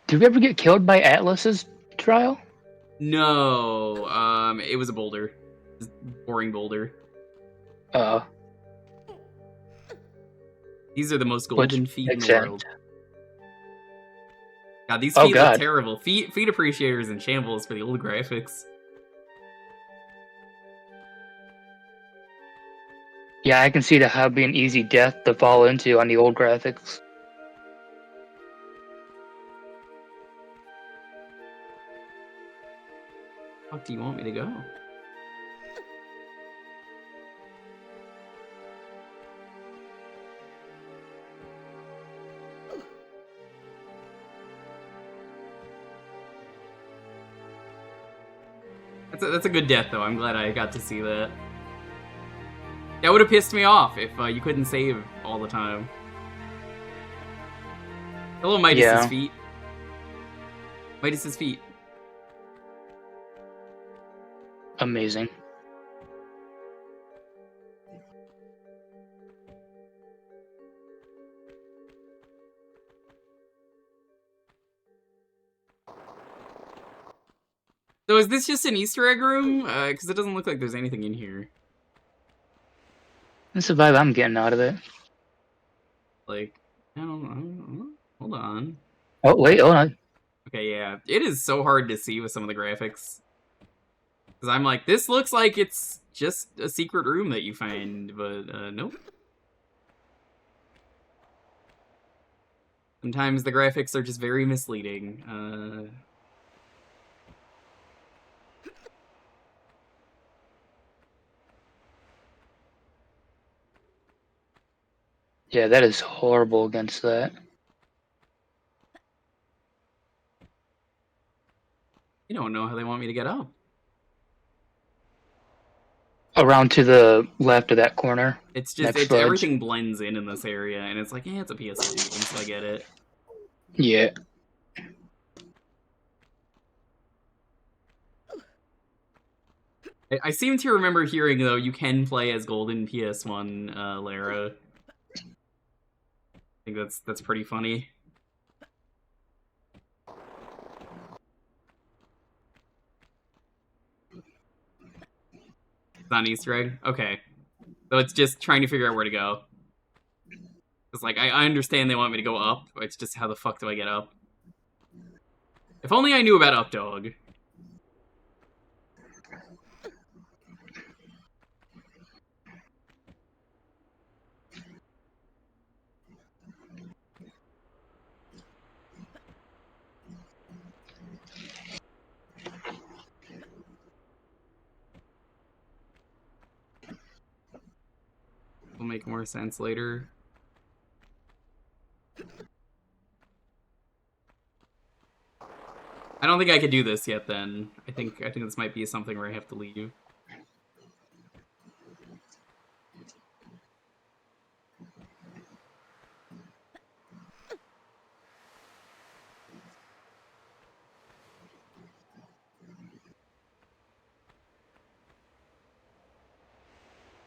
Did we ever get killed by Atlas's trial? No, it was a boulder. Just boring boulder. These are the most golden feet in the world. God, these feet look terrible. Feet appreciators in shambles for the old graphics. Yeah, I can see that how it'd be an easy death to fall into on the old graphics. fuck do you want me to go? That's a good death, though. I'm glad I got to see that. That would have pissed me off if you couldn't save all the time. Hello, Midas's feet. Midas's feet. Amazing. So is this just an Easter egg room? Because it doesn't look like there's anything in here. That's the vibe I'm getting out of it. Like, I don't know. Hold on. Oh, wait, hold on. Okay, yeah. It is so hard to see with some of the graphics. Because I'm like, this looks like it's just a secret room that you find, but nope. Sometimes the graphics are just very misleading. Yeah, that is horrible against that. You don't know how they want me to get up. Around to the left of that corner. It's just, everything blends in this area, and it's like, yeah, it's a PS2 game, so I get it. Yeah. I seem to remember hearing, though, you can play as Golden PS1 Lara. I think that's pretty funny. It's not an Easter egg? Okay. So it's just trying to figure out where to go. It's like, I understand they want me to go up, but it's just how the fuck do I get up? If only I knew about Up Dog. Will make more sense later. I don't think I could do this yet then. I think this might be something where I have to leave.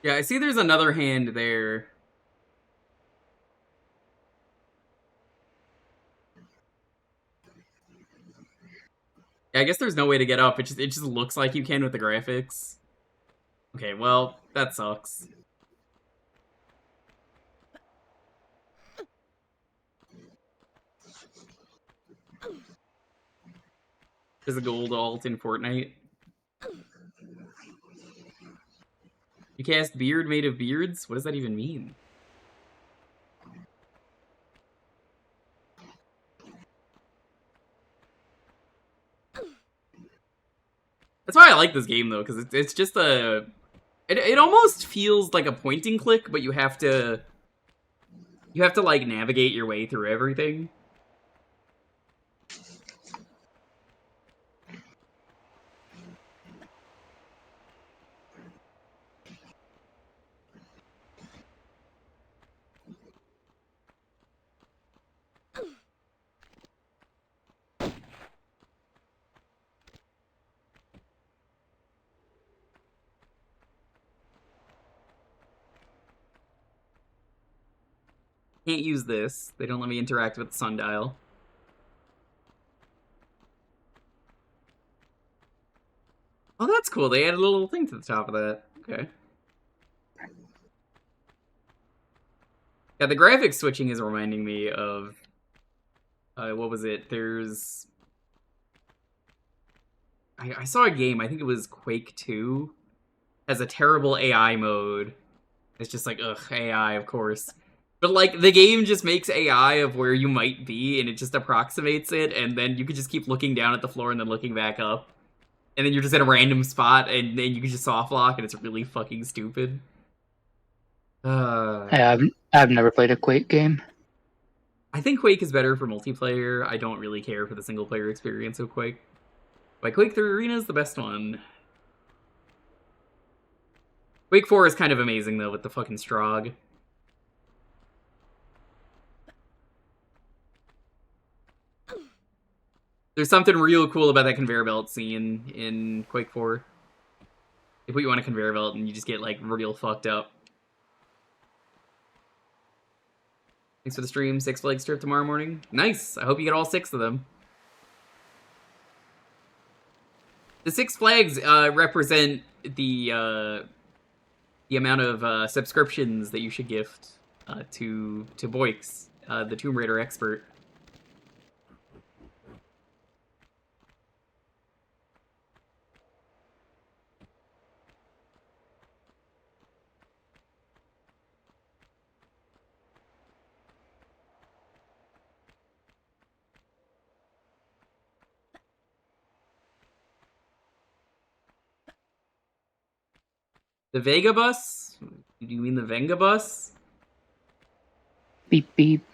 Yeah, I see there's another hand there. Yeah, I guess there's no way to get up. It just looks like you can with the graphics. Okay, well, that sucks. There's a gold alt in Fortnite. You cast Beard made of beards? What does that even mean? That's why I like this game, though, because it's just a... It almost feels like a point and click, but you have to... You have to, like, navigate your way through everything. Can't use this. They don't let me interact with the sundial. Oh, that's cool. They added a little thing to the top of that. Okay. Yeah, the graphics switching is reminding me of... what was it? There's... I saw a game, I think it was Quake 2, has a terrible AI mode. It's just like, ugh, AI, of course. But, like, the game just makes AI of where you might be, and it just approximates it, and then you could just keep looking down at the floor and then looking back up. and then you're just in a random spot, and then you can just soft lock, and it's really fucking stupid. I've never played a Quake game. I think Quake is better for multiplayer. I don't really care for the single player experience of Quake. But Quake 3 Arena is the best one. Quake 4 is kind of amazing, though, with the fucking Strogg. There's something real cool about that conveyor belt scene in Quake 4. They put you on a conveyor belt and you just get, like, real fucked up. Thanks for the stream. 6 Flags trip tomorrow morning. Nice! I hope you get all 6 of them. The 6 Flags represent the amount of subscriptions that you should gift to Boix, the Tomb Raider expert. The Vega bus? Do you mean the Venga bus? Beep beep.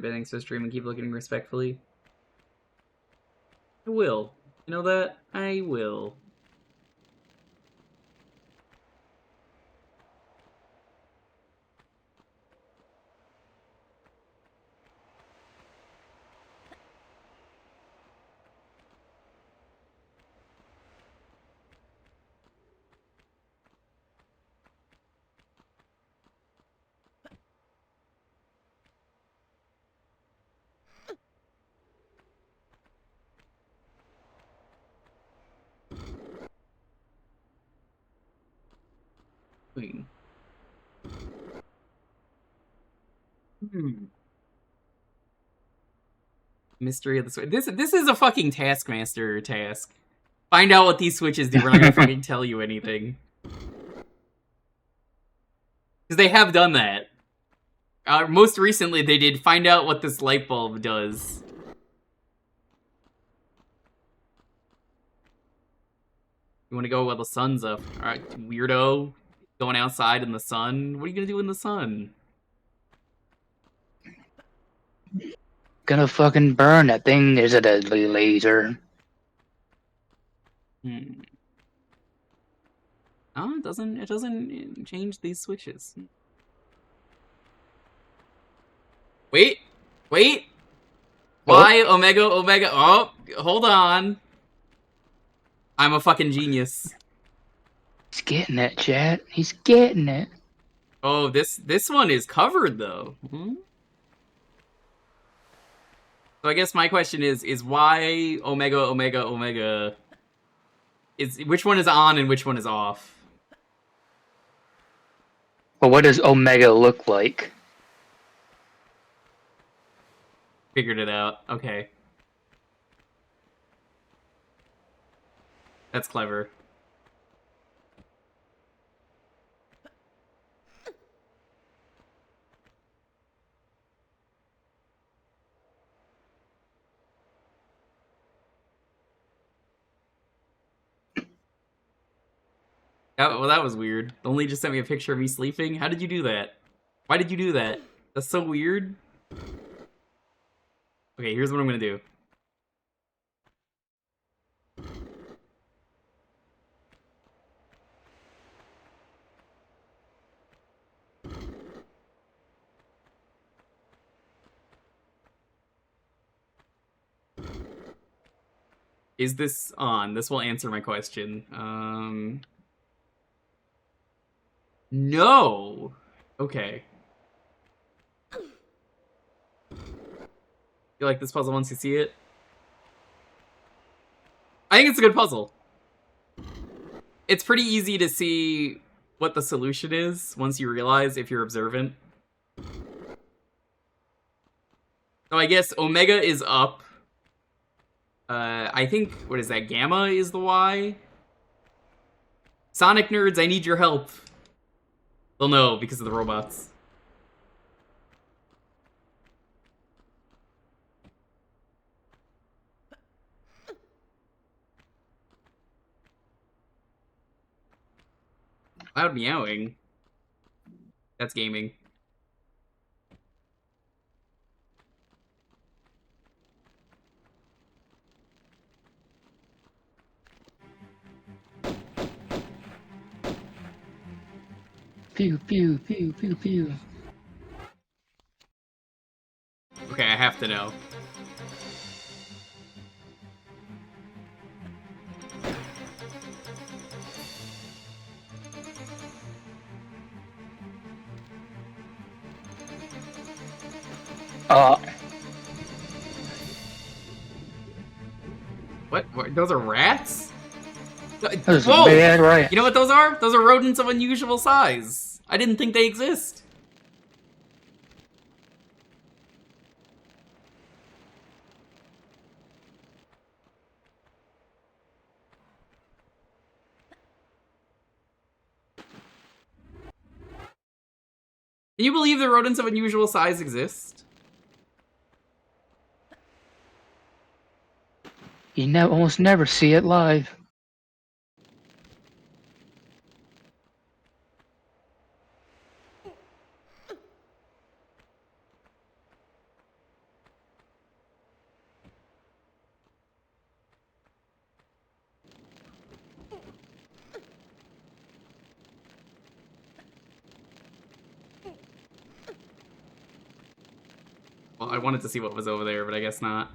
Thanks for the stream and keep looking respectfully. I will. You know that? I will. Queen. Mystery of the Switch. This is a fucking Taskmaster task. Find out what these switches do. We're not gonna fucking tell you anything. Because they have done that. Most recently, they did find out what this light bulb does. You want to go while the sun's up? Alright, weirdo. Going outside in the sun? What are you gonna do in the sun? Gonna fucking burn. That thing is a deadly laser. Oh, it doesn't change these switches. Wait! Why Omega? Oh, hold on. I'm a fucking genius. He's getting it, chat. He's getting it. Oh, this one is covered though. So I guess my question is why Omega is which one is on and which one is off? But what does Omega look like? Figured it out. Okay. That's clever. Well, that was weird. Only just sent me a picture of me sleeping. How did you do that? Why did you do that? That's so weird. Okay, here's what I'm gonna do. Is this on? This will answer my question. No! Okay. You like this puzzle once you see it? I think it's a good puzzle. It's pretty easy to see what the solution is once you realize if you're observant. So I guess Omega is up. I think, what is that, Gamma is the Y? Sonic nerds, I need your help. They'll know because of the robots. Loud meowing. That's gaming. Pew, pew, pew, pew, pew. Okay, I have to know. Uh, What? Those are rats? Those Whoa! bad rats. You know what those are? Those are rodents of unusual size. I didn't think they exist. Can you believe the rodents of unusual size exist? You almost never see it live. Well, I wanted to see what was over there, but I guess not.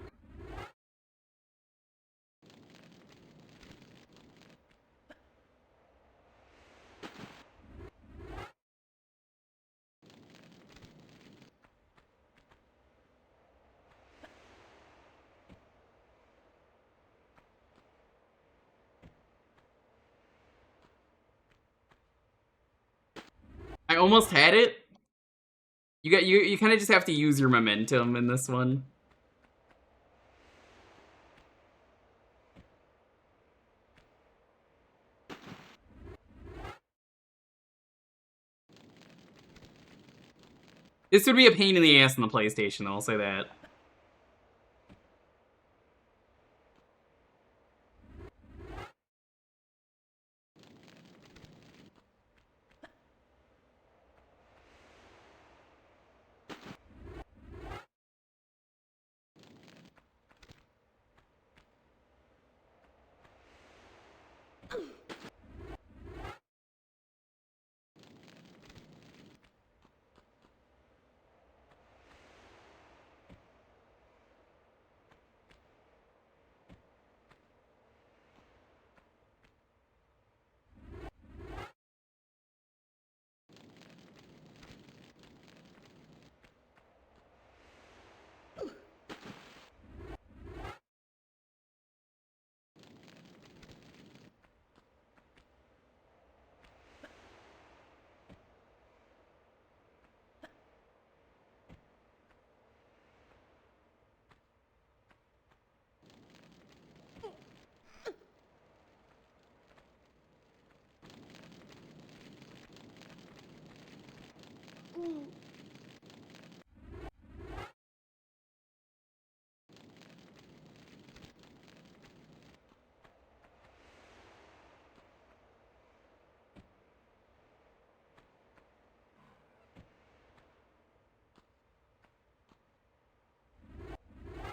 I almost had it. You kind of just have to use your momentum in this one. This would be a pain in the ass on the PlayStation, I'll say that.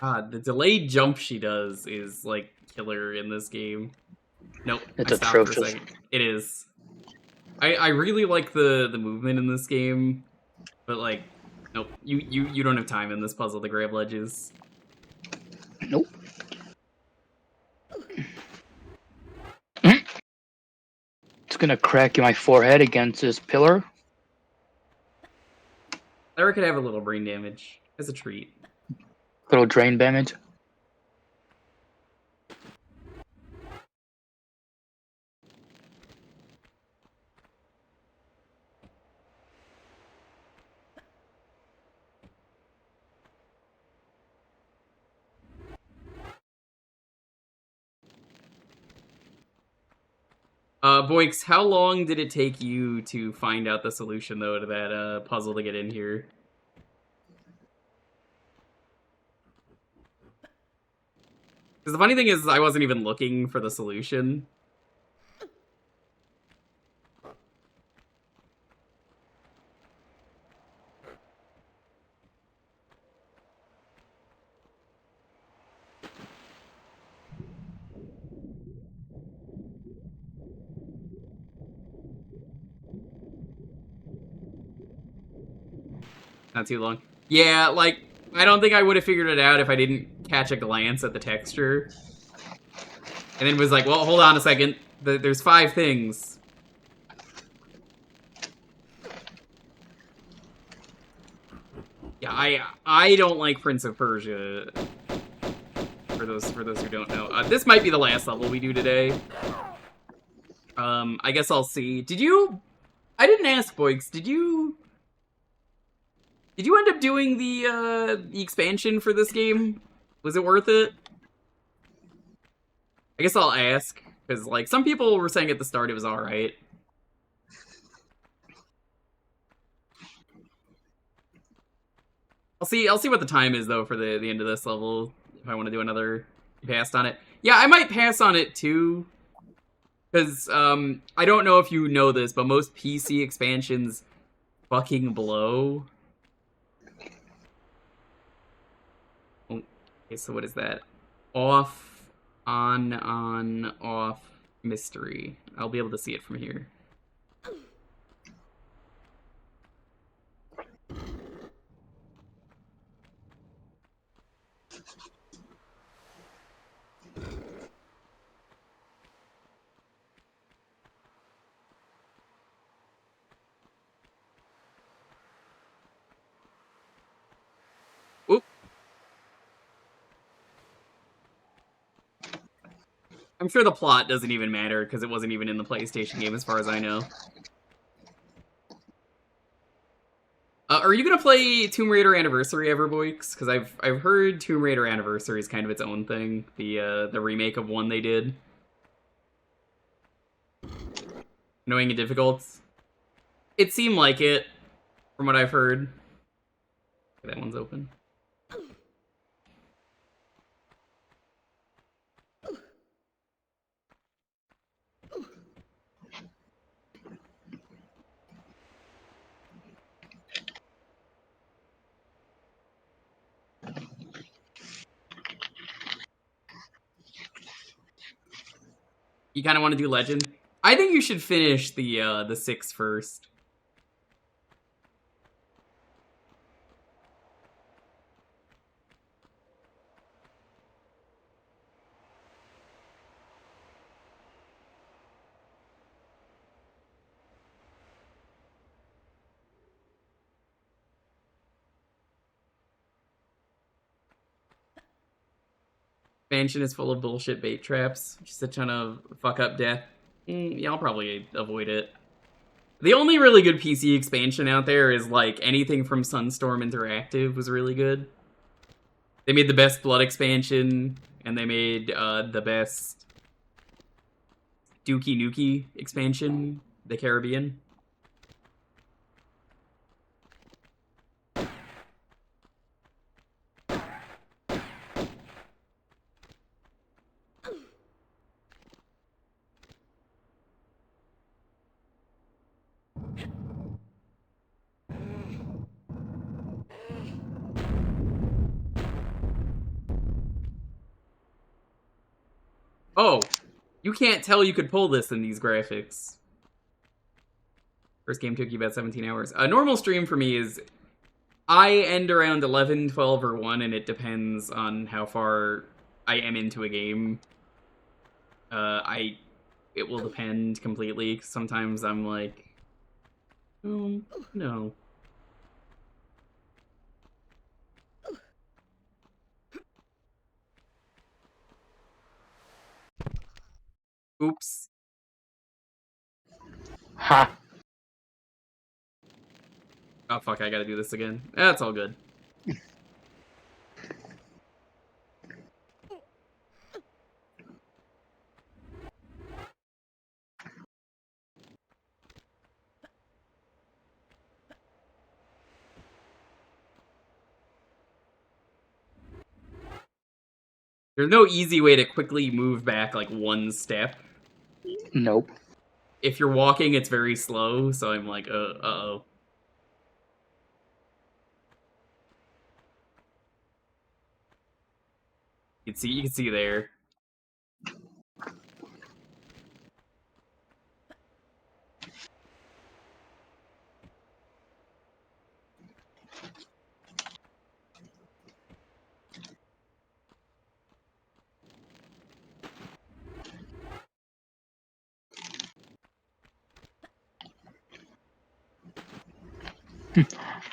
God, the delayed jump she does is, like, killer in this game. Nope, It's I stopped for a atrocious. second. It is. I really like the movement in this game, but, like, nope. You don't have time in this puzzle to grab ledges. Nope. It's gonna crack my forehead against this pillar. Lara could have a little brain damage as a treat. Little drain damage. Boix, how long did it take you to find out the solution, though, to that puzzle to get in here? Because the funny thing is, I wasn't even looking for the solution. Not too long. Yeah, like, I don't think I would have figured it out if I didn't catch a glance at the texture. And then was like, well, hold on a second. There's 5 things. Yeah, I don't like Prince of Persia. For those who don't know. This might be the last level we do today. I guess I'll see. Did you... I didn't ask, Boix. Did you end up doing the expansion for this game? Was it worth it? I guess I'll ask, because, like, some people were saying at the start it was alright. I'll see what the time is, though, for the end of this level, if I want to do another pass on it. Yeah, I might pass on it, too. Because, I don't know if you know this, but most PC expansions fucking blow. Okay, so what is that? Off, on, off, mystery. I'll be able to see it from here. Oop. I'm sure the plot doesn't even matter, because it wasn't even in the PlayStation game, as far as I know. Are you gonna play Tomb Raider Anniversary ever, Boix? Because I've heard Tomb Raider Anniversary is kind of its own thing. The remake of one they did. Annoying and difficult. It seemed like it, from what I've heard. Okay, that one's open. You kind of want to do Legend? I think you should finish the 6 first. Expansion is full of bullshit bait traps. Just a ton of fuck up death. Yeah, I'll probably avoid it. The only really good PC expansion out there is, like, anything from Sunstorm Interactive was really good. They made the best Blood expansion, and they made the best Dookie Nukie expansion, the Caribbean. Oh, you can't tell you could pull this in these graphics. First game took you about 17 hours. A normal stream for me is... I end around 11, 12, or 1, and it depends on how far I am into a game. It will depend completely. Sometimes I'm like... Oh, no. Oops. Ha! Oh, fuck, I gotta do this again. That's all good. There's no easy way to quickly move back, like, one step. Nope. If you're walking, it's very slow, so I'm like, uh-oh. You can see there.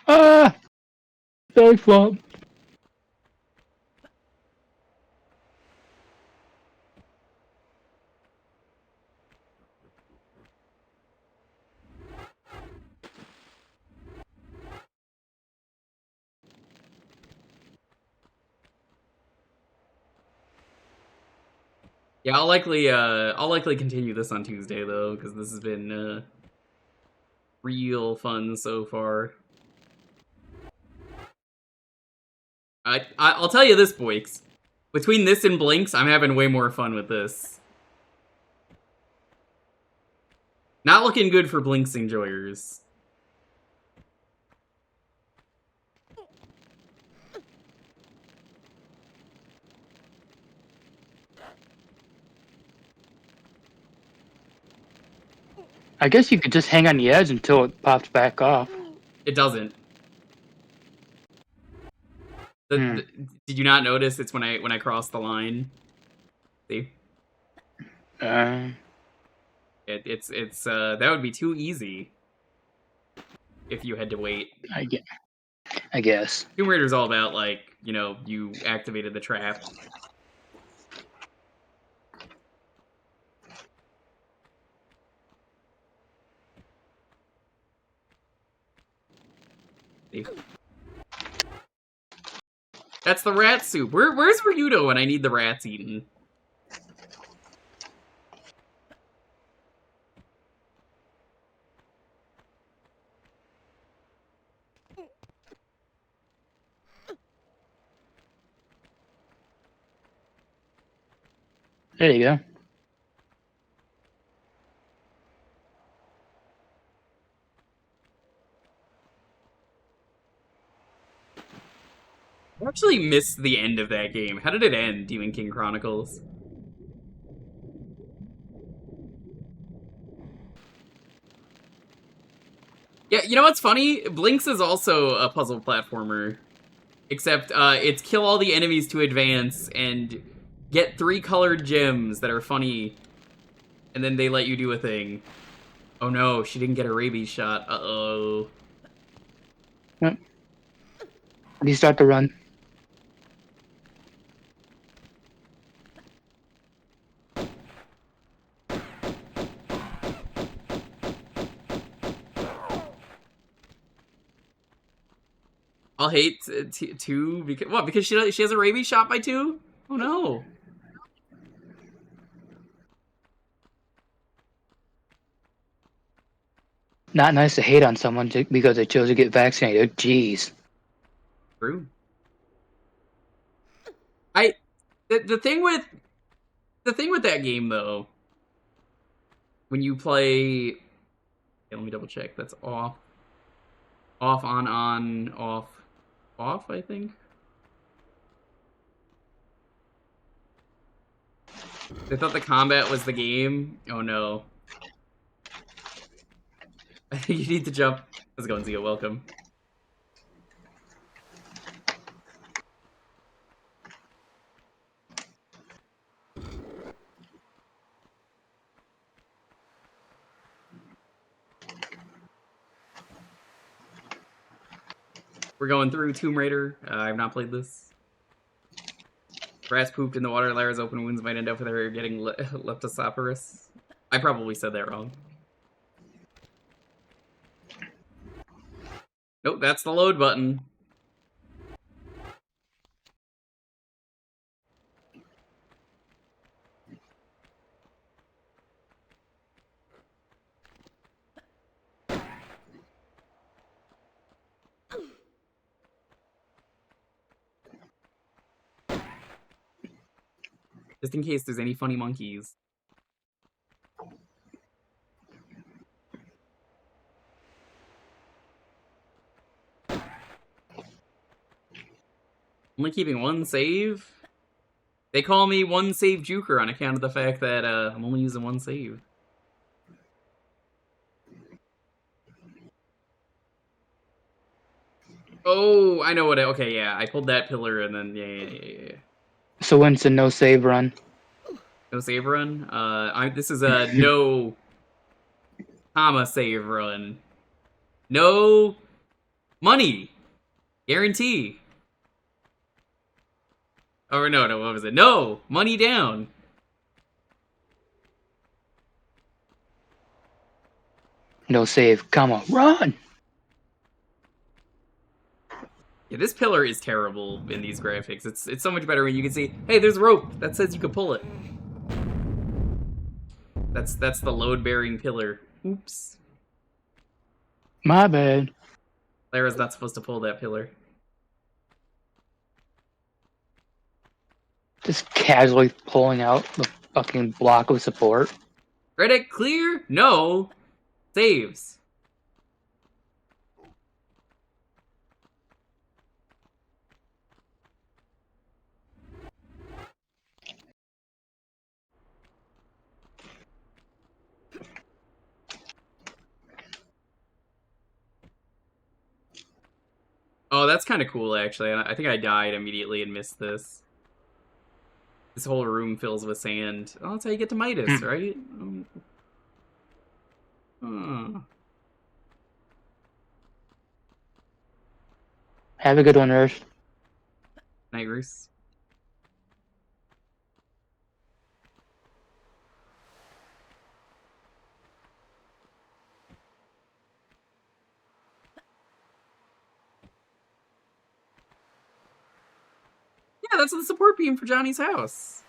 Ah! Belly flop. Yeah, I'll likely continue this on Tuesday though, because this has been real fun so far. I'll tell you this, Boix. Between this and Blinks, I'm having way more fun with this. Not looking good for Blinks enjoyers. I guess you could just hang on the edge until it pops back off. It doesn't. Did you not notice it's when I cross the line? See? It's that would be too easy if you had to wait. I guess. Tomb Raider's all about, like, you know, you activated the trap. See? That's the rat soup. Where's Ryudo when I need the rats eaten? There you go. I actually missed the end of that game. How did it end, Demon King Chronicles? Yeah, you know what's funny? Blinks is also a puzzle platformer. Except, it's kill all the enemies to advance and get 3 colored gems that are funny. And then they let you do a thing. Oh no, she didn't get a rabies shot. Uh-oh. Yep. You start to run. I'll hate 2 because what? Because she has a rabies shot by 2? Oh no. Not nice to hate on someone because they chose to get vaccinated. Jeez. True. The thing with that game though, when you play, okay, let me double check. That's off, on, off. I think. They thought the combat was the game. Oh no. I think you need to jump. How's it going, Zio? Welcome. We're going through Tomb Raider. I've not played this. Rats pooped in the water. Lara's open wounds might end up with her getting leptospirus. I probably said that wrong. Nope, that's the load button. Just in case there's any funny monkeys. Only keeping 1 save? They call me 1 save Jewker on account of the fact that I'm only using 1 save. Oh, I know what. Okay, yeah, I pulled that pillar and then yeah. So when it's a no save run. No save run. This is a no comma save run. No money guarantee. Oh no, what was it? No money down. No save, comma, run! Yeah, this pillar is terrible in these graphics. It's so much better when you can see, hey, there's rope that says you can pull it. That's the load-bearing pillar. Oops. My bad. Lara's not supposed to pull that pillar. Just casually pulling out the fucking block of support. Reddit clear? No. Saves. Oh, that's kind of cool, actually. I think I died immediately and missed this. This whole room fills with sand. Oh, that's how you get to Midas, right? Have a good one, Earth. Night, Roos. Yeah, that's the support beam for Johnny's house.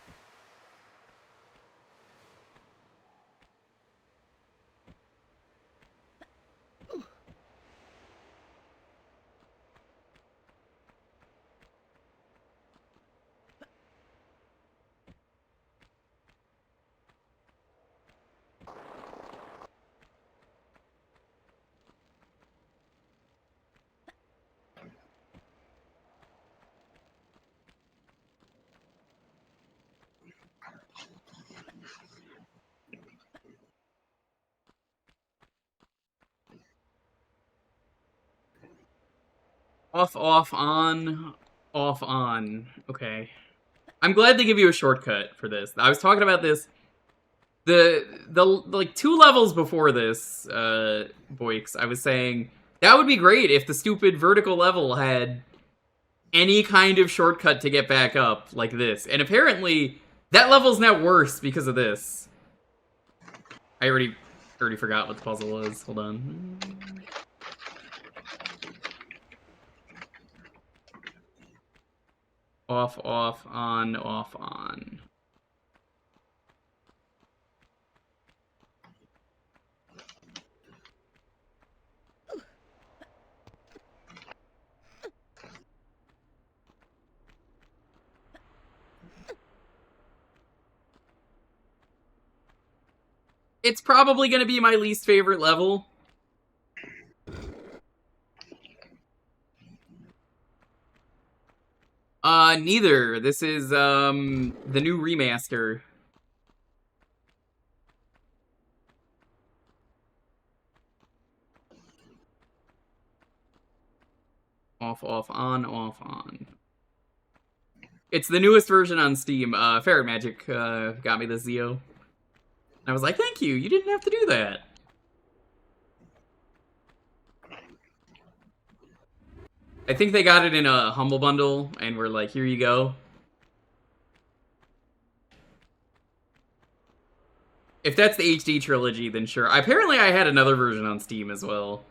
Off, on. Okay. I'm glad they give you a shortcut for this. I was talking about this the like 2 levels before this, Boix. I was saying that would be great if the stupid vertical level had any kind of shortcut to get back up like this. And apparently that level's now worse because of this. I already forgot what the puzzle was. Hold on. Off, on. It's probably going to be my least favorite level. Neither. This is, the new remaster. Off, on. It's the newest version on Steam. Fairy Magic, got me the Zeo. I was like, thank you, you didn't have to do that. I think they got it in a Humble Bundle, and we're like, here you go. If that's the HD trilogy, then sure. Apparently I had another version on Steam as well.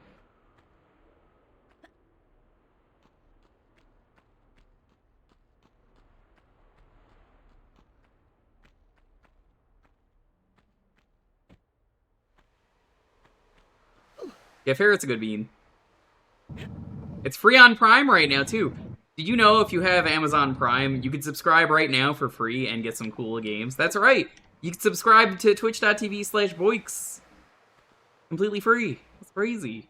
Yeah, Ferret's a good bean. It's free on Prime right now, too. Did you know if you have Amazon Prime, you can subscribe right now for free and get some cool games? That's right! You can subscribe to twitch.tv/Boix. Completely free. That's crazy.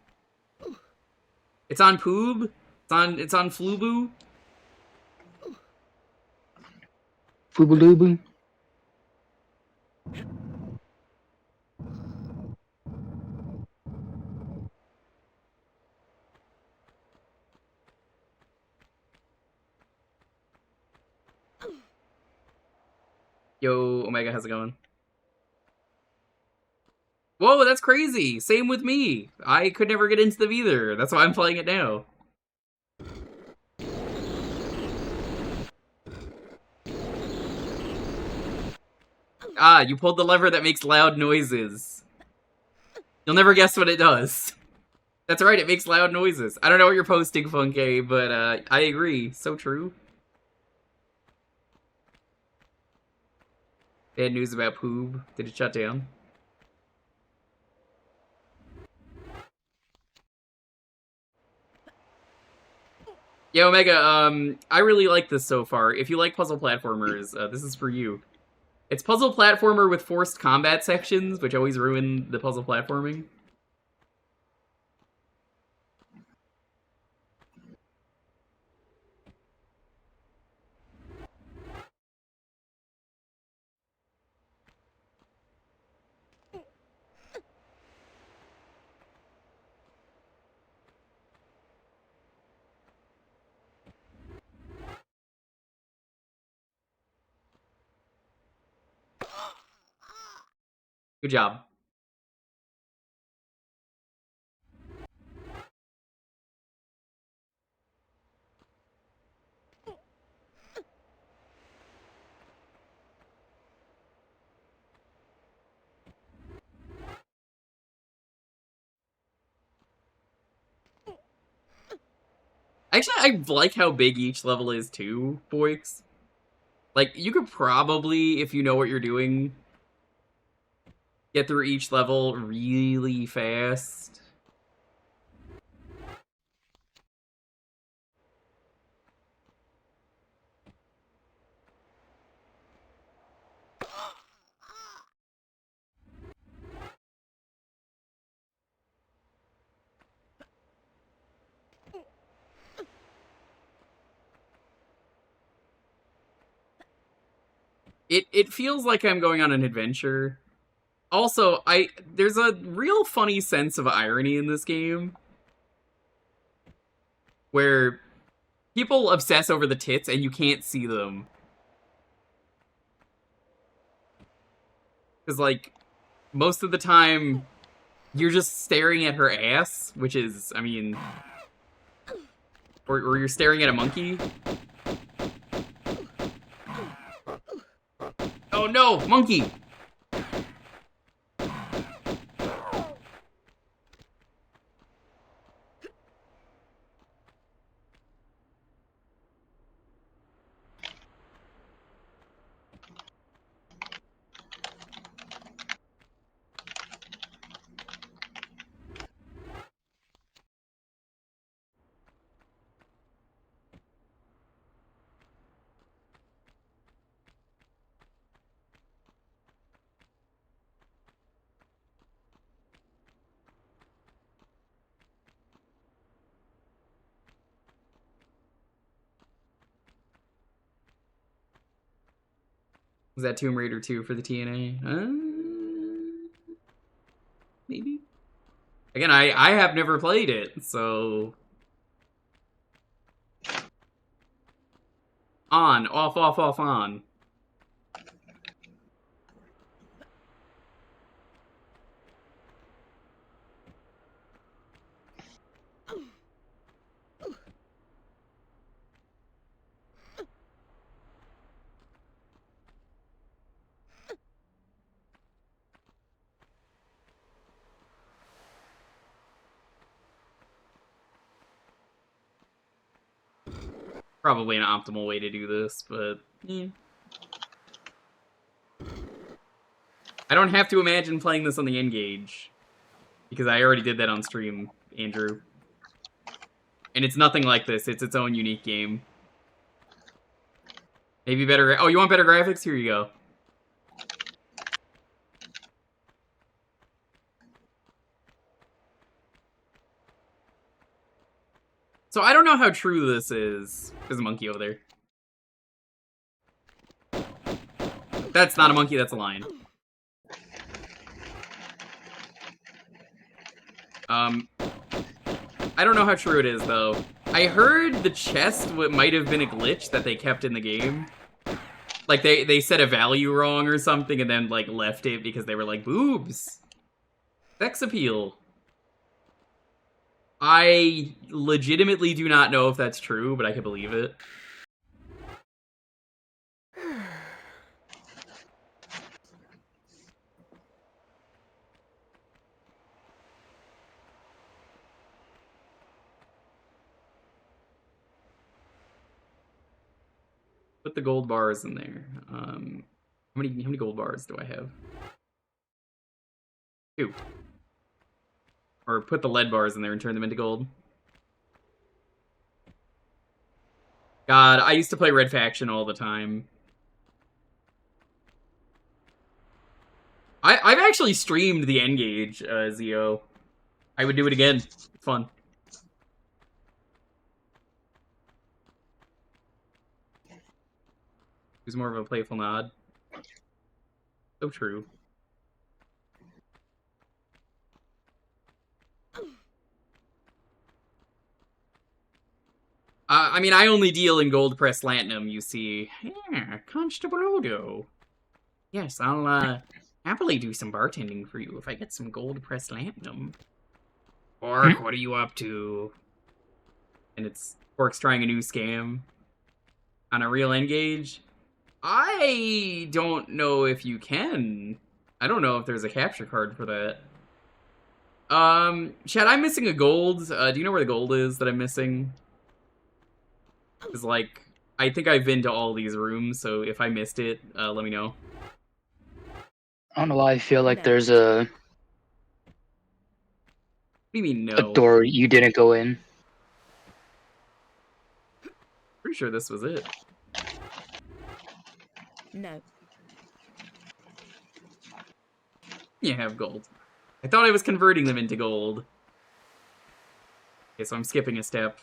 It's on Poob. It's on Flubu. Fubalubu. Yo, Omega, how's it going? Whoa, that's crazy! Same with me! I could never get into them either. That's why I'm playing it now. Ah, you pulled the lever that makes loud noises. You'll never guess what it does. That's right, it makes loud noises. I don't know what you're posting, Funke, but I agree. So true. Bad news about Poob. Did it shut down? Yeah, Omega, I really like this so far. If you like puzzle platformers, this is for you. It's puzzle platformer with forced combat sections, which always ruin the puzzle platforming. Good job. Actually, I like how big each level is, too, Boix. Like, you could probably, if you know what you're doing, get through each level really fast. It feels like I'm going on an adventure. Also, there's a real funny sense of irony in this game, where people obsess over the tits and you can't see them. Because, like, most of the time, you're just staring at her ass, which is, I mean... Or you're staring at a monkey. Oh no, monkey! Was that Tomb Raider 2 for the TNA? Maybe? Again, I have never played it, so... On, off, off, off, on. Probably an optimal way to do this, but... I don't have to imagine playing this on the N-Gauge, because I already did that on stream, Andrew. And it's nothing like this, it's its own unique game. Maybe better... Oh, you want better graphics? Here you go. So I don't know how true this is. There's a monkey over there. That's not a monkey, that's a lion. I don't know how true it is, though. I heard the chest might have been a glitch that they kept in the game. Like, they said a value wrong or something and then, like, left it because they were like, boobs! Sex appeal. I legitimately do not know if that's true, but I can believe it. Put the gold bars in there. How many gold bars do I have? 2. Or put the lead bars in there and turn them into gold. God, I used to play Red Faction all the time. I've actually streamed the Engage, Zio. I would do it again. Fun. It was more of a playful nod. So true. I mean, I only deal in gold press latinum, you see. Yeah, Constable Odo. Yes, I'll, happily do some bartending for you if I get some gold press latinum. Orc, what are you up to? And it's Orc's trying a new scam. On a real Engage? I don't know if you can. I don't know if there's a capture card for that. Chad, I'm missing a gold. Do you know where the gold is that I'm missing? Because, like, I think I've been to all these rooms, so if I missed it, let me know. I don't know why I feel like No. there's a What do you mean, no? door you didn't go in. Pretty sure this was it. No. You have gold. I thought I was converting them into gold. Okay, so I'm skipping a step.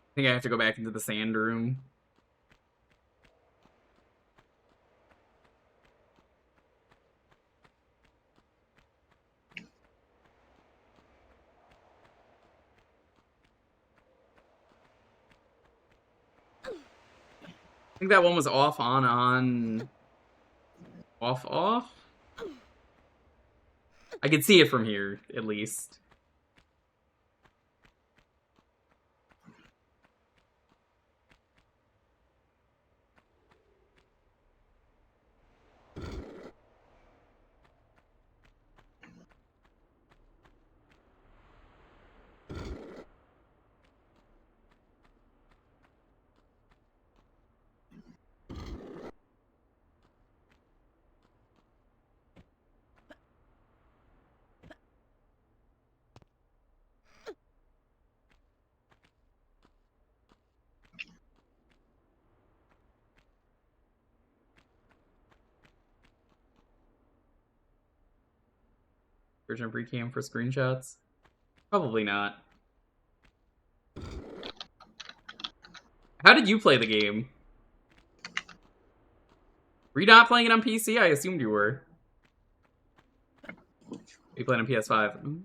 I think I have to go back into the sand room. I think that one was off, on, off, off? I can see it from here, at least. Version pre-cam for screenshots? Probably not. How did you play the game? Were you not playing it on PC? I assumed you were. You playing on PS5?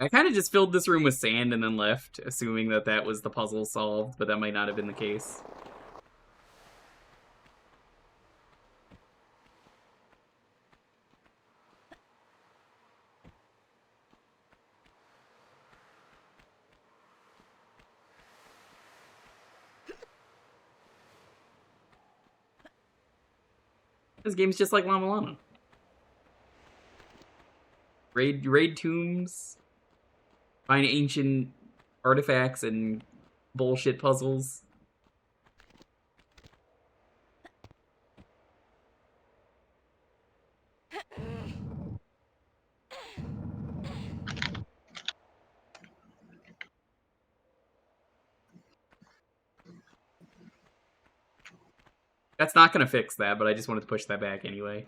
I kind of just filled this room with sand and then left, assuming that that was the puzzle solved, but that might not have been the case. This game's just like Llama Llama. Raid tombs, find ancient artifacts and bullshit puzzles. That's not gonna fix that, but I just wanted to push that back anyway.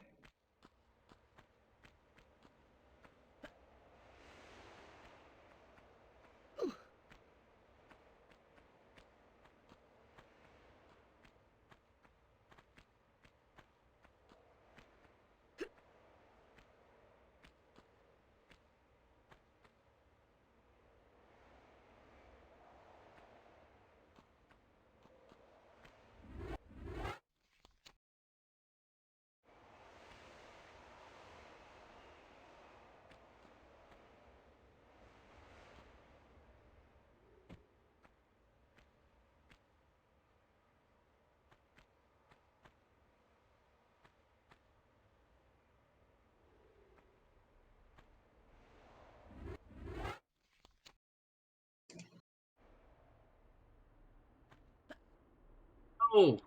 Oh.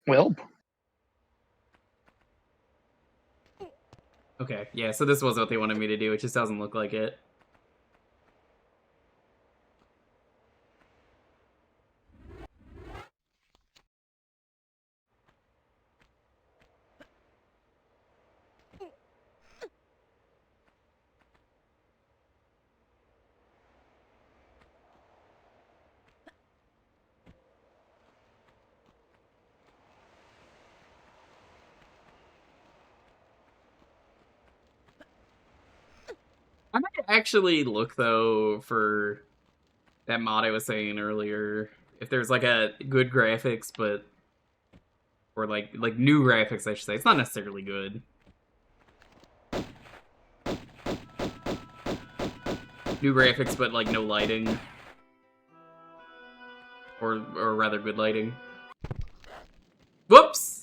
Well. Okay, yeah, so this was what they wanted me to do. It just doesn't look like it. I might actually look, though, for that mod I was saying earlier. If there's, like, a good graphics, but... Or, like new graphics, I should say. It's not necessarily good. New graphics, but, like, no lighting. Or rather, good lighting. Whoops!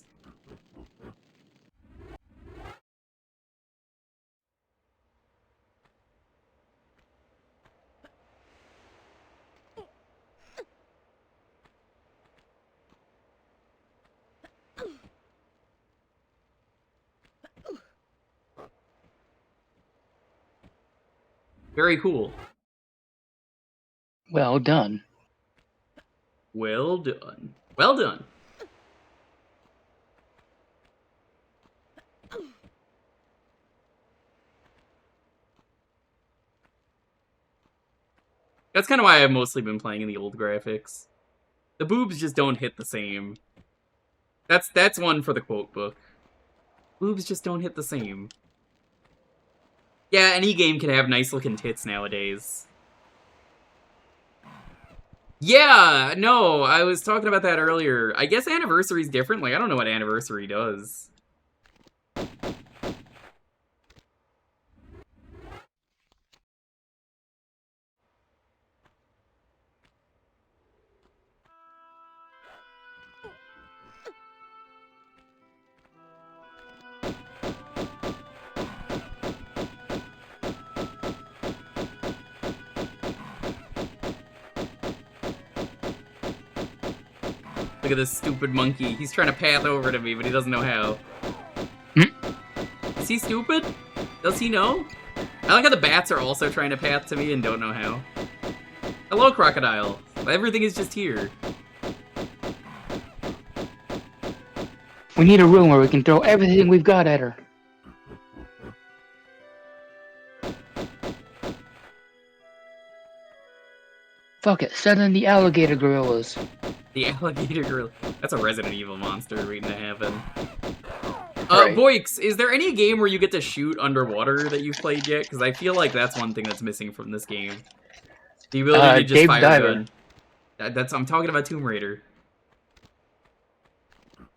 Very cool. Well done. Well done. Well done. That's kind of why I've mostly been playing in the old graphics. The boobs just don't hit the same. That's one for the quote book. Boobs just don't hit the same. Yeah, any game can have nice-looking tits nowadays. Yeah, no, I was talking about that earlier. I guess Anniversary's different. Like, I don't know what Anniversary does. Look at this stupid monkey. He's trying to path over to me, but he doesn't know how. Is he stupid? Does he know? I like how the bats are also trying to path to me and don't know how. Hello, crocodile. Everything is just here. We need a room where we can throw everything we've got at her. Fuck it, send in the alligator gorillas. The alligator gorilla. That's a Resident Evil monster waiting to happen. Right. Boix, is there any game where you get to shoot underwater that you've played yet? Because I feel like that's one thing that's missing from this game. The ability to just Dave fire Diver. a gun. I'm talking about Tomb Raider.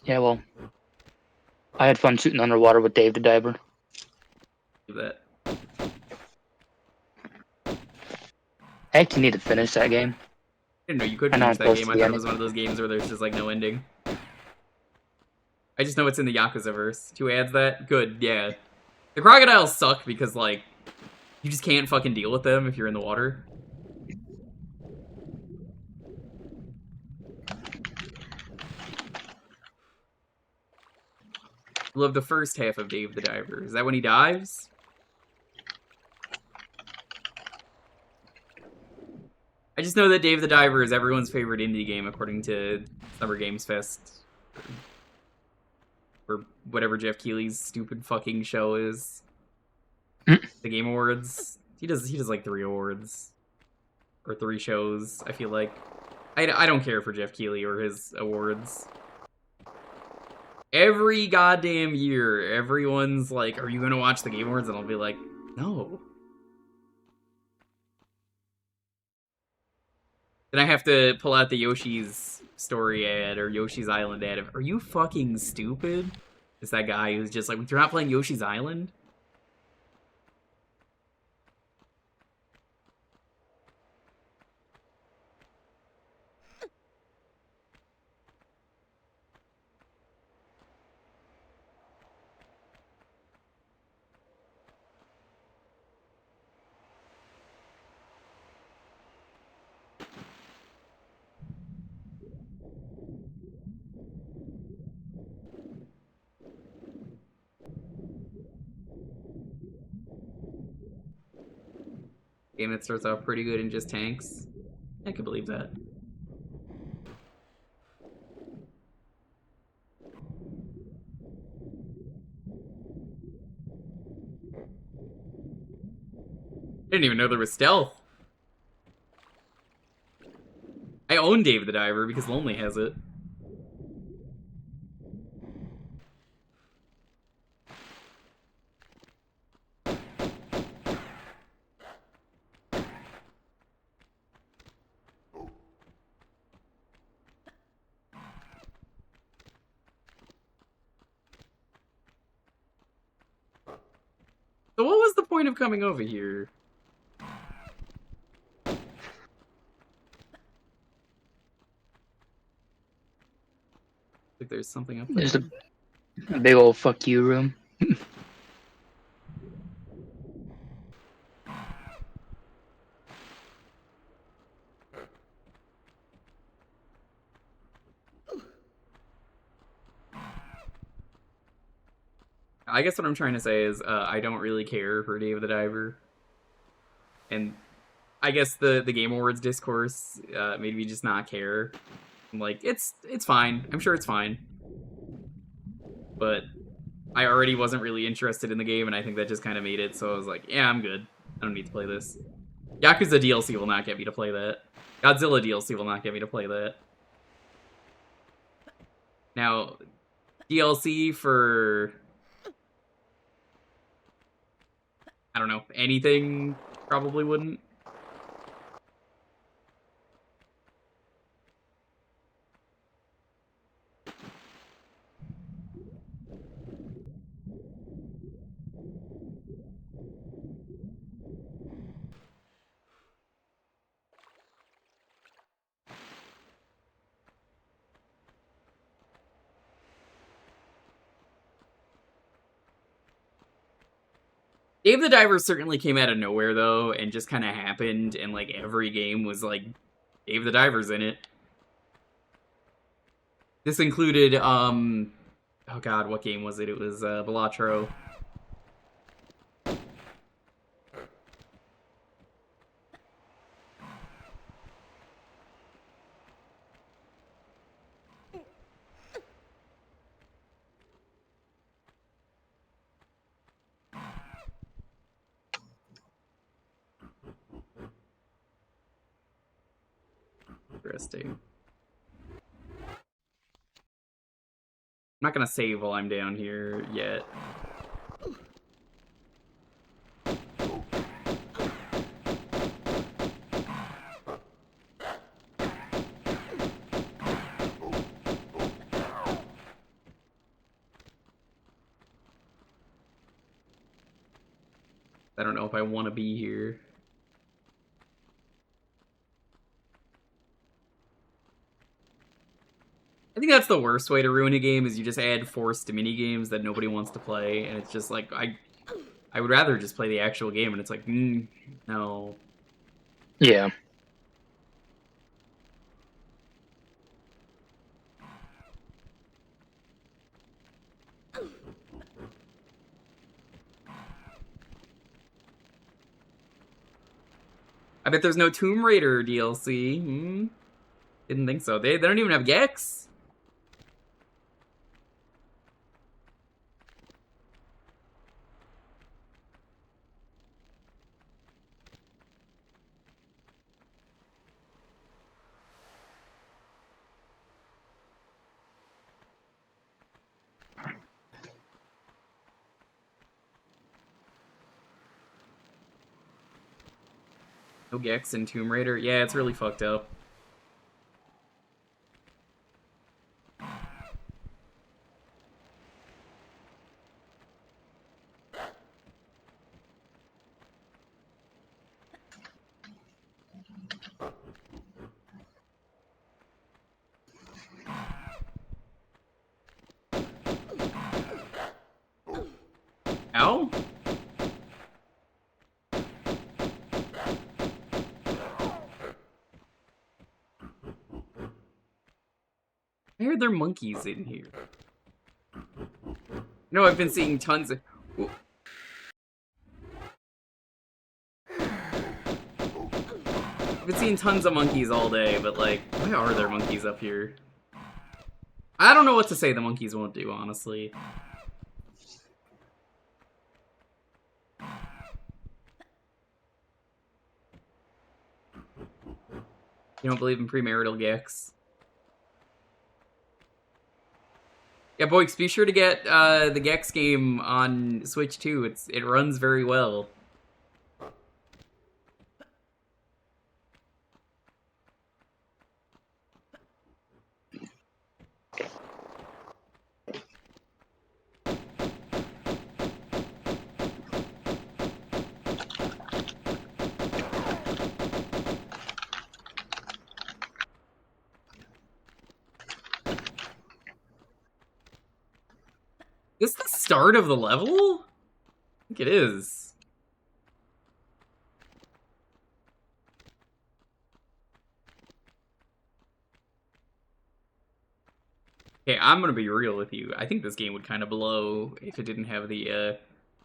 Yeah, well, I had fun shooting underwater with Dave the Diver. That. I actually need to finish that game. I didn't know you could I know finish I'm that close game. to I the thought it end. was one of those games where there's just like no ending. I just know it's in the Yakuza-verse. Who adds that? Good, yeah. The crocodiles suck because, like, you just can't fucking deal with them if you're in the water. Love the first half of Dave the Diver. Is that when he dives? I just know that Dave the Diver is everyone's favorite indie game according to Summer Games Fest. Or whatever Jeff Keighley's stupid fucking show is. The Game Awards. He does like 3 awards. Or 3 shows, I feel like. I don't care for Jeff Keighley or his awards. Every goddamn year, everyone's like, are you gonna watch the Game Awards? And I'll be like, no. Then I have to pull out the Yoshi's Story ad or Yoshi's Island ad. Are you fucking stupid? It's that guy who's just like, you're not playing Yoshi's Island? Game that starts off pretty good and just tanks. I can believe that. I didn't even know there was stealth. I own Dave the Diver because Lonely has it. So what was the point of coming over here? I think there's something up there. There's a big old fuck you room. I guess what I'm trying to say is I don't really care for Dave the Diver. And I guess the Game Awards discourse made me just not care. I'm like, it's fine. I'm sure it's fine. But I already wasn't really interested in the game, and I think that just kind of made it, so I was like, yeah, I'm good. I don't need to play this. Yakuza DLC will not get me to play that. Godzilla DLC will not get me to play that. Now, DLC for... I don't know, anything probably wouldn't. Dave the Diver certainly came out of nowhere, though, and just kind of happened, and, like, every game was, like, Dave the Diver's in it. This included, oh god, what game was it? It was, Balatro. Interesting. I'm not gonna save while I'm down here yet. I don't know if I want to be here. I think that's the worst way to ruin a game, is you just add forced mini games that nobody wants to play, and it's just like, I would rather just play the actual game, and it's like, no. Yeah. I bet there's no Tomb Raider DLC. Didn't think so. They don't even have Gex. No Gex in Tomb Raider. Yeah, it's really fucked up. Ow? Why are there monkeys in here? No, I've been seeing tons of... I've been seeing tons of monkeys all day, but like, why are there monkeys up here? I don't know what to say the monkeys won't do, honestly. You don't believe in premarital Gex? Yeah, Boix, be sure to get the Gex game on Switch too. It runs very well. Is this the start of the level? I think it is. Okay, I'm gonna be real with you. I think this game would kind of blow if it didn't have the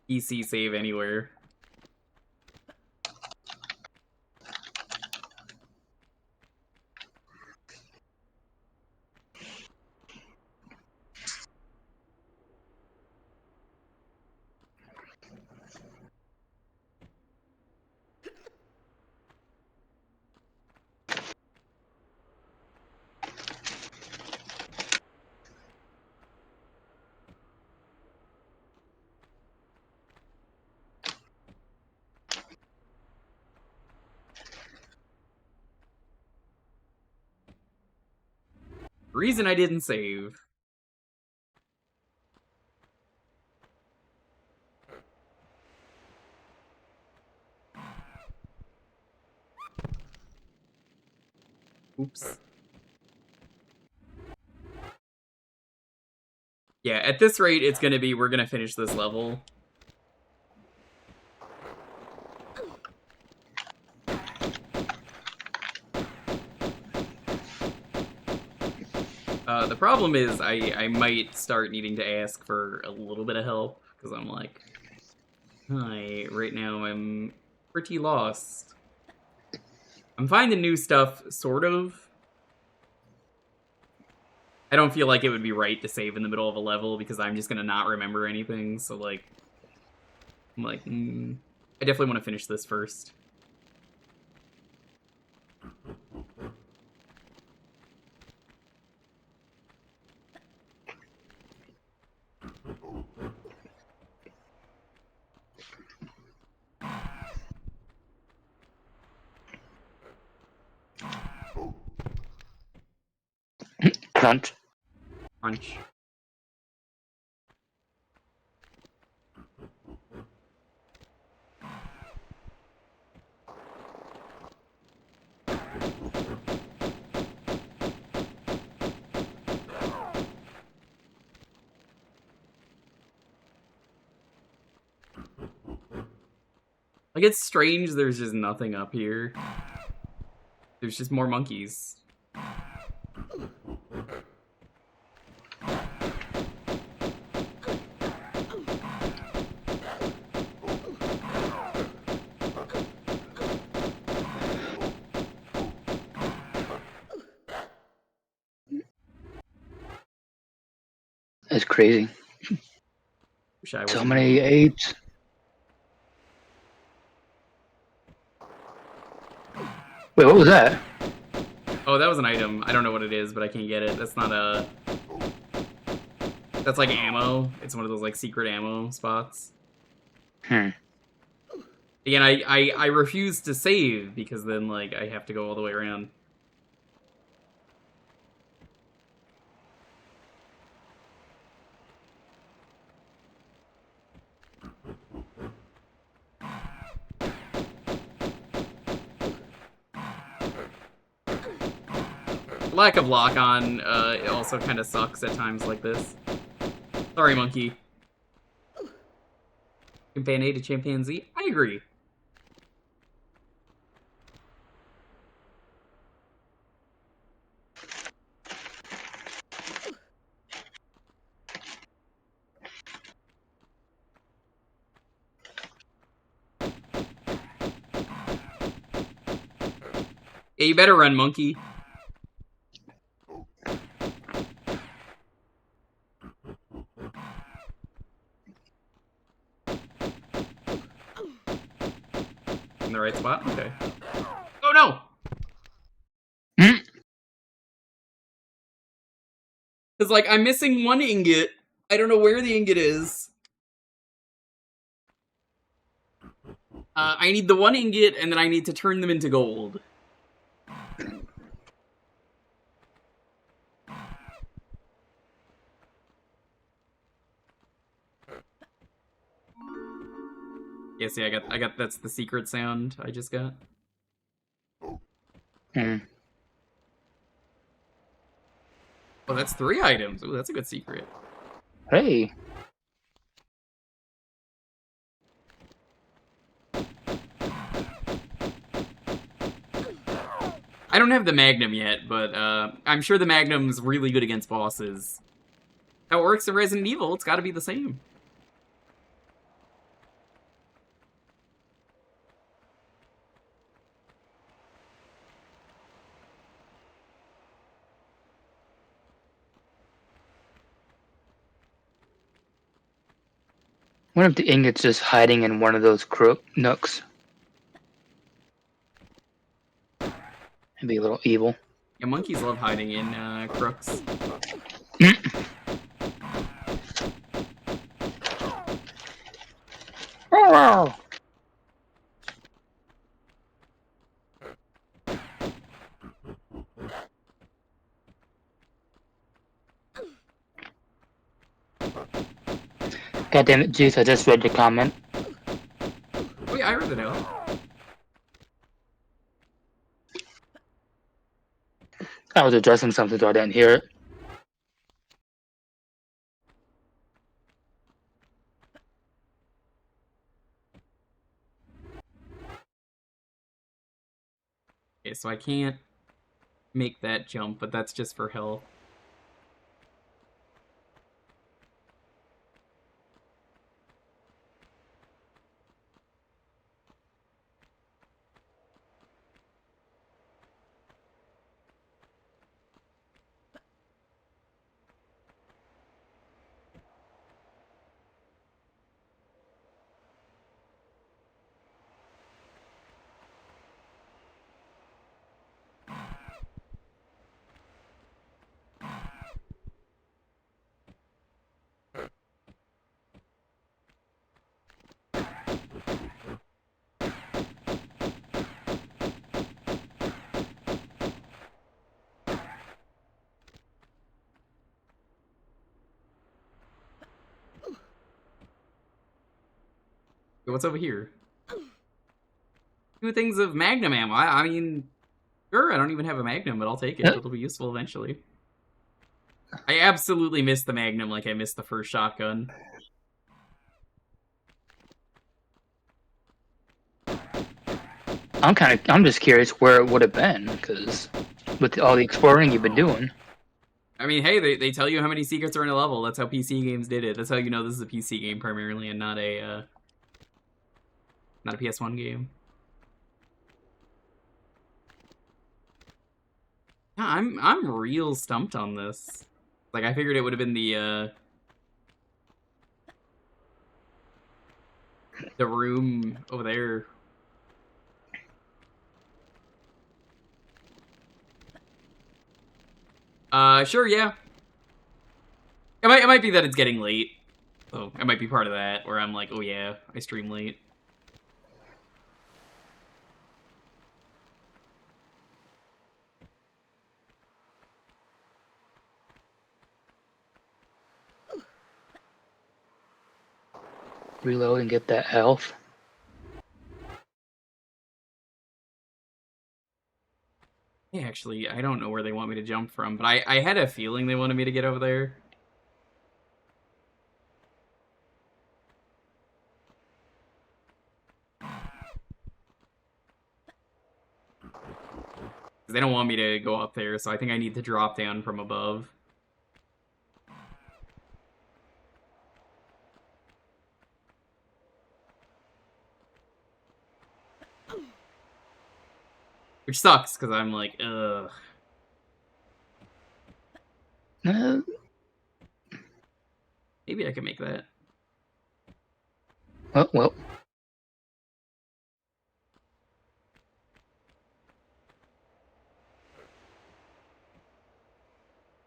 PC save anywhere. Reason I didn't save. Oops. Yeah, at this rate, it's gonna be, we're gonna finish this level. The problem is, I might start needing to ask for a little bit of help, because I'm like, hi, right now I'm pretty lost. I'm finding new stuff, sort of. I don't feel like it would be right to save in the middle of a level, because I'm just gonna not remember anything, so like... I'm like, I definitely want to finish this first. Crunch. Crunch. Like, it's strange there's just nothing up here. There's just more monkeys. That's crazy. Wish I So wasn't many here. apes. Wait, what was that? Oh, that was an item. I don't know what it is, but I can't get it. That's not a... That's like ammo. It's one of those like secret ammo spots. Hmm. Again, I refuse to save because then like I have to go all the way around. Lack of lock-on it also kind of sucks at times like this. Sorry, monkey. Champion A to chimpanzee? I agree. Yeah, you better run, monkey. In the right spot? Okay. Oh no! Because, like, I'm missing one ingot. I don't know where the ingot is. I need the one ingot, and then I need to turn them into gold. Yeah, see, I got, that's the secret sound I just got. Hmm. Oh, that's 3 items. Ooh, that's a good secret. Hey. I don't have the Magnum yet, but I'm sure the Magnum's really good against bosses. How it works in Resident Evil, it's gotta be the same. I wonder if the ingot's just hiding in one of those nooks. It'd be a little evil. Yeah, monkeys love hiding in crooks. Oh! God damn it, Juice, I just read your comment. Oh yeah, I read it out. I was addressing something, so I didn't hear it. Okay, so I can't make that jump, but that's just for health. Okay, what's over here? 2 things of Magnum ammo. I mean, sure, I don't even have a Magnum, but I'll take it. It'll be useful eventually. I absolutely missed the Magnum like I missed the first shotgun. I'm just curious where it would have been, because with all the exploring you've been doing. I mean, hey, they tell you how many secrets are in a level. That's how PC games did it. That's how you know this is a PC game primarily and not a PS1 game. Yeah, I'm real stumped on this. Like, I figured it would have been the room over there. Sure, yeah. It might be that it's getting late. So it might be part of that, where I'm like, oh yeah, I stream late. Reload and get that health. Yeah, actually, I don't know where they want me to jump from, but I had a feeling they wanted me to get over there. They don't want me to go up there, so I think I need to drop down from above. Which sucks, because I'm like, ugh. Maybe I can make that. Oh, well.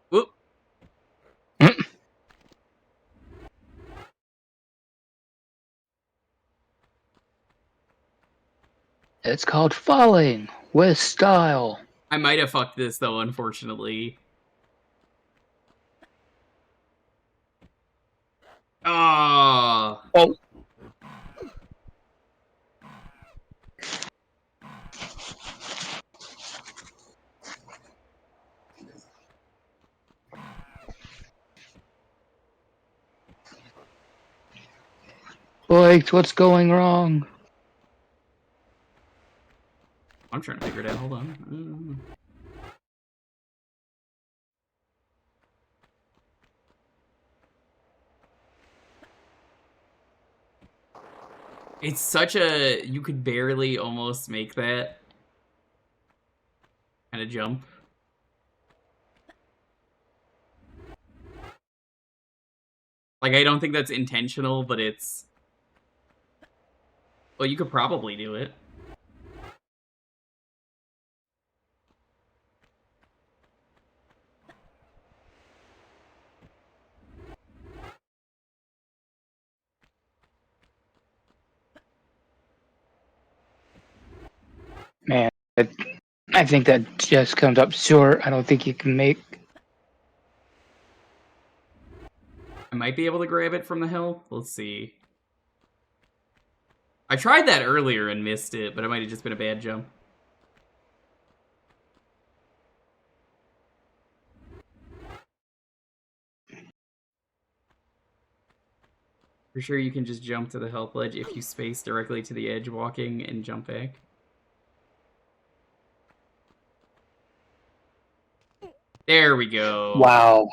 Whoop. It's called falling with style. I might have fucked this, though, unfortunately. Oh. Oh. Blake, what's going wrong? I'm trying to figure it out. Hold on. It's such a... You could barely almost make that kind of jump. Like, I don't think that's intentional, but it's... Well, you could probably do it. Man, I think that just comes up short. I don't think you can make... I might be able to grab it from the hill. Let's see. I tried that earlier and missed it, but it might have just been a bad jump. For sure you can just jump to the health ledge if you space directly to the edge walking and jump back. There we go. Wow.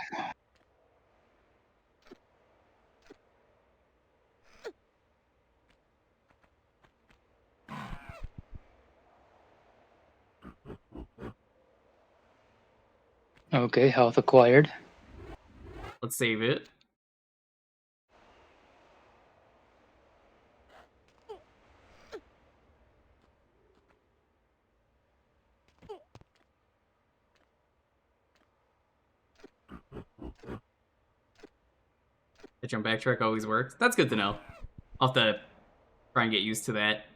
Okay, health acquired. Let's save it. The jump backtrack always works. That's good to know. I'll have to try and get used to that.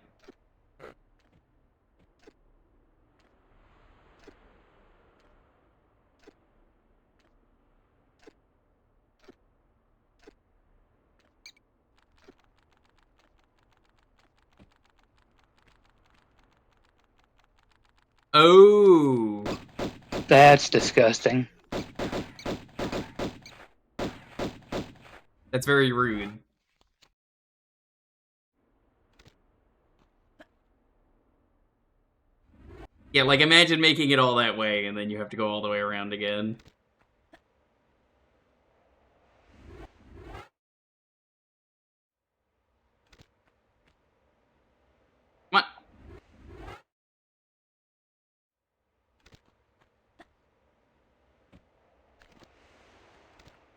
Oh, That's disgusting. that's very rude. Yeah, like, imagine making it all that way, and then you have to go all the way around again. Come on.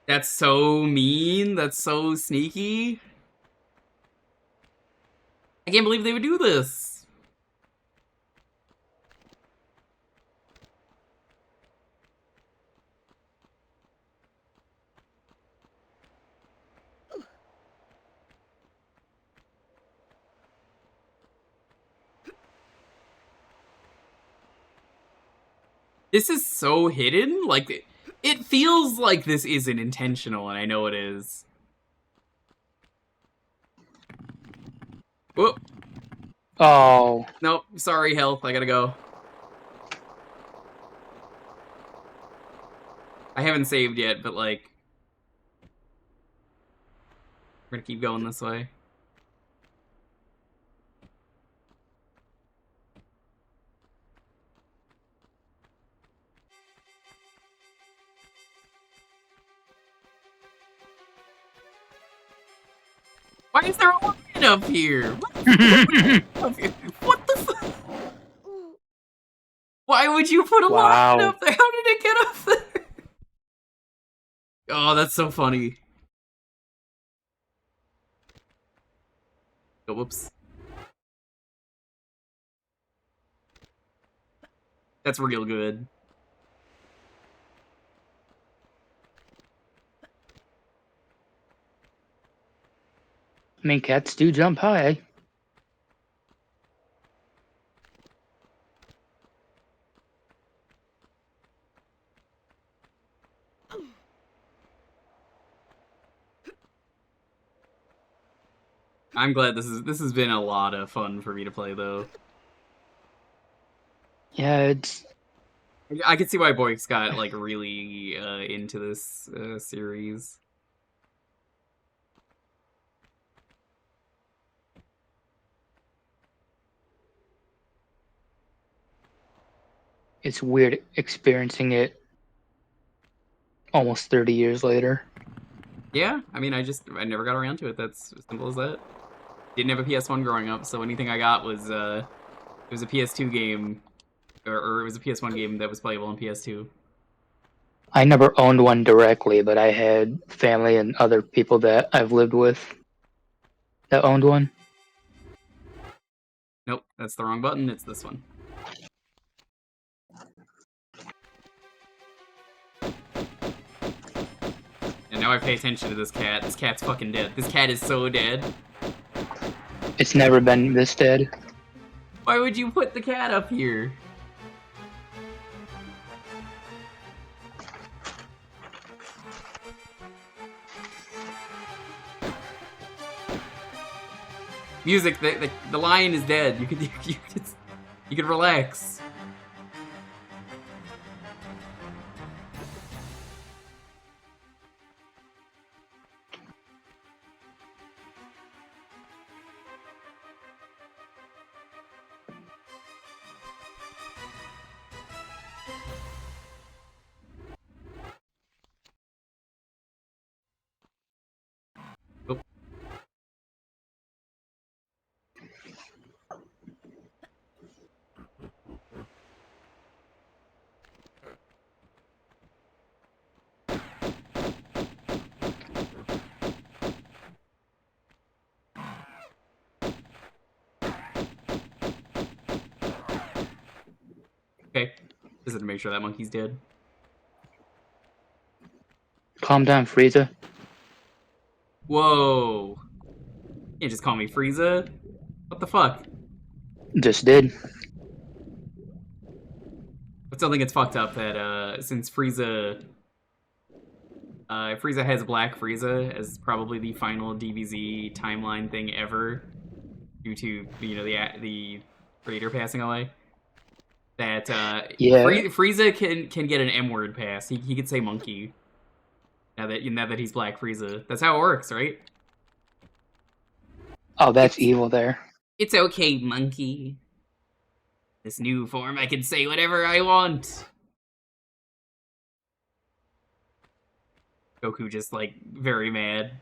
That's so mean. That's so sneaky. I can't believe they would do this. This is so hidden. Like, it feels like this isn't intentional, and I know it is. Whoop. Oh, Nope. Sorry, health. I gotta go. I haven't saved yet, but, like, we're gonna keep going this way. Why is there a line up here? What the fuck? Why would you put a line Wow. up there? How did it get up there? Oh, that's so funny. Oh, whoops. That's real good. I mean, cats do jump high. I'm glad this has been a lot of fun for me to play, though. Yeah, it's I can see why Boyks got, like, really into this series. it's weird experiencing it almost 30 years later. Yeah, I mean, I never got around to it. That's as simple as that. Didn't have a PS1 growing up, so anything I got was, it was a PS2 game, or it was a PS1 game that was playable on PS2. I never owned one directly, but I had family and other people that I've lived with that owned one. Nope, that's the wrong button. It's this one. And now I pay attention to this cat. This cat's fucking dead. This cat is so dead. It's never been this dead. Why would you put the cat up here? Music, the lion is dead. You could relax. Oh. Okay, just to make sure that monkey's dead. Calm down, Frieza. Whoa. You can't just call me Frieza. What the fuck? Just did. But something gets fucked up that, since Frieza has Black Frieza as probably the final DBZ timeline thing ever, due to, you know, the creator passing away. That Yeah. Frieza can get an M-word pass. He could say monkey. Now that he's Black Frieza, that's how it works, right? Oh, that's evil there. It's okay, monkey. This new form, I can say whatever I want. Goku just, like, very mad.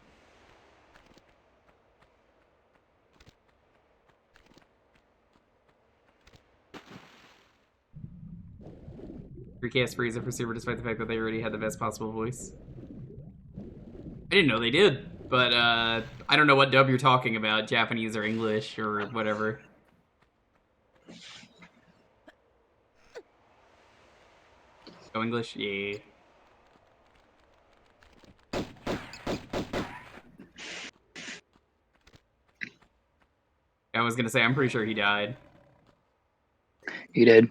Recast Frieza for Super despite the fact that they already had the best possible voice. I didn't know they did, but I don't know what dub you're talking about, Japanese or English or whatever. Go English? Yeah. I was gonna say, I'm pretty sure he died. You did.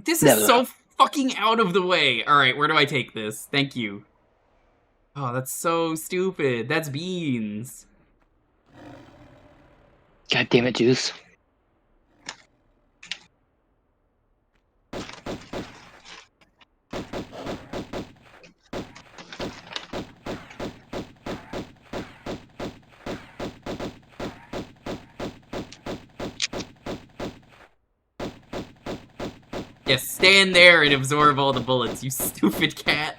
This is so fucking out of the way. Alright, where do I take this? Thank you. Oh, that's so stupid. That's beans. God damn it, Juice. Yes, stand there and absorb all the bullets, you stupid cat.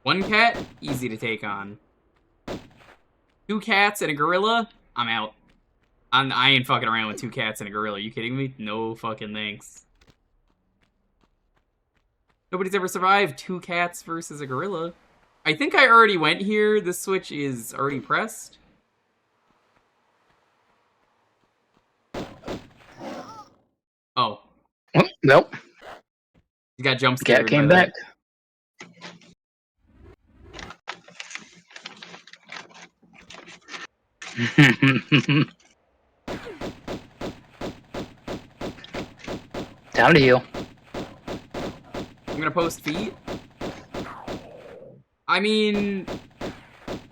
One cat, easy to take on. 2 cats and a gorilla, I'm out. I ain't fucking around with 2 cats and a gorilla. Are you kidding me? No fucking thanks. Nobody's ever survived 2 cats versus a gorilla. I think I already went here. This switch is already pressed. Oh. Nope. You got jump scared. Cat came back. Down to you. I'm gonna post feet. I mean,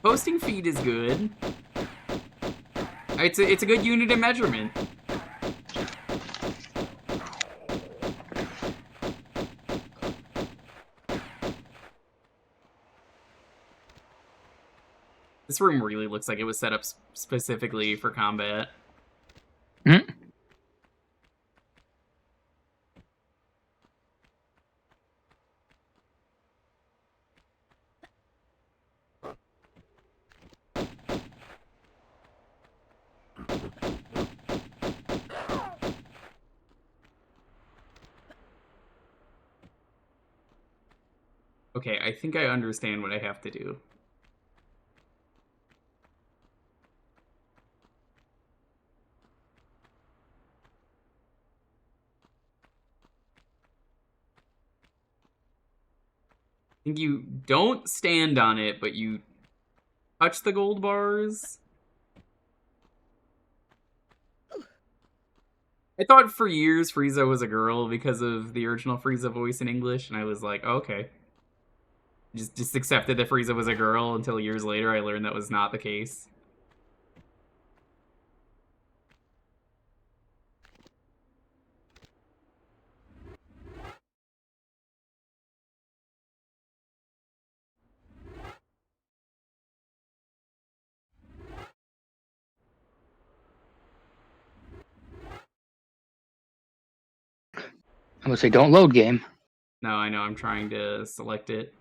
posting feet is good. It's a good unit of measurement. This room really looks like it was set up specifically for combat. Hmm? Okay, I think I understand what I have to do. I think you don't stand on it, but you touch the gold bars. I thought for years Frieza was a girl because of the original Frieza voice in English, and I was like, oh, okay. Just accepted that Frieza was a girl until years later I learned that was not the case. I'm gonna say don't load game. No, I know, I'm trying to select it.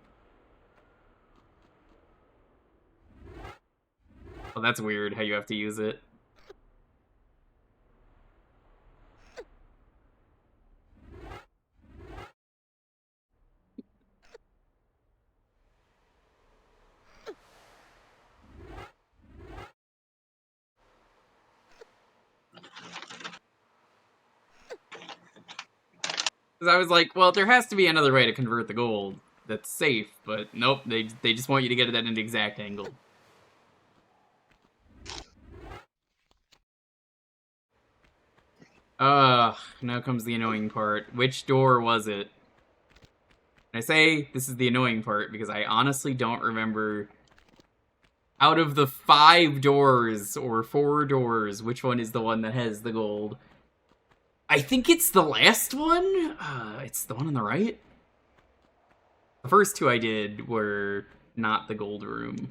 Well, that's weird how you have to use it. Because I was like, well, there has to be another way to convert the gold that's safe, but nope, they just want you to get it at an exact angle. Ugh, now comes the annoying part. Which door was it? And I say this is the annoying part because I honestly don't remember, out of the 5 doors or 4 doors, which one is the one that has the gold. I think it's the last one? It's the one on the right? The first 2 I did were not the gold room.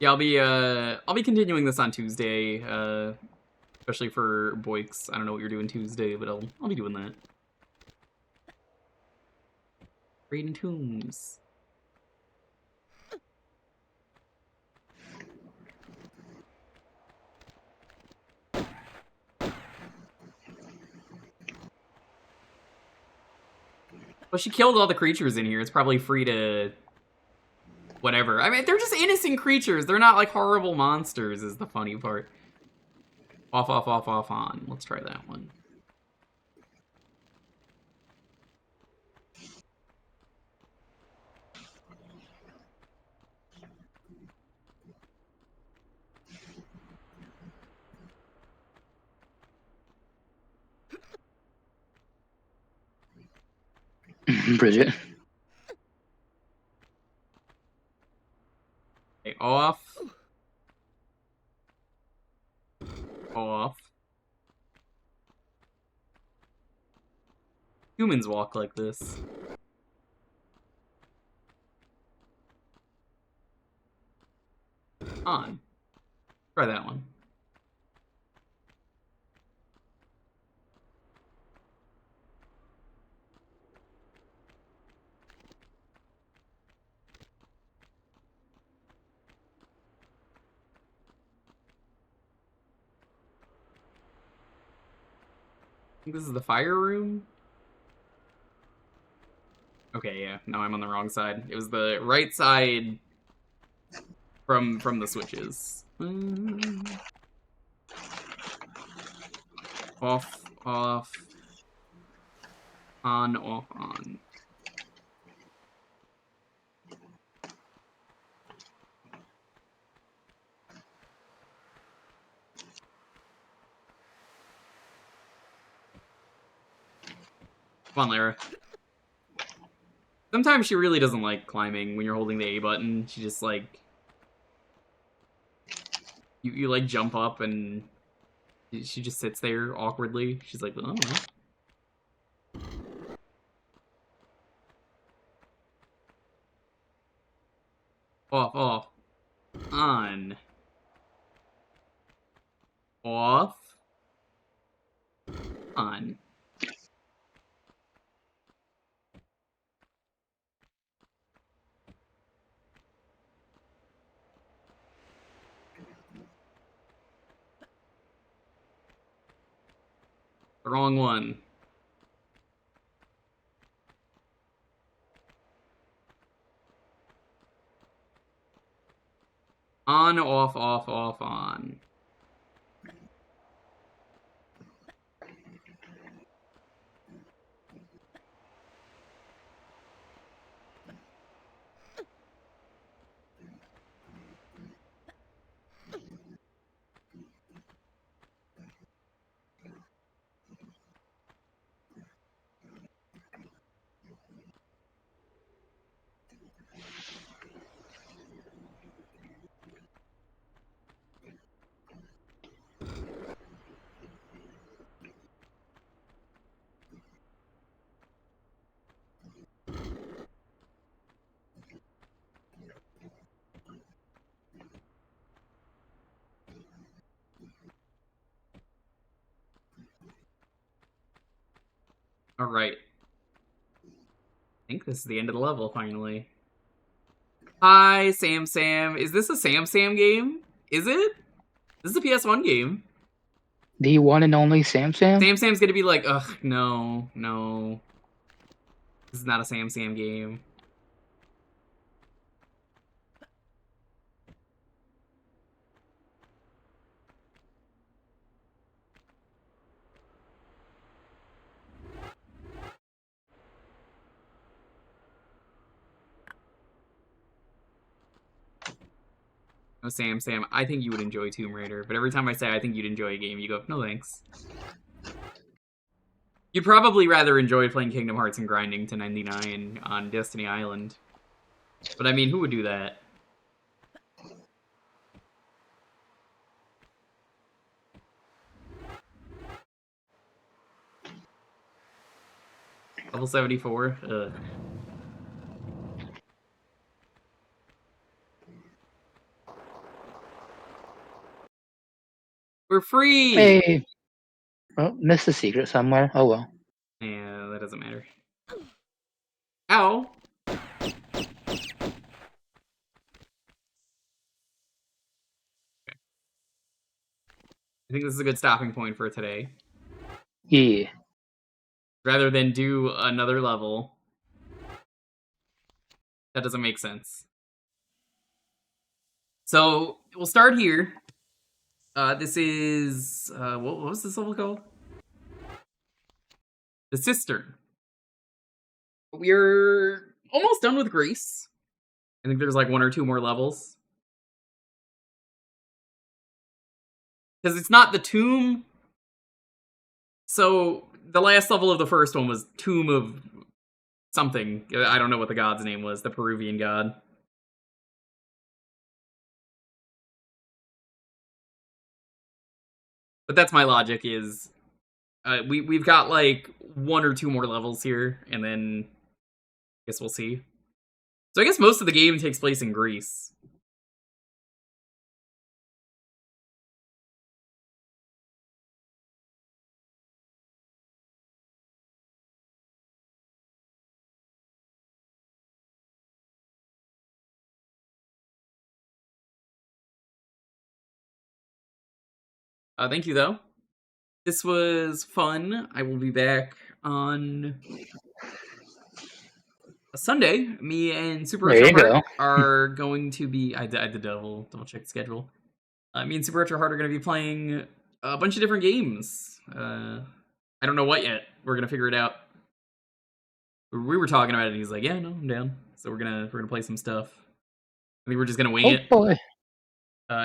Yeah, I'll be continuing this on Tuesday, especially for Boix. I don't know what you're doing Tuesday, but I'll be doing that. Raiding Tombs. Well, she killed all the creatures in here. It's probably free to whatever. I mean, they're just innocent creatures. They're not like horrible monsters is the funny part. Off, off, off, off, on. Let's try that one. Bridget. Okay, off. Off. Humans walk like this. On. Try that one. I think this is the fire room? Okay, yeah. No, I'm on the wrong side. It was the right side from the switches. Off, off. On, off, on. Come on, Lara. Sometimes she really doesn't like climbing when you're holding the A button. She just, like... You like, jump up and... She just sits there awkwardly. She's like, oh. Off, off. On. Off. On. The wrong one. On, off, off, off, on. Alright. I think this is the end of the level, finally. Hi, Sam Sam. Is this a Sam Sam game? Is it? This is a PS1 game. The one and only Sam Sam? Sam Sam's gonna be like, ugh, no, no. This is not a Sam Sam game. Oh, Sam, I think you would enjoy Tomb Raider, but every time I say I think you'd enjoy a game, you go, no thanks. You'd probably rather enjoy playing Kingdom Hearts and grinding to 99 on Destiny Island. But I mean, who would do that? Level 74? Ugh. We're free! Hey! Oh, missed a secret somewhere. Oh well. Yeah, that doesn't matter. Ow! I think this is a good stopping point for today. Yeah. Rather than do another level. That doesn't make sense. So, we'll start here. This is... what was this level called? The Cistern. We're almost done with Greece. I think there's like 1 or 2 more levels. Because it's not the tomb. So, the last level of the first one was Tomb of something. I don't know what the god's name was, the Peruvian god. But that's my logic is... we've got like 1 or 2 more levels here, and then I guess we'll see. So I guess most of the game takes place in Greece. Thank you, though. This was fun. I will be back on a Sunday. Me and Super There you Retro go. Heart are going to be... I had to double check the schedule. Me and Super Retro Heart are going to be playing a bunch of different games. I don't know what yet. We're going to figure it out. We were talking about it, and he's like, yeah, no, I'm down. So we're gonna play some stuff. I think we're just gonna wing it. Oh boy.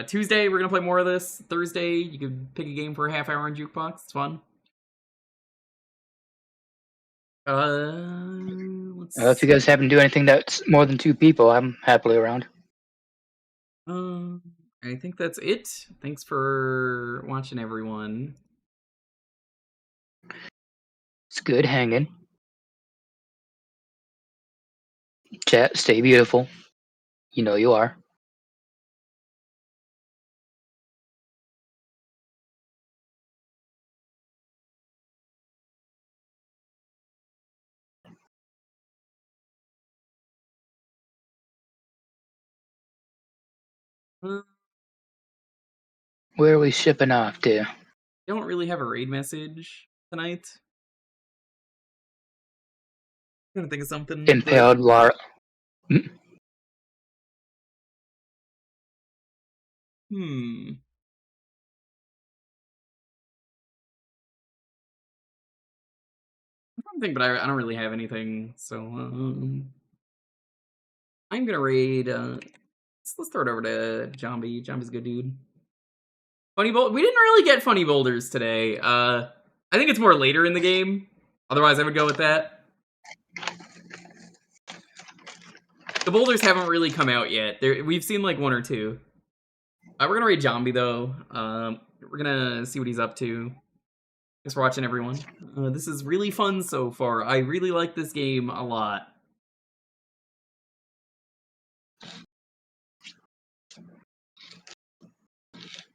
Tuesday, we're gonna play more of this. Thursday, you can pick a game for a half hour on Jukebox. It's fun. If you guys happen to do anything that's more than 2 people, I'm happily around. I think that's it. Thanks for watching, everyone. It's good hanging. Chat, stay beautiful. You know you are. Where are we shipping off to? Don't really have a raid message tonight. I'm gonna think of something. Impaled Lara. I'm trying to think, but I don't really have anything, so I'm gonna raid. Let's throw it over to Jambi. Jambi's a good dude. Funny bowl. We didn't really get funny boulders today. I think it's more later in the game. Otherwise, I would go with that. The boulders haven't really come out yet. We've seen like 1 or 2. We're gonna raid Jambi though. We're gonna see what he's up to. Thanks for watching, everyone. This is really fun so far. I really like this game a lot.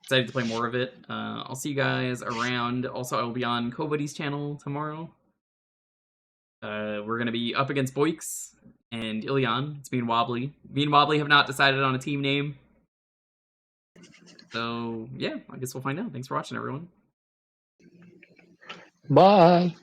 Excited to play more of it. I'll see you guys around. Also, I will be on Kobuddy's channel tomorrow. We're going to be up against Boix and Ilion. It's me and Wobbly. Me and Wobbly have not decided on a team name. So, yeah, I guess we'll find out. Thanks for watching, everyone. Bye.